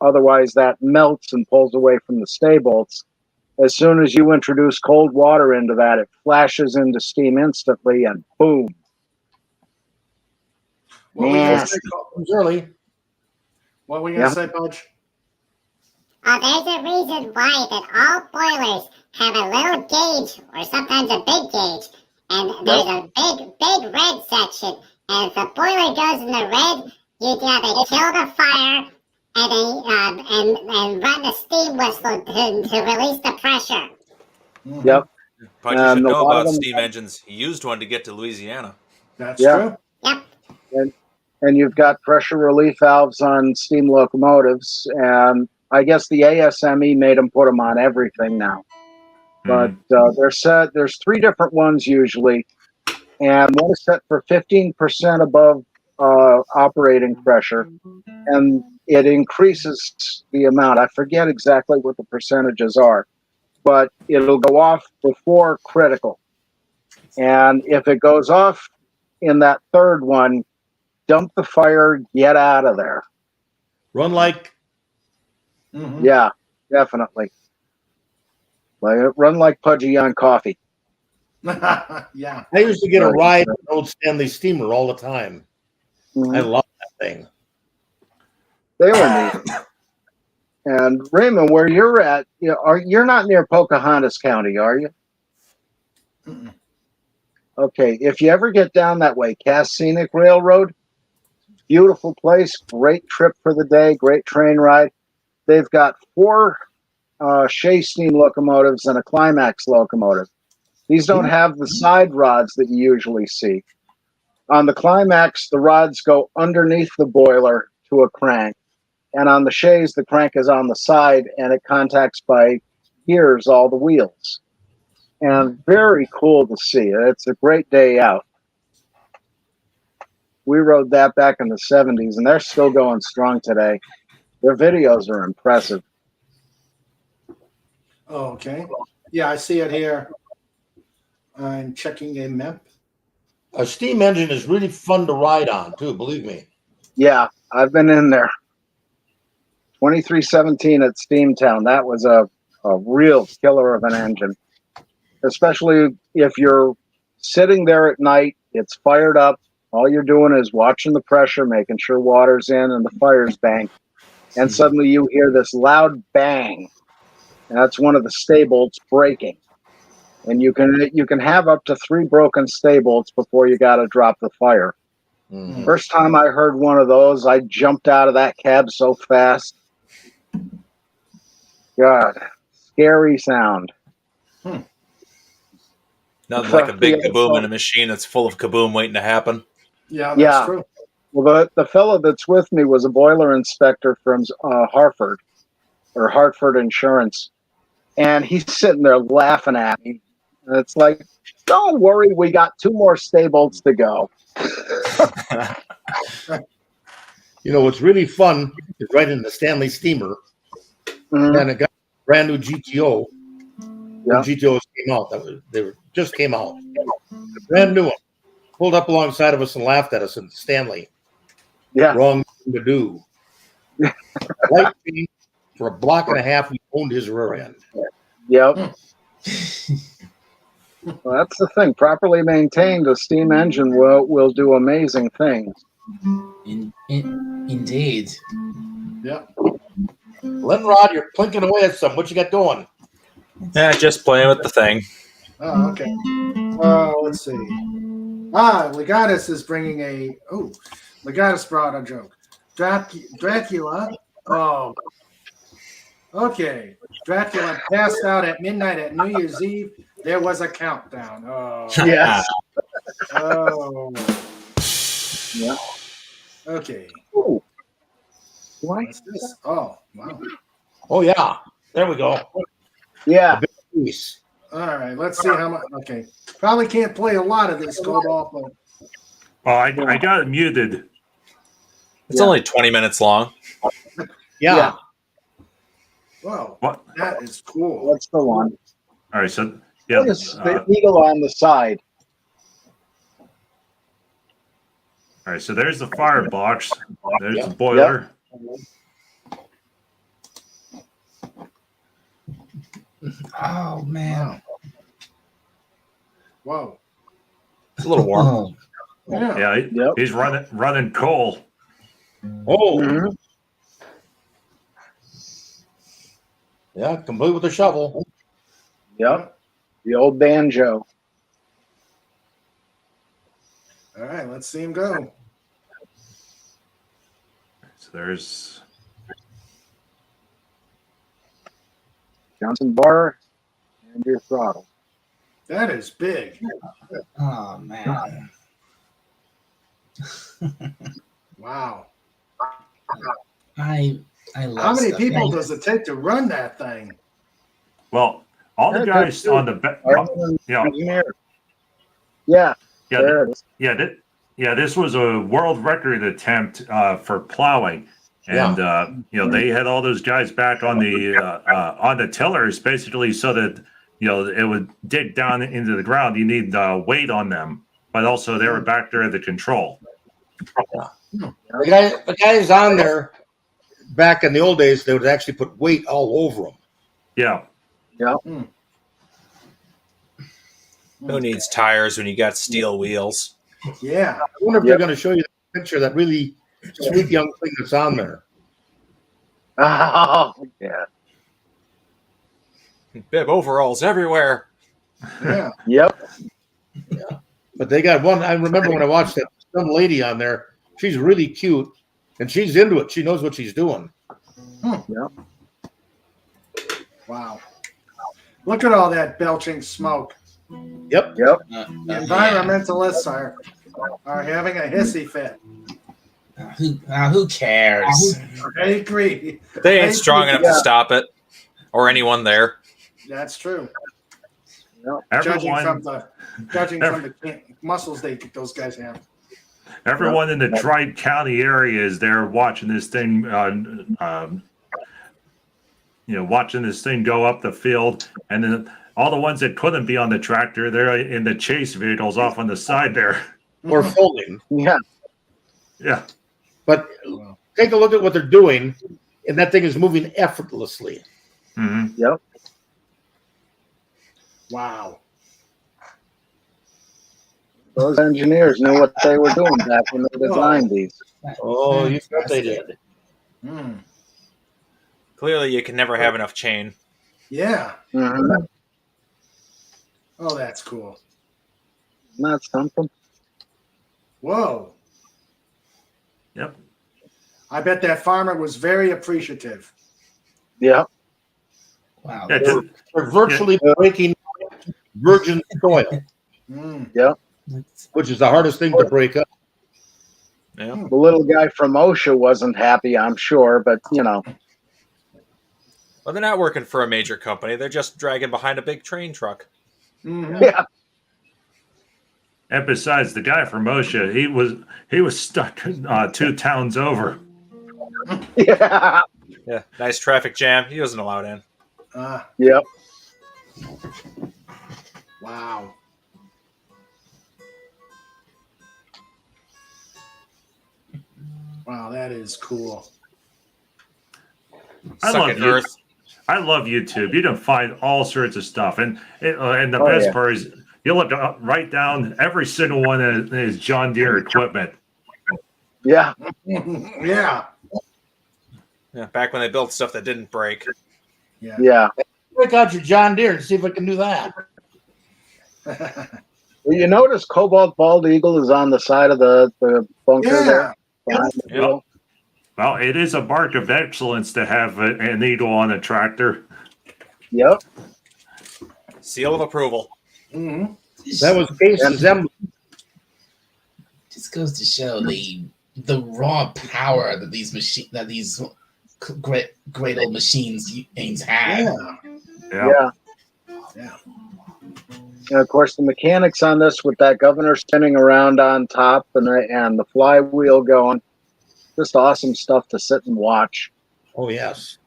Otherwise, that melts and pulls away from the stay bolts, as soon as you introduce cold water into that, it flashes into steam instantly, and boom. What were you gonna say, early. What were you gonna say, Pudge? There's a reason why that all boilers have a little gauge or sometimes a big gauge, and there's a big red section. And if the boiler goes in the red, you gotta kill the fire and then and run the steam whistle to release the pressure. Yep. Pudgy should know about steam engines. He used one to get to Louisiana. That's true. Yep. And you've got pressure relief valves on steam locomotives, and I guess the ASME made them put them on everything now. But they're set. There's 3 different ones usually, and one is set for 15% above operating pressure, and it increases the amount. I forget exactly what the percentages are, but it'll go off before critical. And if it goes off in that third one, dump the fire, get out of there. Run like. Yeah, definitely. Run like Pudgy on coffee. Yeah. I used to get a ride on an old Stanley steamer all the time. Mhm. I love that thing. They were neat. And Raymond, where you're at, you're not near Pocahontas County, are you? Okay, if you ever get down that way, Cass Scenic Railroad, beautiful place, great trip for the day, great train ride. They've got 4 Shea steam locomotives and a Climax locomotive. These don't have the side rods that you usually see. On the Climax, the rods go underneath the boiler to a crank. And on the Shays, the crank is on the side and it contacts by gears all the wheels. And very cool to see. It's a great day out. We rode that back in the 70s, and they're still going strong today. Their videos are impressive. Oh, okay. Yeah, I see it here. I'm checking a map. A steam engine is really fun to ride on, too, believe me. Yeah, I've been in there. 2317 at Steamtown. That was a real killer of an engine. Especially if you're sitting there at night, it's fired up. All you're doing is watching the pressure, making sure water's in and the fire's banked. And suddenly you hear this loud bang. And that's one of the stay bolts breaking. And you can have up to 3 broken stay bolts before you got to drop the fire. First time I heard one of those, I jumped out of that cab so fast. God, scary sound. Nothing like a big kaboom in a machine that's full of kaboom waiting to happen. Yeah, that's true. Well, the fellow that's with me was a boiler inspector from Hartford Insurance. And he's sitting there laughing at me. And it's like, don't worry, we got 2 more stay bolts to go. What's really fun is right in the Stanley steamer, and it got a brand new GTO. When GTOs came out, just came out. A brand new one. Pulled up alongside of us and laughed at us in Stanley. Yeah. Wrong thing to do. Light change for a block and a half, we owned his rear end. Yep. Well, that's the thing. Properly maintained, a steam engine will do amazing things. Indeed. Yeah. Lenrod, you're plinking away at something. What you got going? Yeah, just playing with the thing. Oh, okay. Let's see. Legatus is bringing a. Oh, Legatus brought a joke. Dracula. Oh. Okay. Dracula passed out at midnight at New Year's Eve. There was a countdown. Oh. Yes. Oh. Yeah. Okay. Ooh. What? What's this? Oh, wow. Oh, yeah. There we go. Yeah. All right. Let's see how much. Okay. Probably can't play a lot of this, Cobalt, but. Oh, I got it muted. It's only 20 minutes long. Yeah. Whoa. What? That is cool. That's the one. All right, so yeah, What is the eagle on the side? all right, so there's the firebox. There's the boiler. Oh man. Whoa. It's a little warm. Yeah, he's running coal. Oh. Mm-hmm. Yeah, complete with a shovel. Yep. The old banjo. All right, let's see him go. So there's Johnson bar and your throttle. That is big. Oh man. Wow. I love How many stuff people like does it take to run that thing? well, all the guys on the this was a world record attempt for plowing, and they had all those guys back on the tillers basically so that it would dig down into the ground. You need weight on them, but also they were back there at the control. The guys on there back in the old days, they would actually put weight all over them. Yeah. Yeah. Who needs tires when you got steel wheels? Yeah. I wonder if they're going to show you the picture of that really sweet young thing that's on there. Oh, yeah. Bib overalls everywhere. Yeah. Yep. Yeah. But they got one. I remember when I watched that some lady on there. She's really cute, and she's into it. She knows what she's doing. Yep. Wow. Look at all that belching smoke. Yep. Yep. The environmentalists are having a hissy fit. Who cares? I agree. They ain't strong enough to stop it, or anyone there. That's true. Yep. Judging from the muscles those guys have. Everyone in the Tri-County area is there watching this thing. Watching this thing go up the field, and then all the ones that couldn't be on the tractor, they're in the chase vehicles off on the side there. Or folding. Yeah. Yeah. But take a look at what they're doing, and that thing is moving effortlessly. Mm-hmm. Yep. Wow. Those engineers knew what they were doing back when they designed these. Oh, you bet they did. Clearly, you can never have enough chain. Yeah. Mm-hmm. Oh, that's cool. Isn't that something? Whoa. Yep. I bet that farmer was very appreciative. Yeah. Wow. They're virtually breaking virgin soil. Yeah. Which is the hardest thing to break up. Yeah. The little guy from OSHA wasn't happy, I'm sure, but Well, they're not working for a major company. They're just dragging behind a big train truck. Mm-hmm. Yeah. And besides, the guy from OSHA, he was stuck 2 towns over. Yeah. Yeah. Nice traffic jam. He wasn't allowed in. Yep. Wow. Wow, that is cool. I love YouTube. You can find all sorts of stuff, and the best part is you look right down. Every single one is John Deere equipment. Yeah. Yeah. Yeah. Back when they built stuff that didn't break. Yeah. Yeah. Break out your John Deere and see if I can do that. Well, you notice Cobalt Bald Eagle is on the side of the bunker there. Yep. Well, it is a mark of excellence to have an eagle on a tractor. Yep. Seal of approval. Mm-hmm. That was Case's emblem. Just goes to show the raw power that these great old machines had. Yeah. And of course, the mechanics on this with that governor spinning around on top and the flywheel going, just awesome stuff to sit and watch. Oh yes.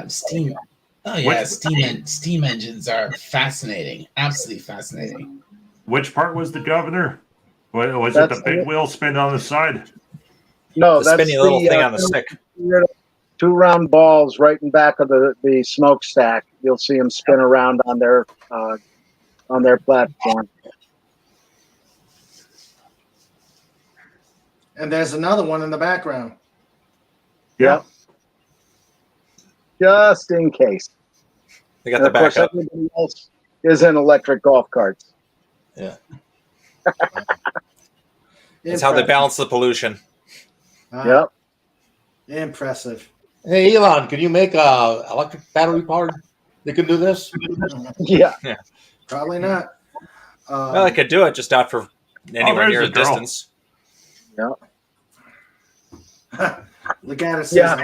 Steam engines are fascinating. Absolutely fascinating. Which part was the governor? Was it the big wheel spin on the side? No, the spinny little thing on the stick. 2 round balls right in back of the smokestack. You'll see them spin around on their platform. And there's another one in the background. Yep. Just in case. They got And the of course, backup. everybody else is in electric golf carts. Yeah. It's how they balance the pollution. Yep. Impressive. Hey, Elon, can you make a electric battery powered? They can do this? Yeah. Probably not. Well, I could do it, just not for anywhere there's near the the girl. distance. Yep. Legata says, Yeah.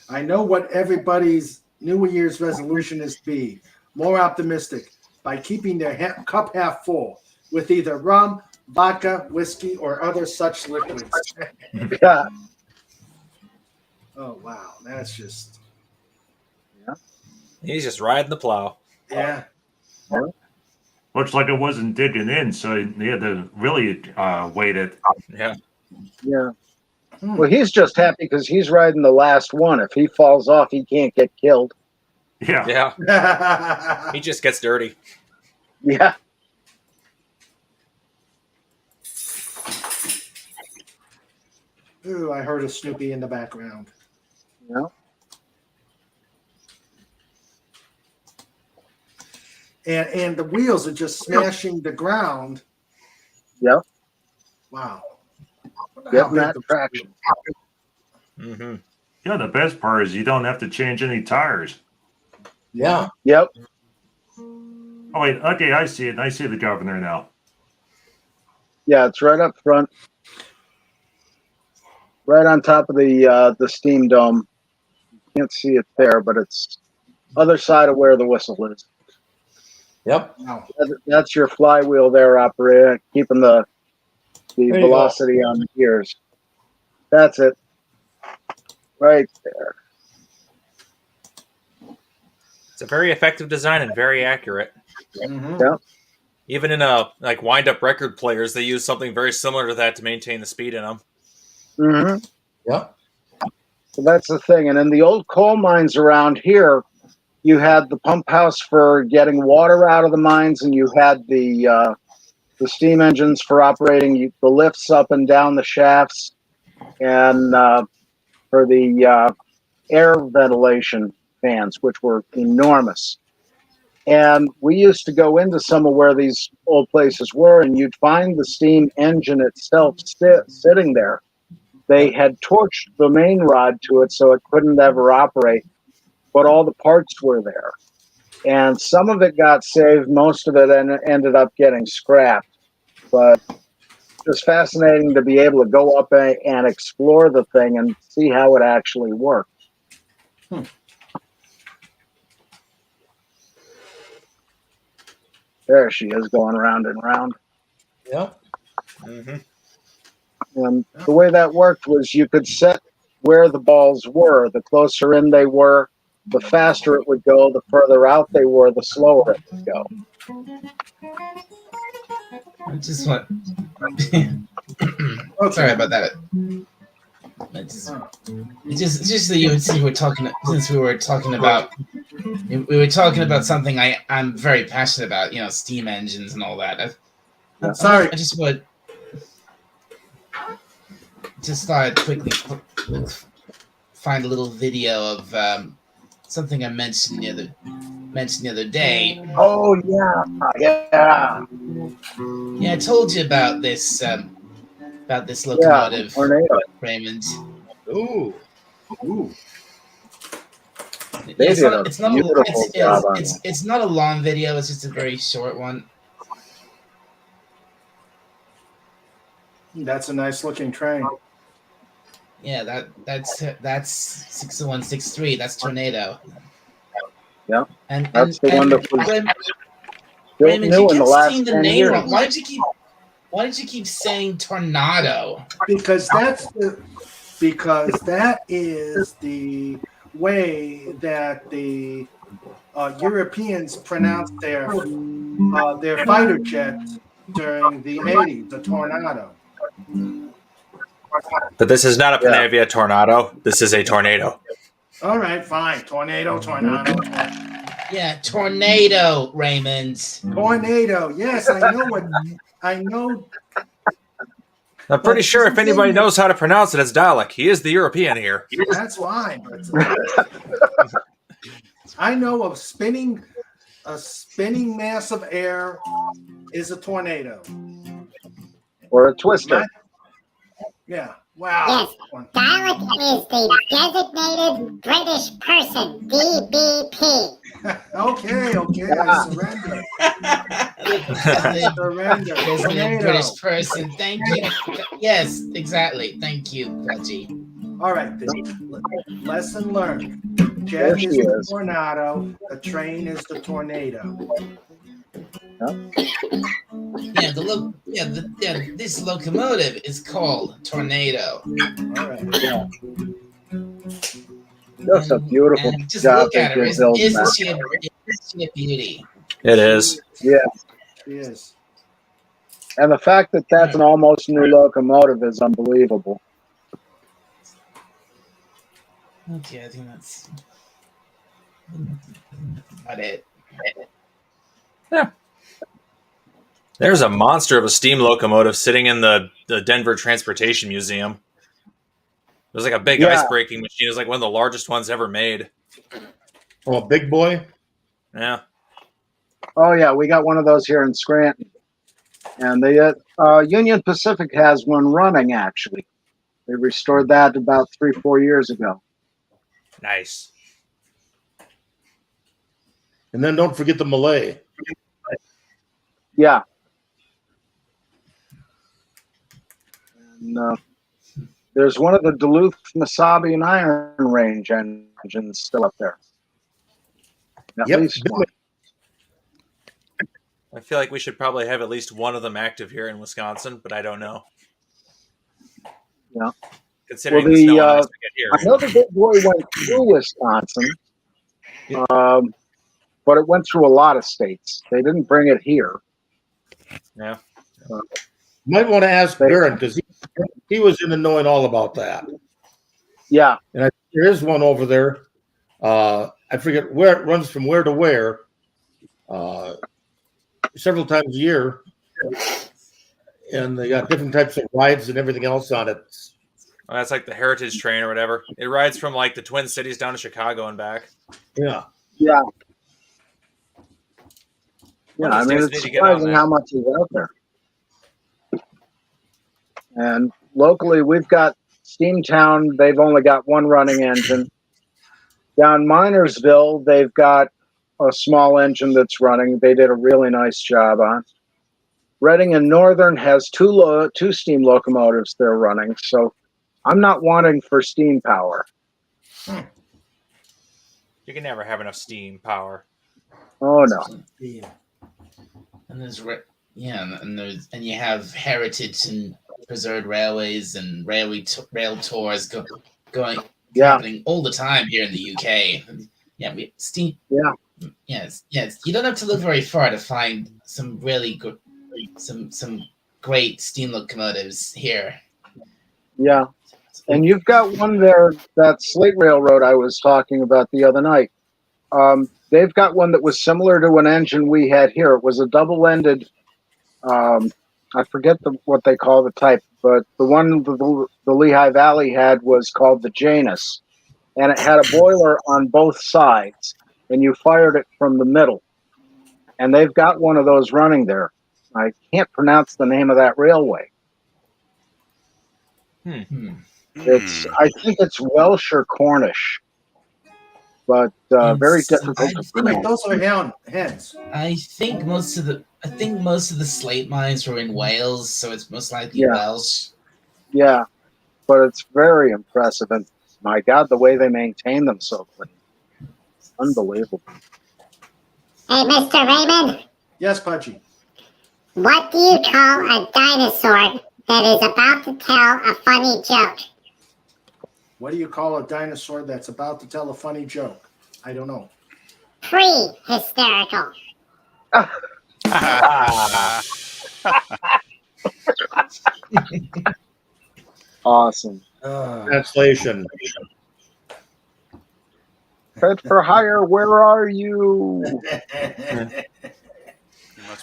I know what everybody's New Year's resolution is to be more optimistic by keeping their cup half full with either rum, vodka, whiskey, or other such liquids. Yeah. Oh, wow. That's just. Yeah. He's just riding the plow. Yeah. Looks like it wasn't digging in, so he had to really wait it. Yeah. Yeah. Well, he's just happy because he's riding the last one. If he falls off, he can't get killed. Yeah. Yeah. He just gets dirty. Yeah. Ooh, I heard a Snoopy in the background. Yeah. And the wheels are just smashing the ground. Yep. Wow. Getting that traction. Mm-hmm. Yeah, the best part is you don't have to change any tires. Yeah. Yep. Oh, wait. Okay, I see it. I see the governor now. Yeah, it's right up front. Right on top of the steam dome. You can't see it there, but it's other side of where the whistle is. Yep. Wow. That's your flywheel there, operator, keeping the you velocity on the gears. That's it. Right there. It's a very effective design and very accurate. Mm-hmm. Yep. Even in like wind-up record players, they use something very similar to that to maintain the speed in them. Mm-hmm. Yep. So that's the thing. And in the old coal mines around here, you had the pump house for getting water out of the mines, and you had the steam engines for operating the lifts up and down the shafts, and for the air ventilation fans, which were enormous. And we used to go into some of where these old places were, and you'd find the steam engine itself sitting there. They had torched the main rod to it so it couldn't ever operate, but all the parts were there. And some of it got saved, most of it ended up getting scrapped. But it was fascinating to be able to go up and explore the thing and see how it actually worked. There she is going round and round. Yep. Mm-hmm. And the way that worked was you could set where the balls were. The closer in they were, the faster it would go. The further out they were, the slower it would go. I just want. Sorry about that. It's just that since we were talking about something I'm very passionate about, steam engines and all that. Sorry. I just would just thought I'd quickly find a little video of something I mentioned the other day. Oh yeah. Yeah, I told you about this locomotive, Raymond. Ooh. They did a beautiful job on it. It's not a long video. It's just a very short one. That's a nice looking train. Yeah, that's 60163. That's Tornado. Yeah, and that's the one that was Raymond, new you in the kept last saying the 10 name years. wrong. Why did you keep saying Tornado? Because that is the way that the Europeans pronounced their fighter jets during the 80s, the Tornado. But this is not a Panavia tornado. This is a tornado. All right, fine. Tornado. Yeah, tornado, Raymond. Tornado. Yes, I know what. I know. I'm pretty sure if anybody knows how to pronounce it, it's Dalek. He is the European here. That's fine. I know a spinning mass of air is a tornado. Or a twister. Yeah. Wow. Yes. Dalek is the designated British person, DBP. Okay. I surrender. Designated British person. Thank you. Yes, exactly. Thank you, Pudgy. All right. Lesson learned. Jet is the tornado. The train is the tornado. This locomotive is called Tornado. All right. Yeah. That's a beautiful Just job. look at her. Isn't she a beauty? It is. Yeah. She is. And the fact that that's an almost new locomotive is unbelievable. Okay, I think that's about it. Yeah. There's a monster of a steam locomotive sitting in the Denver Transportation Museum. It was like a big ice-breaking machine. It was like one of the largest ones ever made. Oh, a big boy? Yeah. Oh, yeah, we got one of those here in Scranton. And the Union Pacific has one running, actually. They restored that about 3-4 years ago. Nice. And then don't forget the Malay. Yeah. And, there's one of the Duluth, Mesabi, and Iron Range engines still up there. At least one. I feel like we should probably have at least one of them active here in Wisconsin, but I don't know. Yeah. Considering the snow and ice we get here. I know the big boy went through Wisconsin, but it went through a lot of states. They didn't bring it here. Yeah. You might want to ask Darren because he was in the knowing all about that. Yeah. And there is one over there. I forget where it runs from where to where. Several times a year. And they got different types of rides and everything else on it. Well, that's like the Heritage Train or whatever. It rides from like the Twin Cities down to Chicago and back. Yeah. Yeah. Yeah, I mean, it's surprising how much is out there. And locally, we've got Steamtown. They've only got one running engine. Down Minersville, they've got a small engine that's running. They did a really nice job on. Reading and Northern has two steam locomotives they're running. So I'm not wanting for steam power. You can never have enough steam power. Oh, no. And there's and you have heritage and preserved railways and rail tours going happening all the time here in the UK. Yeah, steam. Yeah. Yes. You don't have to look very far to find some really good, some great steam locomotives here. Yeah. And you've got one there, that Slate Railroad I was talking about the other night. They've got one that was similar to an engine we had here. It was a double-ended, I forget what they call the type, but the one the Lehigh Valley had was called the Janus. And it had a boiler on both sides, and you fired it from the middle. And they've got one of those running there. I can't pronounce the name of that railway. I think it's Welsh or Cornish, but very difficult to pronounce. Those are hens. I think most of the slate mines were in Wales, so it's most likely Welsh. Yeah, but it's very impressive, and my God, the way they maintain them so clean, unbelievable. Hey, Mr. Raymond. Yes, Pudgy. What do you call a dinosaur that is about to tell a funny joke? What do you call a dinosaur that's about to tell a funny joke? I don't know. Pre-hysterical. Awesome. Translation. Fit for hire, where are you?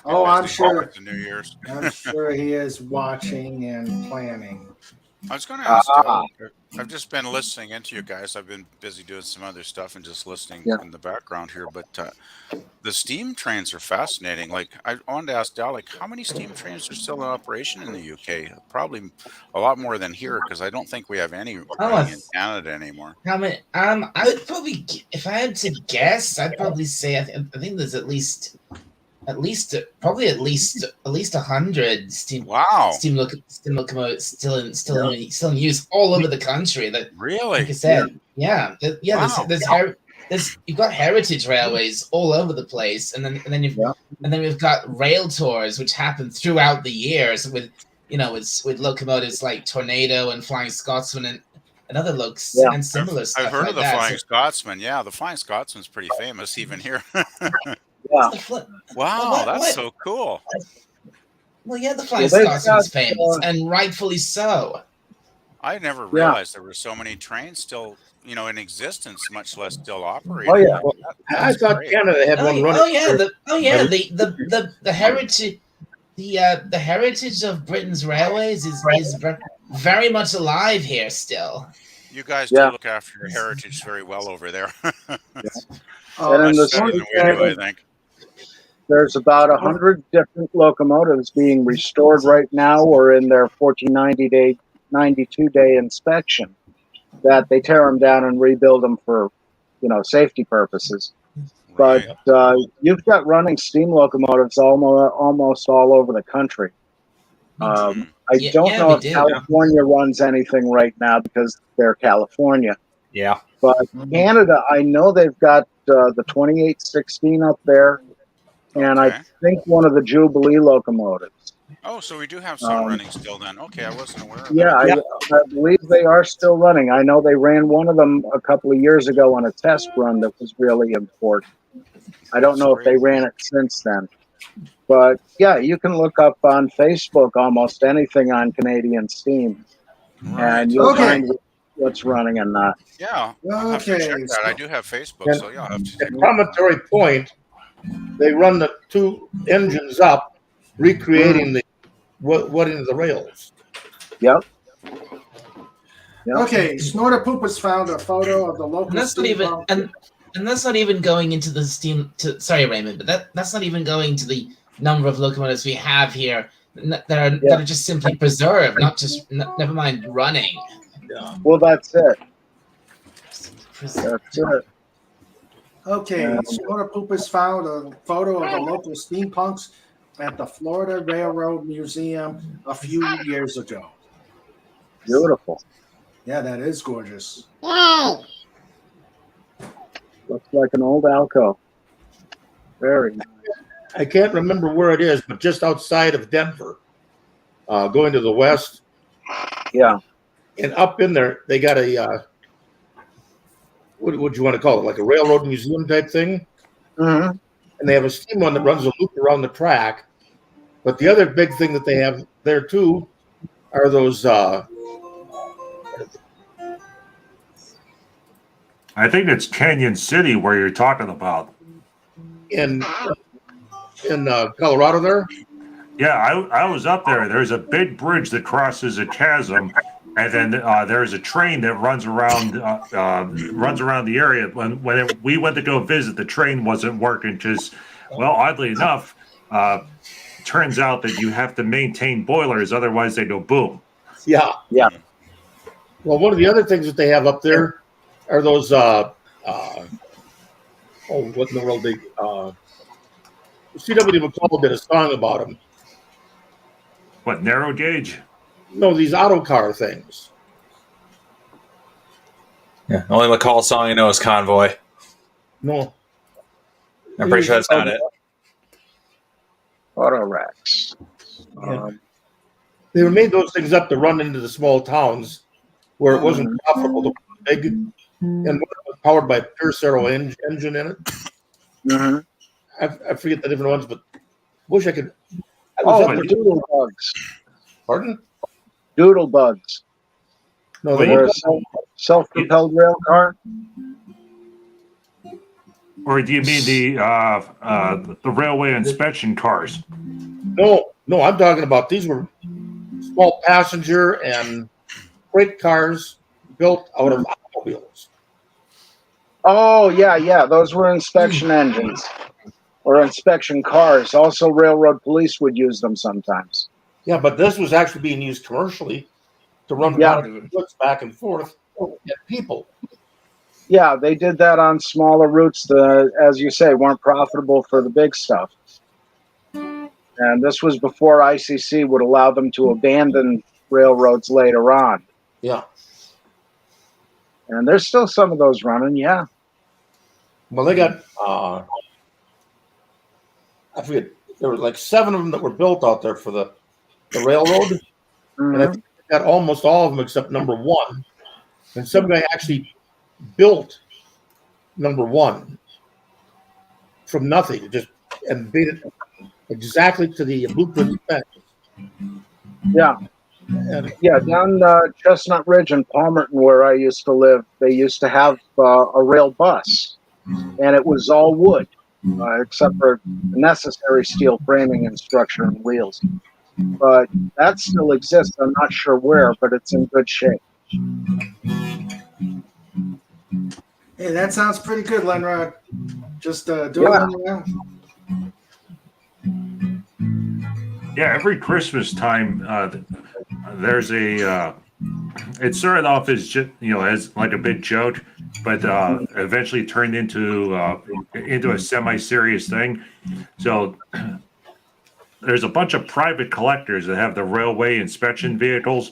Oh, I'm busy sure. with the New Year's. I'm sure he is watching and planning. I was going to ask. I've just been listening into you guys. I've been busy doing some other stuff and just listening in the background here. But the steam trains are fascinating. Like I wanted to ask Dal, like, how many steam trains are still in operation in the UK? Probably a lot more than here, because I don't think we have any running in Canada anymore. How many? I would probably, if I had to guess, I'd probably say I think there's at least 100 steam locomotives still in use all over the country. That really, like I said, there's you've got heritage railways all over the place, and then we've got rail tours which happen throughout the years with with locomotives like Tornado and Flying Scotsman and other looks and similar stuff. I've heard of the that. Flying Scotsman. Yeah, the Flying Scotsman's pretty famous even here. Wow, that's so cool. Well, yeah, the Flying Scotsman's famous, and rightfully so. I never realized there were so many trains still, in existence, much less still operating. Oh yeah, well, I thought great. Canada had one running. The heritage, the heritage of Britain's railways is very much alive here still. You guys do look after your heritage very well over there. And in the I think. There's about 100 different locomotives being restored right now or in their 92-day inspection, that they tear them down and rebuild them for, safety purposes. Right. But you've got running steam locomotives almost all over the country. I don't know if California runs anything right now because they're California. Yeah. But Canada, I know they've got the 2816 up there, and I think one of the Jubilee locomotives. Oh, so we do have some running still then. Okay, I wasn't aware of that. Yeah, I believe they are still running. I know they ran one of them a couple of years ago on a test run that was really important. I don't know if they ran it since then. But, yeah, you can look up on Facebook almost anything on Canadian Steam, and you'll find what's running and not. Yeah, I'll have to check that. I do have Facebook, so yeah, I'll have to At Promontory Point, they run the two engines up, recreating the what into the rails. Yep. Okay, Snorter Poop has found a photo of the local. And that's not even and that's not even going into the steam. Sorry, Raymond, but that's not even going to the number of locomotives we have here that are just simply preserved, not just never mind running. Yeah. Well, that's it. That's it. Okay, Snorter Poop has found a photo of the local steampunks at the Florida Railroad Museum a few years ago. Beautiful. Yeah, that is gorgeous. Yay! Looks like an old alcove. Very nice. I can't remember where it is, but just outside of Denver, going to the west. Yeah. And up in there, they got a, what would you want to call it, like a railroad museum type thing? Mm-hmm. And they have a steam one that runs a loop around the track. But the other big thing that they have there, too, are those... I think it's Canyon City where you're talking about. In Colorado there? Yeah, I was up there. There's a big bridge that crosses a chasm, and then there's a train that runs around the area. When we went to go visit, the train wasn't working because, well, oddly enough, turns out that you have to maintain boilers, otherwise they go boom. Yeah. Yeah. Well, one of the other things that they have up there are those what in the world C.W. McCall did a song about them. What, narrow gauge? No, these auto car things. Yeah, only McCall song I know is Convoy. No. I'm pretty sure that's not it. Auto racks. They made those things up to run into the small towns where it wasn't profitable to put big, and one was powered by a pure Cero engine in it. Mm-hmm. I forget the different ones, but wish I could. The doodle bugs. Pardon? Doodle bugs. No, Or a self-propelled rail car. Or do you mean the railway inspection cars? No, I'm talking about these were small passenger and freight cars built out of automobiles. Oh, yeah. Those were inspection engines or inspection cars. Also, railroad police would use them sometimes. Yeah, but this was actually being used commercially to run goods back and forth and people. Yeah, they did that on smaller routes that, as you say, weren't profitable for the big stuff. And this was before ICC would allow them to abandon railroads later on. Yeah. And there's still some of those running, yeah. Well, they got, I forget, there were like 7 of them that were built out there for the railroad. Mm-hmm. And I think they got almost all of them except number 1. And some guy actually built number 1 from nothing, and made it exactly to the blueprint spec. Yeah. Yeah, down Chestnut Ridge in Palmerton, where I used to live, they used to have a rail bus, and it was all wood, except for necessary steel framing and structure and wheels. But that still exists. I'm not sure where, but it's in good shape. Hey, that sounds pretty good, Lenrod. Just doodling around. Yeah, every Christmas time, there's a. It started off as just as like a big joke, but eventually turned into a semi-serious thing. So there's a bunch of private collectors that have the railway inspection vehicles,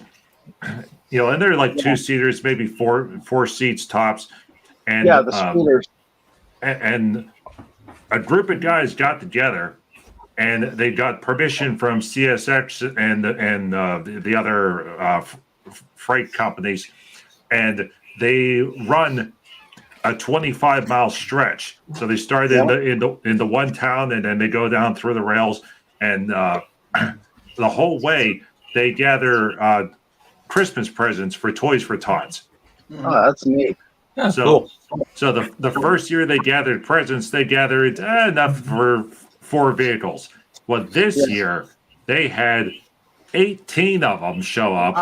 and they're like 2-seaters, maybe four seats tops, and the scooters. And a group of guys got together. And they got permission from CSX and the other freight companies, and they run a 25-mile stretch. So they start in the one town, and then they go down through the rails, and the whole way they gather Christmas presents for Toys for Tots. Oh, that's neat. That's cool. So the first year they gathered presents, they gathered enough for 4 vehicles. Well, this year they had 18 of them show up.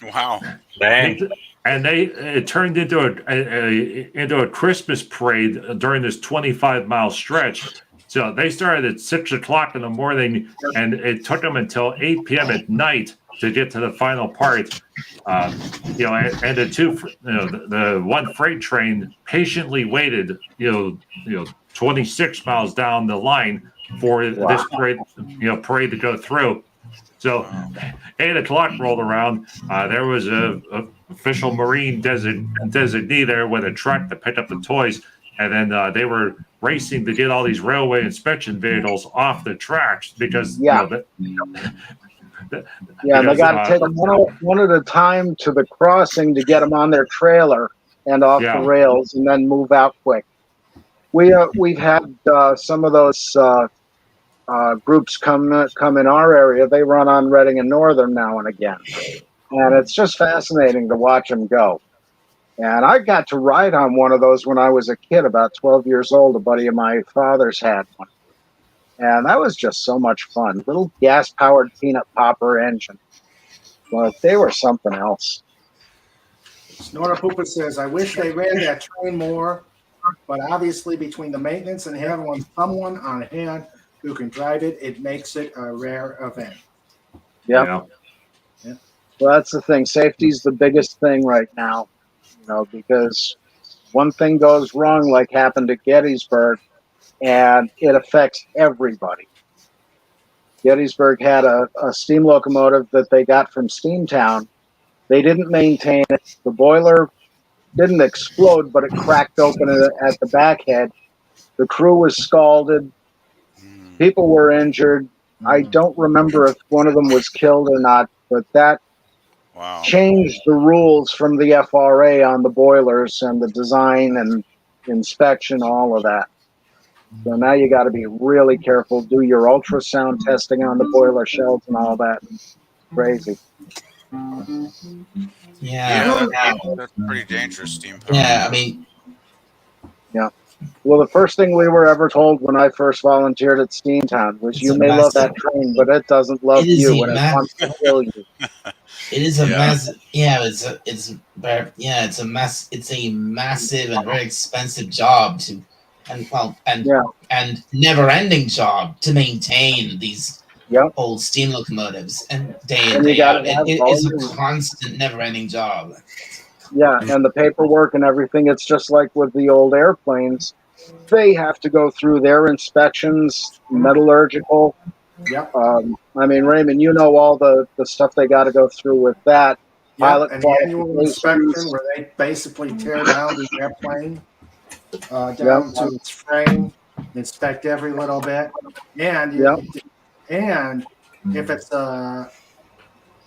Wow. Dang. And it turned into a Christmas parade during this 25-mile stretch. So they started at 6:00 in the morning, and it took them until 8 p.m. at night to get to the final part. And the one freight train patiently waited, 26 miles down the line for this parade to go through. So 8:00 rolled around. There was a official Marine designee there with a truck to pick up the toys, and then they were racing to get all these railway inspection vehicles off the tracks because they got to take them one at a time to the crossing to get them on their trailer and off the rails, and then move out quick. We've had some of those groups come in our area. They run on Reading and Northern now and again, and it's just fascinating to watch them go. And I got to ride on one of those when I was a kid, about 12 years old. A buddy of my father's had one, and that was just so much fun. Little gas-powered peanut popper engine, but they were something else. Snora Poopa says, I wish they ran that train more, but obviously between the maintenance and having someone on hand who can drive it, it makes it a rare event. Yeah. Well, that's the thing. Safety's the biggest thing right now, because one thing goes wrong, like happened at Gettysburg, and it affects everybody. Gettysburg had a steam locomotive that they got from Steamtown. They didn't maintain it. The boiler didn't explode, but it cracked open at the back head. The crew was scalded. People were injured. I don't remember if one of them was killed or not, but that changed the rules from the FRA on the boilers and the design and inspection, all of that. So now you got to be really careful. Do your ultrasound testing on the boiler shells and all that. It's crazy. Yeah, that's pretty dangerous, steam power. Yeah, I mean, Yeah. Well, the first thing we were ever told when I first volunteered at Steamtown was, "You may love that train, but it doesn't love you, and it wants to kill you." It is a massive. Yeah, it's a massive and very expensive job to, and never-ending job to maintain these old steam locomotives and day in, day out. It is a constant, never-ending job. Yeah, and the paperwork and everything, it's just like with the old airplanes. They have to go through their inspections, metallurgical. Yep. I mean, Raymond, you know all the stuff they got to go through with that. Yep, an annual inspection where they basically tear down the airplane down to its frame, inspect every little bit, and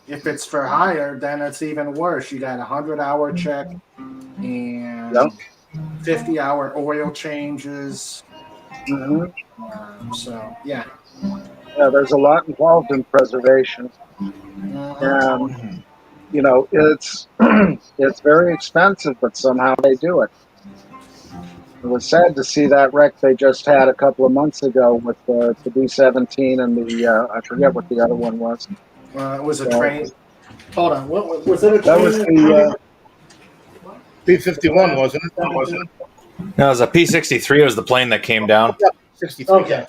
if it's for hire, then it's even worse. You got 100-hour check and 50-hour oil changes. So yeah. Yeah, there's a lot involved in preservation. You know, it's it's very expensive, but somehow they do it. It was sad to see that wreck they just had a couple of months ago with the B-17 and the I forget what the other one was. It was a train. Hold on, what was it? A That train? was the B-51, wasn't it? No, it was a P-63 was the plane that came down. 63. Okay.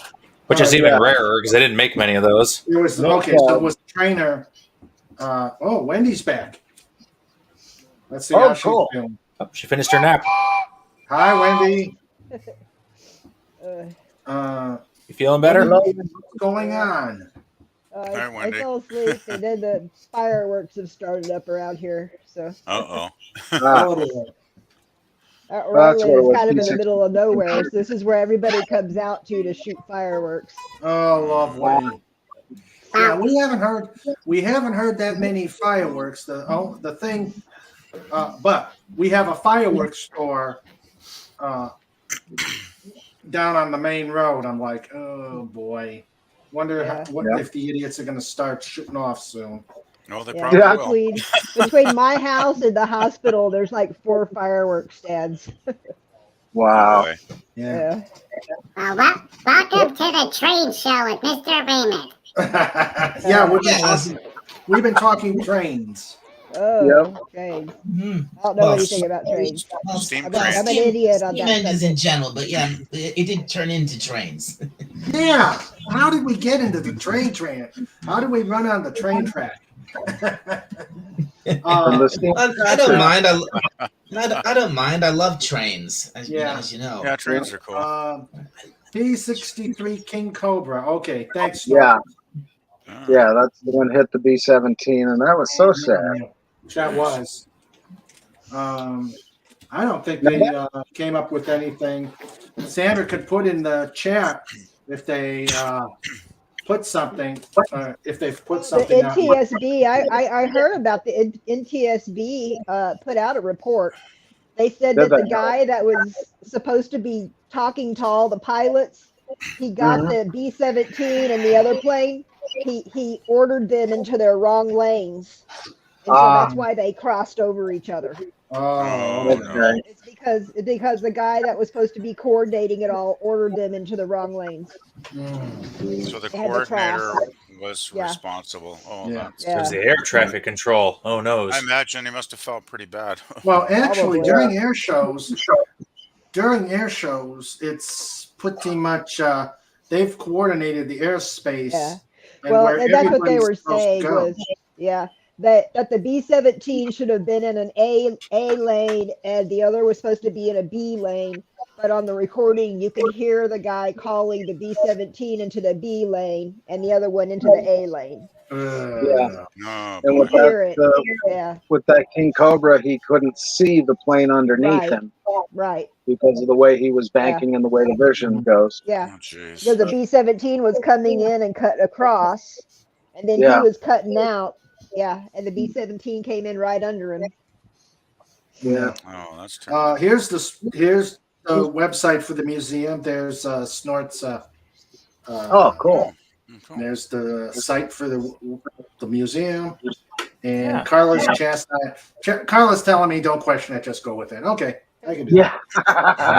Which is even rarer because they didn't make many of those. It was okay. So it was a trainer. Wendy's back. Let's see how she's doing. Oh, she finished her nap. Hi, Wendy. You feeling better? What's going on? I fell asleep, and then the fireworks have started up around here. So. Raleigh is kind of in the middle of nowhere. So this is where everybody comes out to shoot fireworks. Oh, lovely. Yeah, we haven't heard that many fireworks. The thing, but we have a fireworks store down on the main road. I'm like, oh boy, wonder if the idiots are going to start shooting off soon. No, they probably will. Between my house and the hospital, there's like 4 fireworks stands. Wow. Yeah. Welcome to the train show with Mr. Raymond. We've been talking trains. Oh, trains. I don't know anything about trains. I'm an idiot on that. Steam engines in general, but yeah, it did turn into trains. Yeah. How did we get into the train? How did we run on the train track? I don't mind. I don't mind. I love trains, as you know. Yeah, trains are cool. P-63 King Cobra. Okay, thanks. Yeah, that's the one hit the B-17, and that was so sad. That was. I don't think they came up with anything. Sandra could put in the chat if they put something. If they've put something. The NTSB. I heard about the NTSB put out a report. They said that the guy that was supposed to be talking to all the pilots, he got the B-17 and the other plane. He ordered them into their wrong lanes, and so that's why they crossed over each other. Okay. It's because the guy that was supposed to be coordinating it all ordered them into the wrong lanes. So the coordinator was responsible. Oh, that's It was the air traffic control. Oh no! I imagine he must have felt pretty bad. Well, actually, during air shows, it's pretty much they've coordinated the airspace. Yeah. Well, and that's what they were saying was, that the B-17 should have been in an A lane and the other was supposed to be in a B lane. But on the recording, you can hear the guy calling the B-17 into the B lane and the other one into the A lane. And with that King Cobra, he couldn't see the plane underneath him. Right. Because of the way he was banking and the way the vision goes. Yeah. Because the B-17 was coming in and cut across, and then he was cutting out. Yeah, and the B-17 came in right under him. Yeah. Oh, that's terrible. Here's the website for the museum. There's Snort's. Cool. There's the site for the museum. And Carla's Carla's telling me don't question it, just go with it. Okay, I can do that.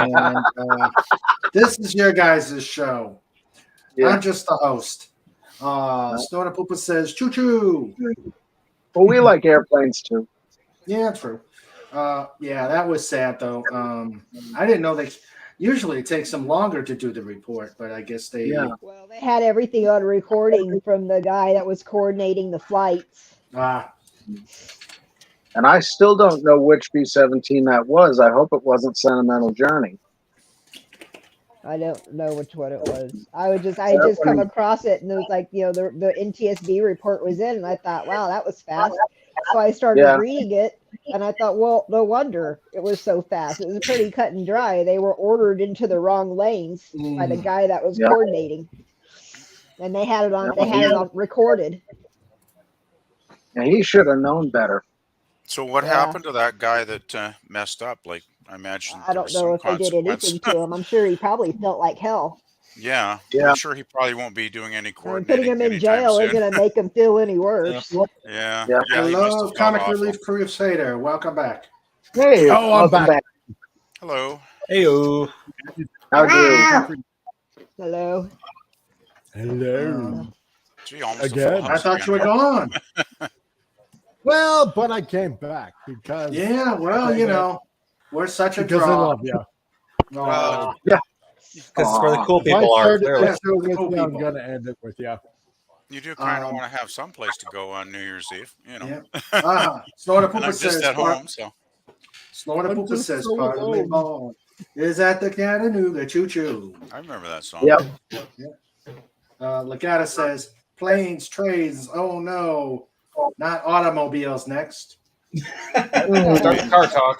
And this is your guys' show. Yeah. I'm just the host. Snorta Poopa says choo choo. Well, we like airplanes too. Yeah, true. Yeah, that was sad though. I didn't know they usually it takes them longer to do the report, but I guess they Well, they had everything on recording from the guy that was coordinating the flights. And I still don't know which B-17 that was. I hope it wasn't Sentimental Journey. I don't know which one it was. I just come across it, and it was like, the NTSB report was in, and I thought, wow, that was fast. So I started reading it, and I thought, well, no wonder it was so fast. It was pretty cut and dry. They were ordered into the wrong lanes by the guy that was coordinating, and they had it on recorded. And he should have known better. So what happened to that guy that messed up? Like, I imagine I don't know if they did anything to him. I'm sure he probably felt like hell. Yeah, I'm sure he probably won't be doing any coordinating. Putting him in jail isn't going to make him feel any worse. Yeah. Hello, Comic Relief Crusader. Welcome back. Hey, I'm back. Hello. Heyo. How do you? Hello. Hello. Gee, almost Again. I thought you were gone. Well, but I came back because we're such a because draw. I love you. Yeah. Because it's where the cool people are. Clearly. I'm going to end it with you. You do kind of want to have some place to go on New Year's Eve, you know. Yeah. Snorta And I'm Poopa just says at home, so. Snorta Poopa says, so "Pardon me, ball is at the Chattanooga choo choo." I remember that song. Yep. Legata says, "Planes, trains. Oh no, not automobiles next." Start the car talk.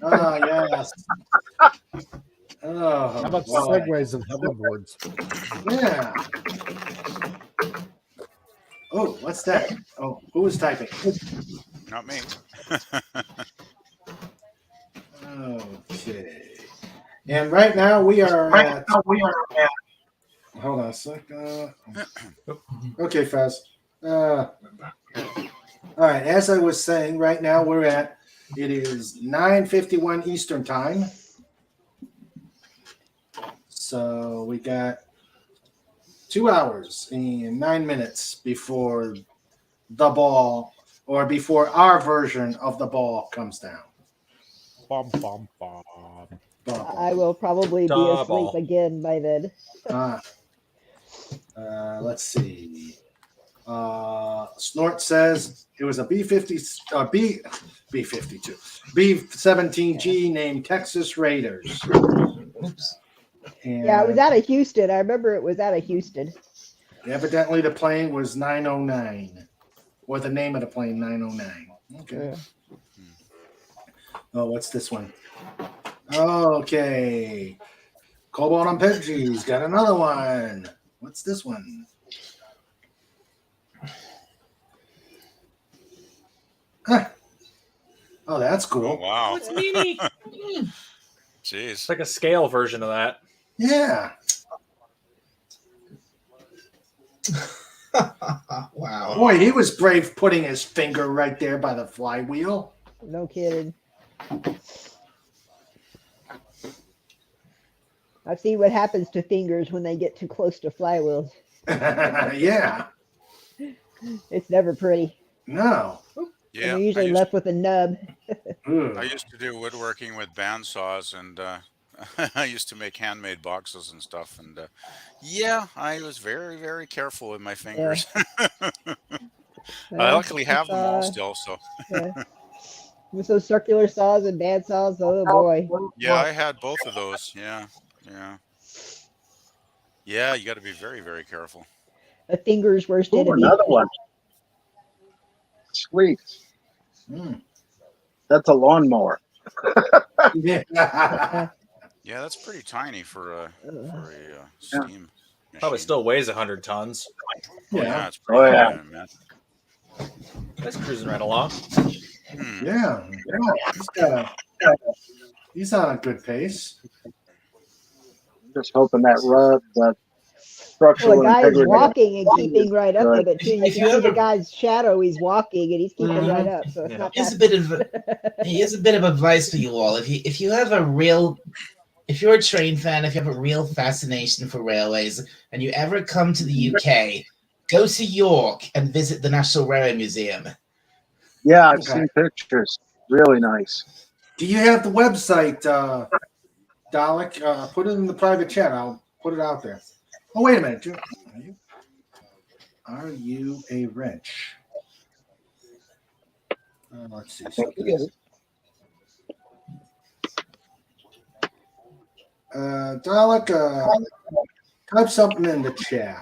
Oh yes. Oh, How about boy. segways and hoverboards? Yeah. Oh, what's that? Oh, who is typing? Not me. Okay. And right now we are at. Hold on a sec. Okay, Faz. All right. As I was saying, right now we're at. It is 9:51 Eastern Time. So we got 2 hours and 9 minutes before the ball, or before our version of the ball comes down. Bum, bum, bum. I will probably be asleep again by then. Let's see. Snort says it was a B52, B-17G named Texas Raiders. And Yeah, it was out of Houston. I remember it was out of Houston. evidently the plane was 909, or the name of the plane 909. Okay. Oh, what's this one? Okay. Cobalt and Pidgey's got another one. What's this one? Huh. Oh, that's cool. Oh, wow. It's mini. Jeez. It's like a scale version of that. Yeah. Wow. Boy, he was brave putting his finger right there by the flywheel. No kidding. I've seen what happens to fingers when they get too close to flywheels. Yeah. It's never pretty. No. Yeah. You're usually left with a nub. I used to do woodworking with bandsaws, and I used to make handmade boxes and stuff. And yeah, I was very, very careful with my fingers. I luckily have them all still. So. With those circular saws and bandsaws, oh boy. Yeah, I had both of those. Yeah. You got to be very, very careful. A finger's worst enemy. Another one. Sweet. That's a lawnmower. Yeah. Yeah, that's pretty tiny for a steam machine. Probably still weighs 100 tons. Yeah, it's pretty heavy, man. That's cruising right along. Yeah. He's on a good pace. Just hoping that structural Well, the guy is integrity. walking and keeping right up with it too. You If can you see the ever- guy's shadow. He's walking and he's keeping right up. So it's not Here's that. here's a bit of advice for you all. If you're a train fan, if you have a real fascination for railways, and you ever come to the UK, go to York and visit the National Railway Museum. Yeah, I've seen pictures. Really nice. Do you have the website, Dalek? Put it in the private chat. I'll put it out there. Oh, wait a minute. Are you a wrench? Let's see something. Dalek, type something in the chat.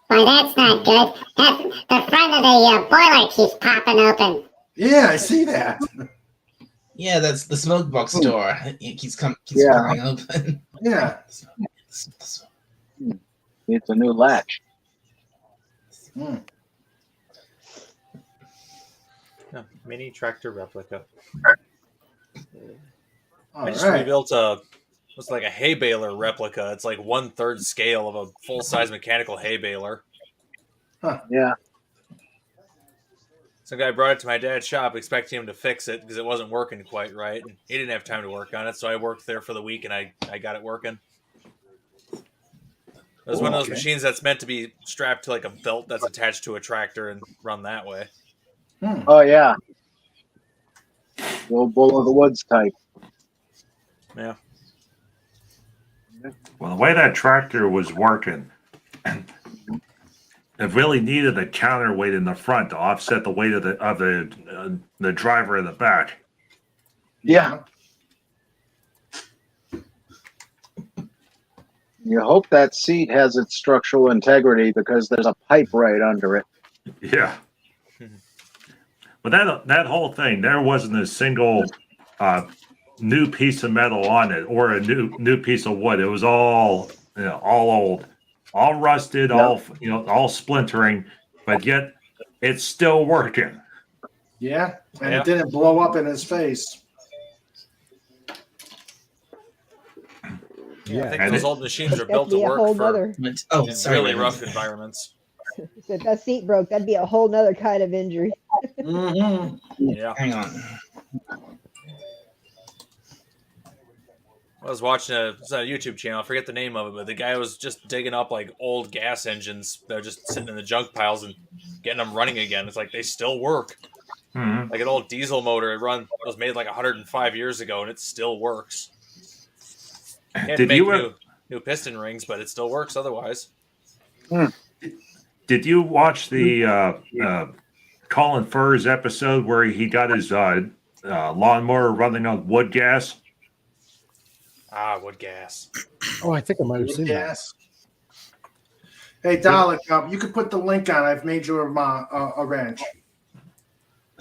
Why, that's not good. The front of the boiler keeps popping open. Yeah, I see that. Yeah, that's the smoke box door. It keeps Yeah. flying open. Yeah. It's a new latch. Yeah, mini tractor replica. I just rebuilt what's like a hay baler replica. It's like 1/3 scale of a full-size mechanical hay baler. Huh. Yeah. Some guy brought it to my dad's shop expecting him to fix it because it wasn't working quite right. And he didn't have time to work on it, so I worked there for the week and I got it working. It was one of those machines that's meant to be strapped to like a belt that's attached to a tractor and run that way. Oh, yeah. The old Bull of the Woods type. Yeah. Well, the way that tractor was working, it really needed a counterweight in the front to offset the weight of the driver in the back. Yeah. You hope that seat has its structural integrity because there's a pipe right under it. Yeah. But that whole thing, there wasn't a single new piece of metal on it or a new piece of wood. It was all all old, all rusted, all splintering, but yet it's still working. Yeah, and it didn't blow up in his face. Yeah, I think those old machines are built to be a work whole for nother- really rough environments. If that seat broke, that'd be a whole nother kind of injury. Yeah. Hang on. I was watching it's on a YouTube channel. I forget the name of it, but the guy was just digging up like old gas engines that are just sitting in the junk piles and getting them running again. It's like they still work. Mm-hmm. Like an old diesel motor, it was made like 105 years ago, and it still works. You had to make new piston rings, but it still works otherwise. Did you watch the Colin Furze episode where he got his lawnmower running on wood gas? Wood gas. Oh, I think I might have seen Yes. Hey, Dalek, you could put the link on. I've made you a wrench.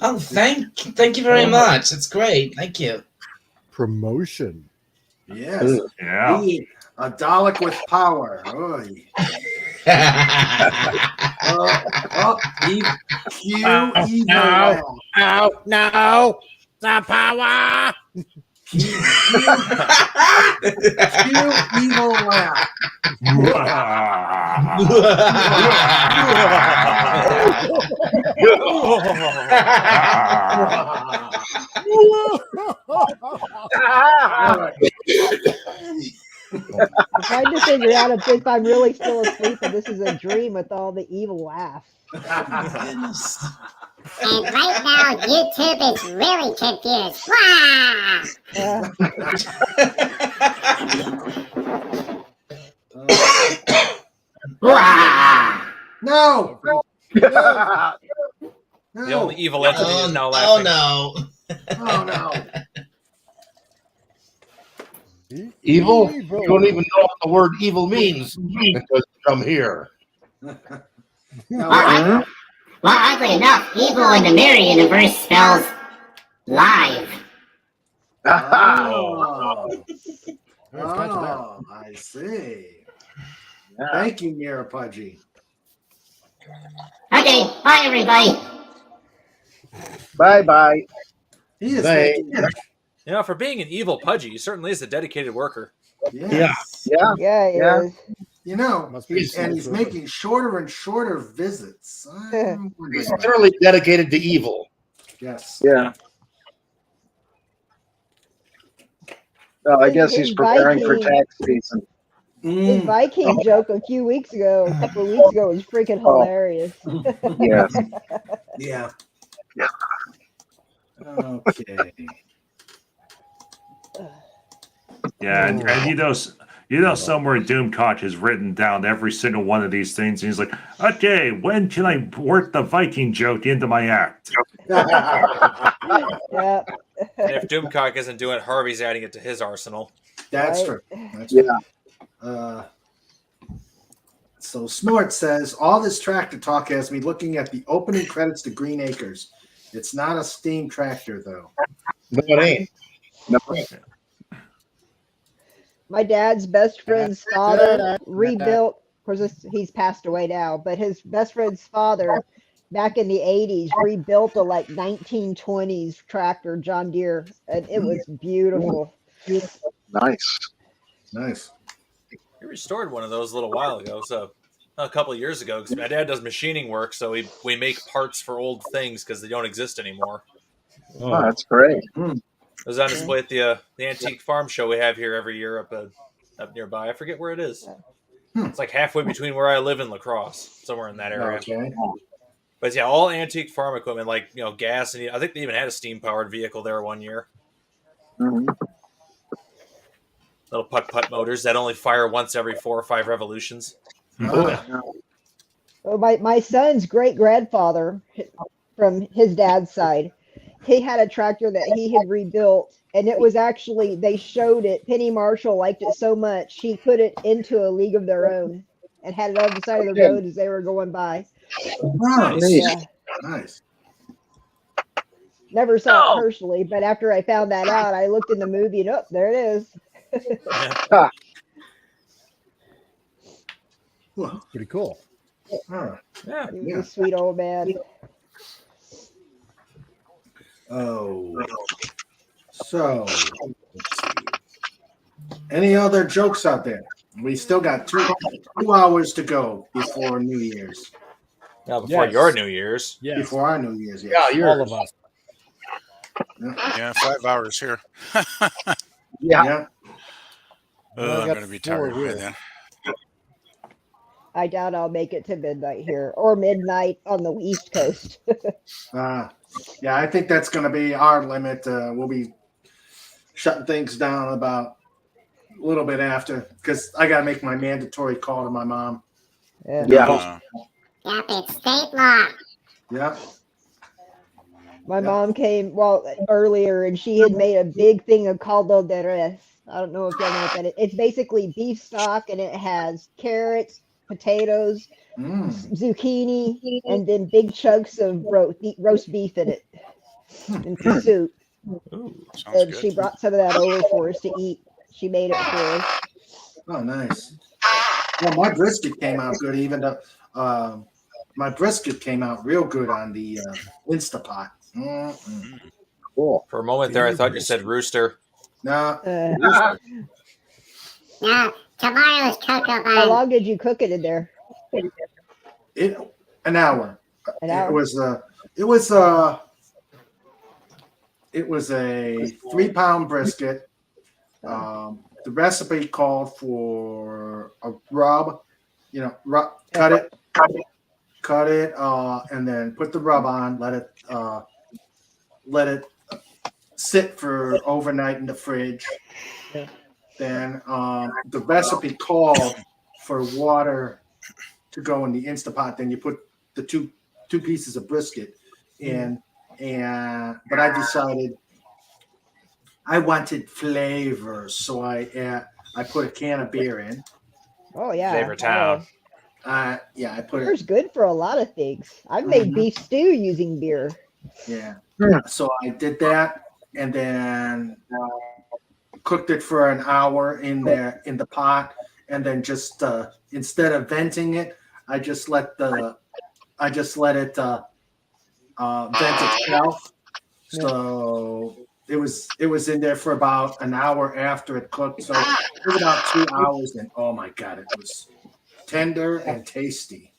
Oh, thank you very much. It's great. Thank you. that. Promotion. Yes. Yeah. A Dalek with power. Oy. Cue evil. No, the power. Cue evil laugh. I'm trying to figure out if I'm really still asleep and this is a dream with all the evil laughs. And right now, YouTube is really confused. No. The only evil entity is now Oh laughing. no. Oh no. Evil? You don't even know what the word evil means because you come here. Well, oddly enough, evil in the mirror universe spells live. Oh, I see. Thank you, Mira Pudgy. Okay, bye everybody. Bye. He is Bye. making You know, for being an evil Pudgy, he certainly is a dedicated worker. Yes. Yeah, he is. You know, Must be and he's making shorter and shorter visits. I'm wondering He's about thoroughly dedicated to evil. Yes. Yeah. Well, I guess he's preparing for tax season. His Viking joke a couple of weeks ago was freaking hilarious. Yes. Yeah. Okay. Yeah, and you know, somewhere Doomcock has written down every single one of these things, and he's like, "Okay, when can I work the Viking joke into my act?" Yeah. And if Doomcock isn't doing it, Harvey's adding it to his arsenal. That's true. That's true. So Snort says, all this tractor talk has me looking at the opening credits to Green Acres. It's not a steam tractor, though. No, it ain't. No. My dad's best friend's father rebuilt. Of course, he's passed away now, but his best friend's father, back in the 80s, rebuilt a 1920s tractor, John Deere, and it was beautiful. Nice. He restored one of those a little while ago, so a couple of years ago. Because my dad does machining work, so we make parts for old things because they don't exist anymore. Oh, that's great. It was on display at the antique farm show we have here every year up nearby. I forget where it is. It's like halfway between where I live and La Crosse, somewhere in that area. Okay. But yeah, all antique farm equipment, like gas, and I think they even had a steam powered vehicle there one year. Little putt motors that only fire once every 4 or 5 revolutions. Well, my son's great grandfather, from his dad's side, he had a tractor that he had rebuilt, and it was actually, they showed it. Penny Marshall liked it so much, he put it into a league of their own and had it on the side of the road as they were going by. Nice. Yeah. Nice. Never saw it personally, but after I found that out, I looked in the movie and there it is. That's pretty cool. Yeah. He was a sweet old man. Oh. So, let's see. Any other jokes out there? We still got 2 hours to go before New Year's. Now, before your New Year's. Yes. Before our New Year's, yes. Yeah, all of us. Yeah, 5 hours here. Yeah. I'm going to be tired by then. I doubt I'll make it to midnight here or midnight on the East Coast. Yeah, I think that's going to be our limit. We'll be shutting things down about a little bit after because I got to make my mandatory call to my mom. Yep, it's state law. Yeah. My mom came earlier, and she had made a big thing of caldo de res. I don't know if y'all know what that is. It's basically beef stock, and it has carrots, potatoes, zucchini, and then big chunks of roast beef in it, into soup. And she brought some of that over for us to eat. She made it for us. Oh, nice. Well, my brisket came out good, even though my brisket came out real good on the Instapot. Cool. For a moment there, I thought you said rooster. No. No, tomorrow's cocoa How long did you cook it in there? An hour. An hour? It was a 3-pound brisket. The recipe called for a rub. Cut it, and then put the rub on. Let it sit for overnight in the fridge. Yeah. Then the recipe called for water to go in the Instapot. Then you put the two pieces of brisket in, but I decided I wanted flavor, so I put a can of beer in. Oh yeah, Flavor Town. I put Beer's it. good for a lot of things. I've made beef stew using beer. Yeah. So I did that, and then cooked it for an hour in the pot, and then just instead of venting it, I just let it vent itself. So it was in there for about an hour after it cooked, so it was about 2 hours. And oh my god, it was tender and tasty,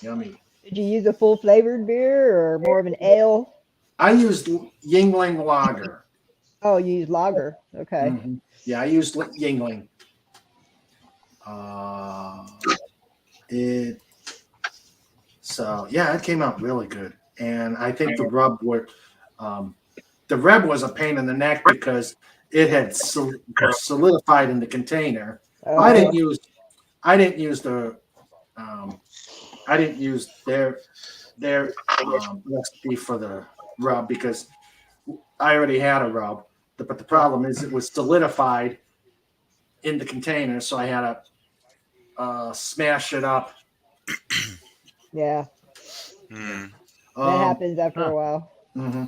yummy. Did you use a full flavored beer or more of an ale? I used Yingling Lager. Oh, you used lager. Okay. Mm-hmm. Yeah, I used Yingling. It came out really good, and I think the rub was a pain in the neck because it had solidified in the container. I didn't use their recipe for the rub because I already had a rub. But the problem is it was solidified in the container, so I had to smash it up. Yeah. That happens after a while. Mm-hmm.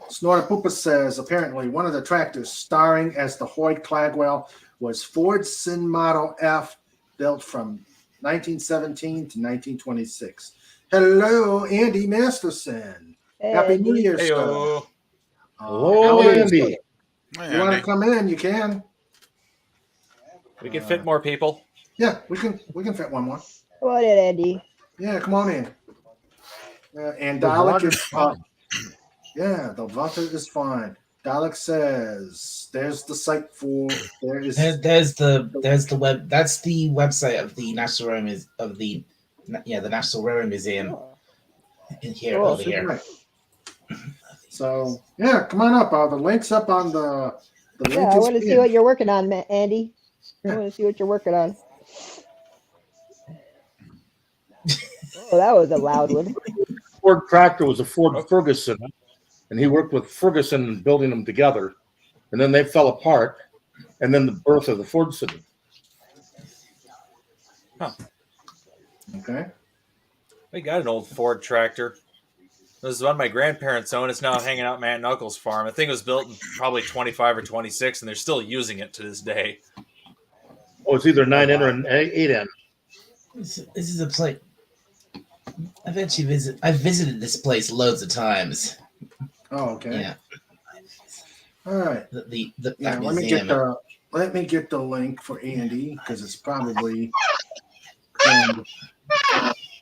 Snorter Poopa says apparently one of the tractors starring as the Hoyt Clagwell was Fordson Model F, built from 1917 to 1926. Hello, Andy Masterson. Happy New Year, sir. Hello, Andy. If you want to come in, you can. We can fit more people. Yeah, we can fit one more. Come on in, Andy. Yeah, come on in. And Dalek is fine. Yeah, the water is fine. Dalek says there's the site for there's the web. That's the website of the National Railway the National Railway Museum in here over here. Right. So yeah, come on up. The link's up on the link. Yeah, I want to see what you're working on, Andy. I want to see what you're working on. Oh, that was a loud one. Ford tractor was a Ford Ferguson, and he worked with Ferguson in building them together, and then they fell apart, and then the birth of the Fordson. Huh. Okay. We got an old Ford tractor. This is one my grandparents own. It's now hanging out at my aunt and uncle's farm. I think it was built in probably 25 or 26, and they're still using it to this day. Oh, it's either 9N or an 8N. This is a place. I've visited this place loads of times. Oh, okay. Yeah. All right. Let me get the link for Andy because it's probably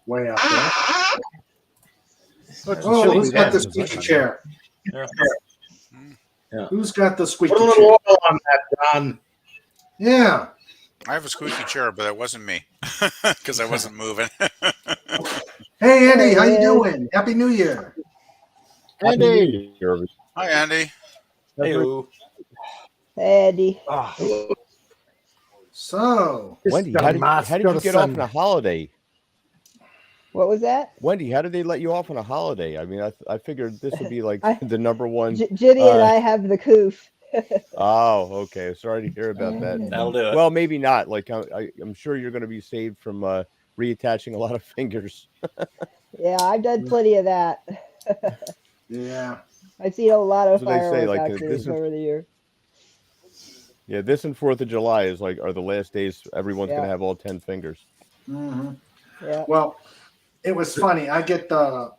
way up there. Oh, who's got the squeaky chair? Yeah. Who's got the squeaky chair? Put a little oil on that, Don. Yeah. I have a squeaky chair, but it wasn't me because I wasn't moving. Hey, Andy, how you doing? Happy New Year. Andy. Hi, Andy. Hey, Andy. So, Wendy, how did you get off on a holiday? What was that? Wendy, how did they let you off on a holiday? I mean, I figured this would be like the number one. Ginny and I have the coof. Oh, okay. Sorry to hear about that. That'll do it. Well, maybe not. Like, I'm sure you're going to be saved from reattaching a lot of fingers. Yeah, I've done plenty of that. Yeah. I've seen a lot of fireworks accidents over the year. Yeah, this and 4th of July are the last days everyone's going to have all 10 fingers. Mm-hmm. Yeah. Well, it was funny. I get the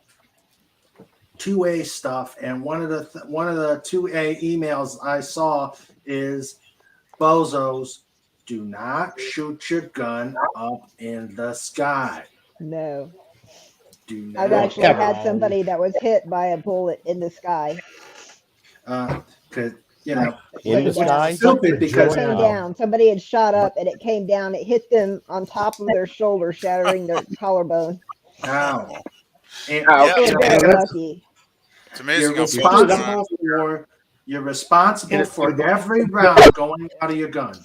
2A stuff, and one of the 2A emails I saw is bozos, do not shoot your gun up in the sky. No. Do not. I've actually had somebody that was hit by a bullet in the sky. Because in the sky, stupid because it came down. Somebody had shot up, and it came down. It hit them on top of their shoulder, shattering their collarbone. Ow. And, lucky. It's amazing. You're responsible for every round going out of your gun.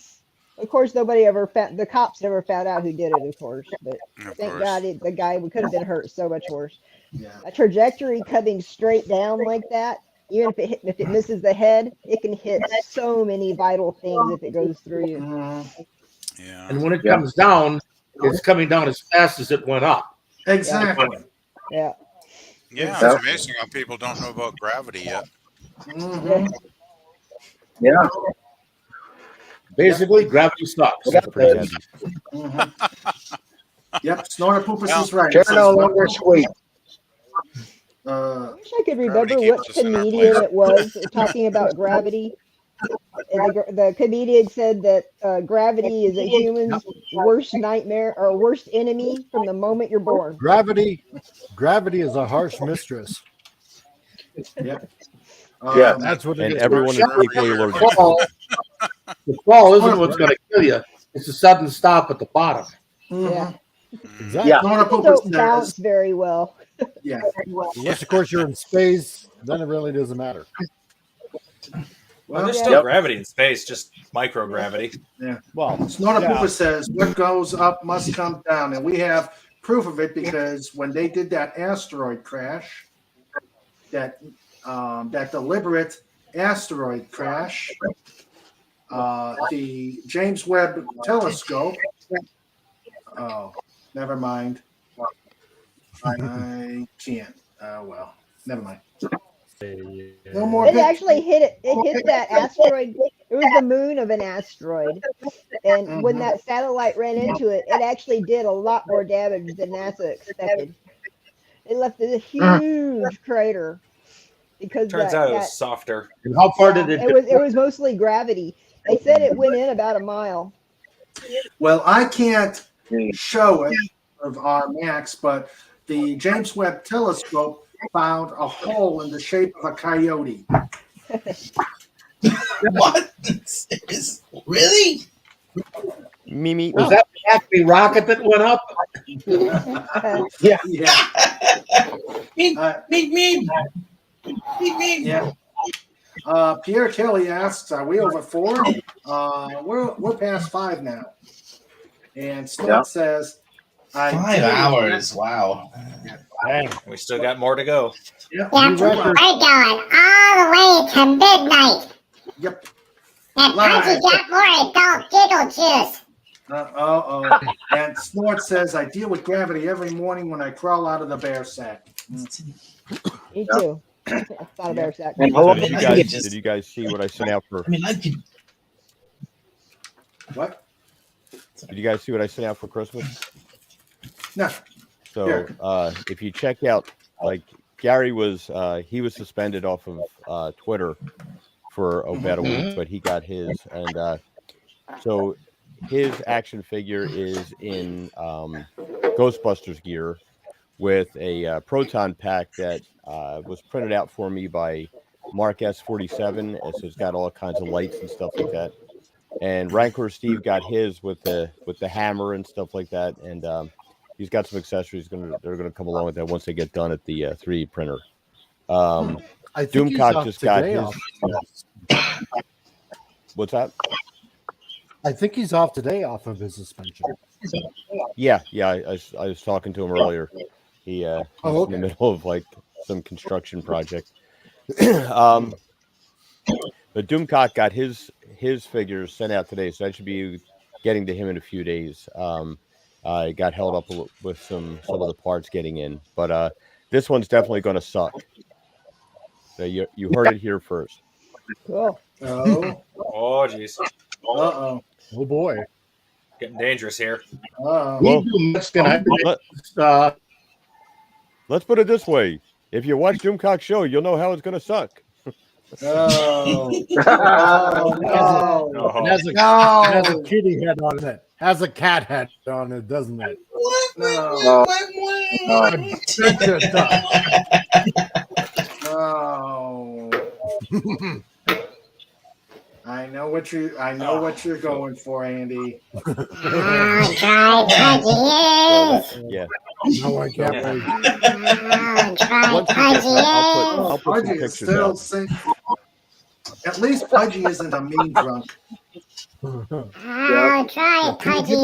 Of course, the cops never found out who did it, of course. But thank God the guy could have been hurt so much worse. Yeah. A trajectory coming straight down like that, even if it misses the head, it can hit so many vital things if it goes through you. Yeah. And when it comes down, it's coming down as fast as it went up. Exactly. Yeah. Yeah, it's amazing how people don't know about gravity yet. Mm-hmm. Yeah. Basically, gravity sucks. Mm-hmm. Yep, Snorter Poopus is right. Chair no longer squeak. I wish I could remember which comedian it was talking about gravity. And the comedian said that gravity is a human's worst nightmare or worst enemy from the moment you're born. Gravity is a harsh mistress. Yeah. That's what it and is. everyone is equally allergic. The fall isn't what's going to kill you. It's a sudden stop at the bottom. Yeah. Exactly. Yeah. People don't bounce very well. Yeah. Unless, of course, you're in space, then it really doesn't matter. Well, there's still gravity in space, just microgravity. Yeah. Well, Snortapoopa says, what goes up must come down. And we have proof of it because when they did that asteroid crash, that deliberate asteroid crash, the James Webb Telescope. Oh, never mind. I can't. Well, never mind. No more. It actually hit it. It hit that asteroid. It was the moon of an asteroid, and when that satellite ran into it, it actually did a lot more damage than NASA expected. It left a huge crater because Turns out it was softer. And how far did it? It was mostly gravity. They said it went in about a mile. Well, I can't show it of our Max, but the James Webb Telescope found a hole in the shape of a coyote. What? Really? Mimi. Was that the Acme rocket that went up? Yeah. Yeah. Pierre Kelly asks, "Are we over 4? We're past 5 now." And Snort says, 5 hours. Wow. We still got more to go. Yep. We're going all the way to midnight. Yep. And Pudgy got more adult giggle juice. And Snort says, "I deal with gravity every morning when I crawl out of the bear sack." Me too. It's not a bear sack. And did you guys see what I sent out for? I mean, I could. What? Did you guys see what I sent out for Christmas? No. So if you check out, like Gary was, he was suspended off of Twitter for about a week, but he got his, and so his action figure is in Ghostbusters gear with a proton pack that was printed out for me by Mark S47, and so it's got all kinds of lights and stuff like that. And Rancor Steve got his with the hammer and stuff like that, and he's got some accessories they're gonna come along with that once they get done at the 3D printer. I think Doomcock just got his. What's that? I think he's off today off of his suspension. Yeah. I was talking to him earlier. He was in the middle of like some construction project. But Doomcock got his figures sent out today, so that should be getting to him in a few days. I got held up with some of the parts getting in, but this one's definitely going to suck. So you heard it here first. Cool. Oh. Oh, jeez. Uh-oh. Oh, boy. Getting dangerous here. Well, let's put it this way. If you watch Doomcock's show, you'll know how it's going to suck. Oh. It has a kitty head on it. Has a cat head on it, doesn't it? No. I know what you're going for, Andy. Yeah. No, I can't wait. I'll put some pictures still out. At least Pudgy isn't a mean drunk. Oh, try it, Pudgy.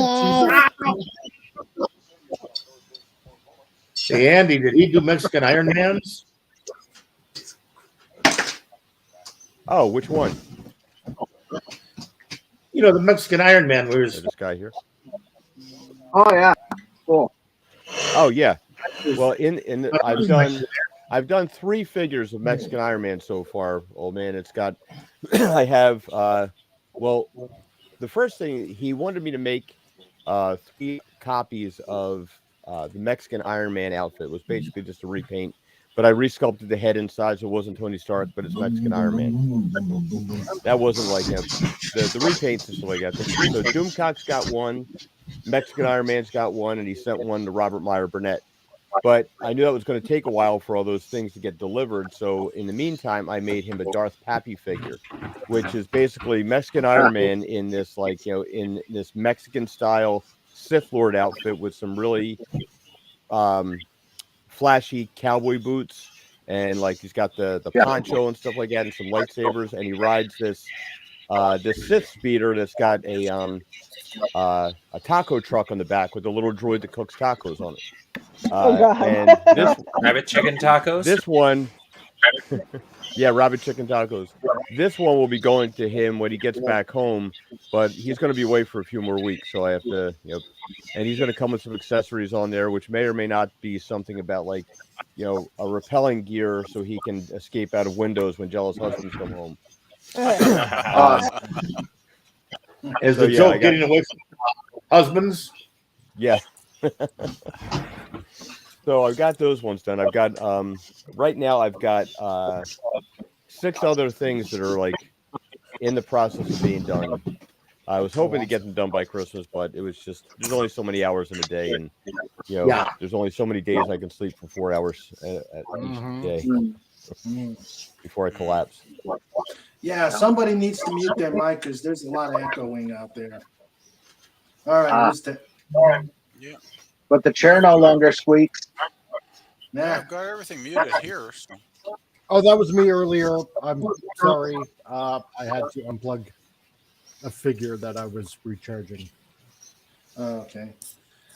Hey, Andy, did he do Mexican Iron Mans? Oh, which one? You know, the Mexican Iron Man was this guy here. Oh yeah, cool. Oh yeah. Well, I've done 3 figures of Mexican Iron Man so far. Oh man, it's got. I have. Well, the first thing he wanted me to make 3 copies of the Mexican Iron Man outfit. It was basically just a repaint but I resculpted the head inside, so it wasn't Tony Stark, but it's Mexican Iron Man. That wasn't like the repaints and stuff like that. So Doomcock's got one, Mexican Iron Man's got one, and he sent one to Robert Meyer Burnett. But I knew that was going to take a while for all those things to get delivered. So in the meantime, I made him a Darth Pappy figure, which is basically Mexican Iron Man in this, like, in this Mexican style Sith Lord outfit with some really flashy cowboy boots. And like he's got the poncho and stuff like that, and some lightsabers, and he rides this Sith speeder that's got a taco truck on the back with a little droid that cooks tacos on it. Oh God! And this rabbit chicken tacos. This one, yeah, rabbit chicken tacos. This one will be going to him when he gets back home, but he's going to be away for a few more weeks, so I have to, and he's going to come with some accessories on there, which may or may not be something about like, a repelling gear so he can escape out of windows when jealous husbands come home. Is the joke getting away from husbands? Yeah. So I've got those ones done. I've got right now I've got 6 other things that are like in the process of being done. I was hoping to get them done by Christmas, but it was just there's only so many hours in a day, and there's only so many days I can sleep for 4 hours each day before I collapse. Yeah, somebody needs to mute their mic because there's a lot of echoing out there. All right, yeah. But the chair no longer squeaks. Yeah, I've got everything muted here. So. Oh, that was me earlier. I'm sorry. I had to unplug a figure that I was recharging. Okay.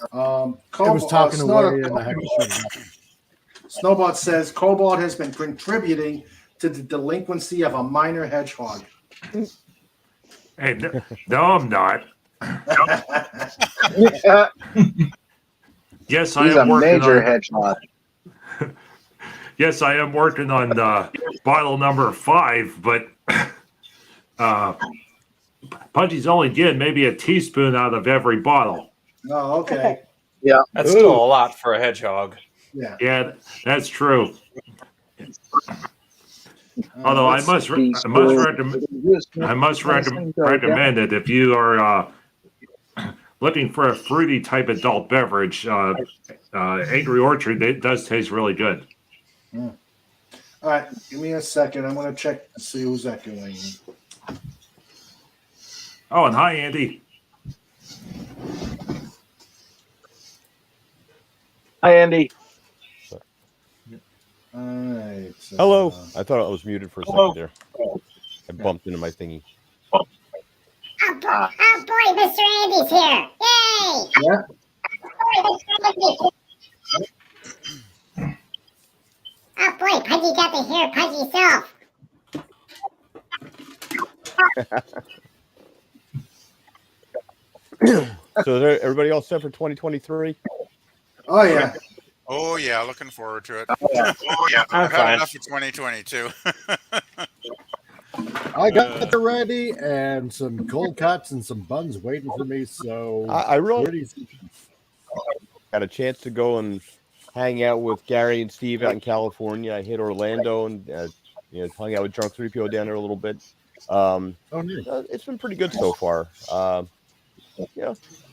It was talking away, and I had to shut it up. Snowbot says Cobalt has been contributing to the delinquency of a minor hedgehog. Hey, no, I'm not. Yes, I am working on. He's a major hedgehog. Yes, I am working on bottle number 5, but Pudgy's only getting maybe a teaspoon out of every bottle. Oh, okay. Yeah, that's still a lot for a hedgehog. Yeah, that's true. Although I must recommend that if you are looking for a fruity type adult beverage, Angry Orchard, it does taste really good. All right, give me a second. I'm going to check to see who's echoing. Oh, and hi, Andy. Hi, Andy. All right. Hello. I thought I was muted for a second there. I bumped into my thingy. Oh boy, Mr. Andy's here! Yay! Yeah. Oh boy, Pudgy got to hear Pudgy self. So is everybody all set for 2023? Oh yeah. Oh yeah, looking forward to it. Oh yeah, I've had enough of 2022. I got it ready, and some cold cuts and some buns waiting for me. So I really got a chance to go and hang out with Gary and Steve out in California. I hit Orlando and hung out with Drunk 3PO down there a little bit. It's been pretty good so far.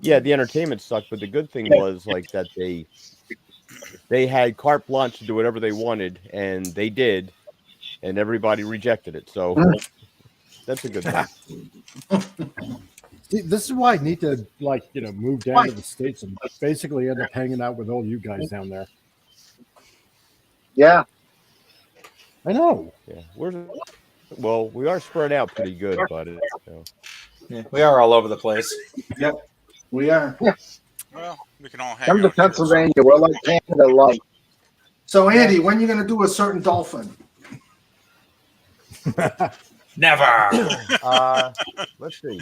Yeah, the entertainment sucked, but the good thing was like that they had carte blanche to do whatever they wanted, and they did, and everybody rejected it. So that's a good thing. See, this is why I need to move down to the States and basically end up hanging out with all you guys down there. Yeah, I know. Yeah, we are spread out pretty good, but yeah, we are all over the place. Yep, we are. Well, we can all hang come to out here, Pennsylvania. We're like Canada light. So Andy, when are you going to do a certain dolphin? Never. Let's see.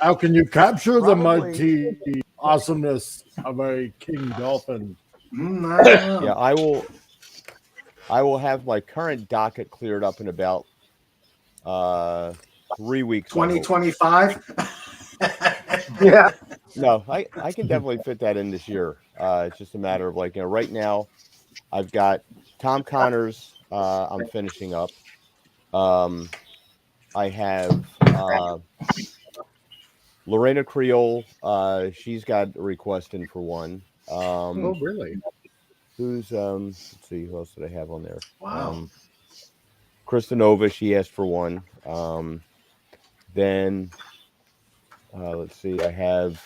How can you capture the mighty awesomeness of a king dolphin? Yeah, I will have my current docket cleared up in about 3 weeks. 2025. Yeah. No, I can definitely fit that in this year. It's just a matter of right now, I've got Tom Connors. I'm finishing up. I have Lorena Creole. She's got a request in for one. Oh, really? Who's let's see, who else did I have on there? Wow. Krista Nova, she asked for one. Then let's see, I have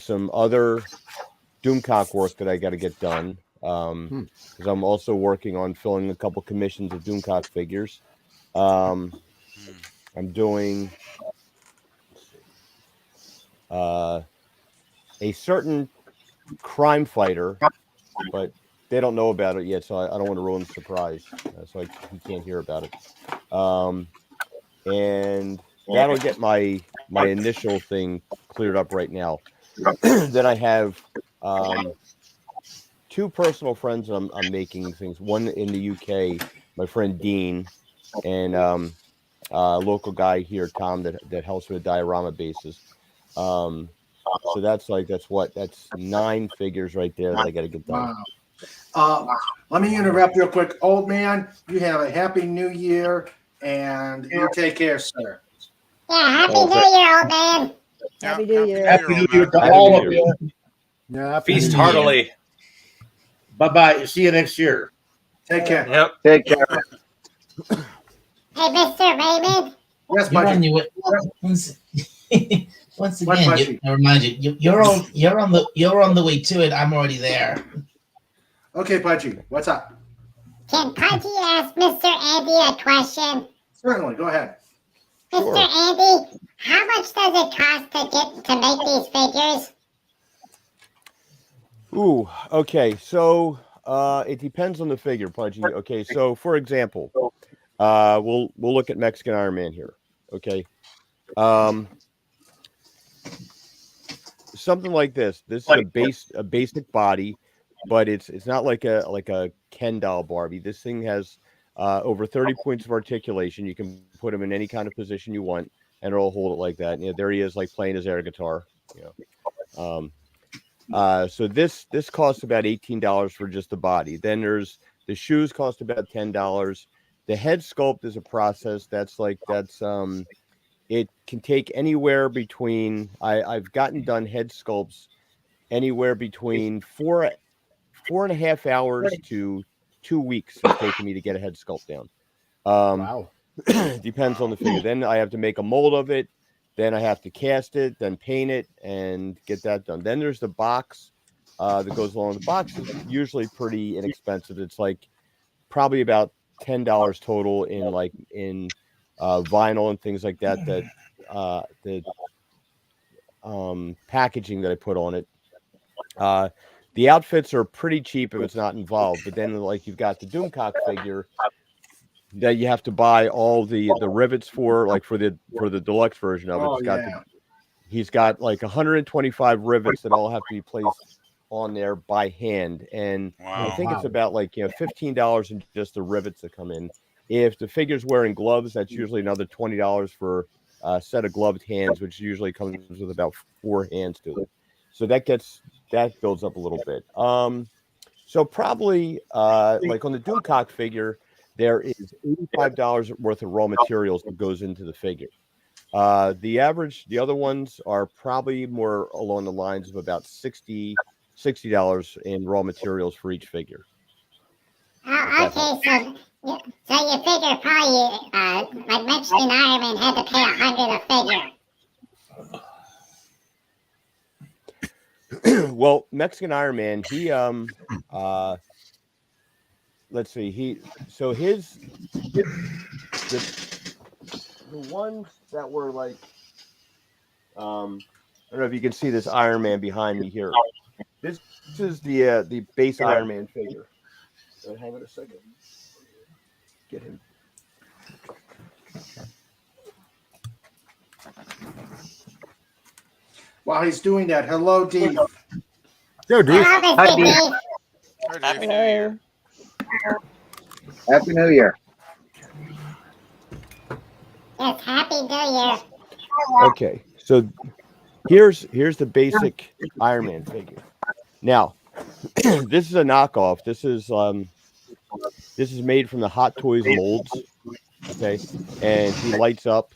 some other Doomcock work that I got to get done. Because I'm also working on filling a couple commissions of Doomcock figures. I'm doing a certain crime fighter, but they don't know about it yet, so I don't want to ruin the surprise. So he can't hear about it. And that'll get my initial thing cleared up right now. Then I have two personal friends I'm making things. One in the UK, my friend Dean, and a local guy here, Tom, that helps with diorama bases. So that's 9 figures right there that I got to get done. Wow. Let me interrupt real quick. Old man, you have a happy new year, and you take care, sir. Yeah, happy New Year, old man. Happy New Year. Happy New Year to all of you. Yeah, Feast heartily. Bye-bye. See you next year. Take care. Yep. Take care. Hey, Mr. Raymond. Yes, You're on Budgie. your way. Once What, again, Budgie? I remind you, you're on the way to it. I'm already there. Okay, Budgie, what's up? Can Pudgy ask Mr. Andy a question? Certainly, go ahead. Mr. Andy, how much does it cost to make these figures? Ooh, okay. So it depends on the figure, Pudgy. Okay, so for example, we'll look at Mexican Iron Man here. Okay. Something like this. This is a basic body, but it's not like a Ken doll Barbie. This thing has over 30 points of articulation. You can put him in any kind of position you want, and it'll hold it like that. And, there he is, like playing his air guitar. So this costs about $18 for just the body. Then there's the shoes cost about $10. The head sculpt is a process it can take anywhere between I've gotten done head sculpts anywhere between 4.5 hours to 2 weeks it's taken me to get a head sculpt down. Wow. Depends on the figure. Then I have to make a mold of it. Then I have to cast it, then paint it, and get that done. Then there's the box that goes along. The box is usually pretty inexpensive. It's like probably about $10 total in vinyl and things like that. The packaging that I put on it. The outfits are pretty cheap if it's not involved. But then you've got the Doomcock figure that you have to buy all the rivets for the deluxe version of it. He's got like 125 rivets that all have to be placed on there by hand, and I think it's about $15 in just the rivets that come in. If the figure's wearing gloves, that's usually another $20 for a set of gloved hands, which usually comes with about 4 hands to it. So that builds up a little bit. So probably like on the Doomcock figure, there is $85 worth of raw materials that goes into the figure. The other ones are probably more along the lines of about $60 in raw materials for each figure. Oh, okay, so you figure probably like Mexican Iron Man had to pay $100 a figure. Well, Mexican Iron Man, he let's see, the ones that were like I don't know if you can see this Iron Man behind me here. This is the base Iron Man figure. Hang on a second. Get him. While he's doing that, hello, Dave. Yo, Dave. Hi, Dave. Happy New Year. Happy New Year. Yes, Happy New Year. Okay, so here's the basic Iron Man figure. Now, this is a knockoff. This is made from the Hot Toys molds. Okay, and he lights up,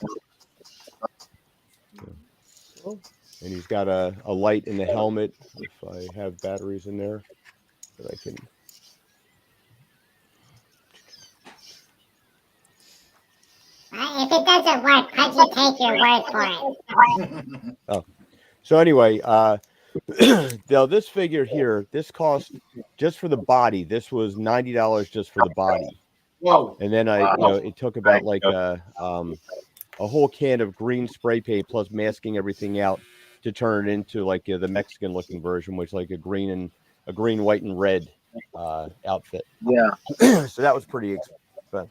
and he's got a light in the helmet. If I have batteries in there, that I can. If it doesn't work, Pudgy, take your word for it. Oh, so anyway, now this figure here, this cost just for the body. This was $90 just for the body. Whoa! And then it took about like a whole can of green spray paint plus masking everything out to turn it into like the Mexican looking version, which like a green, white, and red outfit. Yeah. So that was pretty expensive.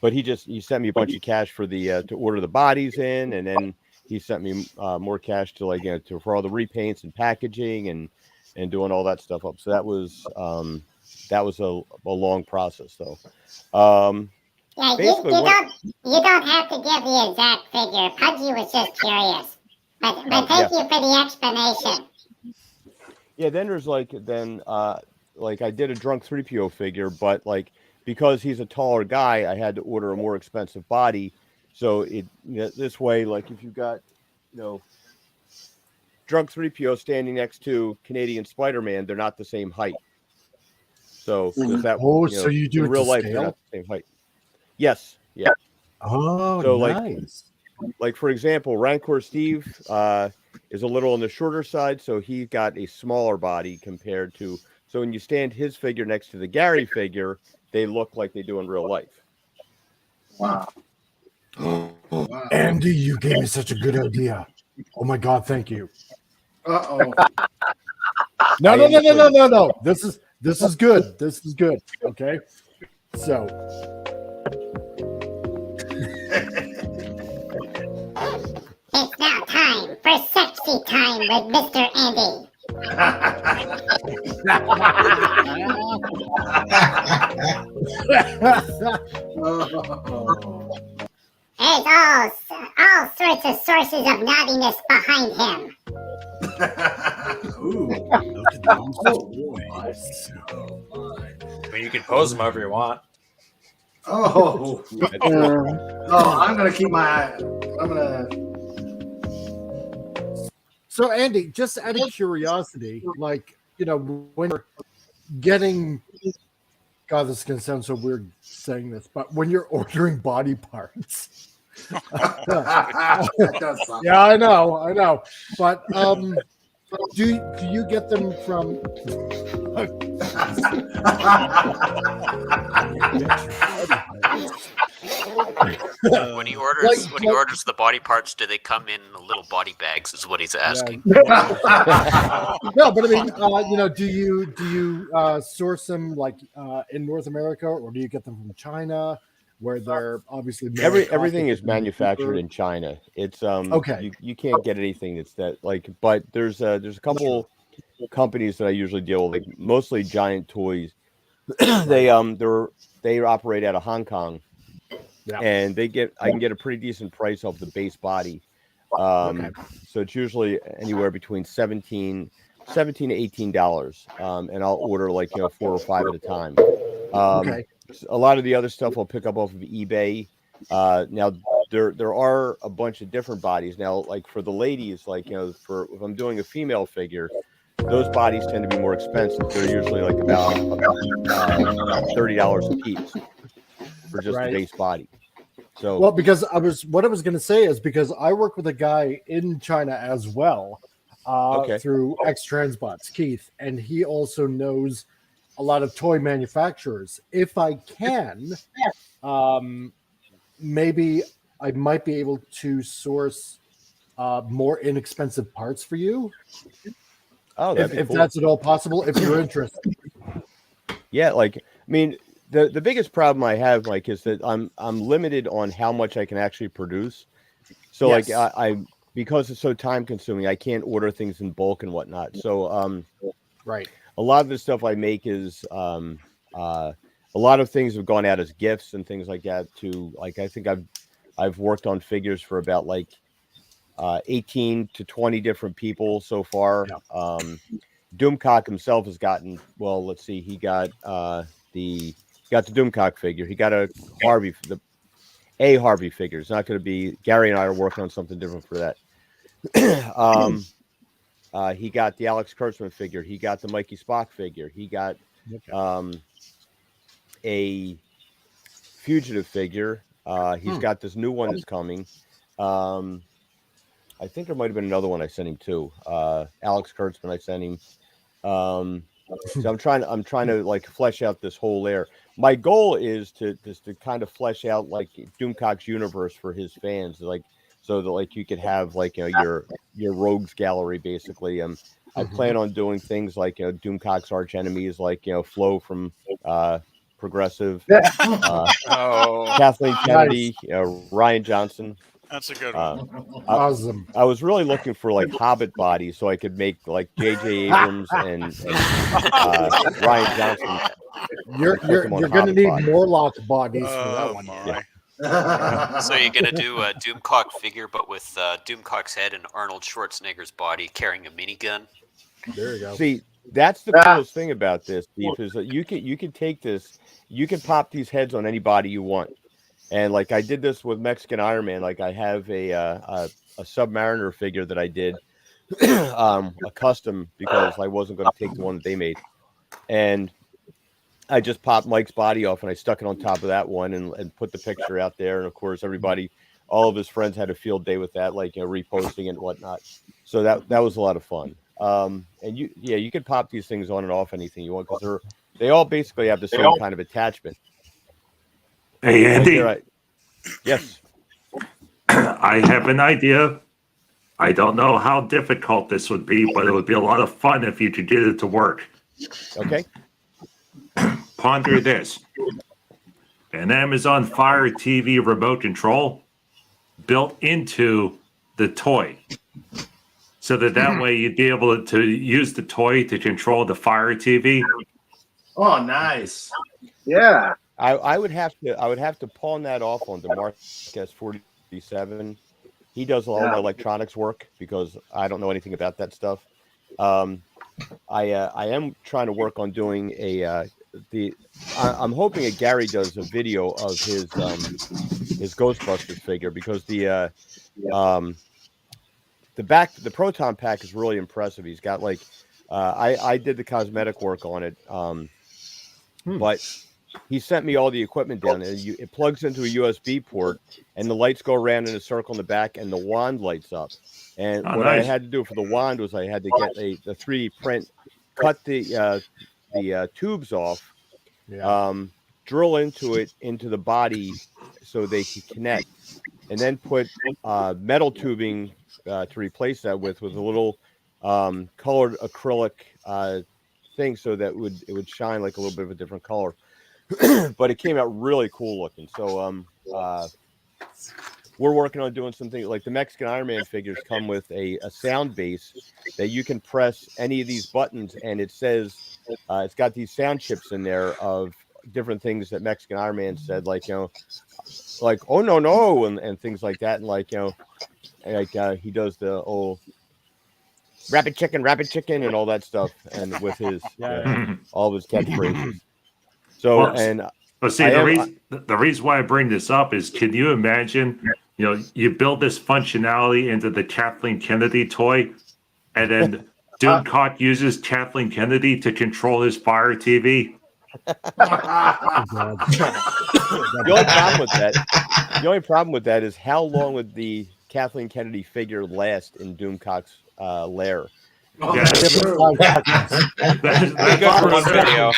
But he sent me a bunch of cash for the to order the bodies in, and then he sent me more cash to for all the repaints and packaging and doing all that stuff up. So that was a long process though. Yeah, you don't have to give the exact figure. Pudgy was just curious. But thank you for the explanation. Yeah, then there's like I did a drunk 3PO figure, but because he's a taller guy, I had to order a more expensive body. So this way, like if you got drunk 3PO standing next to Canadian Spider-Man, they're not the same height. So so you do in it real to life, scale? they're not the same height. Yes. Yeah. Oh, so nice. Like for example, Rancor Steve is a little on the shorter side, so he got a smaller body compared to. So when you stand his figure next to the Gary figure, they look like they do in real life. Wow. Andy, you gave me such a good idea. Oh my God, thank you. Uh-oh. No. This is good. This is good. Okay. So It's now time for sexy time with Mr. Andy. There's all sorts of sources of naughtiness behind him. Ooh. Look at those boys. I mean, you can pose them however you want. Oh. I'm gonna keep my eye. So Andy, just out of curiosity, when you're getting, God, this is gonna sound so weird saying this, but when you're ordering body parts, yeah, I know, but do you get them from? When he orders the body parts, do they come in little body bags? Is what he's asking. No, but I mean, do you source them in North America, or do you get them from China, where they're obviously everything is manufactured in China? It's okay. You can't get anything that's that but there's a couple companies that I usually deal with, mostly Giant Toys. They operate out of Hong Kong. Yeah. And I can get a pretty decent price off the base body. So it's usually anywhere between $17 to $18. And I'll order 4 or 5 at a time. A lot of the other stuff I'll pick up off of eBay. Now there are a bunch of different bodies. Now, for the ladies, if I'm doing a female figure, those bodies tend to be more expensive. They're usually about $30 a piece for just the base body. So because what I was going to say is because I work with a guy in China as well through X Transbots, Keith, and he also knows a lot of toy manufacturers. If I can, maybe I might be able to source more inexpensive parts for you. Oh, if that's at all possible, if you're interested. Yeah, the biggest problem I have, is that I'm limited on how much I can actually produce. So I because it's so time consuming, I can't order things in bulk and whatnot. So right. A lot of the stuff I make is a lot of things have gone out as gifts and things like that to I think I've worked on figures for about 18 to 20 different people so far. Yeah. Doomcock himself has gotten. Well, let's see. He got the Doomcock figure. He got a Harvey figure. It's not going to be. Gary and I are working on something different for that. He got the Alex Kurtzman figure. He got the Mikey Spock figure. He got a Fugitive figure. He's got this new one that's coming. I think there might have been another one I sent him too. Alex Kurtzman, I sent him. So I'm trying to like flesh out this whole layer. My goal is to kind of flesh out like Doomcock's universe for his fans, like so that like you could have like your rogues gallery basically. I plan on doing things like Doomcock's arch enemies, like Flo from Progressive, Kathleen Kennedy, Ryan Johnson. That's a good one. Awesome. I was really looking for like Hobbit bodies so I could make like J.J. Abrams and Ryan Johnson. You're going to need Morlock bodies for that one. Yeah. So you're going to do a Doomcock figure, but with Doomcock's head and Arnold Schwarzenegger's body carrying a minigun. There you go. See, that's the coolest thing about this, Steve, is that you can take this, you can pop these heads on any body you want. And like I did this with Mexican Iron Man, like I have a Submariner figure that I did, a custom because I wasn't going to take the one that they made, and I just popped Mike's body off and I stuck it on top of that one and put the picture out there. And of course, all of his friends had a field day with that, like reposting and whatnot. So that was a lot of fun. And you can pop these things on and off anything you want because they all basically have the same kind of attachment. Hey, Andy. Yes. I have an idea. I don't know how difficult this would be, but it would be a lot of fun if you could get it to work. Okay. Ponder this. An Amazon Fire TV remote control built into the toy. So that way you'd be able to use the toy to control the Fire TV. Oh, nice. Yeah. I would have to pawn that off on Marcus 47. He does all my electronics work because I don't know anything about that stuff. I am trying to work on doing I'm hoping that Gary does a video of his Ghostbusters figure because the proton pack is really impressive. He's got like I did the cosmetic work on it, but he sent me all the equipment down, and it plugs into a USB port, and the lights go around in a circle in the back, and the wand lights up. And what I had to do for the wand was I had to get the 3D print, cut the tubes off, drill into the body so they could connect, and then put metal tubing to replace that with a little colored acrylic thing so that it would shine like a little bit of a different color. But it came out really cool looking. So we're working on doing something like the Mexican Iron Man figures come with a sound base that you can press any of these buttons, and it says it's got these sound chips in there of different things that Mexican Iron Man said, like like oh no and things like that, and like he does the old rapid chicken and all that stuff, and with his all of his catchphrases. So the reason why I bring this up is, can you imagine? You build this functionality into the Kathleen Kennedy toy, and then Doomcock uses Kathleen Kennedy to control his Fire TV. The only problem with that is how long would the Kathleen Kennedy figure last in Doomcock's lair? That's one video.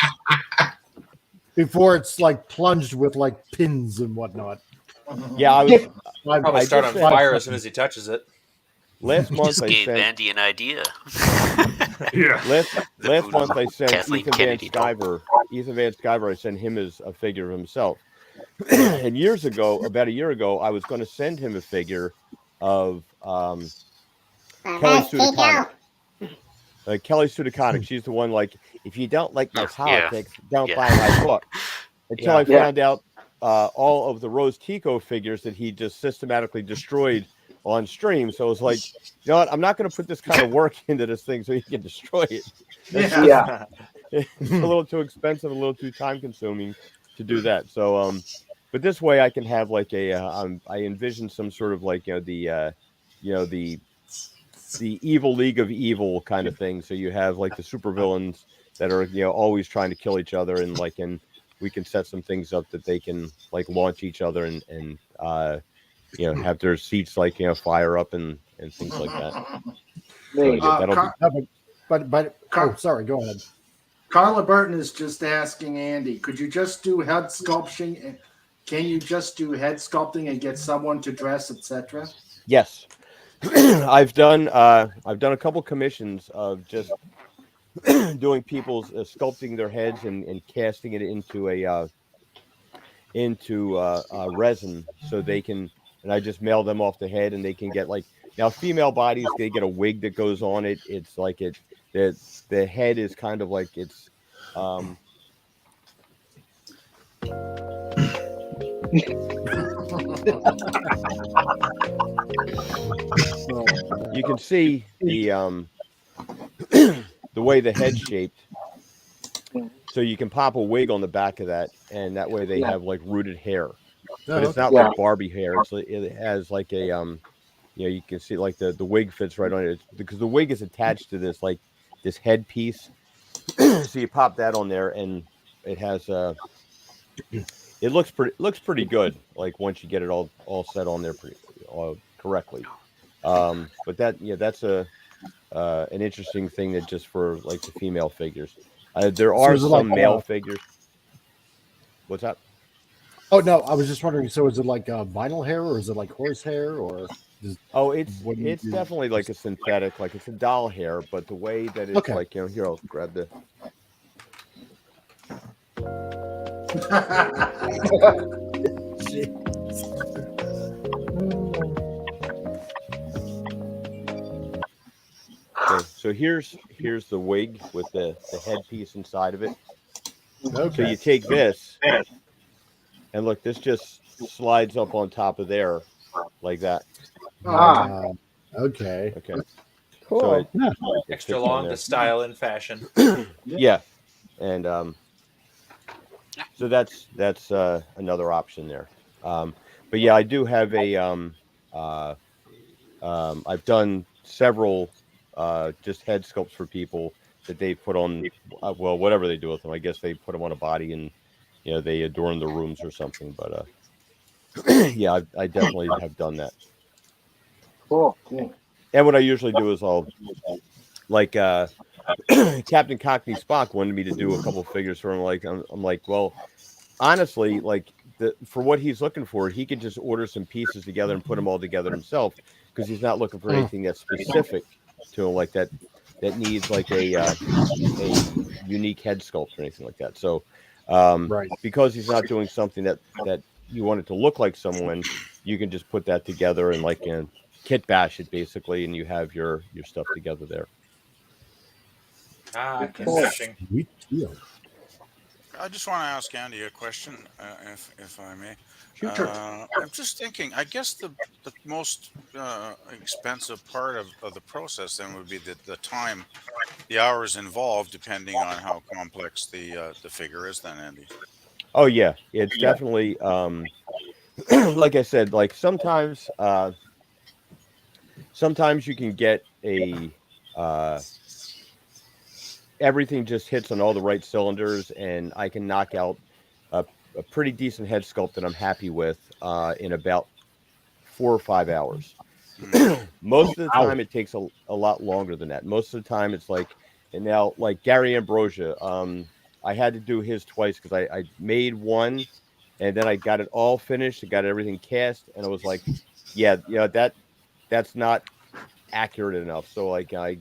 Before it's like plunged with like pins and whatnot. Yeah, probably start on fire as soon as he touches it. Last month just gave Andy an idea. Last month I sent Ethan Van Sciver. I sent him as a figure of himself. And about a year ago, I was going to send him a figure of Kelly Sudaconic. Kelly Sudaconic. She's the one, like, if you don't like my politics, don't buy my book. Until I found out all of the Rose Tico figures that he just systematically destroyed on stream. So it was like, you know what? I'm not going to put this kind of work into this thing so he can destroy it. Yeah. It's a little too expensive, a little too time consuming to do that. So, but this way I can have like I envision some sort of like you know the evil League of Evil kind of thing. So you have like the supervillains that are always trying to kill each other, and we can set some things up that they can like launch each other and have their seats like fire up and things like that. So, yeah, that'll but oh, sorry, go ahead. Carla Burton is just asking Andy, could you just do head sculpting? Can you just do head sculpting and get someone to dress, etc.? Yes. I've done a couple commissions of just doing people's sculpting their heads and casting it into resin so they can, and I just mail them off the head and they can get like, now female bodies, they get a wig that goes on it. It's like the head is kind of like it's you can see the the way the head's shaped. So you can pop a wig on the back of that, and that way they have like rooted hair. But it's not like Barbie hair. It has like a you can see like the wig fits right on it because the wig is attached to this like this headpiece. So you pop that on there, and it has it looks pretty good. Like once you get it all set on there correctly. But that's an interesting thing that just for like the female figures. There are some male figures. What's that? Oh no, I was just wondering. So is it like vinyl hair, or is it like horse hair, or? It's definitely like a synthetic, like it's a doll hair, but the way that it's like here I'll grab the. Okay, so here's the wig with the headpiece inside of it. Okay. So you take this, and look, this just slides up on top of there, like that. Okay. Cool. So Extra long to style and fashion. Yeah, and so that's another option there. But yeah, I do have I've done several just head sculpts for people that they put on whatever they do with them. I guess they put them on a body and they adorn the rooms or something. But yeah, I definitely have done that. Cool. And what I usually do is I'll like Captain Cockney Spock wanted me to do a couple figures for him. Like I'm like, well, honestly, like for what he's looking for, he could just order some pieces together and put them all together himself because he's not looking for anything that's specific to him like that needs like a unique head sculpt or anything like that. So because he's not doing something that you want it to look like someone, you can just put that together and like kit bash it basically, and you have your stuff together there. Kit bashing. I just want to ask Andy a question, if I may. Sure. I'm just thinking. I guess the most expensive part of the process then would be the time, the hours involved, depending on how complex the figure is. Then, Andy. Oh yeah, it's definitely like I said. Like sometimes you can get everything just hits on all the right cylinders, and I can knock out a pretty decent head sculpt that I'm happy with in about 4 or 5 hours. Most of the time, it takes a lot longer than that. Most of the time, it's like, and now like Gary Ambrosia, I had to do his twice because I made one, and then I got it all finished, I got everything cast, and I was like, that's not accurate enough. So like I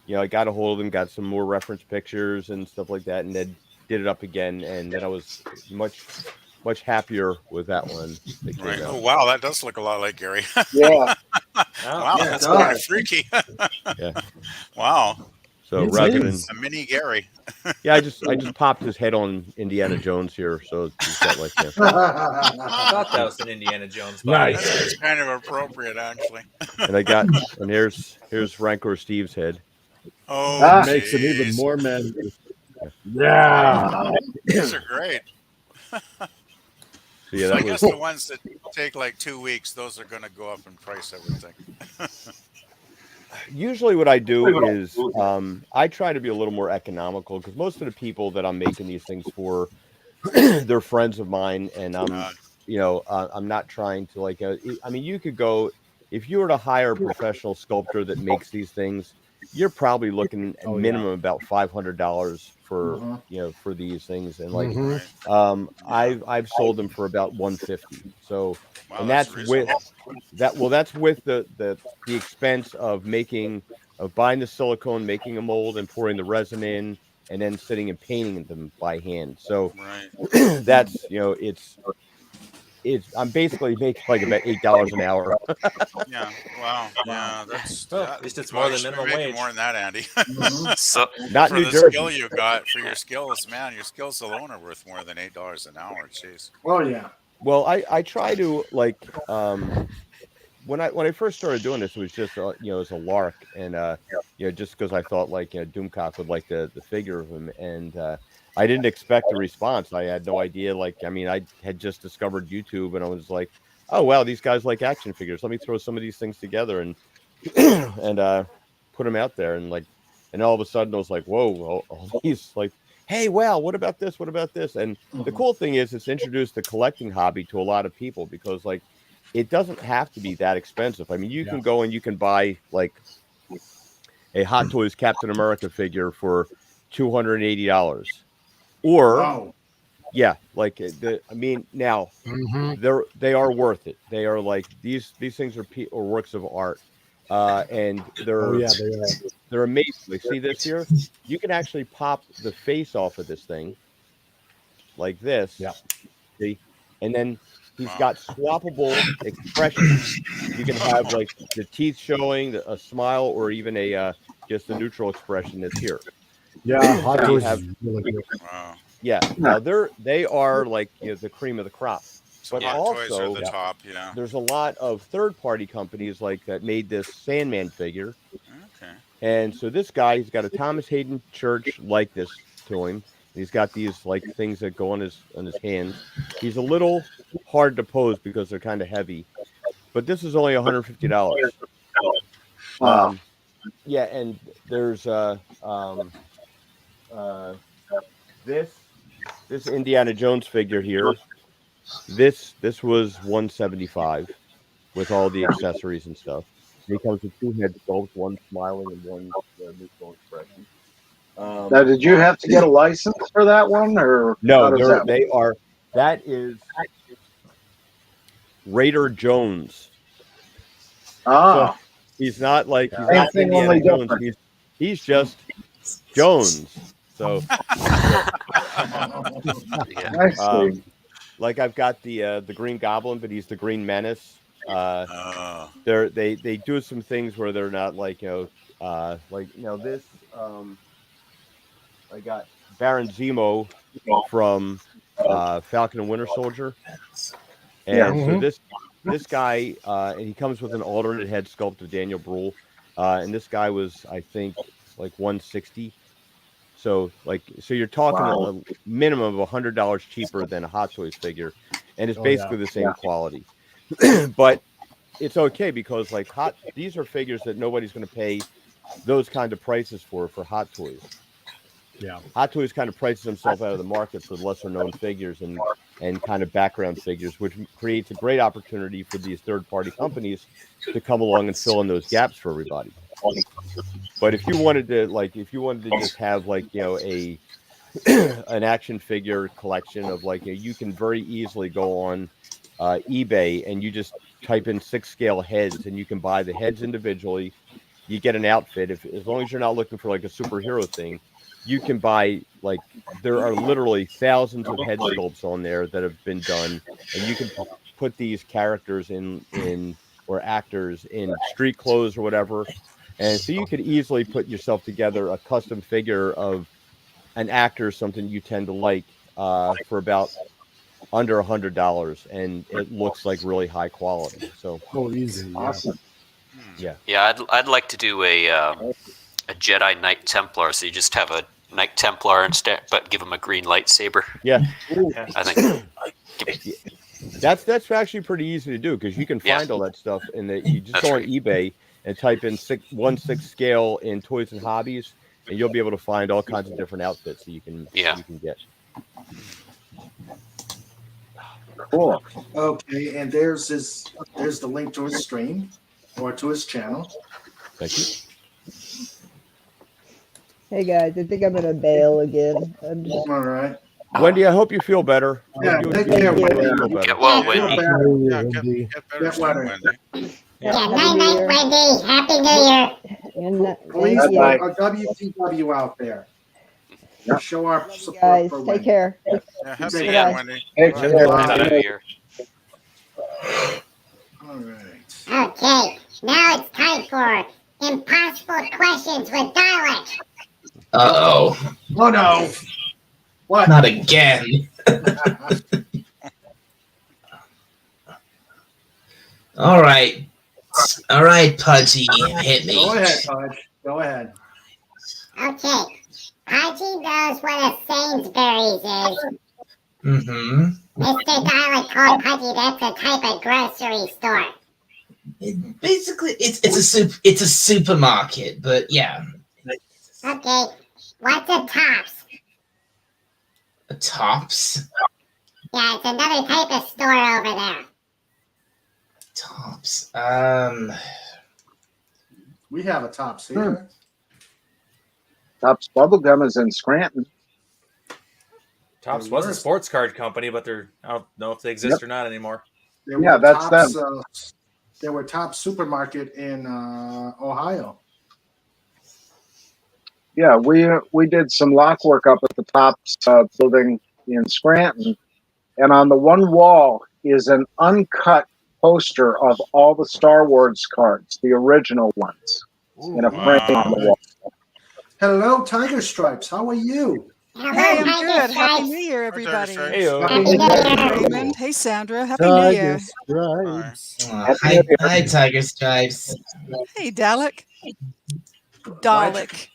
got a hold of him, got some more reference pictures and stuff like that, and then did it up again, and then I was much happier with that one. Right. Oh wow, that does look a lot like Gary. Yeah. Wow, that's kind of freaky. Yeah. Wow. So rather than a mini Gary. Yeah, I just popped his head on Indiana Jones here, so he's got like I thought that was an Indiana Jones body. Nice. It's kind of appropriate, actually. And here's Rancor Steve's head. Oh, It makes it even geez. more manageable. Yeah. These are great. So yeah, So that I guess was the ones that take like 2 weeks, those are going to go up in price, I would think. usually what I do is I try to be a little more economical because most of the people that I'm making these things for, they're friends of mine, and I'm not trying to I mean, you could go if you were to hire a professional sculptor that makes these things, you're probably looking at minimum about $500 for for these things, and I've sold them for about 150. So, Wow, and that's that's with reasonable. that's with the expense of buying the silicone, making a mold, and pouring the resin in, and then sitting and painting them by hand. So Right. that's it's I'm basically making like about $8 an hour. Yeah. Wow. Yeah. That's Well, at least it's well, more you than should be minimum making wage. more than that, Andy. So Not For New the skill Jersey. you got, for your skills, man, your skills alone are worth more than $8 an hour. Jeez. Oh yeah. Well, I try to when I first started doing this, it was just as a lark, and just because I thought Doomcock would like the figure of him, and I didn't expect a response. I had no idea. I mean, I had just discovered YouTube, and I was like, oh wow, these guys like action figures. Let me throw some of these things together and and put them out there, and all of a sudden I was like, whoa, all these hey, wow, what about this? What about this? And the cool thing is, it's introduced the collecting hobby to a lot of people because it doesn't have to be that expensive. I mean, you can go and you can buy a Hot Toys Captain America figure for $280, or Wow. yeah, I mean, now they are worth it. They are these things are works of art, and Oh yeah, they are. they're amazing. See this here? You can actually pop the face off of this thing like this. Yeah. See, and then he's Wow. got swappable expressions. You can have the teeth showing, a smile, or even a just a neutral expression that's here. Yeah, Hot So you Toys have, is really good. Wow. yeah. Now they are the cream of the crop, So but Hot Toys are also the top. Yeah. there's a lot of third-party companies that made this Sandman figure. Okay. And so this guy, he's got a Thomas Hayden Church likeness to him. He's got these things that go on his hands. He's a little hard to pose because they're kind of heavy, but this is only $150. Wow. Yeah, and there's this Indiana Jones figure here. This was $175 with all the accessories and stuff. He comes with two head sculpts, one smiling and one neutral expression. Now, did you have to get a license for that one, or No, how does that they are. That is Raider Jones. Ah, So he's not he's same not thing, Indiana only Jones. different. He's just Jones. So I see. I've got the Green Goblin, but he's the Green Menace. Oh. They do some things where they're not this. I got Baron Zemo from Falcon and Winter Soldier, and so this guy and he comes with an alternate head sculpt of Daniel Bruhl, and this guy was, I think, 160. So you're talking a minimum of $100 cheaper than a Hot Toys figure, and it's basically the same quality. But it's okay because these are figures that nobody's going to pay those kind of prices for Hot Toys. Yeah, Hot Toys kind of prices himself out of the market for lesser known figures and kind of background figures, which creates a great opportunity for these third party companies to come along and fill in those gaps for everybody. But if you wanted to just have a an action figure collection of you can very easily go on eBay and you just type in 6 scale heads and you can buy the heads individually. You get an outfit as long as you're not looking for a superhero thing. You can buy there are literally thousands of head sculpts on there that have been done, and you can put these characters in or actors in street clothes or whatever, and so you could easily put yourself together a custom figure of an actor, something you tend to like, for about under $100, and it looks really high quality. So easy, awesome. Yeah. Yeah, I'd like to do a Jedi Knight Templar, so you just have a Knight Templar instead, but give him a green lightsaber. Yeah. I think That's actually pretty easy to do because you can find all that stuff and you just go on eBay and type in 1/6 scale in toys and hobbies, and you'll be able to find all kinds of different outfits that you can get. Cool. Okay, and there's the link to his stream or to his channel. Thank you. Hey guys, I think I'm gonna bail again. I'm just... All right. Wendy, I hope you feel better. Yeah, take care, Wendy. Get well, Wendy. Get better soon, Wendy. Yeah, night, Wendy. Happy New Year. And Please thank you. put a WTW out there. Show our support Guys, for take Wendy. care. Yeah, happy See New ya. Year, Wendy. Happy New Year. All right. Okay, now it's time for impossible questions with Dalek. Uh-oh. Oh no. What? Not again. All right. All right, Pudgy, hit me. Go ahead, Pudge. Go ahead. Okay, Pudgy knows what a Sainsbury's is. Mm-hmm. Mr. Dalek called Pudgy that's a type of grocery store. Basically, it's a supermarket, but yeah. Okay, what's a Tops? A Tops? Yeah, it's another type of store over there. Tops. We have a Tops here. Tops Bubblegum is in Scranton. Tops was a sports card company, but I don't know if they exist or not anymore. There that's Tops, them. There were Tops supermarket in Ohio. Yeah, we did some lock work up at the Tops building in Scranton, and on the one wall is an uncut poster of all the Star Wars cards, the original ones, in a frame on the wall. Hello, Tiger Stripes. How are you? Hey, I'm good. Happy New Year, everybody. Hey, Raymond. Hey, Sandra. Happy New Year. Hi, Tiger Stripes. Hey, Dalek. Dalek.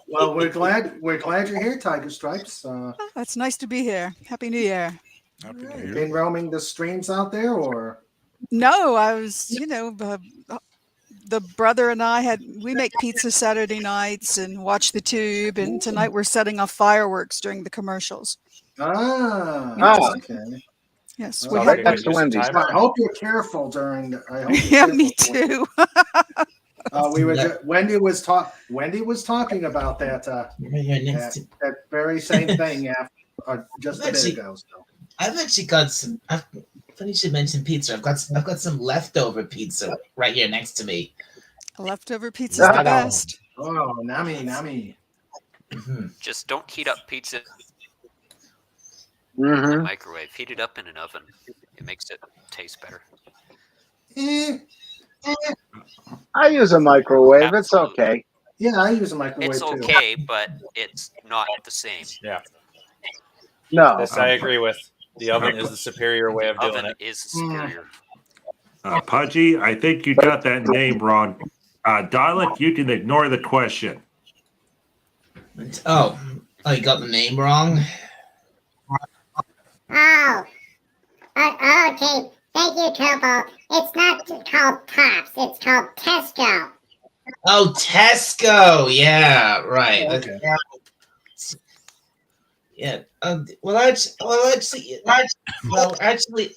Well, we're glad you're here, Tiger Stripes. That's nice to be here. Happy New Year. Been roaming the streams out there, or? No, I was, the brother and I we make pizza Saturday nights and watch the tube, and tonight we're setting off fireworks during the commercials. Okay. Yes, we had I hope you're careful during. Me too. Wendy was talking about that that very same thing just a bit ago. So. I've actually got some. Funny you should mention pizza. I've got some leftover pizza right here next to me. Leftover pizza's the best. Oh, nummy. Just don't heat up pizza in the microwave. Heat it up in an oven. It makes it taste better. I use a microwave. It's okay. Yeah, I use a microwave It's too. okay, but it's not the same. Yeah. No. This I agree with. The oven is the superior way of doing Oven it. is superior. Pudgy, I think you got that name wrong. Dalek, you can ignore the question. Oh, you got the name wrong? Oh. Okay. Thank you, Topo. It's not called Tops. It's called Tesco. Oh, Tesco. Yeah, right. Okay. Yeah.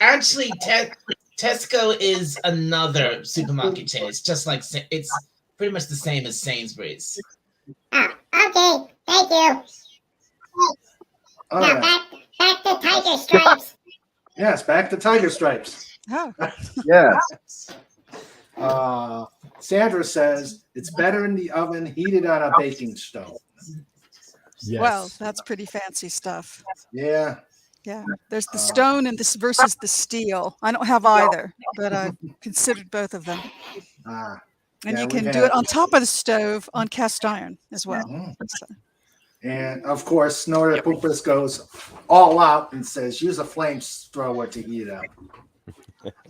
Actually, Tesco is another supermarket chain. It's just like it's pretty much the same as Sainsbury's. Oh, okay. Thank you. All now right. back to Tiger Stripes. Yes, back to Tiger Stripes. Oh. Yes. Sandra says it's better in the oven heated on a baking stove. Yes. Well, that's pretty fancy stuff. Yeah. Yeah. There's the stone and this versus the steel. I don't have either, but I've considered both of them. And yeah, you can do it on top of the stove on cast iron as well. So. And of course, Snorter Poopus goes all out and says, use a flamethrower to heat it up.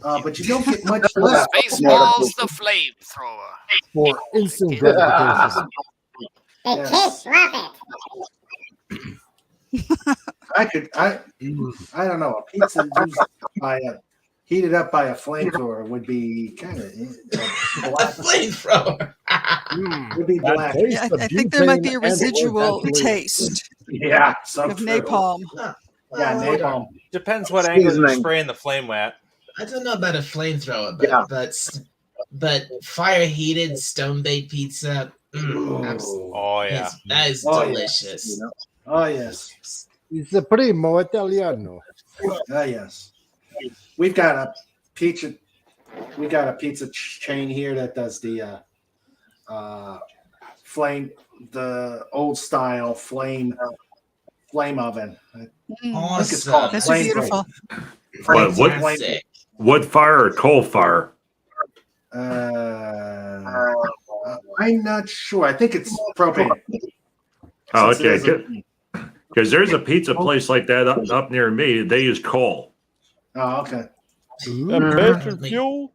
but you don't get much left. Spaceballs the flamethrower. For instant gratification. The kids love it. I don't know. A pizza used heated up by a flamethrower would be kind of black. Flamethrower. Would be black. Yeah, I think there might be a residual taste Yeah, so of true. napalm. Yeah, napalm. Depends what angle you're spraying the flame at. I don't know about a flamethrower, but fire heated stone baked pizza. Oh yeah, that is delicious. Oh yes, It's a primo Italiano. Oh yes. We've got a pizza. We got a pizza chain here that does the flame, the old style flame oven. I think it's called That's flame. beautiful. But wood fire or coal fire? I'm not sure. I think it's propane. Oh, okay. Because there's a pizza place like that up near me. They use coal. Oh, okay. That bastard fuel.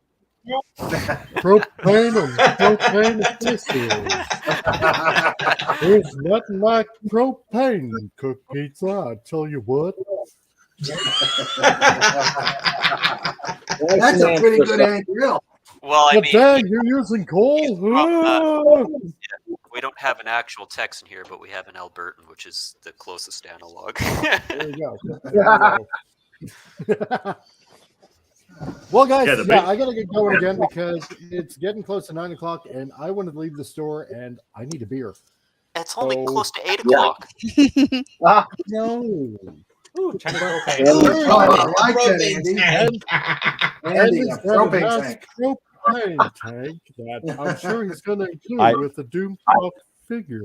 Propane and propane pistol. There's nothing like propane to cook pizza, I tell you what. That's a pretty good hand grill. Well, I But mean, dang, you're using coal? we don't have an actual Texan here, but we have an Albertan, which is the closest analog. There you go. Well, guys, I gotta get going again because it's getting close to 9 o'clock, and I want to leave the store, and I need a beer. It's only close to 8 o'clock. No. Ooh, China propane. I like that, Andy. Andy, a propane tank. Propane tank that I'm sure he's going to include with the Doom Talk figure.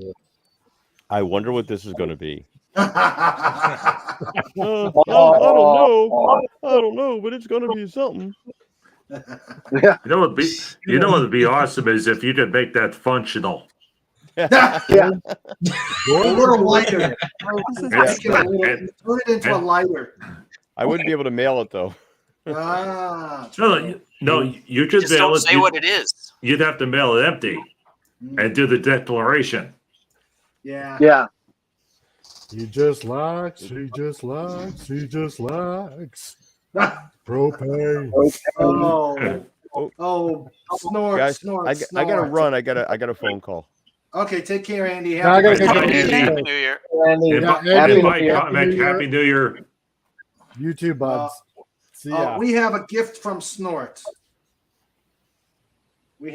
I wonder what this is going to be. I don't know. I don't know, but it's going to be something. You know what would be awesome is if you could make that functional. A little lighter. Turn it into a lighter. I wouldn't be able to mail it though. No, you could Just mail don't it. say what it is. You'd have to mail it empty and do the declaration. Yeah. Yeah. He just likes. Propane. Snort, guys, snort, I snort. gotta run. I got a phone call. Okay, take care, Andy. I gotta Happy get Happy New Year. Happy New Year. You too, buds. See ya. We have a gift from Snort. And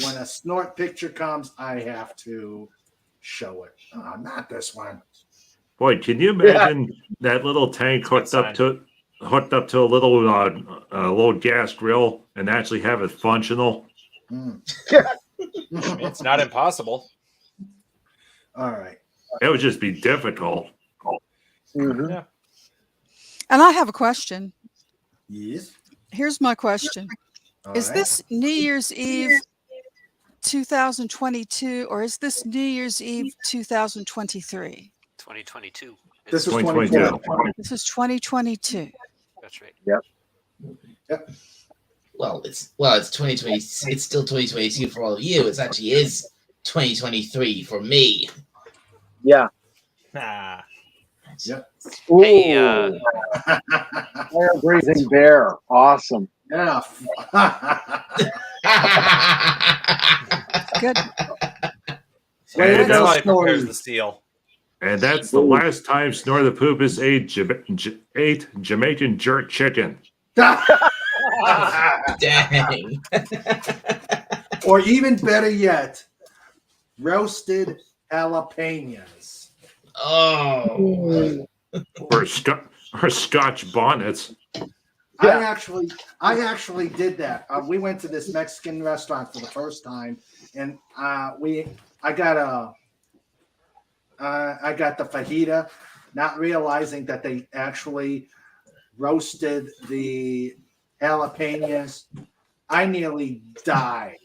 when a Snort picture comes, I have to show it. Not this one. Boy, can you imagine that little tank hooked up to a little gas grill and actually have it functional? It's not impossible. All right. It would just be difficult. Mm-hmm. Yeah. And I have a question. Yes. Here's my question. Is this New Year's Eve 2022 or is this New Year's Eve 2023? 2022. This is 2022. This is 2022. That's right. Yep. Well, it's 2020. It's still 2022 for all of you. It actually is 2023 for me. Yeah. Nah. Yep. Hey, Fire breathing bear. Awesome. Yeah. Good. And That's how he prepares the steel. And that's the last time Snore the Poopus ate Jamaican jerk chicken. Dang. Or even better yet, roasted jalapenos. Oh. Or Scotch bonnets. I actually did that. We went to this Mexican restaurant for the first time, and I got the fajita, not realizing that they actually roasted the jalapenos. I nearly died.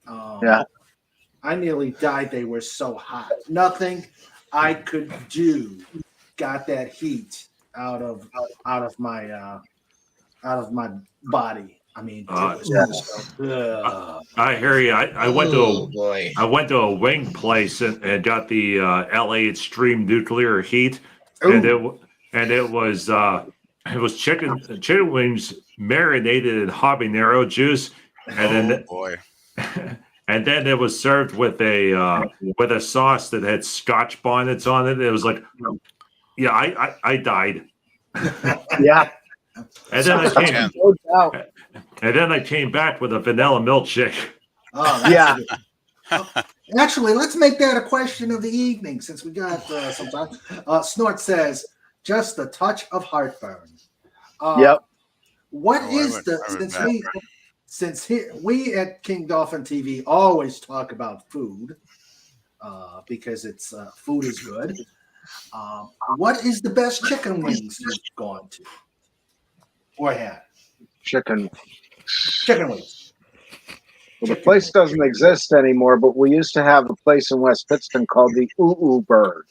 I nearly died. They were so hot. Nothing I could do got that heat out of my body. I mean, it was just I hear you. I went Oh, to boy. I went to a wing place and got the LA Extreme Nuclear Heat, and it was chicken wings marinated in habanero juice, and Oh then boy. and then it was served with a sauce that had Scotch bonnets on it. It was like, yeah, I died. Yeah. And then I Sounds came, intense. No doubt. and then I came back with a vanilla milkshake. Oh, that's good. Actually, let's make that a question of the evening since we got some time. Snort says, just a touch of heartburn. Yep. What Oh, is since here we at King Dolphin TV always talk about food because it's food is good. What is the best chicken wings you've gone to or had? Chicken wings. Well, the place doesn't exist anymore, but we used to have a place in West Pittston called the Ooh Ooh Bird.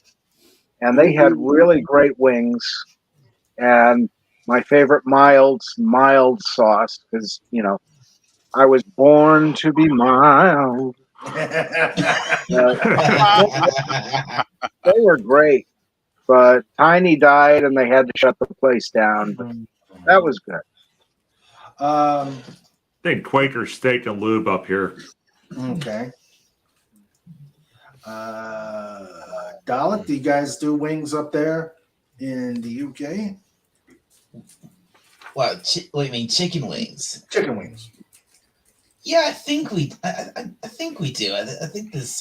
And they had really great wings. And my favorite mild sauce, because, I was born to be mild. They were great. But Tiny died and they had to shut the place down. But that was good. I think Quaker Steak and Lube up here. Okay. Dalit, do you guys do wings up there in the UK? What do you mean, chicken wings? Chicken wings. Yeah, I think we. I think we do. I think there's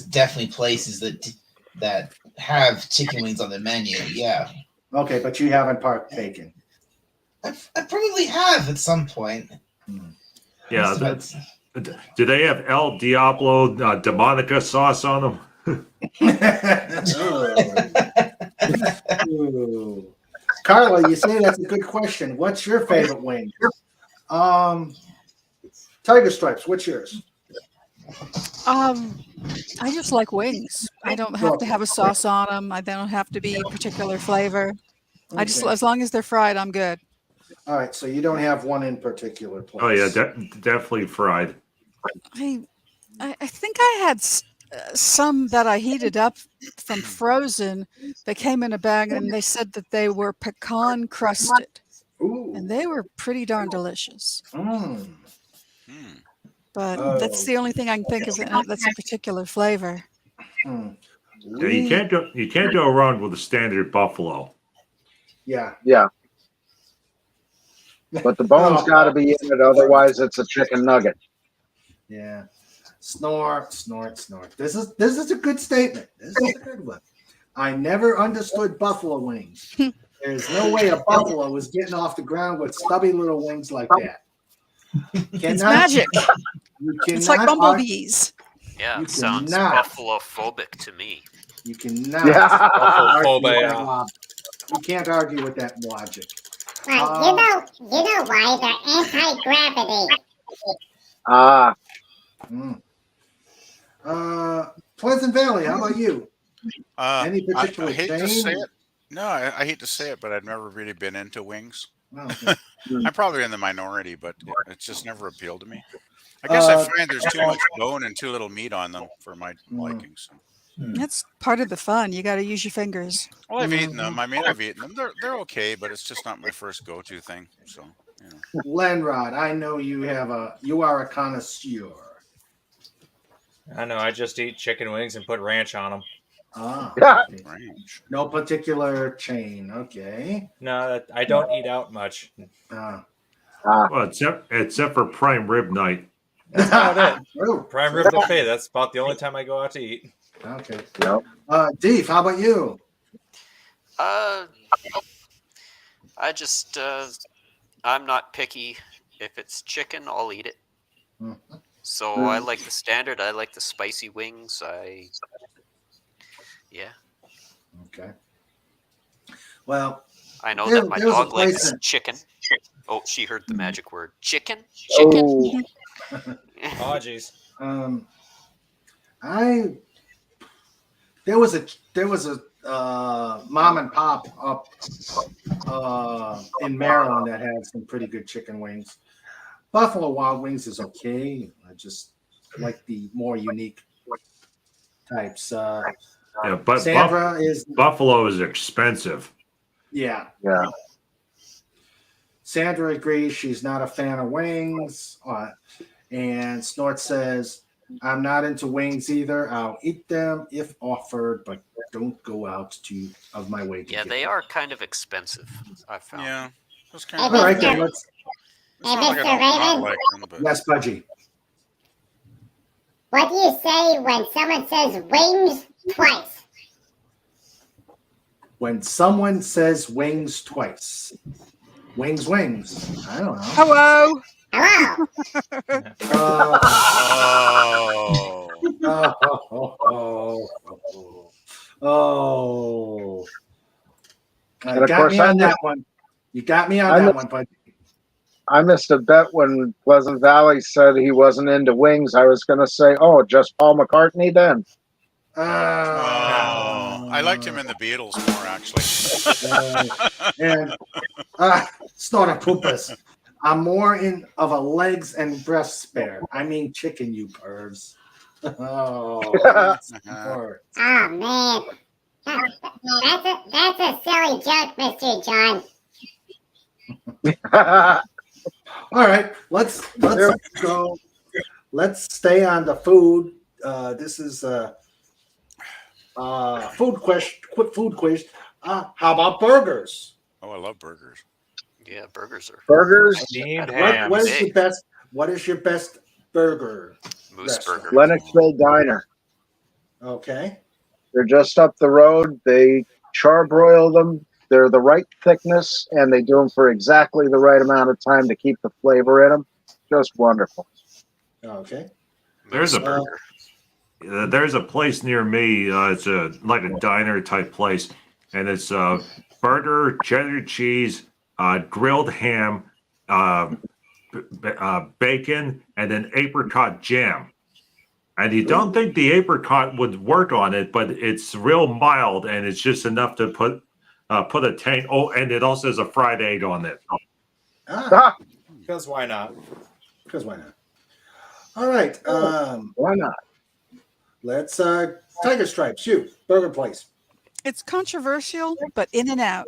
definitely places that have chicken wings on the menu. Yeah. Okay, but you haven't partaken. I probably have at some point. Yeah. Do they have El Diablo Demonica sauce on them? Ooh. Carla, you say that's a good question. What's your favorite wing? Tiger Stripes, what's yours? I just like wings. I don't have to have a sauce on them. They don't have to be a particular flavor. I just, Okay. as long as they're fried, I'm good. All right, so you don't have one in particular place. Oh yeah, definitely fried. I think I had some that I heated up from frozen. They came in a bag and they said that they were pecan crusted. Ooh. And they were pretty darn delicious. But that's Oh. the only thing I can think of that's a particular flavor. Yeah, you can't go wrong with the standard buffalo. Yeah. Yeah. But the bone's got to be in it, otherwise it's a chicken nugget. Yeah. Snort. This is a good statement. This is a good one. I never understood buffalo wings. There's no way a buffalo is getting off the ground with stubby little wings like that. It's magic. It's like bumblebees. Yeah, You sounds cannot. buffalo-phobic to me. You cannot. Yeah. argue with that logic. You can't argue with that logic. Right, you know why? They're anti-gravity. Pleasant Valley, how about you? Any I particular hate chain? to say it. No, I hate to say it, but I've never really been into wings. Oh, okay. I'm probably in the minority, but it's just never appealed to me. I guess I find there's too much bone and too little meat on them for my liking. So. That's part of the fun. You got to use your fingers. Well, I've eaten them. I mean, I've eaten them. They're okay, but it's just not my first go-to thing. So, Lenrod, I know you are a connoisseur. I know. I just eat chicken wings and put ranch on them. Ranch. No particular chain. Okay. No, I don't eat out much. Well, except for prime rib night. That's about it. True. Prime rib buffet. That's about the only time I go out to eat. Okay. Deef, how about you? I just I'm not picky. If it's chicken, I'll eat it. So I like the standard. I like the spicy wings. Yeah. Okay. Well, I know that my dog likes chicken. Oh, she heard the magic word. Chicken? Chicken? Oh, jeez. There was mom and pop up in Maryland that had some pretty good chicken wings. Buffalo Wild Wings is okay. I just like the more unique types. Yeah, but Sandra is Buffalo is expensive. Yeah. Yeah. Sandra agrees she's not a fan of wings. And Snort says, I'm not into wings either. I'll eat them if offered, but don't go out of my way to Yeah, get they them. are kind of expensive, I've found. Yeah. Those Hey, kind All of. right, then let's. It's not like I Mr. don't not Raymond? like them, but Yes, Pudgy. What do you say when someone says wings twice? When someone says wings twice. Wings. I don't know. Hello. Hello. Oh. And You of got course, me on that one. You got me on that one, Pudgy. I missed a bet when Pleasant Valley said he wasn't into wings. I was going to say, oh, just Paul McCartney then. I liked him in the Beatles more, actually. Snort Poopus. I'm more of a legs and breast spare. I mean chicken, you pervs. Oh, Snort. Oh, man. That's a silly joke, Mr. John. All right, let's go. Let's stay on the food. This is food question. Quick food quiz. How about burgers? Oh, I love burgers. Yeah, burgers are Burgers. Steamed What hams. is your best? What is your best burger? Moose restaurant? burger. Lennoxville Diner. Okay. They're just up the road. They charbroil them. They're the right thickness, and they do them for exactly the right amount of time to keep the flavor in them. Just wonderful. Okay. There's Moose a burger. there's a place near me. It's like a diner type place, and it's burger, cheddar cheese, grilled ham, bacon, and then apricot jam. And you don't think the apricot would work on it, but it's real mild, and it's just enough to put a taint. Oh, and it also has a fried egg on it. Because why not? Because why not? All right. Why not? Let's Tiger Stripes. You burger place. It's controversial, but in and out.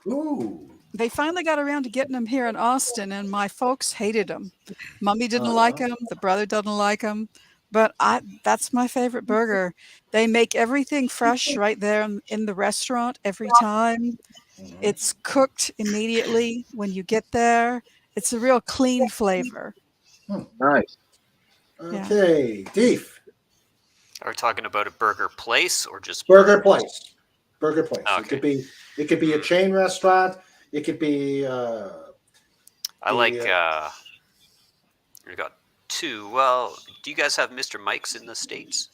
Ooh. They finally got around to getting them here in Austin, and my folks hated them. Mommy didn't like them. The brother doesn't like them. But that's my favorite burger. They make everything fresh right there in the restaurant every time. It's cooked immediately when you get there. It's a real clean flavor. Nice. Okay, Deef. Are we talking about a burger place or just Burger burgers? place. Burger place. Okay. It could be a chain restaurant. It could be. I like. We got two. Well, do you guys have Mr. Mike's in the States?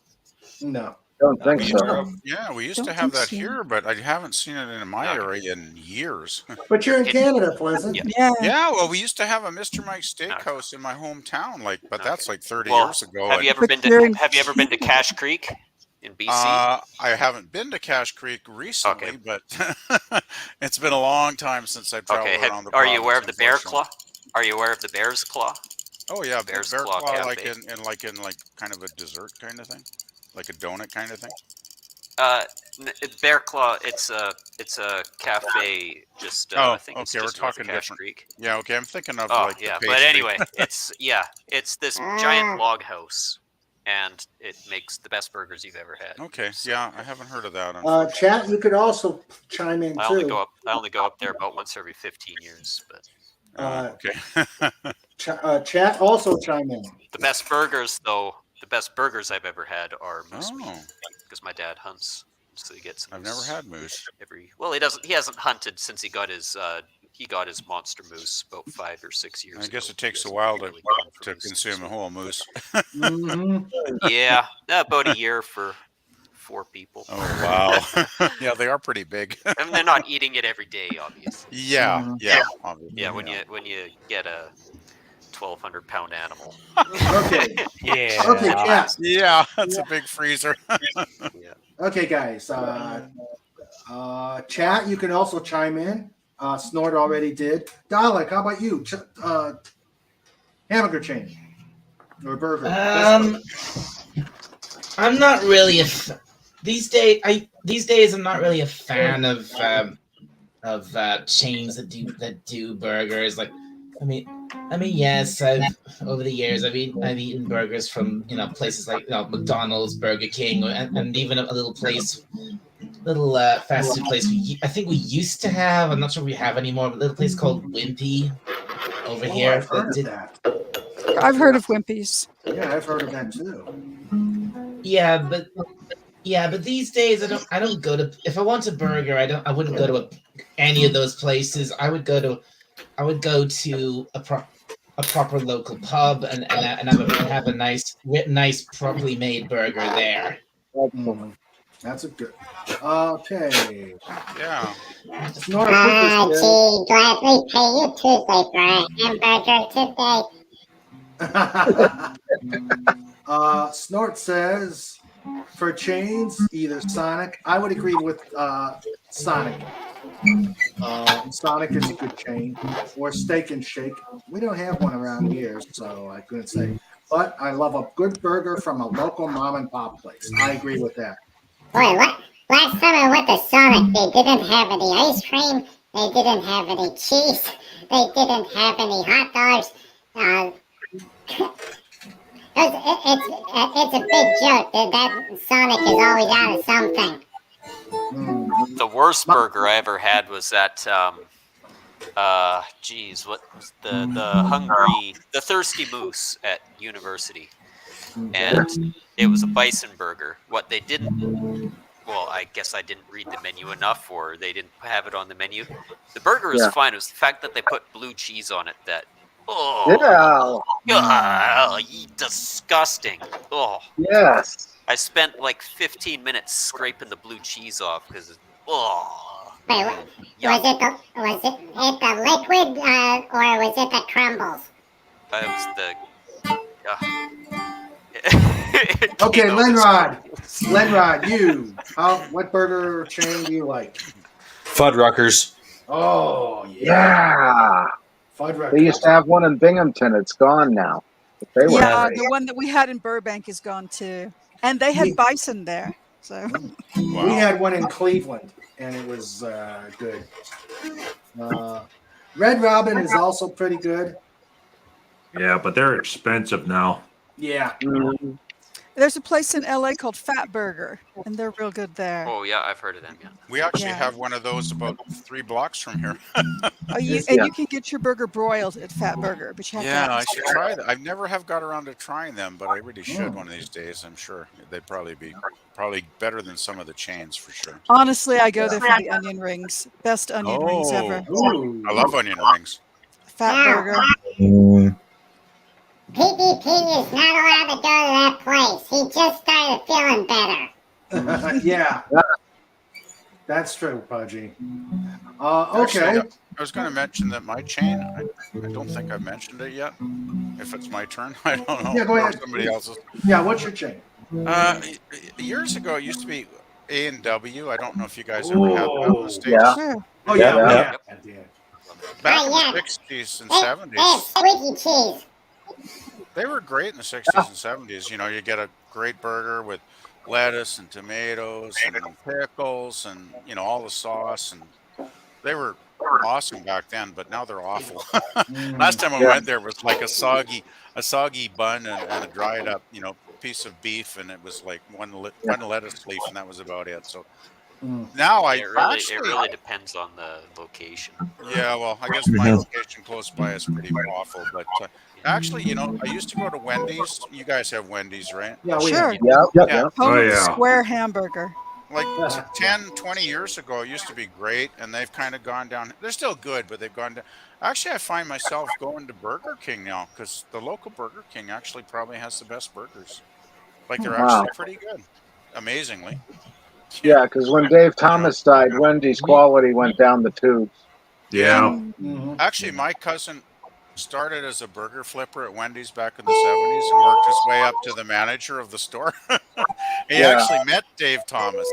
No. Don't think so. Yeah, we used Don't to have think that so. here, but I haven't seen it in my area in years. But you're in Canada, Pleasant. Yeah. Yeah, well, we used to have a Mr. Mike's Steakhouse in my hometown, but that's like 30 Well, years ago. have you ever and- been to Have you ever been to Cache Creek in BC? I haven't been to Cache Creek recently, but it's been a long time since I've traveled Okay. around the Are you province, aware of the Bear unfortunately. Claw? Are you aware of the Bear's Claw? Oh yeah, Bear's Bear Claw Claw, like Cafe. in kind of a dessert kind of thing, like a donut kind of thing. Bear Claw. It's a cafe. Just I think it's okay, we're just north of talking Cache different. Creek. Yeah, okay, I'm thinking of Oh like the yeah, but pastry. anyway, it's this giant log house, and it makes the best burgers you've ever had. Okay, yeah, I haven't heard of that. Chat, you could also chime in I too. only go up there about once every 15 years, but okay. Chat also chime in. the best burgers I've ever had are moose meat, Oh. because my dad hunts, so he gets. I've never had moose. He hasn't hunted since he got his monster moose about 5 or 6 years ago. I guess it takes a while to consume a whole moose. Yeah, about a year for 4 people. Oh wow! Yeah, they are pretty big. I mean, they're not eating it every day, obviously. Yeah, obviously. Yeah, when you get a 1,200-pound animal. Okay. Yeah. Okay, chat. Yeah, that's a big freezer. Yeah. Okay, guys. Chat, you can also chime in. Snort already did. Dalek, how about you? Hamburger chain or burger? I'm not really these days. I'm not really a fan of chains that do burgers. Like, I mean, yes, over the years I've eaten burgers from places like McDonald's, Burger King, and even a little fast food place. I think we used to have. I'm not sure if we have anymore. But a little place called Wimpy over here. I've heard of that. I've heard of Wimpy's. Yeah, I've heard of that too. Yeah, but these days I don't go to. If I want a burger, I wouldn't go to any of those places. I would go to a proper local pub and have a nice properly made burger there. That's a good. Okay. Yeah. Gee, gladly pay you Tuesday for a hamburger today. Snort says for chains, either Sonic. I would agree with Sonic. Sonic is a good chain, or Steak and Shake. We don't have one around here, so I couldn't say. But I love a good burger from a local mom and pop place. I agree with that. Boy, last time I went to Sonic, they didn't have any ice cream. They didn't have any cheese. They didn't have any hot dogs. It's a big joke that Sonic is always out of something. The worst burger I ever had was at what was the Thirsty Moose at University, and it was a bison burger. What they didn't, well, I guess I didn't read the menu enough, or they didn't have it on the menu. The burger was fine. It was the fact that they put blue cheese on it that. Oh, disgusting. Oh. Yes. I spent like 15 minutes scraping the blue cheese off because Wait, was it the liquid or was it the crumbles? It was the. Okay, Lenrod, you. What burger chain do you like? Fuddruckers. Oh Yeah. Fuddruckers. They used to have one in Binghamton. It's gone now. But they were great. The one that we had in Burbank is gone too, and they had bison there. So we had one in Cleveland, and it was good. Red Robin is also pretty good. Yeah, but they're expensive now. Yeah. there's a place in LA called Fat Burger, and they're real good there. Oh yeah, I've heard of them. Yeah. We actually have one of those about 3 blocks from here. You can get your burger broiled at Fat Burger, but you have to. I should try that. I never have got around to trying them, but I really should one of these days. I'm sure they'd probably be better than some of the chains for sure. Honestly, I go there for the onion rings. Best onion rings ever. I love onion rings. Fat Burger. PvP is not allowed to go to that place. He just started feeling better. Yeah. That's true, Pudgy. Actually, Okay. I was going to mention that my chain, I don't think I've mentioned it yet. If it's my turn, I don't know. Yeah, go ahead. Or somebody else's. Yeah, what's your chain? Years ago, it used to be A&W. I don't know if you guys ever had that in the States. Yeah. Sure. Oh, yeah. Back in the 60s and 70s. They have squeaky cheese. They were great in the 60s and 70s. You know, you get a great burger with lettuce and tomatoes and pickles and, you know, all the sauce. And they were awesome back then, but now they're awful. Last time I went there was like a soggy bun and a dried up, you know, piece of beef, and it was like one lettuce leaf, and that was about it. So now it really depends on the location. Yeah, well, I guess my location close by is pretty awful, but actually, you know, I used to go to Wendy's. You guys have Wendy's, right? Yeah, Sure. Yeah. Square hamburger. Like 10, 20 years ago, it used to be great, and they've kind of gone down. They're still good, but they've gone down. Actually, I find myself going to Burger King now because the local Burger King actually probably has the best burgers. Like, they're actually pretty good, amazingly. Yeah, because when Dave Thomas died, Wendy's quality went down the tubes. Yeah. Actually, my cousin started as a burger flipper at Wendy's back in the 70s and worked his way up to the manager of the store. He actually met Dave Thomas.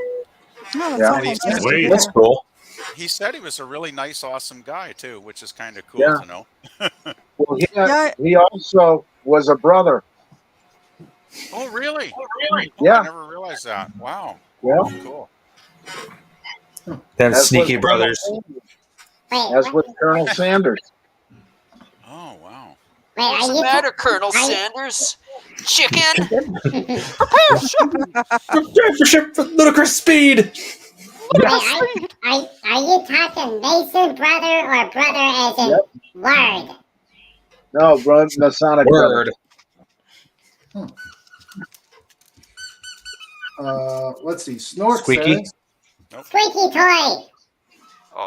Oh, that's awful nice to hear. That's cool. He said he was a really nice, awesome guy too, which is kind of cool to know. Well, he also was a brother. Oh, really? Yeah. I never realized that. Wow. Yeah. Cool. Them As sneaky was brothers. As with Colonel Sanders. Oh, wow. What's the matter, Colonel Sanders? Chicken? Prepare for ship for ludicrous speed. Wait, are you talking Mason brother or brother as in word? No, bro, Masonic word. Let's see. Snort Squeaky. says. Squeaky toy.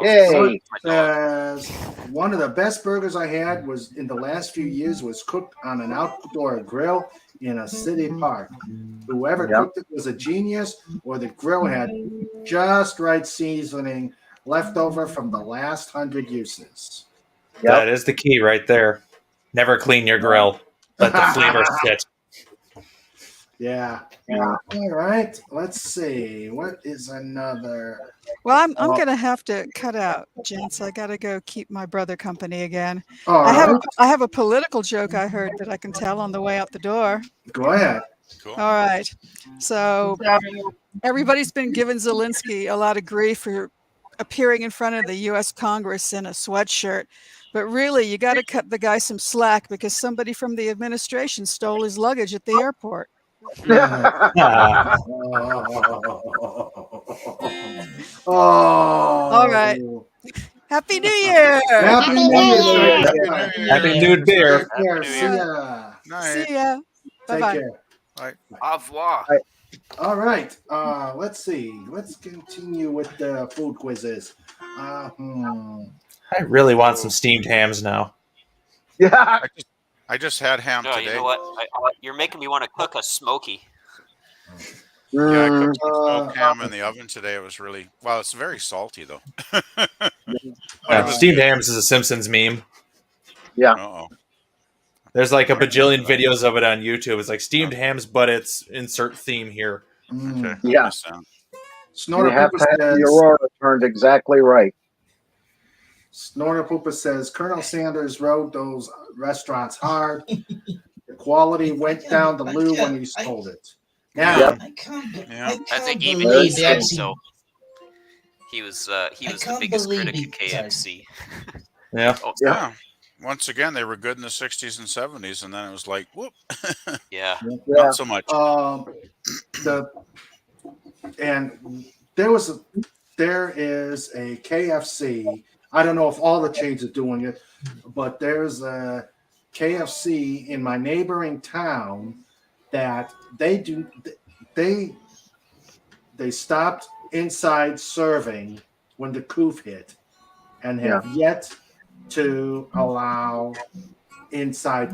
Snort says one of the best burgers I had was in the last few years was cooked on an outdoor grill in a city park. Whoever cooked it was a genius, or the grill had just right seasoning left over from the last 100 uses. That is the key right there. Never clean your grill. Let the flavor sit. Yeah. All right. Let's see. What is another? Well, I'm going to have to cut out, gents. I got to go keep my brother company again. All I right. have a political joke I heard that I can tell on the way out the door. Go ahead. Cool. All right. So everybody's been giving Zelensky a lot of grief for appearing in front of the U.S. Congress in a sweatshirt. But really, you got to cut the guy some slack because somebody from the administration stole his luggage at the airport. All right. Happy New Year. Happy New Year. Happy New Beer. See ya. See ya. Take Bye-bye. care. Au revoir. All right. Let's see. Let's continue with the food quizzes. I really want some steamed hams now. Yeah. I just had ham No, today. you know what? You're making me want to cook a smoky. Yeah, I cooked some smoked ham in the oven today. It was really it's very salty though. Steamed hams is a Simpsons meme. Yeah. Uh-oh. There's like a bajillion videos of it on YouTube. It's like steamed hams, but it's insert theme here. Okay. Yeah. Snorter You have Poopa to have says, the Aurora turned exactly right. Snorter Poopa says Colonel Sanders rode those restaurants hard. The quality went down the loo when he stole it. Now, I think even he said so. He was the biggest critic of KFC. Yeah. Yeah. Once again, they were good in the 60s and 70s, and then it was like, whoop. Yeah. Not so much. There is a KFC. I don't know if all the chains are doing it, but there's a KFC in my neighboring town that they stopped inside serving when the coup hit, and have yet to allow inside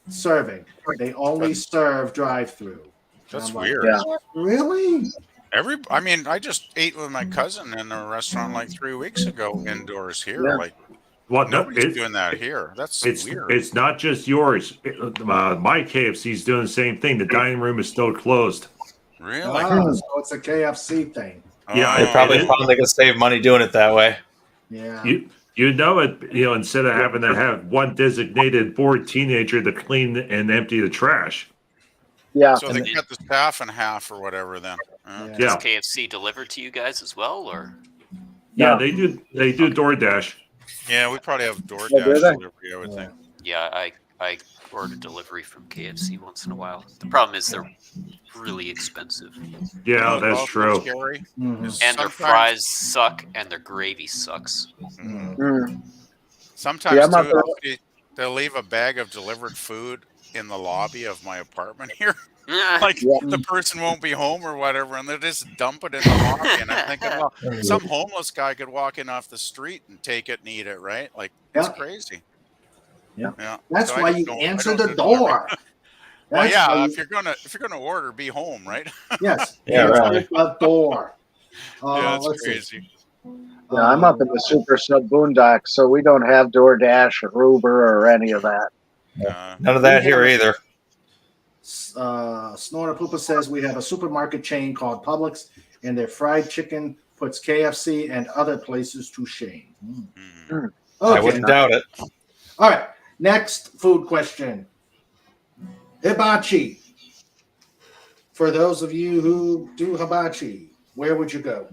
serving. They only serve drive-through. That's weird. Really? I just ate with my cousin in a restaurant like 3 weeks ago indoors here. Yeah. Like, Well, nobody's doing that here. That's weird. It's not just yours. My KFC's doing the same thing. The dining room is still closed. Really? So it's a KFC thing. Yeah, They probably found they could save money doing it that way. Yeah. You know it. Instead of having to have one designated bored teenager to clean and empty the trash. Yeah. So they cut the staff in half or whatever then. Does KFC deliver to you guys as well, or? Yeah, they do. They do DoorDash. Yeah, we probably have DoorDash do they? delivery, I would think. Yeah, I order delivery from KFC once in a while. The problem is they're really expensive. Yeah, that's Also true. scary And is their sometimes- fries suck, and their gravy sucks. Sometimes Yeah, I'm not too, they'll leave a bag of delivered food in the lobby of my apartment here. Like the person won't be home or whatever, and they just dump it in the lobby. And I'm thinking, well, some homeless guy could walk in off the street and take it and eat it, right? Like it's crazy. Yeah. That's So I why just you don't- answer I don't the do delivery. door. Well, That's yeah, why if you're gonna order, be home, right? Yes. Yeah, answer right. the door. Yeah, it's Let's see. crazy. Yeah, I'm up in the super sub boondocks, so we don't have DoorDash or Uber or any of that. None of that here either. Snorter Poopa says we have a supermarket chain called Publix, and their fried chicken puts KFC and other places to shame. Okay. I wouldn't doubt it. All right. Next food question. Hibachi. For those of you who do hibachi, where would you go?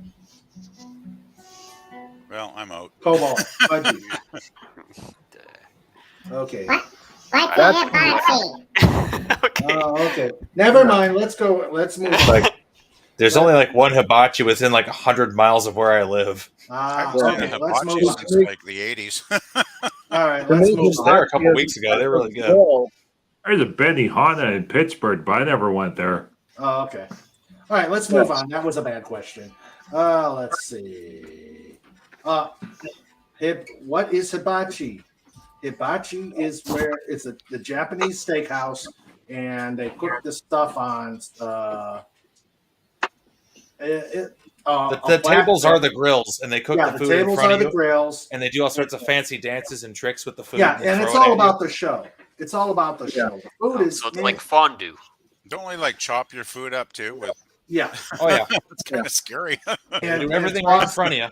Well, I'm out. Cobalt. Fudgy. Okay. What's a hibachi? Oh, okay. Never mind. Let's go. Let's move on. Like, there's only like one hibachi within like 100 miles of where I live. I haven't seen a Okay. Let's hibachi move on. since like the 80s. All right. Let's move I was there a couple weeks ago. They're really good. There's a Benihana in Pittsburgh, but I never went there. Oh, okay. All right. Let's move on. That was a bad question. Let's see. What is hibachi? Hibachi is where it's the Japanese steakhouse, and they cook the stuff on. The tables are the grills, and they cook the food in front of you. Grills, and they do all sorts of fancy dances and tricks with the food. Yeah, and it's all about the show. It's all about the show. The food is So it's like fondue. Don't we like chop your food up too? With yeah. Oh yeah, it's kind of scary. And do everything right in front of you.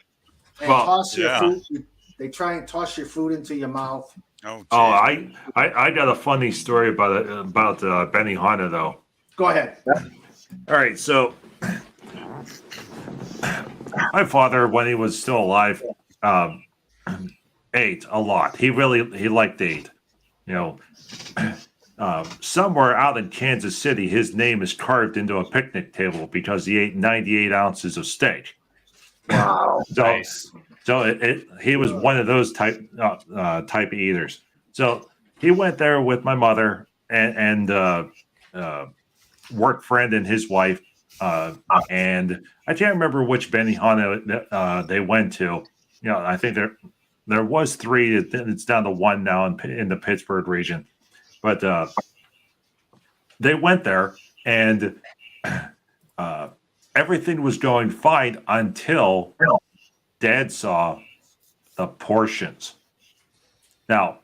And toss your food. They try and toss your food into your mouth. Oh, I got a funny story about Benihana though. Go ahead. All right, so my father, when he was still alive, ate a lot. He liked to eat. You know, somewhere out in Kansas City, his name is carved into a picnic table because he ate 98 ounces of steak. Wow. So he was one of those type of eaters. So he went there with my mother and work friend and his wife, and I can't remember which Benihana they went to. You know, I think there was 3. It's down to 1 now in the Pittsburgh region, but they went there and everything was going fine until Dad saw the portions. Now,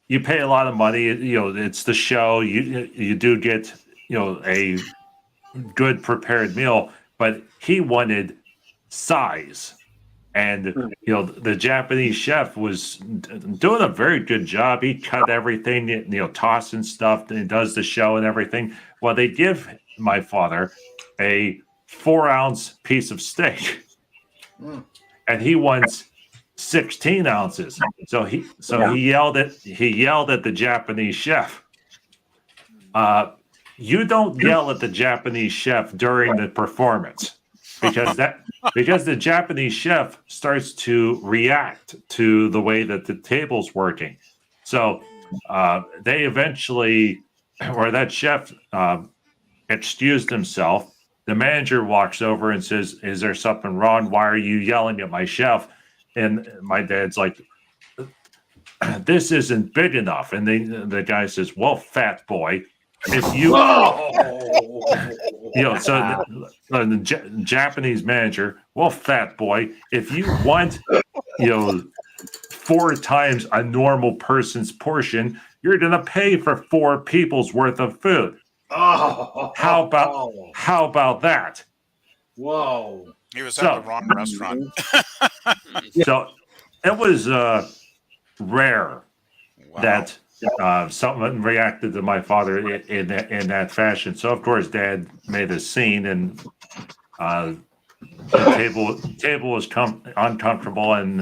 you pay a lot of money. You know, it's the show. You do get, you know, a good prepared meal, but he wanted size. And, you know, the Japanese chef was doing a very good job. He cut everything, you know, tossing stuff, and does the show and everything. Well, they give my father a 4-ounce piece of steak. And he wants 16 ounces. So he yelled at the Japanese chef. You don't yell at the Japanese chef during the performance because the Japanese chef starts to react to the way that the table's working. So they eventually, or that chef excused himself. The manager walks over and says, "Is there something wrong? Why are you yelling at my chef?" And my dad's like, "This isn't big enough." And the guy says, "Well, fat boy, if you, you know," so the Japanese manager, "Well, fat boy, if you want, you know, 4 times a normal person's portion, you're going to pay for 4 people's worth of food." How about that? Whoa. He was at the wrong restaurant. So it was rare that someone reacted to my father in that fashion. So of course, Dad made a scene, and the table was uncomfortable, and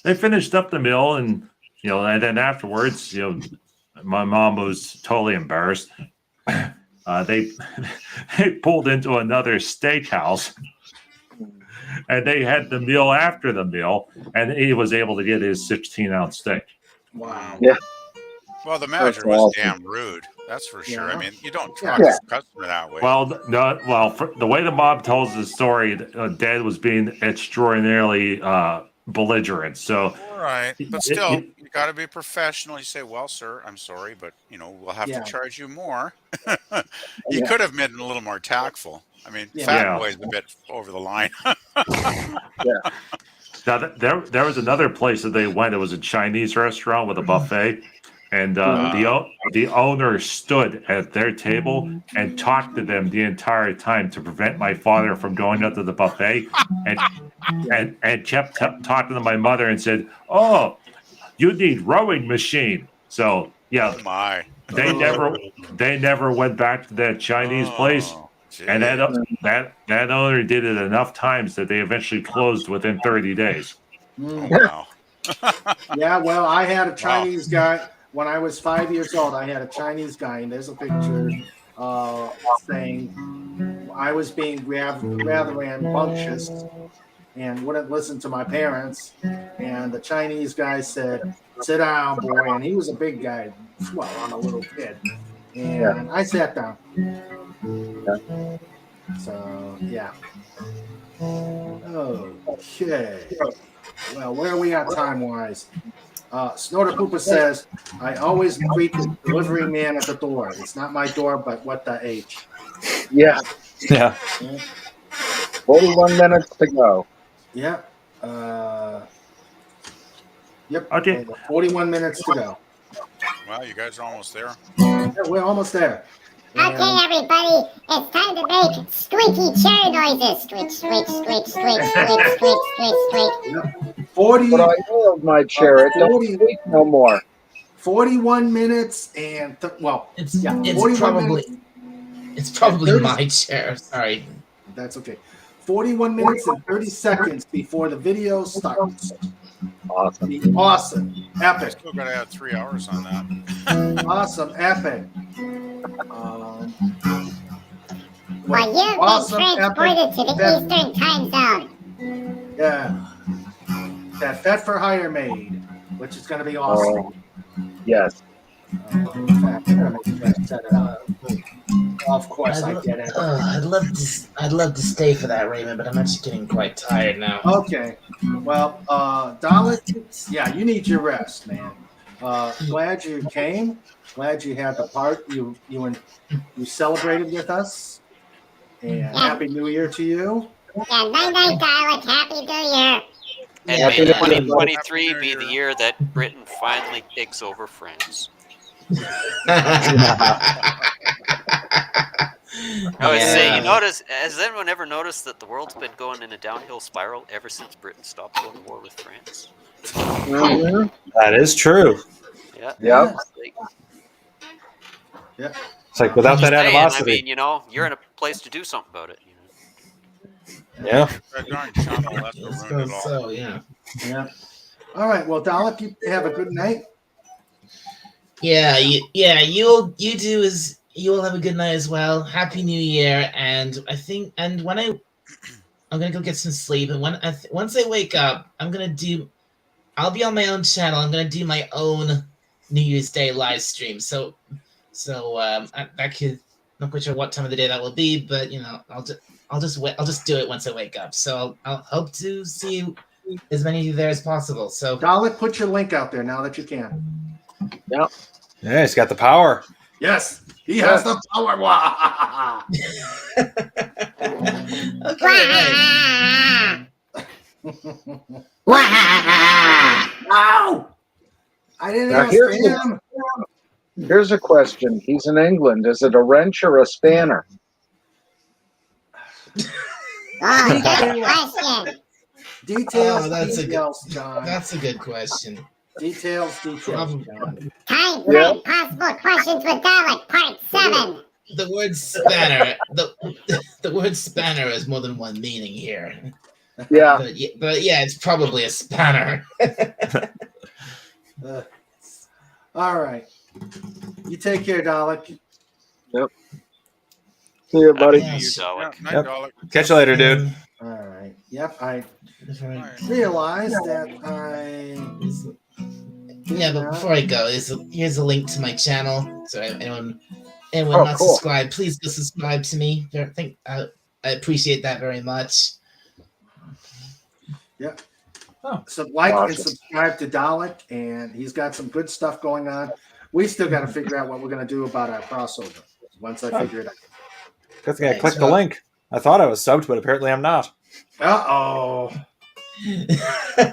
they finished up the meal, and you know, and then afterwards, you know, my mom was totally embarrassed. They pulled into another steakhouse, and they had the meal after the meal, and he was able to get his 16-ounce steak. Wow. Yeah. Well, the manager was damn rude. That's for sure. I mean, you don't talk to a customer that way. Well, the way the mob tells the story, Dad was being extraordinarily belligerent. So, all right, but still, you got to be professional. You say, "Well, sir, I'm sorry, but you know, we'll have to charge you more." You could have been a little more tactful. I mean, fat boy is a bit over the line. Now, there was another place that they went. It was a Chinese restaurant with a buffet, and the owner stood at their table and talked to them the entire time to prevent my father from going up to the buffet, and kept talking to my mother and said, "Oh, you need rowing machine." So yeah, Oh my. they never went back to that Chinese place, Oh, and gee. that owner did it enough times that they eventually closed within 30 days. Oh wow. Yeah, well, I had a Wow. Chinese guy when I was 5 years old. I had a Chinese guy, and there's a picture saying I was being rather rambunctious and wouldn't listen to my parents. And the Chinese guy said, "Sit down, boy." And he was a big guy. Well, I'm a little kid. And I sat down. So, yeah. Okay. Well, where are we at time-wise? Snorter Pooper says, "I always greet the delivery man at the door. It's not my door, but what the H." Yeah. Yeah. 41 minutes to go. Yeah. Yep. Okay. 41 minutes to go. Well, you guys are almost there. Yeah, we're almost there. Okay, everybody, it's time to make squeaky chair noises. Squeak, squeak, squeak, squeak, squeak, squeak, squeak, squeak. 40. But I nailed my chair. It don't squeak no more. 41 minutes and It's 41 probably minutes. it's probably 30 my chair. Sorry. That's okay. 41 minutes and 30 seconds before the video starts. Awesome. Awesome. Epic. Still got to add 3 hours on that. Awesome. Epic. Well, you've awesome, been transported epic, to the Eastern time zone. Yeah. That Fet for Hire made, which is going to be awesome. Yes. In fact, I'm going to make sure I set it up. Of course, I get it. I'd love to stay for that, Raymond, but I'm actually getting quite tired now. Okay. Well, Dalit, yeah, you need your rest, man. Glad you came. Glad you had the part. You celebrated with us. And Happy New Year to you. Yeah, night-night, Dalit. Happy New Year. And Yeah, may yeah. 2023 be the year that Britain finally takes over France. I would say, has anyone ever noticed that the world's been going in a downhill spiral ever since Britain stopped going to war with France? Mm-hmm. That is true. Yeah. Yep. Yeah. It's like without that animosity. I mean, you're in a place to do something about it. Yeah. That darn channel, that's what ruined it all. So yeah. Yeah. All right. Well, Dalit, you have a good night. Yeah, you'll have a good night as well. Happy New Year, and when I'm gonna go get some sleep, and once I wake up, I'll be on my own channel. I'm gonna do my own New Year's Day live stream. So not quite sure what time of the day that will be, but I'll just do it once I wake up. So I'll hope to see as many of you there as possible. So Dalit, put your link out there now that you can. Yep. Yeah, he's got the power. Yes, he has the power. Ow! I didn't Now, understand him. here's a question. He's in England. Is it a wrench or a spanner? Oh, good question. Details, John. That's a good question. Details, John. Time for impossible questions with Dalit, part 7. The word spanner, the word spanner has more than one meaning here. Yeah. But yeah, it's probably a spanner. All right. You take care, Dalit. Yep. See you, buddy. Night, Dalek. Catch you later, dude. All right. Yep. I realized that Yeah, but before I go, here's a link to my channel. So anyone not cool. subscribed, please go subscribe to me. I appreciate that very much. Yeah. So and subscribe to Dalit, and he's got some good stuff going on. We still got to figure out what we're going to do about our crossover once I figure it out. Good thing I clicked the link. I thought I was subbed, but apparently I'm not. Uh-oh.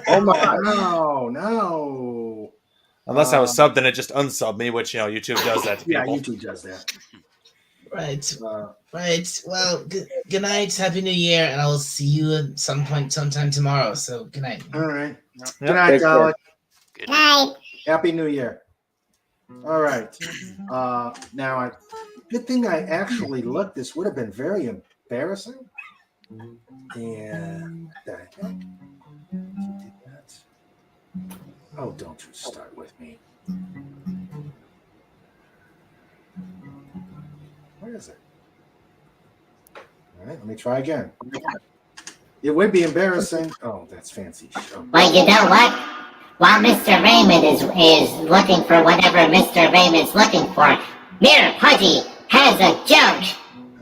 Oh my! No. Unless I was subbed and it just unsub me, which YouTube does that to Yeah, people. YouTube does that. Right. Right. Well, good night. Happy New Year, and I will see you at some point, sometime tomorrow. So good night. All right. Yep. Good night, Take care. Alec. Good night. Happy New Year. All right. Now, good thing I actually looked. This would have been very embarrassing. And what the heck? You did that? Oh, don't you start with me. Where is it? All right, let me try again. It would be embarrassing. Oh, that's fancy. Show. Well, you know what? While Mr. Raymond is looking for whatever Mr. Raymond's looking for, Mirror Pudgy has a joke.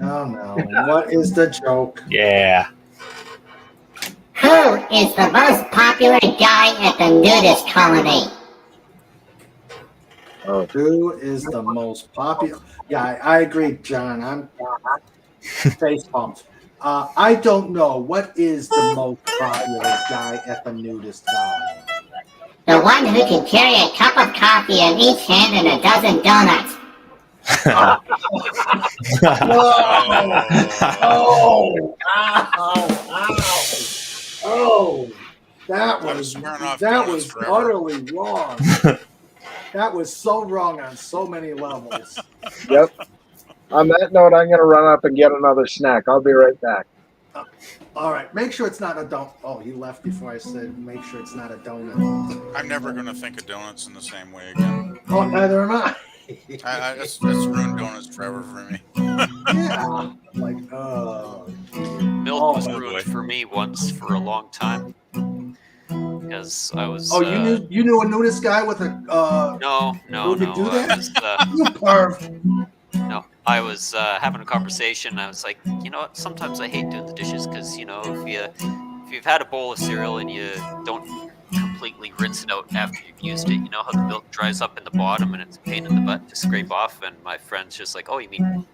Oh no! What is the joke? Yeah. Who is the most popular guy at the nudist colony? Who is the most popular? Yeah, I agree, John. I'm face pumped. I don't know. What is the most popular guy at the nudist colony? The one who can carry a cup of coffee in each hand and a dozen donuts. Oh, that was utterly wrong. That was so wrong on so many levels. Yep. On that note, I'm going to run up and get another snack. I'll be right back. All right, make sure it's not a donut. Oh, he left before I said make sure it's not a donut. I'm never going to think of donuts in the same way again. Oh, neither am I. That's ruined donuts forever for me. Yeah. Like, Milk was ruined for me once for a long time. Because I was. Oh, you knew a nudist guy with a. No. Who would do that? I was, you perv. No, I was having a conversation. And I was like, you know what? Sometimes I hate doing the dishes because if you've had a bowl of cereal and you don't completely rinse it out after you've used it, you know how the milk dries up in the bottom and it's a pain in the butt to scrape off. And my friend's just like, oh, you mean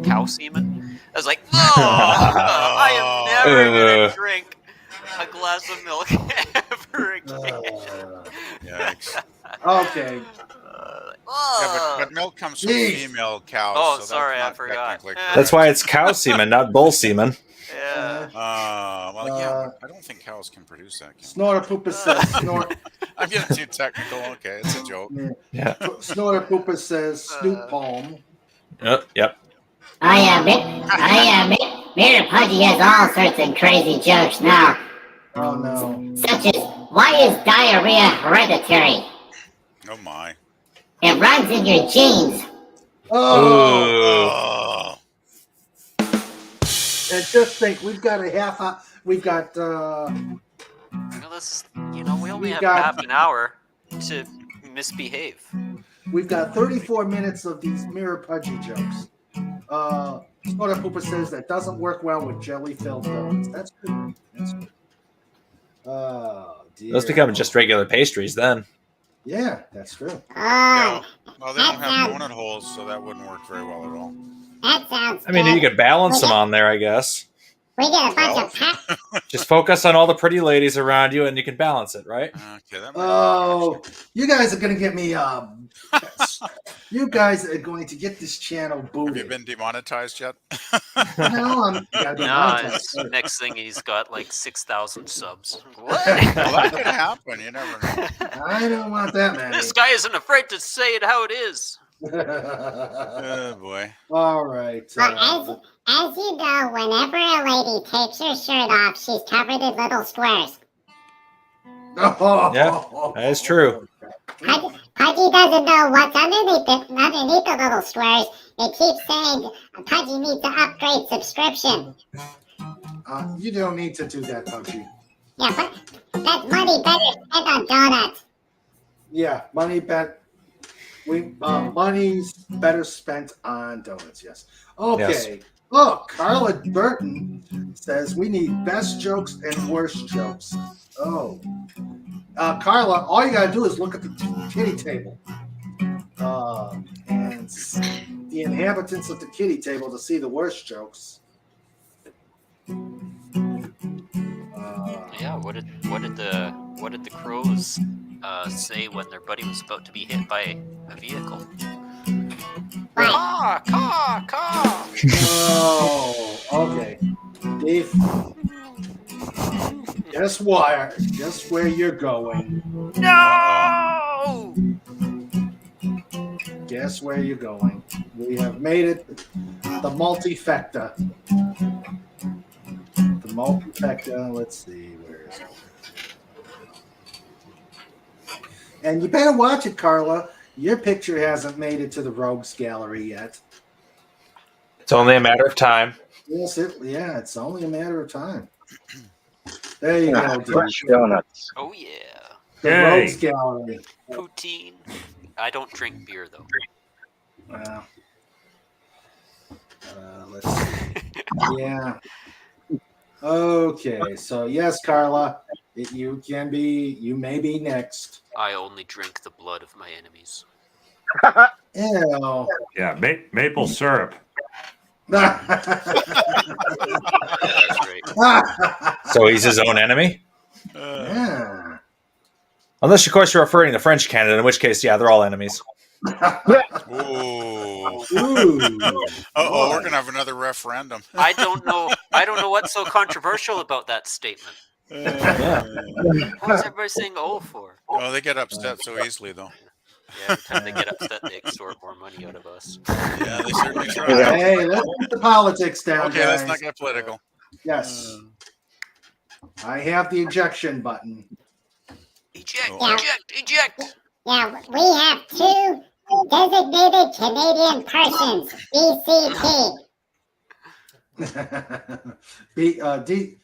cow semen? I was like, no, I am never gonna drink a glass of milk ever again. Yikes. Okay. Yeah, but milk comes from female cows. Oh, so sorry, I that's not forgot. technically That's why it's cow semen, not bull semen. Yeah. I don't think cows can produce that. Snorter Pooper says snort. I'm getting too technical. Okay, it's a joke. Yeah. Snorter Pooper says Snoop Palm. Yep. Mirror Pudgy has all sorts of crazy jokes now. Oh no. Such as, why is diarrhea hereditary? Oh my. It runs in your genes. Oh. And just think, we've got a half hour. We've got. We only have half an hour to misbehave. We've got 34 minutes of these Mirror Pudgy jokes. Snorter Pooper says that doesn't work well with jelly-filled donuts. That's good. That's good. Oh, dear. Those become just regular pastries then. Yeah, that's true. Yeah. Well, they don't have donut holes, so that wouldn't work very well at all. That sounds I mean, you could balance them on there, I guess. We get a bunch of Just focus on all the pretty ladies around you, and you can balance it, right? Okay. Oh, you guys are going to get me. You guys are going to get this channel booted. Have you been demonetized yet? No, His next thing he's got like 6,000 subs. What? Well, that could happen. You never know. I don't want that many. This guy isn't afraid to say it how it is. Oh boy. All right. Well, as you know, whenever a lady takes her shirt off, she's covered in little squares. Yeah, that is true. Pudgy doesn't know what's underneath the little squares. It keeps saying Pudgy needs to upgrade subscription. You don't need to do that, Pudgy. Yeah, but that's money better spent on donuts. Yeah, money's better spent on donuts. Yes. Okay. Yes. Oh, Carla Burton says we need best jokes and worst jokes. Oh, Carla, all you gotta do is look at the kitty table, and the inhabitants of the kitty table to see the worst jokes. Yeah, What did the crows say when their buddy was about to be hit by a vehicle? Caw, caw, caw. Oh, okay. Dave, guess what? Guess where you're going. No! Guess where you're going. We have made it the multifecta. The multifecta, let's see, where is it? And you better watch it, Carla. Your picture hasn't made it to the Rogues Gallery yet. It's only a matter of time. Yes, it's only a matter of time. There you go, dude. Fresh donuts. Oh yeah. The Rogues Gallery. Poutine. I don't drink beer though. Let's see. Yeah. Okay, so yes, Carla, you may be next. I only drink the blood of my enemies. Ew. Yeah, maple syrup. That's right. So he's his own enemy? Yeah. Unless, of course, you're referring to French Canada, in which case, yeah, they're all enemies. Ooh. We're gonna have another referendum. I don't know what's so controversial about that statement. What's everybody saying "oh" for? Oh, they get upset so easily, though. Yeah, every time they get upset, they extort more money out of us. Yeah, they certainly try. Hey, let's put the politics down. Okay, guys. let's not get political. Yes. I have the ejection button. Eject! Yeah, we have 2 designated Canadian persons, DCP.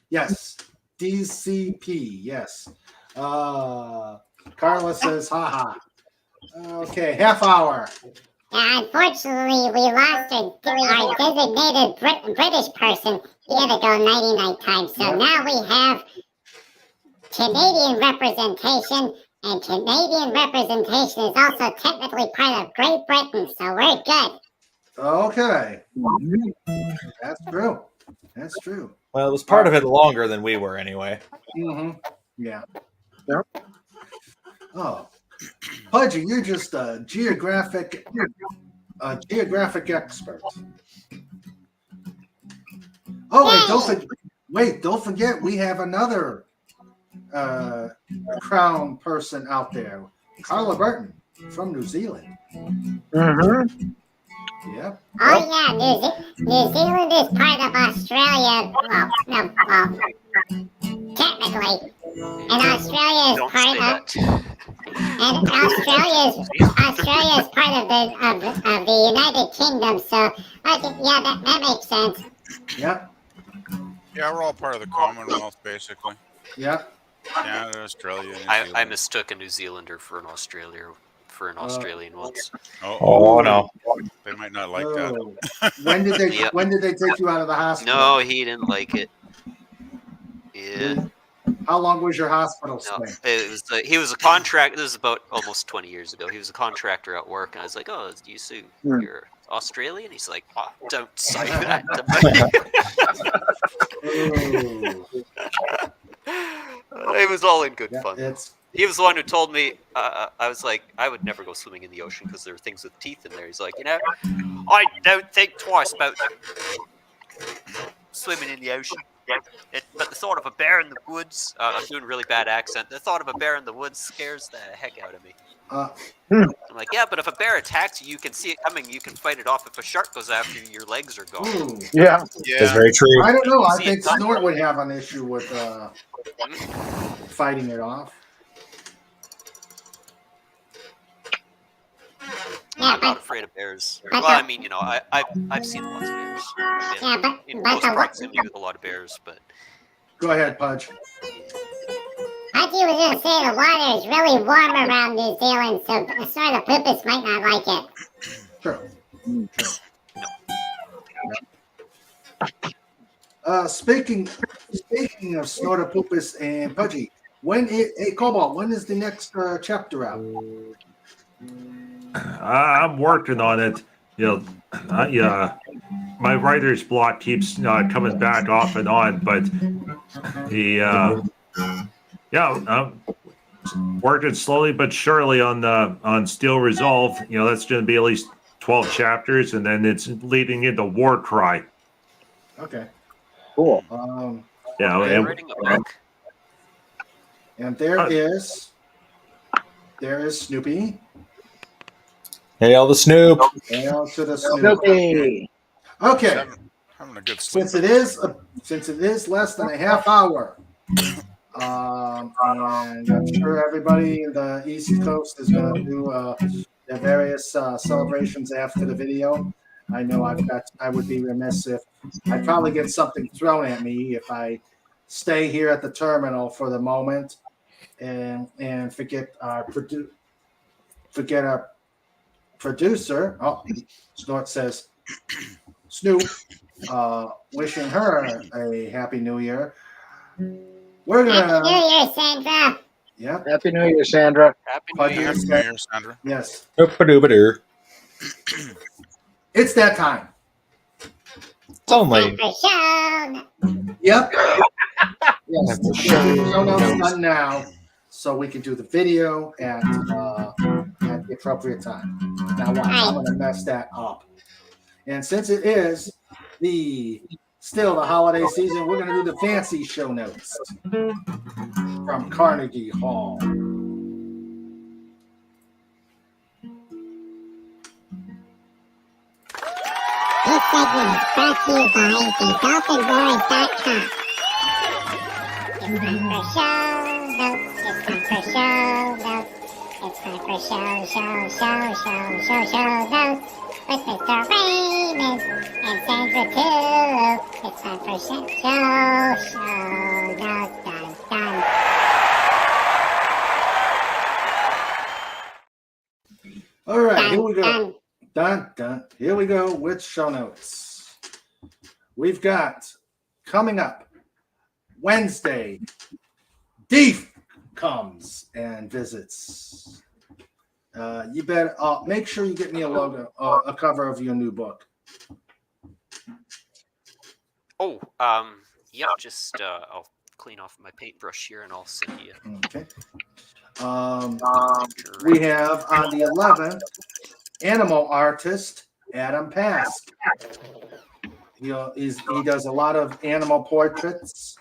Yes, DCP. Yes. Carla says, haha. Okay, half hour. Yeah, unfortunately, we lost our designated British person. He had to go 99 times. So now we have Canadian representation, and Canadian representation is also technically part of Great Britain, so we're good. Okay. That's true. That's true. Well, it was part of it longer than we were, anyway. Mm-hmm. Yeah. Oh. Pudgy, you're just a geographic expert. Oh, don't forget, we have another crown person out there, Carla Burton from New Zealand. Mm-hmm. Yep. Oh yeah, New Zealand is part of Australia. Well, technically, and Australia is part of. And Australia is part of the United Kingdom. So yeah, that makes sense. Yep. Yeah, we're all part of the Commonwealth, basically. Yep. Canada, Australia, New I Zealand. mistook a New Zealander for an Australian once. Oh no. They might not like that. When did they take you out of the hospital? No, he didn't like it. Yeah. How long was your hospital No, stay? it was he was a contract. This was about almost 20 years ago. He was a contractor at work, and I was like, "Oh, you say you're Australian?" He's like, "Oh, don't say that to me." It was all in good fun. He was the one who told me. I was like, I would never go swimming in the ocean because there are things with teeth in there. He's like, I don't think twice about swimming in the ocean. But the thought of a bear in the woods, I'm doing a really bad accent. The thought of a bear in the woods scares the heck out of me. I'm like, yeah, but if a bear attacks you, you can see it coming. You can fight it off. If a shark goes after you, your legs are gone. Ooh. Yeah. That's very true. I don't know. I think Snort would have an issue with fighting it off. I'm not afraid of bears. Well, I mean, I've seen lots of bears. In close proximity with a lot of bears, but. Go ahead, Pudge. Pudgy was going to say the water is really warm around New Zealand, so the sort of purpose might not like it. True. Speaking of Snortopupus and Pudgy, Cobalt, when is the next chapter out? I'm working on it. My writer's block keeps coming back off and on, but Yeah, working slowly but surely on Steel Resolve. That's going to be at least 12 chapters, and then it's leading into War Cry. Okay. Cool. Yeah, okay. Writing a book. And there is Snoopy. Hail the Snoop. Hail to the Snoop. Snoopy. Okay. Having a good sleep. Since it is less than a half hour, and I'm sure everybody in the East Coast is going to do their various celebrations after the video. I know I would be remiss if I'd probably get something thrown at me if I stay here at the terminal for the moment and forget our producer. Oh, Snort says, Snoop, wishing her a happy New Year. We're gonna Happy New Year, Sandra. Yeah. Happy New Year, Sandra. Happy New Year. Happy New Year, Sandra. Yes. It's that time. It's only. Yep. Yes. The show notes done now, so we can do the video at the appropriate time. Now, I'm going to mess that up. And since it is still the holiday season, we're going to do the fancy show notes from Carnegie Hall. This segment is brought to you by TheDolphinBoys.com. It's time for show notes. It's time for show notes. It's time for show notes. With Mr. Raymond and Sandra too. It's time for show notes. Dun. All right, here we go. Dun. Here we go with show notes. We've got coming up Wednesday, Deef comes and visits. You better make sure you get me a logo, a cover of your new book. Oh, yeah, just I'll clean off my paintbrush here and I'll send you. Okay. We have on the 11th, animal artist Adam Pask. He does a lot of animal portraits,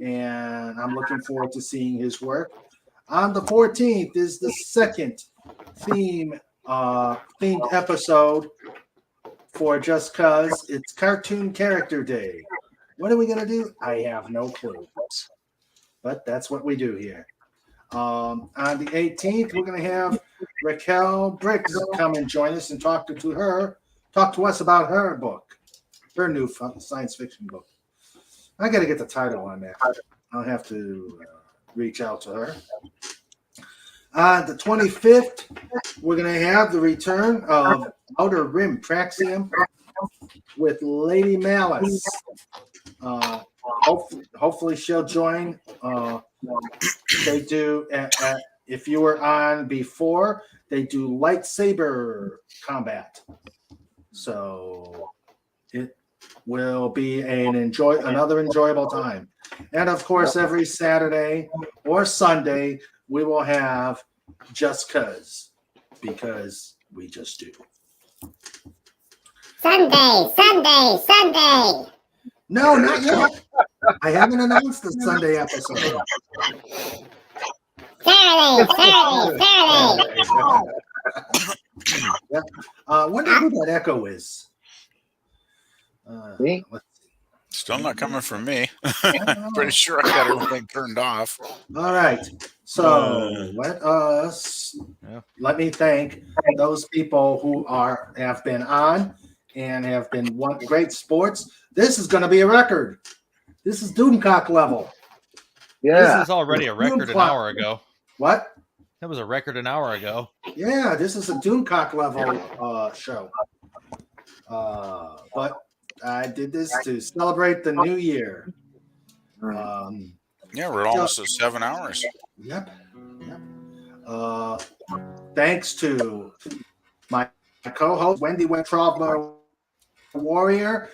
and I'm looking forward to seeing his work. On the 14th is the second themed episode for Just Cause. It's Cartoon Character Day. What are we going to do? I have no clue. But that's what we do here. On the 18th, we're going to have Raquel Briggs come and join us and talk to us about her book, her new science fiction book. I got to get the title on that. I'll have to reach out to her. On the 25th, we're going to have the return of Outer Rim Praxium with Lady Malice. Hopefully she'll join. They do, if you were on before, they do lightsaber combat. So it will be another enjoyable time. And of course, every Saturday or Sunday, we will have Just Cause, because we just do. Sunday. No, not yet. I haven't announced the Sunday episode. Saturday. Yeah. Wonder who that echo is. Me? Still not coming from me. Pretty sure I got everything turned off. All right. So let me thank those people who have been on and have been great sports. This is going to be a record. This is Doomcock level. Yeah. This is already a record an hour ago. What? That was a record an hour ago. Yeah, this is a Doomcock level show. But I did this to celebrate the new year. Yeah, we're almost at 7 hours. Yep. Thanks to my co-host, Wendy Wetrovler Warrior.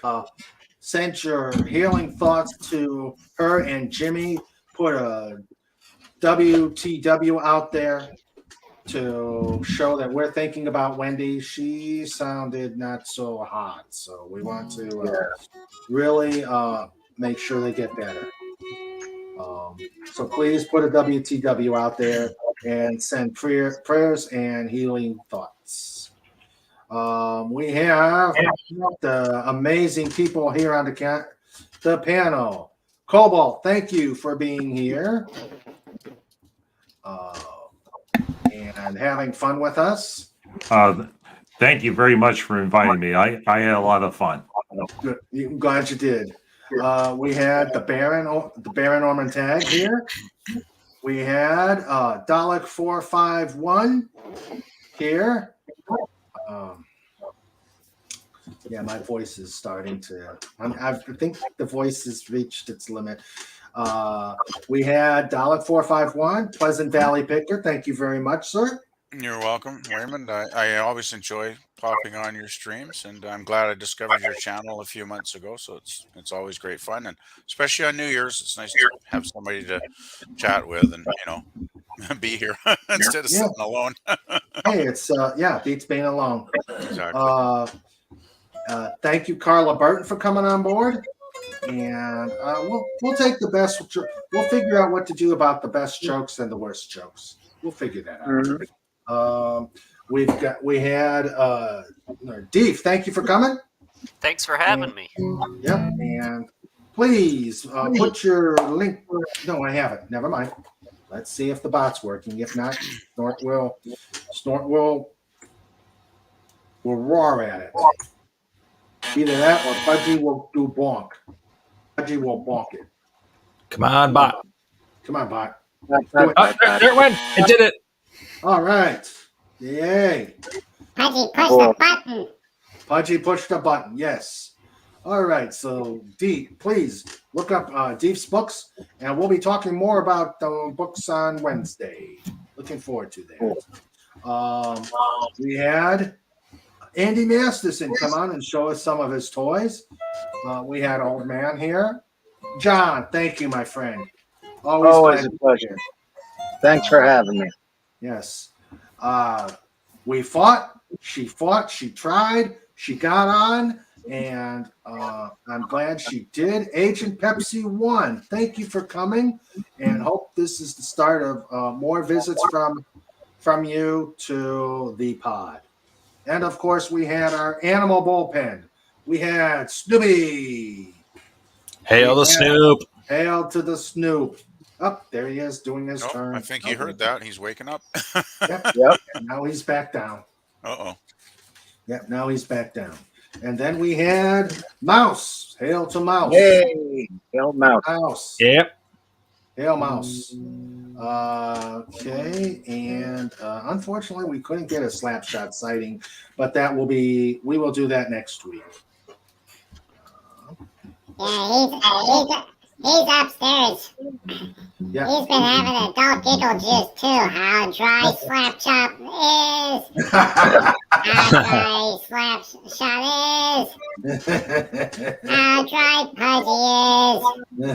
Sent your healing thoughts to her and Jimmy. Put a WTW out there to show that we're thinking about Wendy. She sounded not so hot, so we want to really make sure they get better. So please put a WTW out there and send prayers and healing thoughts. We have the amazing people here on the panel. Cobalt, thank you for being here and having fun with us. Thank you very much for inviting me. I had a lot of fun. Good. I'm glad you did. We had the Baron Orman Tag here. We had Dalek 451 here. Yeah, my voice is starting to. I think the voice has reached its limit. We had Dalek 451, Pleasant Valley Picker. Thank you very much, sir. You're welcome, Raymond. I always enjoy popping on your streams, and I'm glad I discovered your channel a few months ago. So it's always great fun, and especially on New Year's, it's nice to have somebody to chat with and be here instead of sitting alone. Hey, it's beats being alone. Exactly. Thank you, Carla Burton, for coming on board, and we'll take the best. We'll figure out what to do about the best jokes and the worst jokes. We'll figure that out. We had Deef. Thank you for coming. Thanks for having me. Yep, and please put your link. No, I haven't. Never mind. Let's see if the bot's working. If not, Snort will roar at it. Either that or Pudgy will do bonk. Pudgy will bonk it. Come on, bot. Come on, bot. There it went. It did it. All right. Yay. Pudgy pushed the button. Pudgy pushed the button. Yes. All right. So, Deep, please look up Deep's books, and we'll be talking more about the books on Wednesday. Looking forward to that. We had Andy Masterson come on and show us some of his toys. We had Old Man here. John, thank you, my friend. Always a pleasure. Thanks for having me. Yes. We fought, she tried, she got on, and I'm glad she did. Agent Pepsi won. Thank you for coming, and hope this is the start of more visits from you to the pod. And of course, we had our animal bullpen. We had Snoopy. Hail the Snoop. Hail to the Snoop. Up there he is doing his turn. I think he heard that. He's waking up. Yep. And now he's back down. Yep. Now he's back down. And then we had Mouse. Hail to Mouse. Hey, hail Mouse. Mouse. Yep. Hail Mouse. Okay. And unfortunately, we couldn't get a Slapshot sighting, but we will do that next week. Yeah, he's upstairs. Yeah. He's been having adult giggle juice too. How dry Slapshot is. How dry Slapshot is. How dry Pudgy is.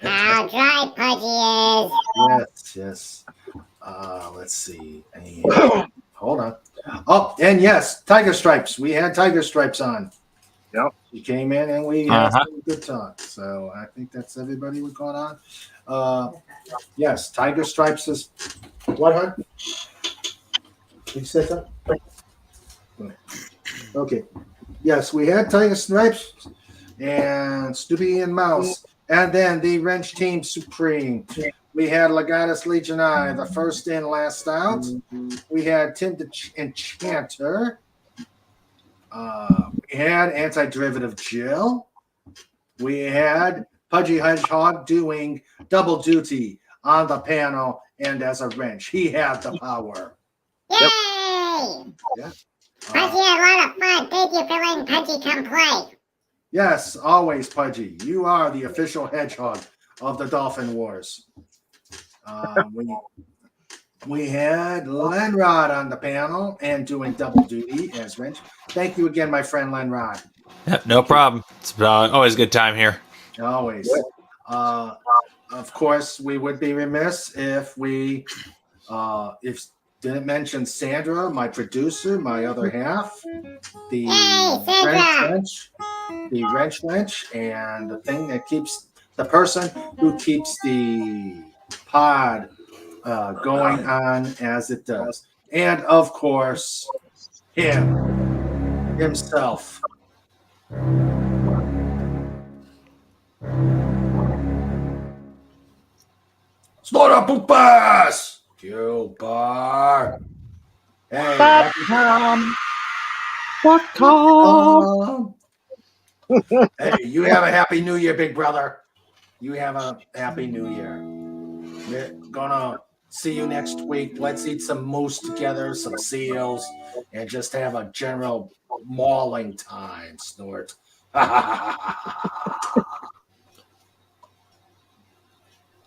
How dry Pudgy is. Yes. Let's see. Hold on. Oh, and yes, Tiger Stripes. We had Tiger Stripes on. Yep. He came in and we had some good talk. So I think that's everybody we got on. Yes, Tiger Stripes is what, hon? Did you say something? Okay. Yes, we had Tiger Stripes and Snoopy and Mouse. And then the Wrench Team Supreme. We had Legatus Legionnaire, the first in, last out. We had Tim the Enchanter. We had Anti-Derivative Jill. We had Pudgy Hedgehog doing double duty on the panel and as a wrench. He had the power. Yay! Yeah. Pudgy had a lot of fun. Thank you for letting Pudgy come play. Yes, always, Pudgy. You are the official hedgehog of the Dolphin Wars. We had Lenrod on the panel and doing double duty as wrench. Thank you again, my friend Lenrod. No problem. It's always a good time here. Always. of course, we would be remiss if we didn't mention Sandra, my producer, my other half, the wrench wrench, and the thing that keeps the person who keeps the pod going on as it does, and of course, himself. Slaughter Pupas! Q-Bar! Hey, hey, you have a happy new year, big brother. You have a happy new year. We're gonna see you next week. Let's eat some moose together, some seals, and just have a general mauling time, Snort.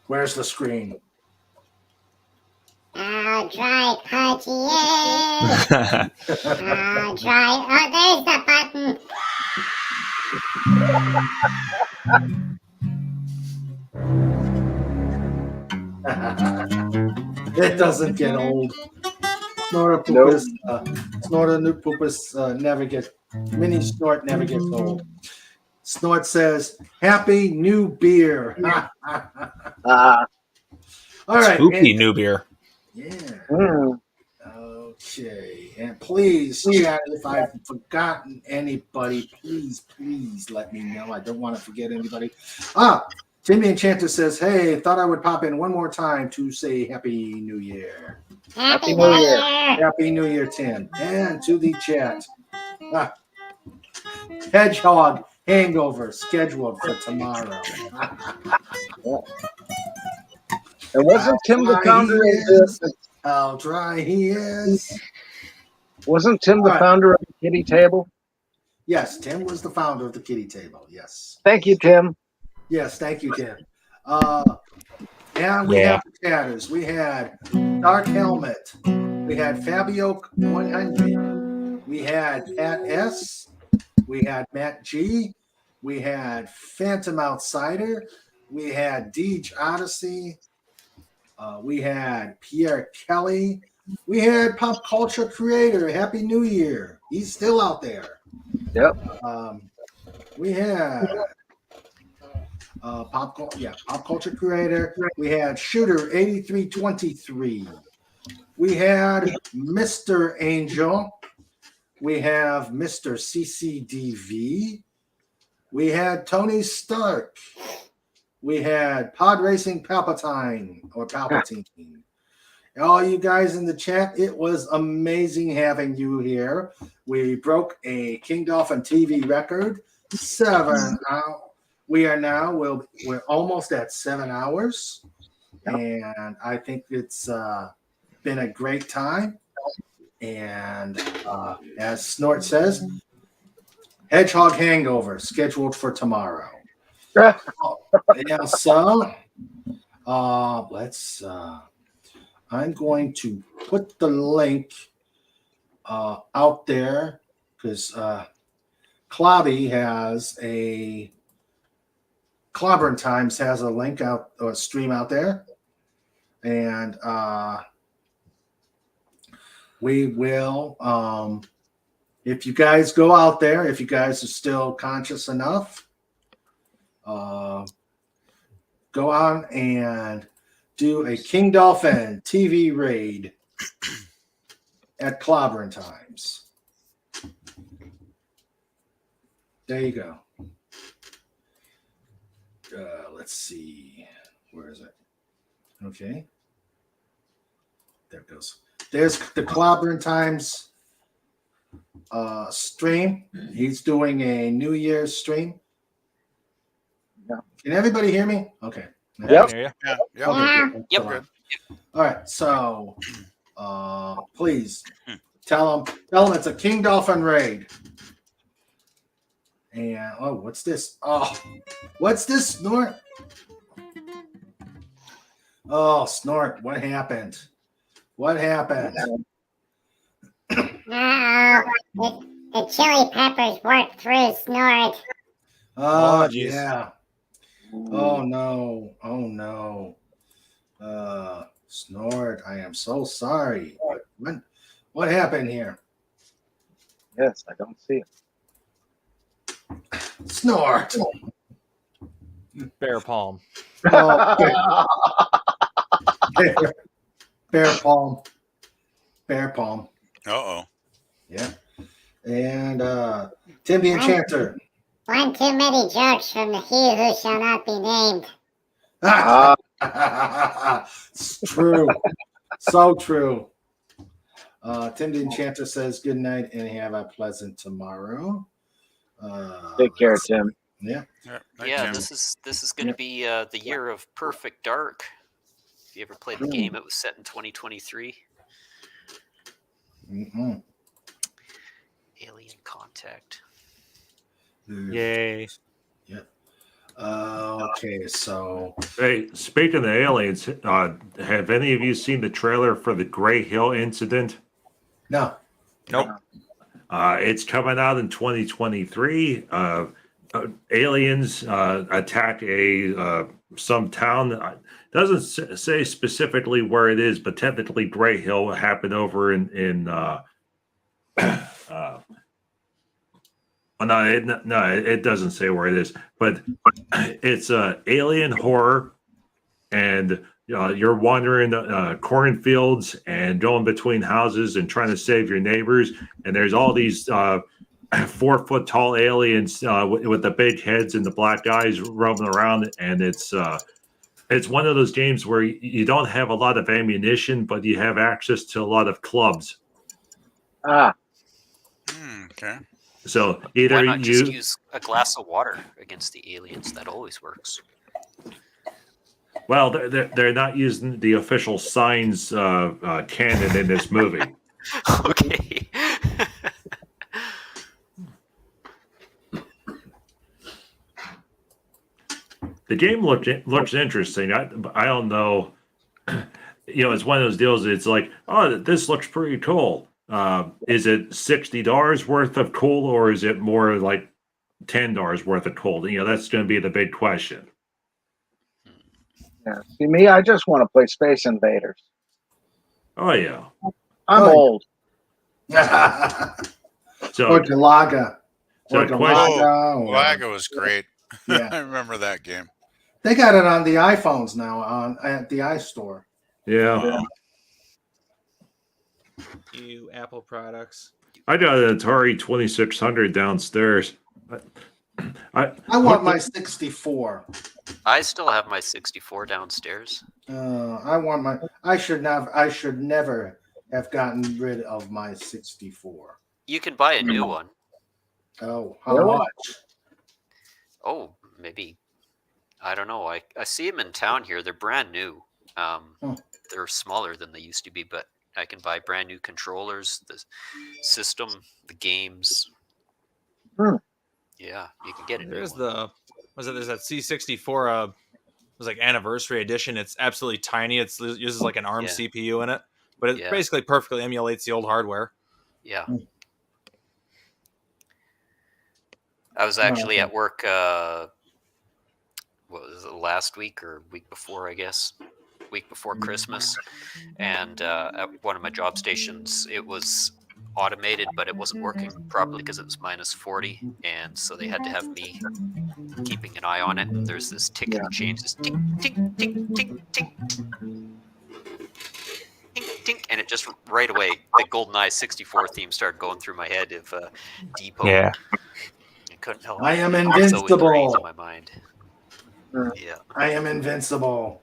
Where's the screen? I'll try, Pudgy. I'll try. Oh, there's the button. It doesn't get old. Snortopoopas, never gets. Mini Snort never gets old. Snort says, "Happy new beer." All right. Spooky new beer. Yeah. Okay. And please, chat, if I've forgotten anybody, please let me know. I don't want to forget anybody. Tim the Enchanter says, "Hey, thought I would pop in one more time to say Happy New Year." Happy New Year. Happy New Year, Tim. And to the chat. Hedgehog hangover scheduled for tomorrow. And wasn't Tim the founder of the... How dry he is. Wasn't Tim the founder of the kitty table? Yes, Tim was the founder of the kitty table. Yes. Thank you, Tim. Yes, thank you, Tim. And we have the chatters. We had Dark Helmet. We had Fabio 100. We had Pat S. We had Matt G. We had Phantom Outsider. We had Deej Odyssey. We had Pierre Kelly. We had Pop Culture Creator. Happy New Year. He's still out there. Yep. We had Pop Culture Creator. We had Shooter 8323. We had Mr. Angel. We have Mr. CCDV. We had Tony Stark. We had Pod Racing Palpatine. All you guys in the chat, it was amazing having you here. We broke a King Dolphin TV record, 7 hours. We're almost at 7 hours, and I think it's been a great time. And as Snort says, Hedgehog hangover scheduled for tomorrow. Yeah, so let's. I'm going to put the link out there because Clobby has a Clobbering Times has a link out or stream out there, and we will. If you guys go out there, if you guys are still conscious enough, go on and do a King Dolphin TV raid at Clobbering Times. There you go. Let's see. Where is it? Okay. There it goes. There's the Clobbering Times stream. He's doing a New Year's stream. Yeah. Can everybody hear me? Okay. Yep. Okay. Yep. All right. So, please tell them it's a King Dolphin raid. And what's this? What's this, Snort? Snort, what happened? What happened? The chili peppers worked through Snort. Oh, yeah. Oh no! Oh no! Snort, I am so sorry. What happened here? Yes, I don't see it. Snort. Bear palm. Oh, bear palm. Bear palm. Uh-oh. Yeah. And Tim the Enchanter. One too many jokes from the he who shall not be named. It's true. So true. Tim the Enchanter says good night and have a pleasant tomorrow. Take care, Tim. Yeah. Yeah, this is going to be the year of Perfect Dark. If you ever played the game, it was set in 2023. Mm-hmm. Alien Contact. Yay. Yeah. Okay, so Hey, speaking of aliens, have any of you seen the trailer for the Gray Hill incident? no. Nope. It's coming out in 2023. Aliens attack some town. Doesn't say specifically where it is, but technically Gray Hill happened over in it doesn't say where it is, but it's alien horror, and you're wandering cornfields and going between houses and trying to save your neighbors, and there's all these 4 foot tall aliens with the big heads and the black eyes roaming around, and it's one of those games where you don't have a lot of ammunition, but you have access to a lot of clubs. Okay. So either Why not just use a glass of water against the aliens? That always works. Well, they're not using the official signs canon in this movie. Okay. The game looks interesting. I don't know. It's one of those deals. It's like, oh, this looks pretty cool. Is it $60 worth of cool, or is it more like $10 worth of cool? That's going to be the big question. Yeah. See, me, I just want to play Space Invaders. Oh yeah. I'm old. So or Galaga. So or Galaga. Galaga was great. Yeah. I remember that game. They got it on the iPhones now at the iStore. Yeah. You Apple products. I got an Atari 2600 downstairs. I want my 64. I still have my 64 downstairs. I should never have gotten rid of my 64. You can buy a new one. Oh, how much? Oh, maybe. I don't know. I see them in town here. They're brand new. They're smaller than they used to be, but I can buy brand new controllers, the system, the games. Yeah, you can get it. There's there's that C64 was like anniversary edition. It's absolutely tiny. It uses like an ARM CPU in it, but it basically perfectly emulates the old hardware. Yeah. I was actually at work what was it, last week or week before, I guess. Week before Christmas, and at one of my job stations it was automated, but it wasn't working properly because it was -40, and so they had to have me keeping an eye on it. There's this tick in the change, this tick tick tick tick tick tick tick, and it just right away the GoldenEye 64 theme started going through my head of Depot. Yeah. I couldn't help. I am It's always invincible. in my mind. Yeah. I am invincible.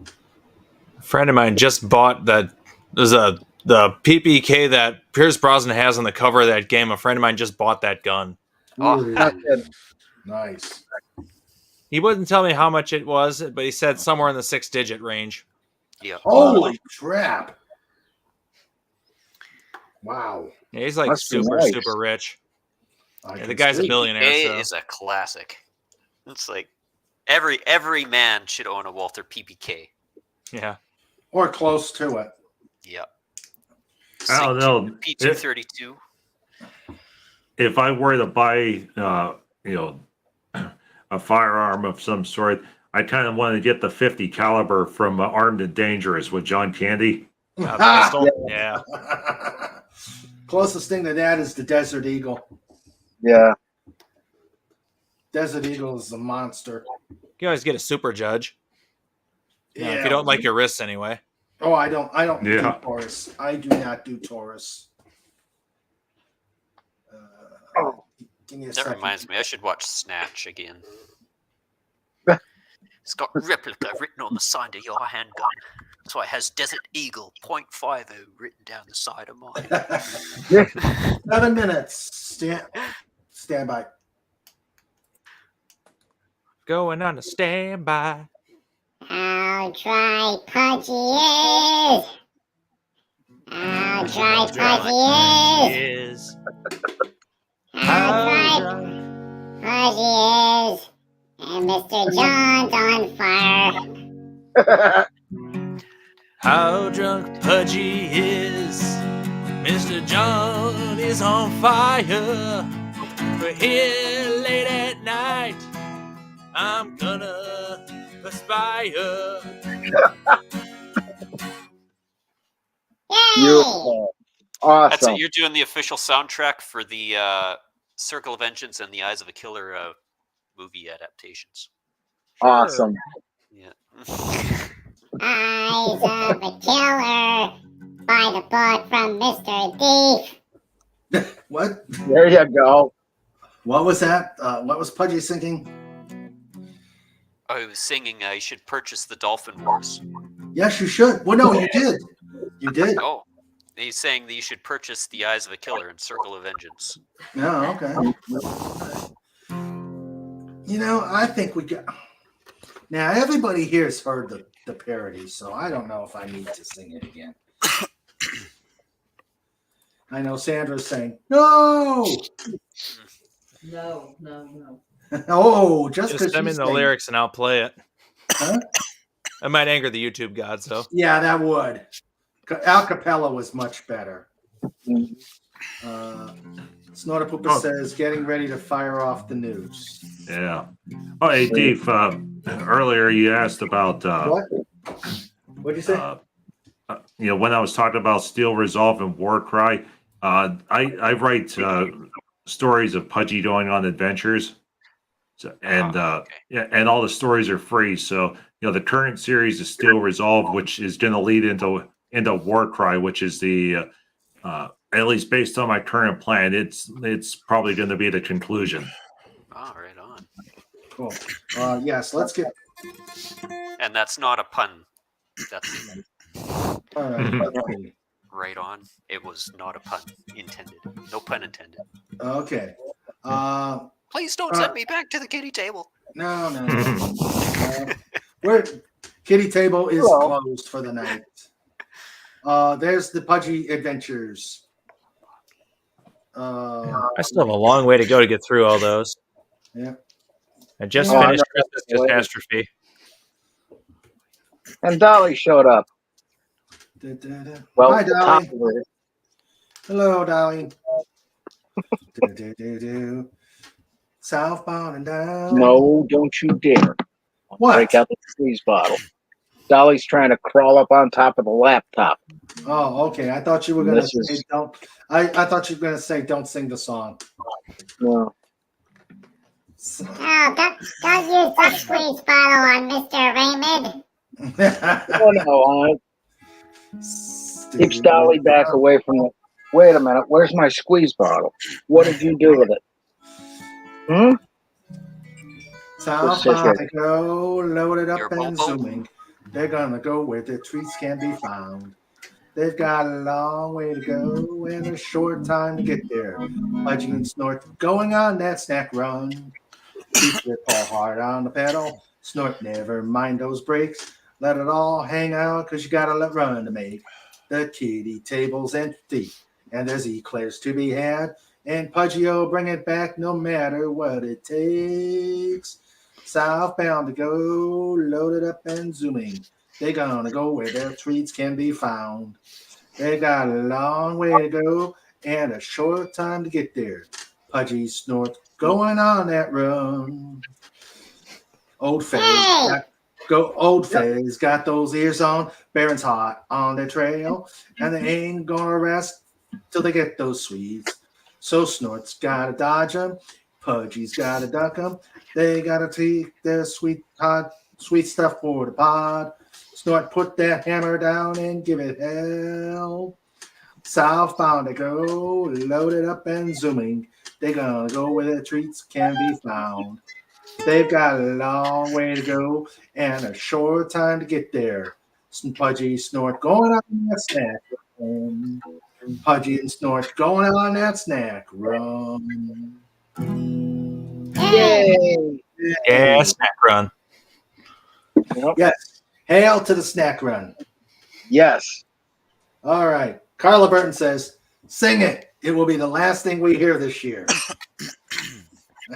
A friend of mine just bought the PPK that Pierce Brosnan has on the cover of that game. A friend of mine just bought that gun. Nice. He wouldn't tell me how much it was, but he said somewhere in the 6-digit range. Yeah. Holy crap! Wow. Yeah, he's like Must be super nice. super rich. Yeah, the guy's a billionaire. PPK So. is a classic. It's like every man should own a Walther PPK. Yeah. Or close to it. Yeah. I don't know. P232. If I were to buy, a firearm of some sort, I kind of wanted to get the 50 caliber from Armed and Dangerous with John Candy. Pistol? Yeah. Closest thing to that is the Desert Eagle. Yeah. Desert Eagle is a monster. You can always get a super judge. Yeah, if Yeah. you don't like your wrists anyway. Oh, I don't do Yeah. Taurus. I do not do Taurus. Give me a That second. reminds me, I should watch Snatch again. It's got replica written on the side of your handgun. That's why it has Desert Eagle .50 written down the side of mine. 7 minutes. Stand by. Going on a standby. How dry Pudgy is. How dry Pudgy is. How dry Pudgy is. And Mr. John's on fire. How drunk Pudgy is. Mr. John is on fire. We're here late at night. I'm gonna aspire. Beautiful. Awesome. That's it. You're doing the official soundtrack for the Circle of Vengeance and the Eyes of a Killer movie adaptations. Awesome. Yeah. Eyes of a Killer by the book from Mr. Thief. What? There you go. What was that? What was Pudgy singing? Oh, he was singing, you should purchase the Dolphin Wars. Yes, you should. Well, no, you did. You did. Oh, he's saying that you should purchase the Eyes of a Killer and Circle of Vengeance. No, okay. You know, I think we got. Now, everybody here has heard the parody, so I don't know if I need to sing it again. I know Sandra's saying, no! No. Oh, just because send me the lyrics and I'll play it. Huh? It might anger the YouTube gods, though. Yeah, that would. Al Capella was much better. Snortapoopa says, getting ready to fire off the news. Yeah. Oh, hey, Dave, earlier you asked about... What? What'd you say? When I was talking about Steel Resolve and Warcry, I write stories of Pudgy going on adventures. And all the stories are free. So, the current series is Steel Resolve, which is going to lead into Warcry, which is the... at least based on my current plan, it's probably going to be the conclusion. Oh, right on. Cool. Yes, let's get. And that's not a pun. That's right on. It was not a pun intended. No pun intended. Okay. Please don't send me back to the kitty table. No. Where kitty table is closed for the night. There's the Pudgy Adventures. I still have a long way to go to get through all those. Yeah. I just finished Christmas Catastrophe. And Dolly showed up. Well, hi, Dolly. Hello, Dolly. Southbound and down. No, don't you dare. What? Break out the squeeze bottle. Dolly's trying to crawl up on top of the laptop. Oh, okay. I thought you were going to say don't. I thought you were going to say don't sing the song. No. Oh, don't use the squeeze bottle on Mr. Raymond. No. Keeps Dolly back away from the. Wait a minute. Where's my squeeze bottle? What did you do with it? Southbound they go, loaded up and zooming. They're gonna go where the treats can be found. They've got a long way to go and a short time to get there. Pudgy and Snort going on that snack run. Keep your paw hard on the pedal. Snort, never mind those brakes. Let it all hang out, cause you gotta let run to make. The kitty table's empty, and there's eclairs to be had. And Pudgy'll bring it back no matter what it takes. Southbound to go, loaded up and zooming. They're gonna go where their treats can be found. They got a long way to go and a short time to get there. Pudgy Snort going on that run. Old Faye's got those ears on. Baron's hot on their trail, and they ain't gonna rest till they get those sweets. So Snort's gotta dodge 'em, Pudgy's gotta duck 'em. They gotta take their sweet stuff for the pod. Snort put that hammer down and give it hell. Southbound they go, loaded up and zooming. They're gonna go where the treats can be found. They've got a long way to go and a short time to get there. Pudgy Snort going on that snack run. Pudgy and Snort going on that snack run. Yay! Yeah, snack run. Yep. Yes. Hail to the snack run. Yes. All right. Carla Burton says, sing it. It will be the last thing we hear this year.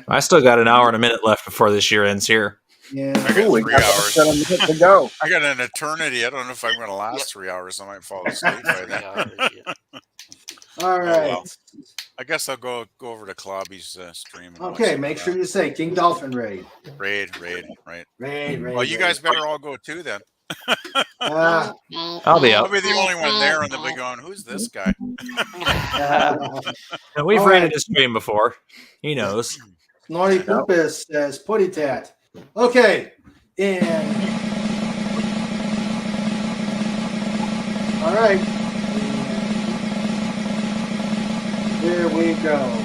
I still got an hour and a minute left before this year ends here. Yeah. I got 3 hours. Got a minute to go. I got an eternity. I don't know if I'm going to last 3 hours. I might fall asleep by then. All right. Oh, well. I guess I'll go over to Klobby's stream. And Okay, make sure you say King Dolphin Raid. Raid, right. Raid. Well, you guys better all go too then. I'll be out. I'll be the only one there, and they'll be going, "Who's this guy?" We've raided his stream before. He knows. Snorty Poopus says Putty Tat. Okay, and all right, here we go.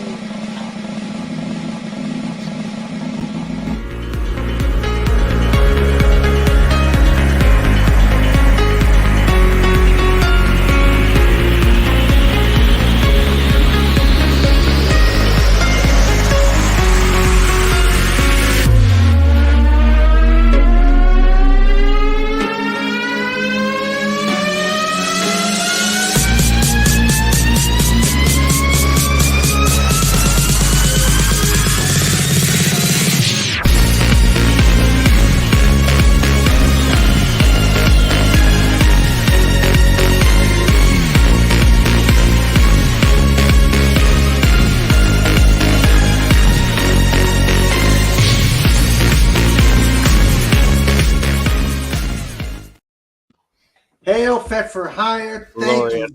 Hail Fet for Hire. Thank you.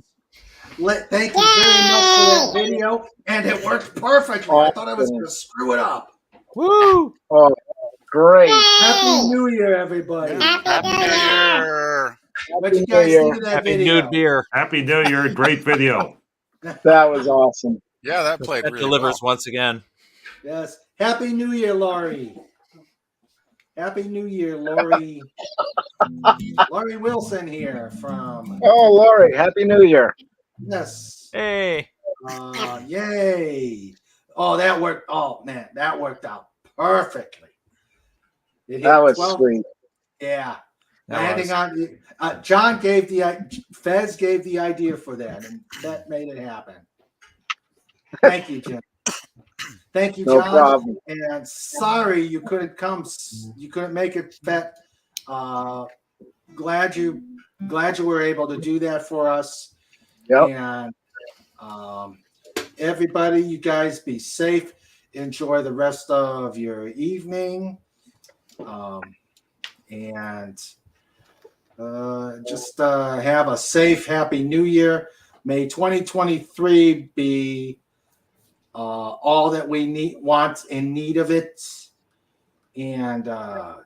Thank you very much for that video. And it worked perfectly. I thought I was going to screw it up. Woo! Oh, great. Happy New Year, everybody. Happy New Year. What you guys think of that Happy video? nude beer. Happy New Year. Great video. That was awesome. Yeah, that played That really delivers well. once again. Yes. Happy New Year, Laurie. Happy New Year, Laurie. Laurie Wilson here from. Oh, Laurie, Happy New Year. Yes. Hey. Yay. Oh, that worked. Oh, man, that worked out perfectly. It hit That was 12. sweet. Yeah. That Landing on John gave Fez gave the idea for that, and that made it happen. Thank you, Jim. Thank you, No John. problem. And sorry you couldn't come. You couldn't make it, Fet. Glad you were able to do that for us. Yep. And everybody, you guys be safe. Enjoy the rest of your evening. And just have a safe, happy New Year. May 2023 be all that we want and need of it. And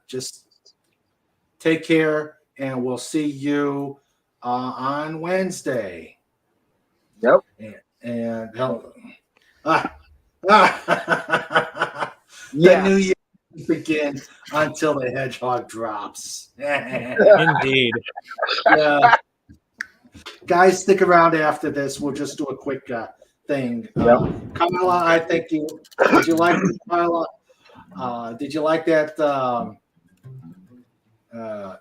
just take care, and we'll see you on Wednesday. Yep. And the Yeah. new year doesn't begin until the hedgehog drops. Indeed. Yeah. Guys, stick around after this. We'll just do a quick thing. Kamala, I think did you like it, Kamala? Did you like that?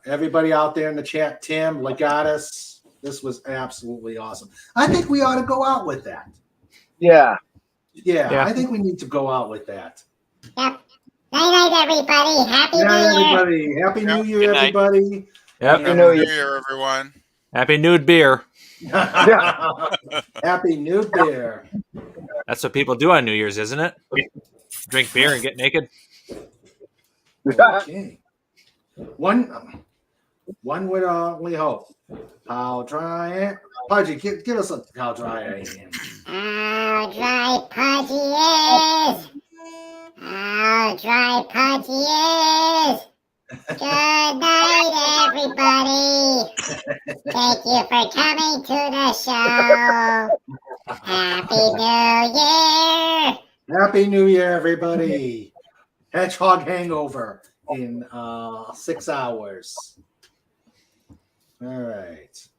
Everybody out there in the chat, Tim, Legatus, this was absolutely awesome. I think we ought to go out with that. Yeah. Yeah, I think we need to go out with that. Yep. Night, everybody. Happy Good night, New Year. everybody. Happy New Year, Good night. everybody. Yep. Happy New Year, everyone. Happy nude beer. Happy New Year. That's what people do on New Year's, isn't it? Drink beer and get naked. Okay. One would only hope. How dry it. Pudgy, give us a how dry I am. How dry Pudgy is. How dry Pudgy is. Good night, everybody. Thank you for coming to the show. Happy New Year. Happy New Year, everybody. Hedgehog hangover in 6 hours. All right.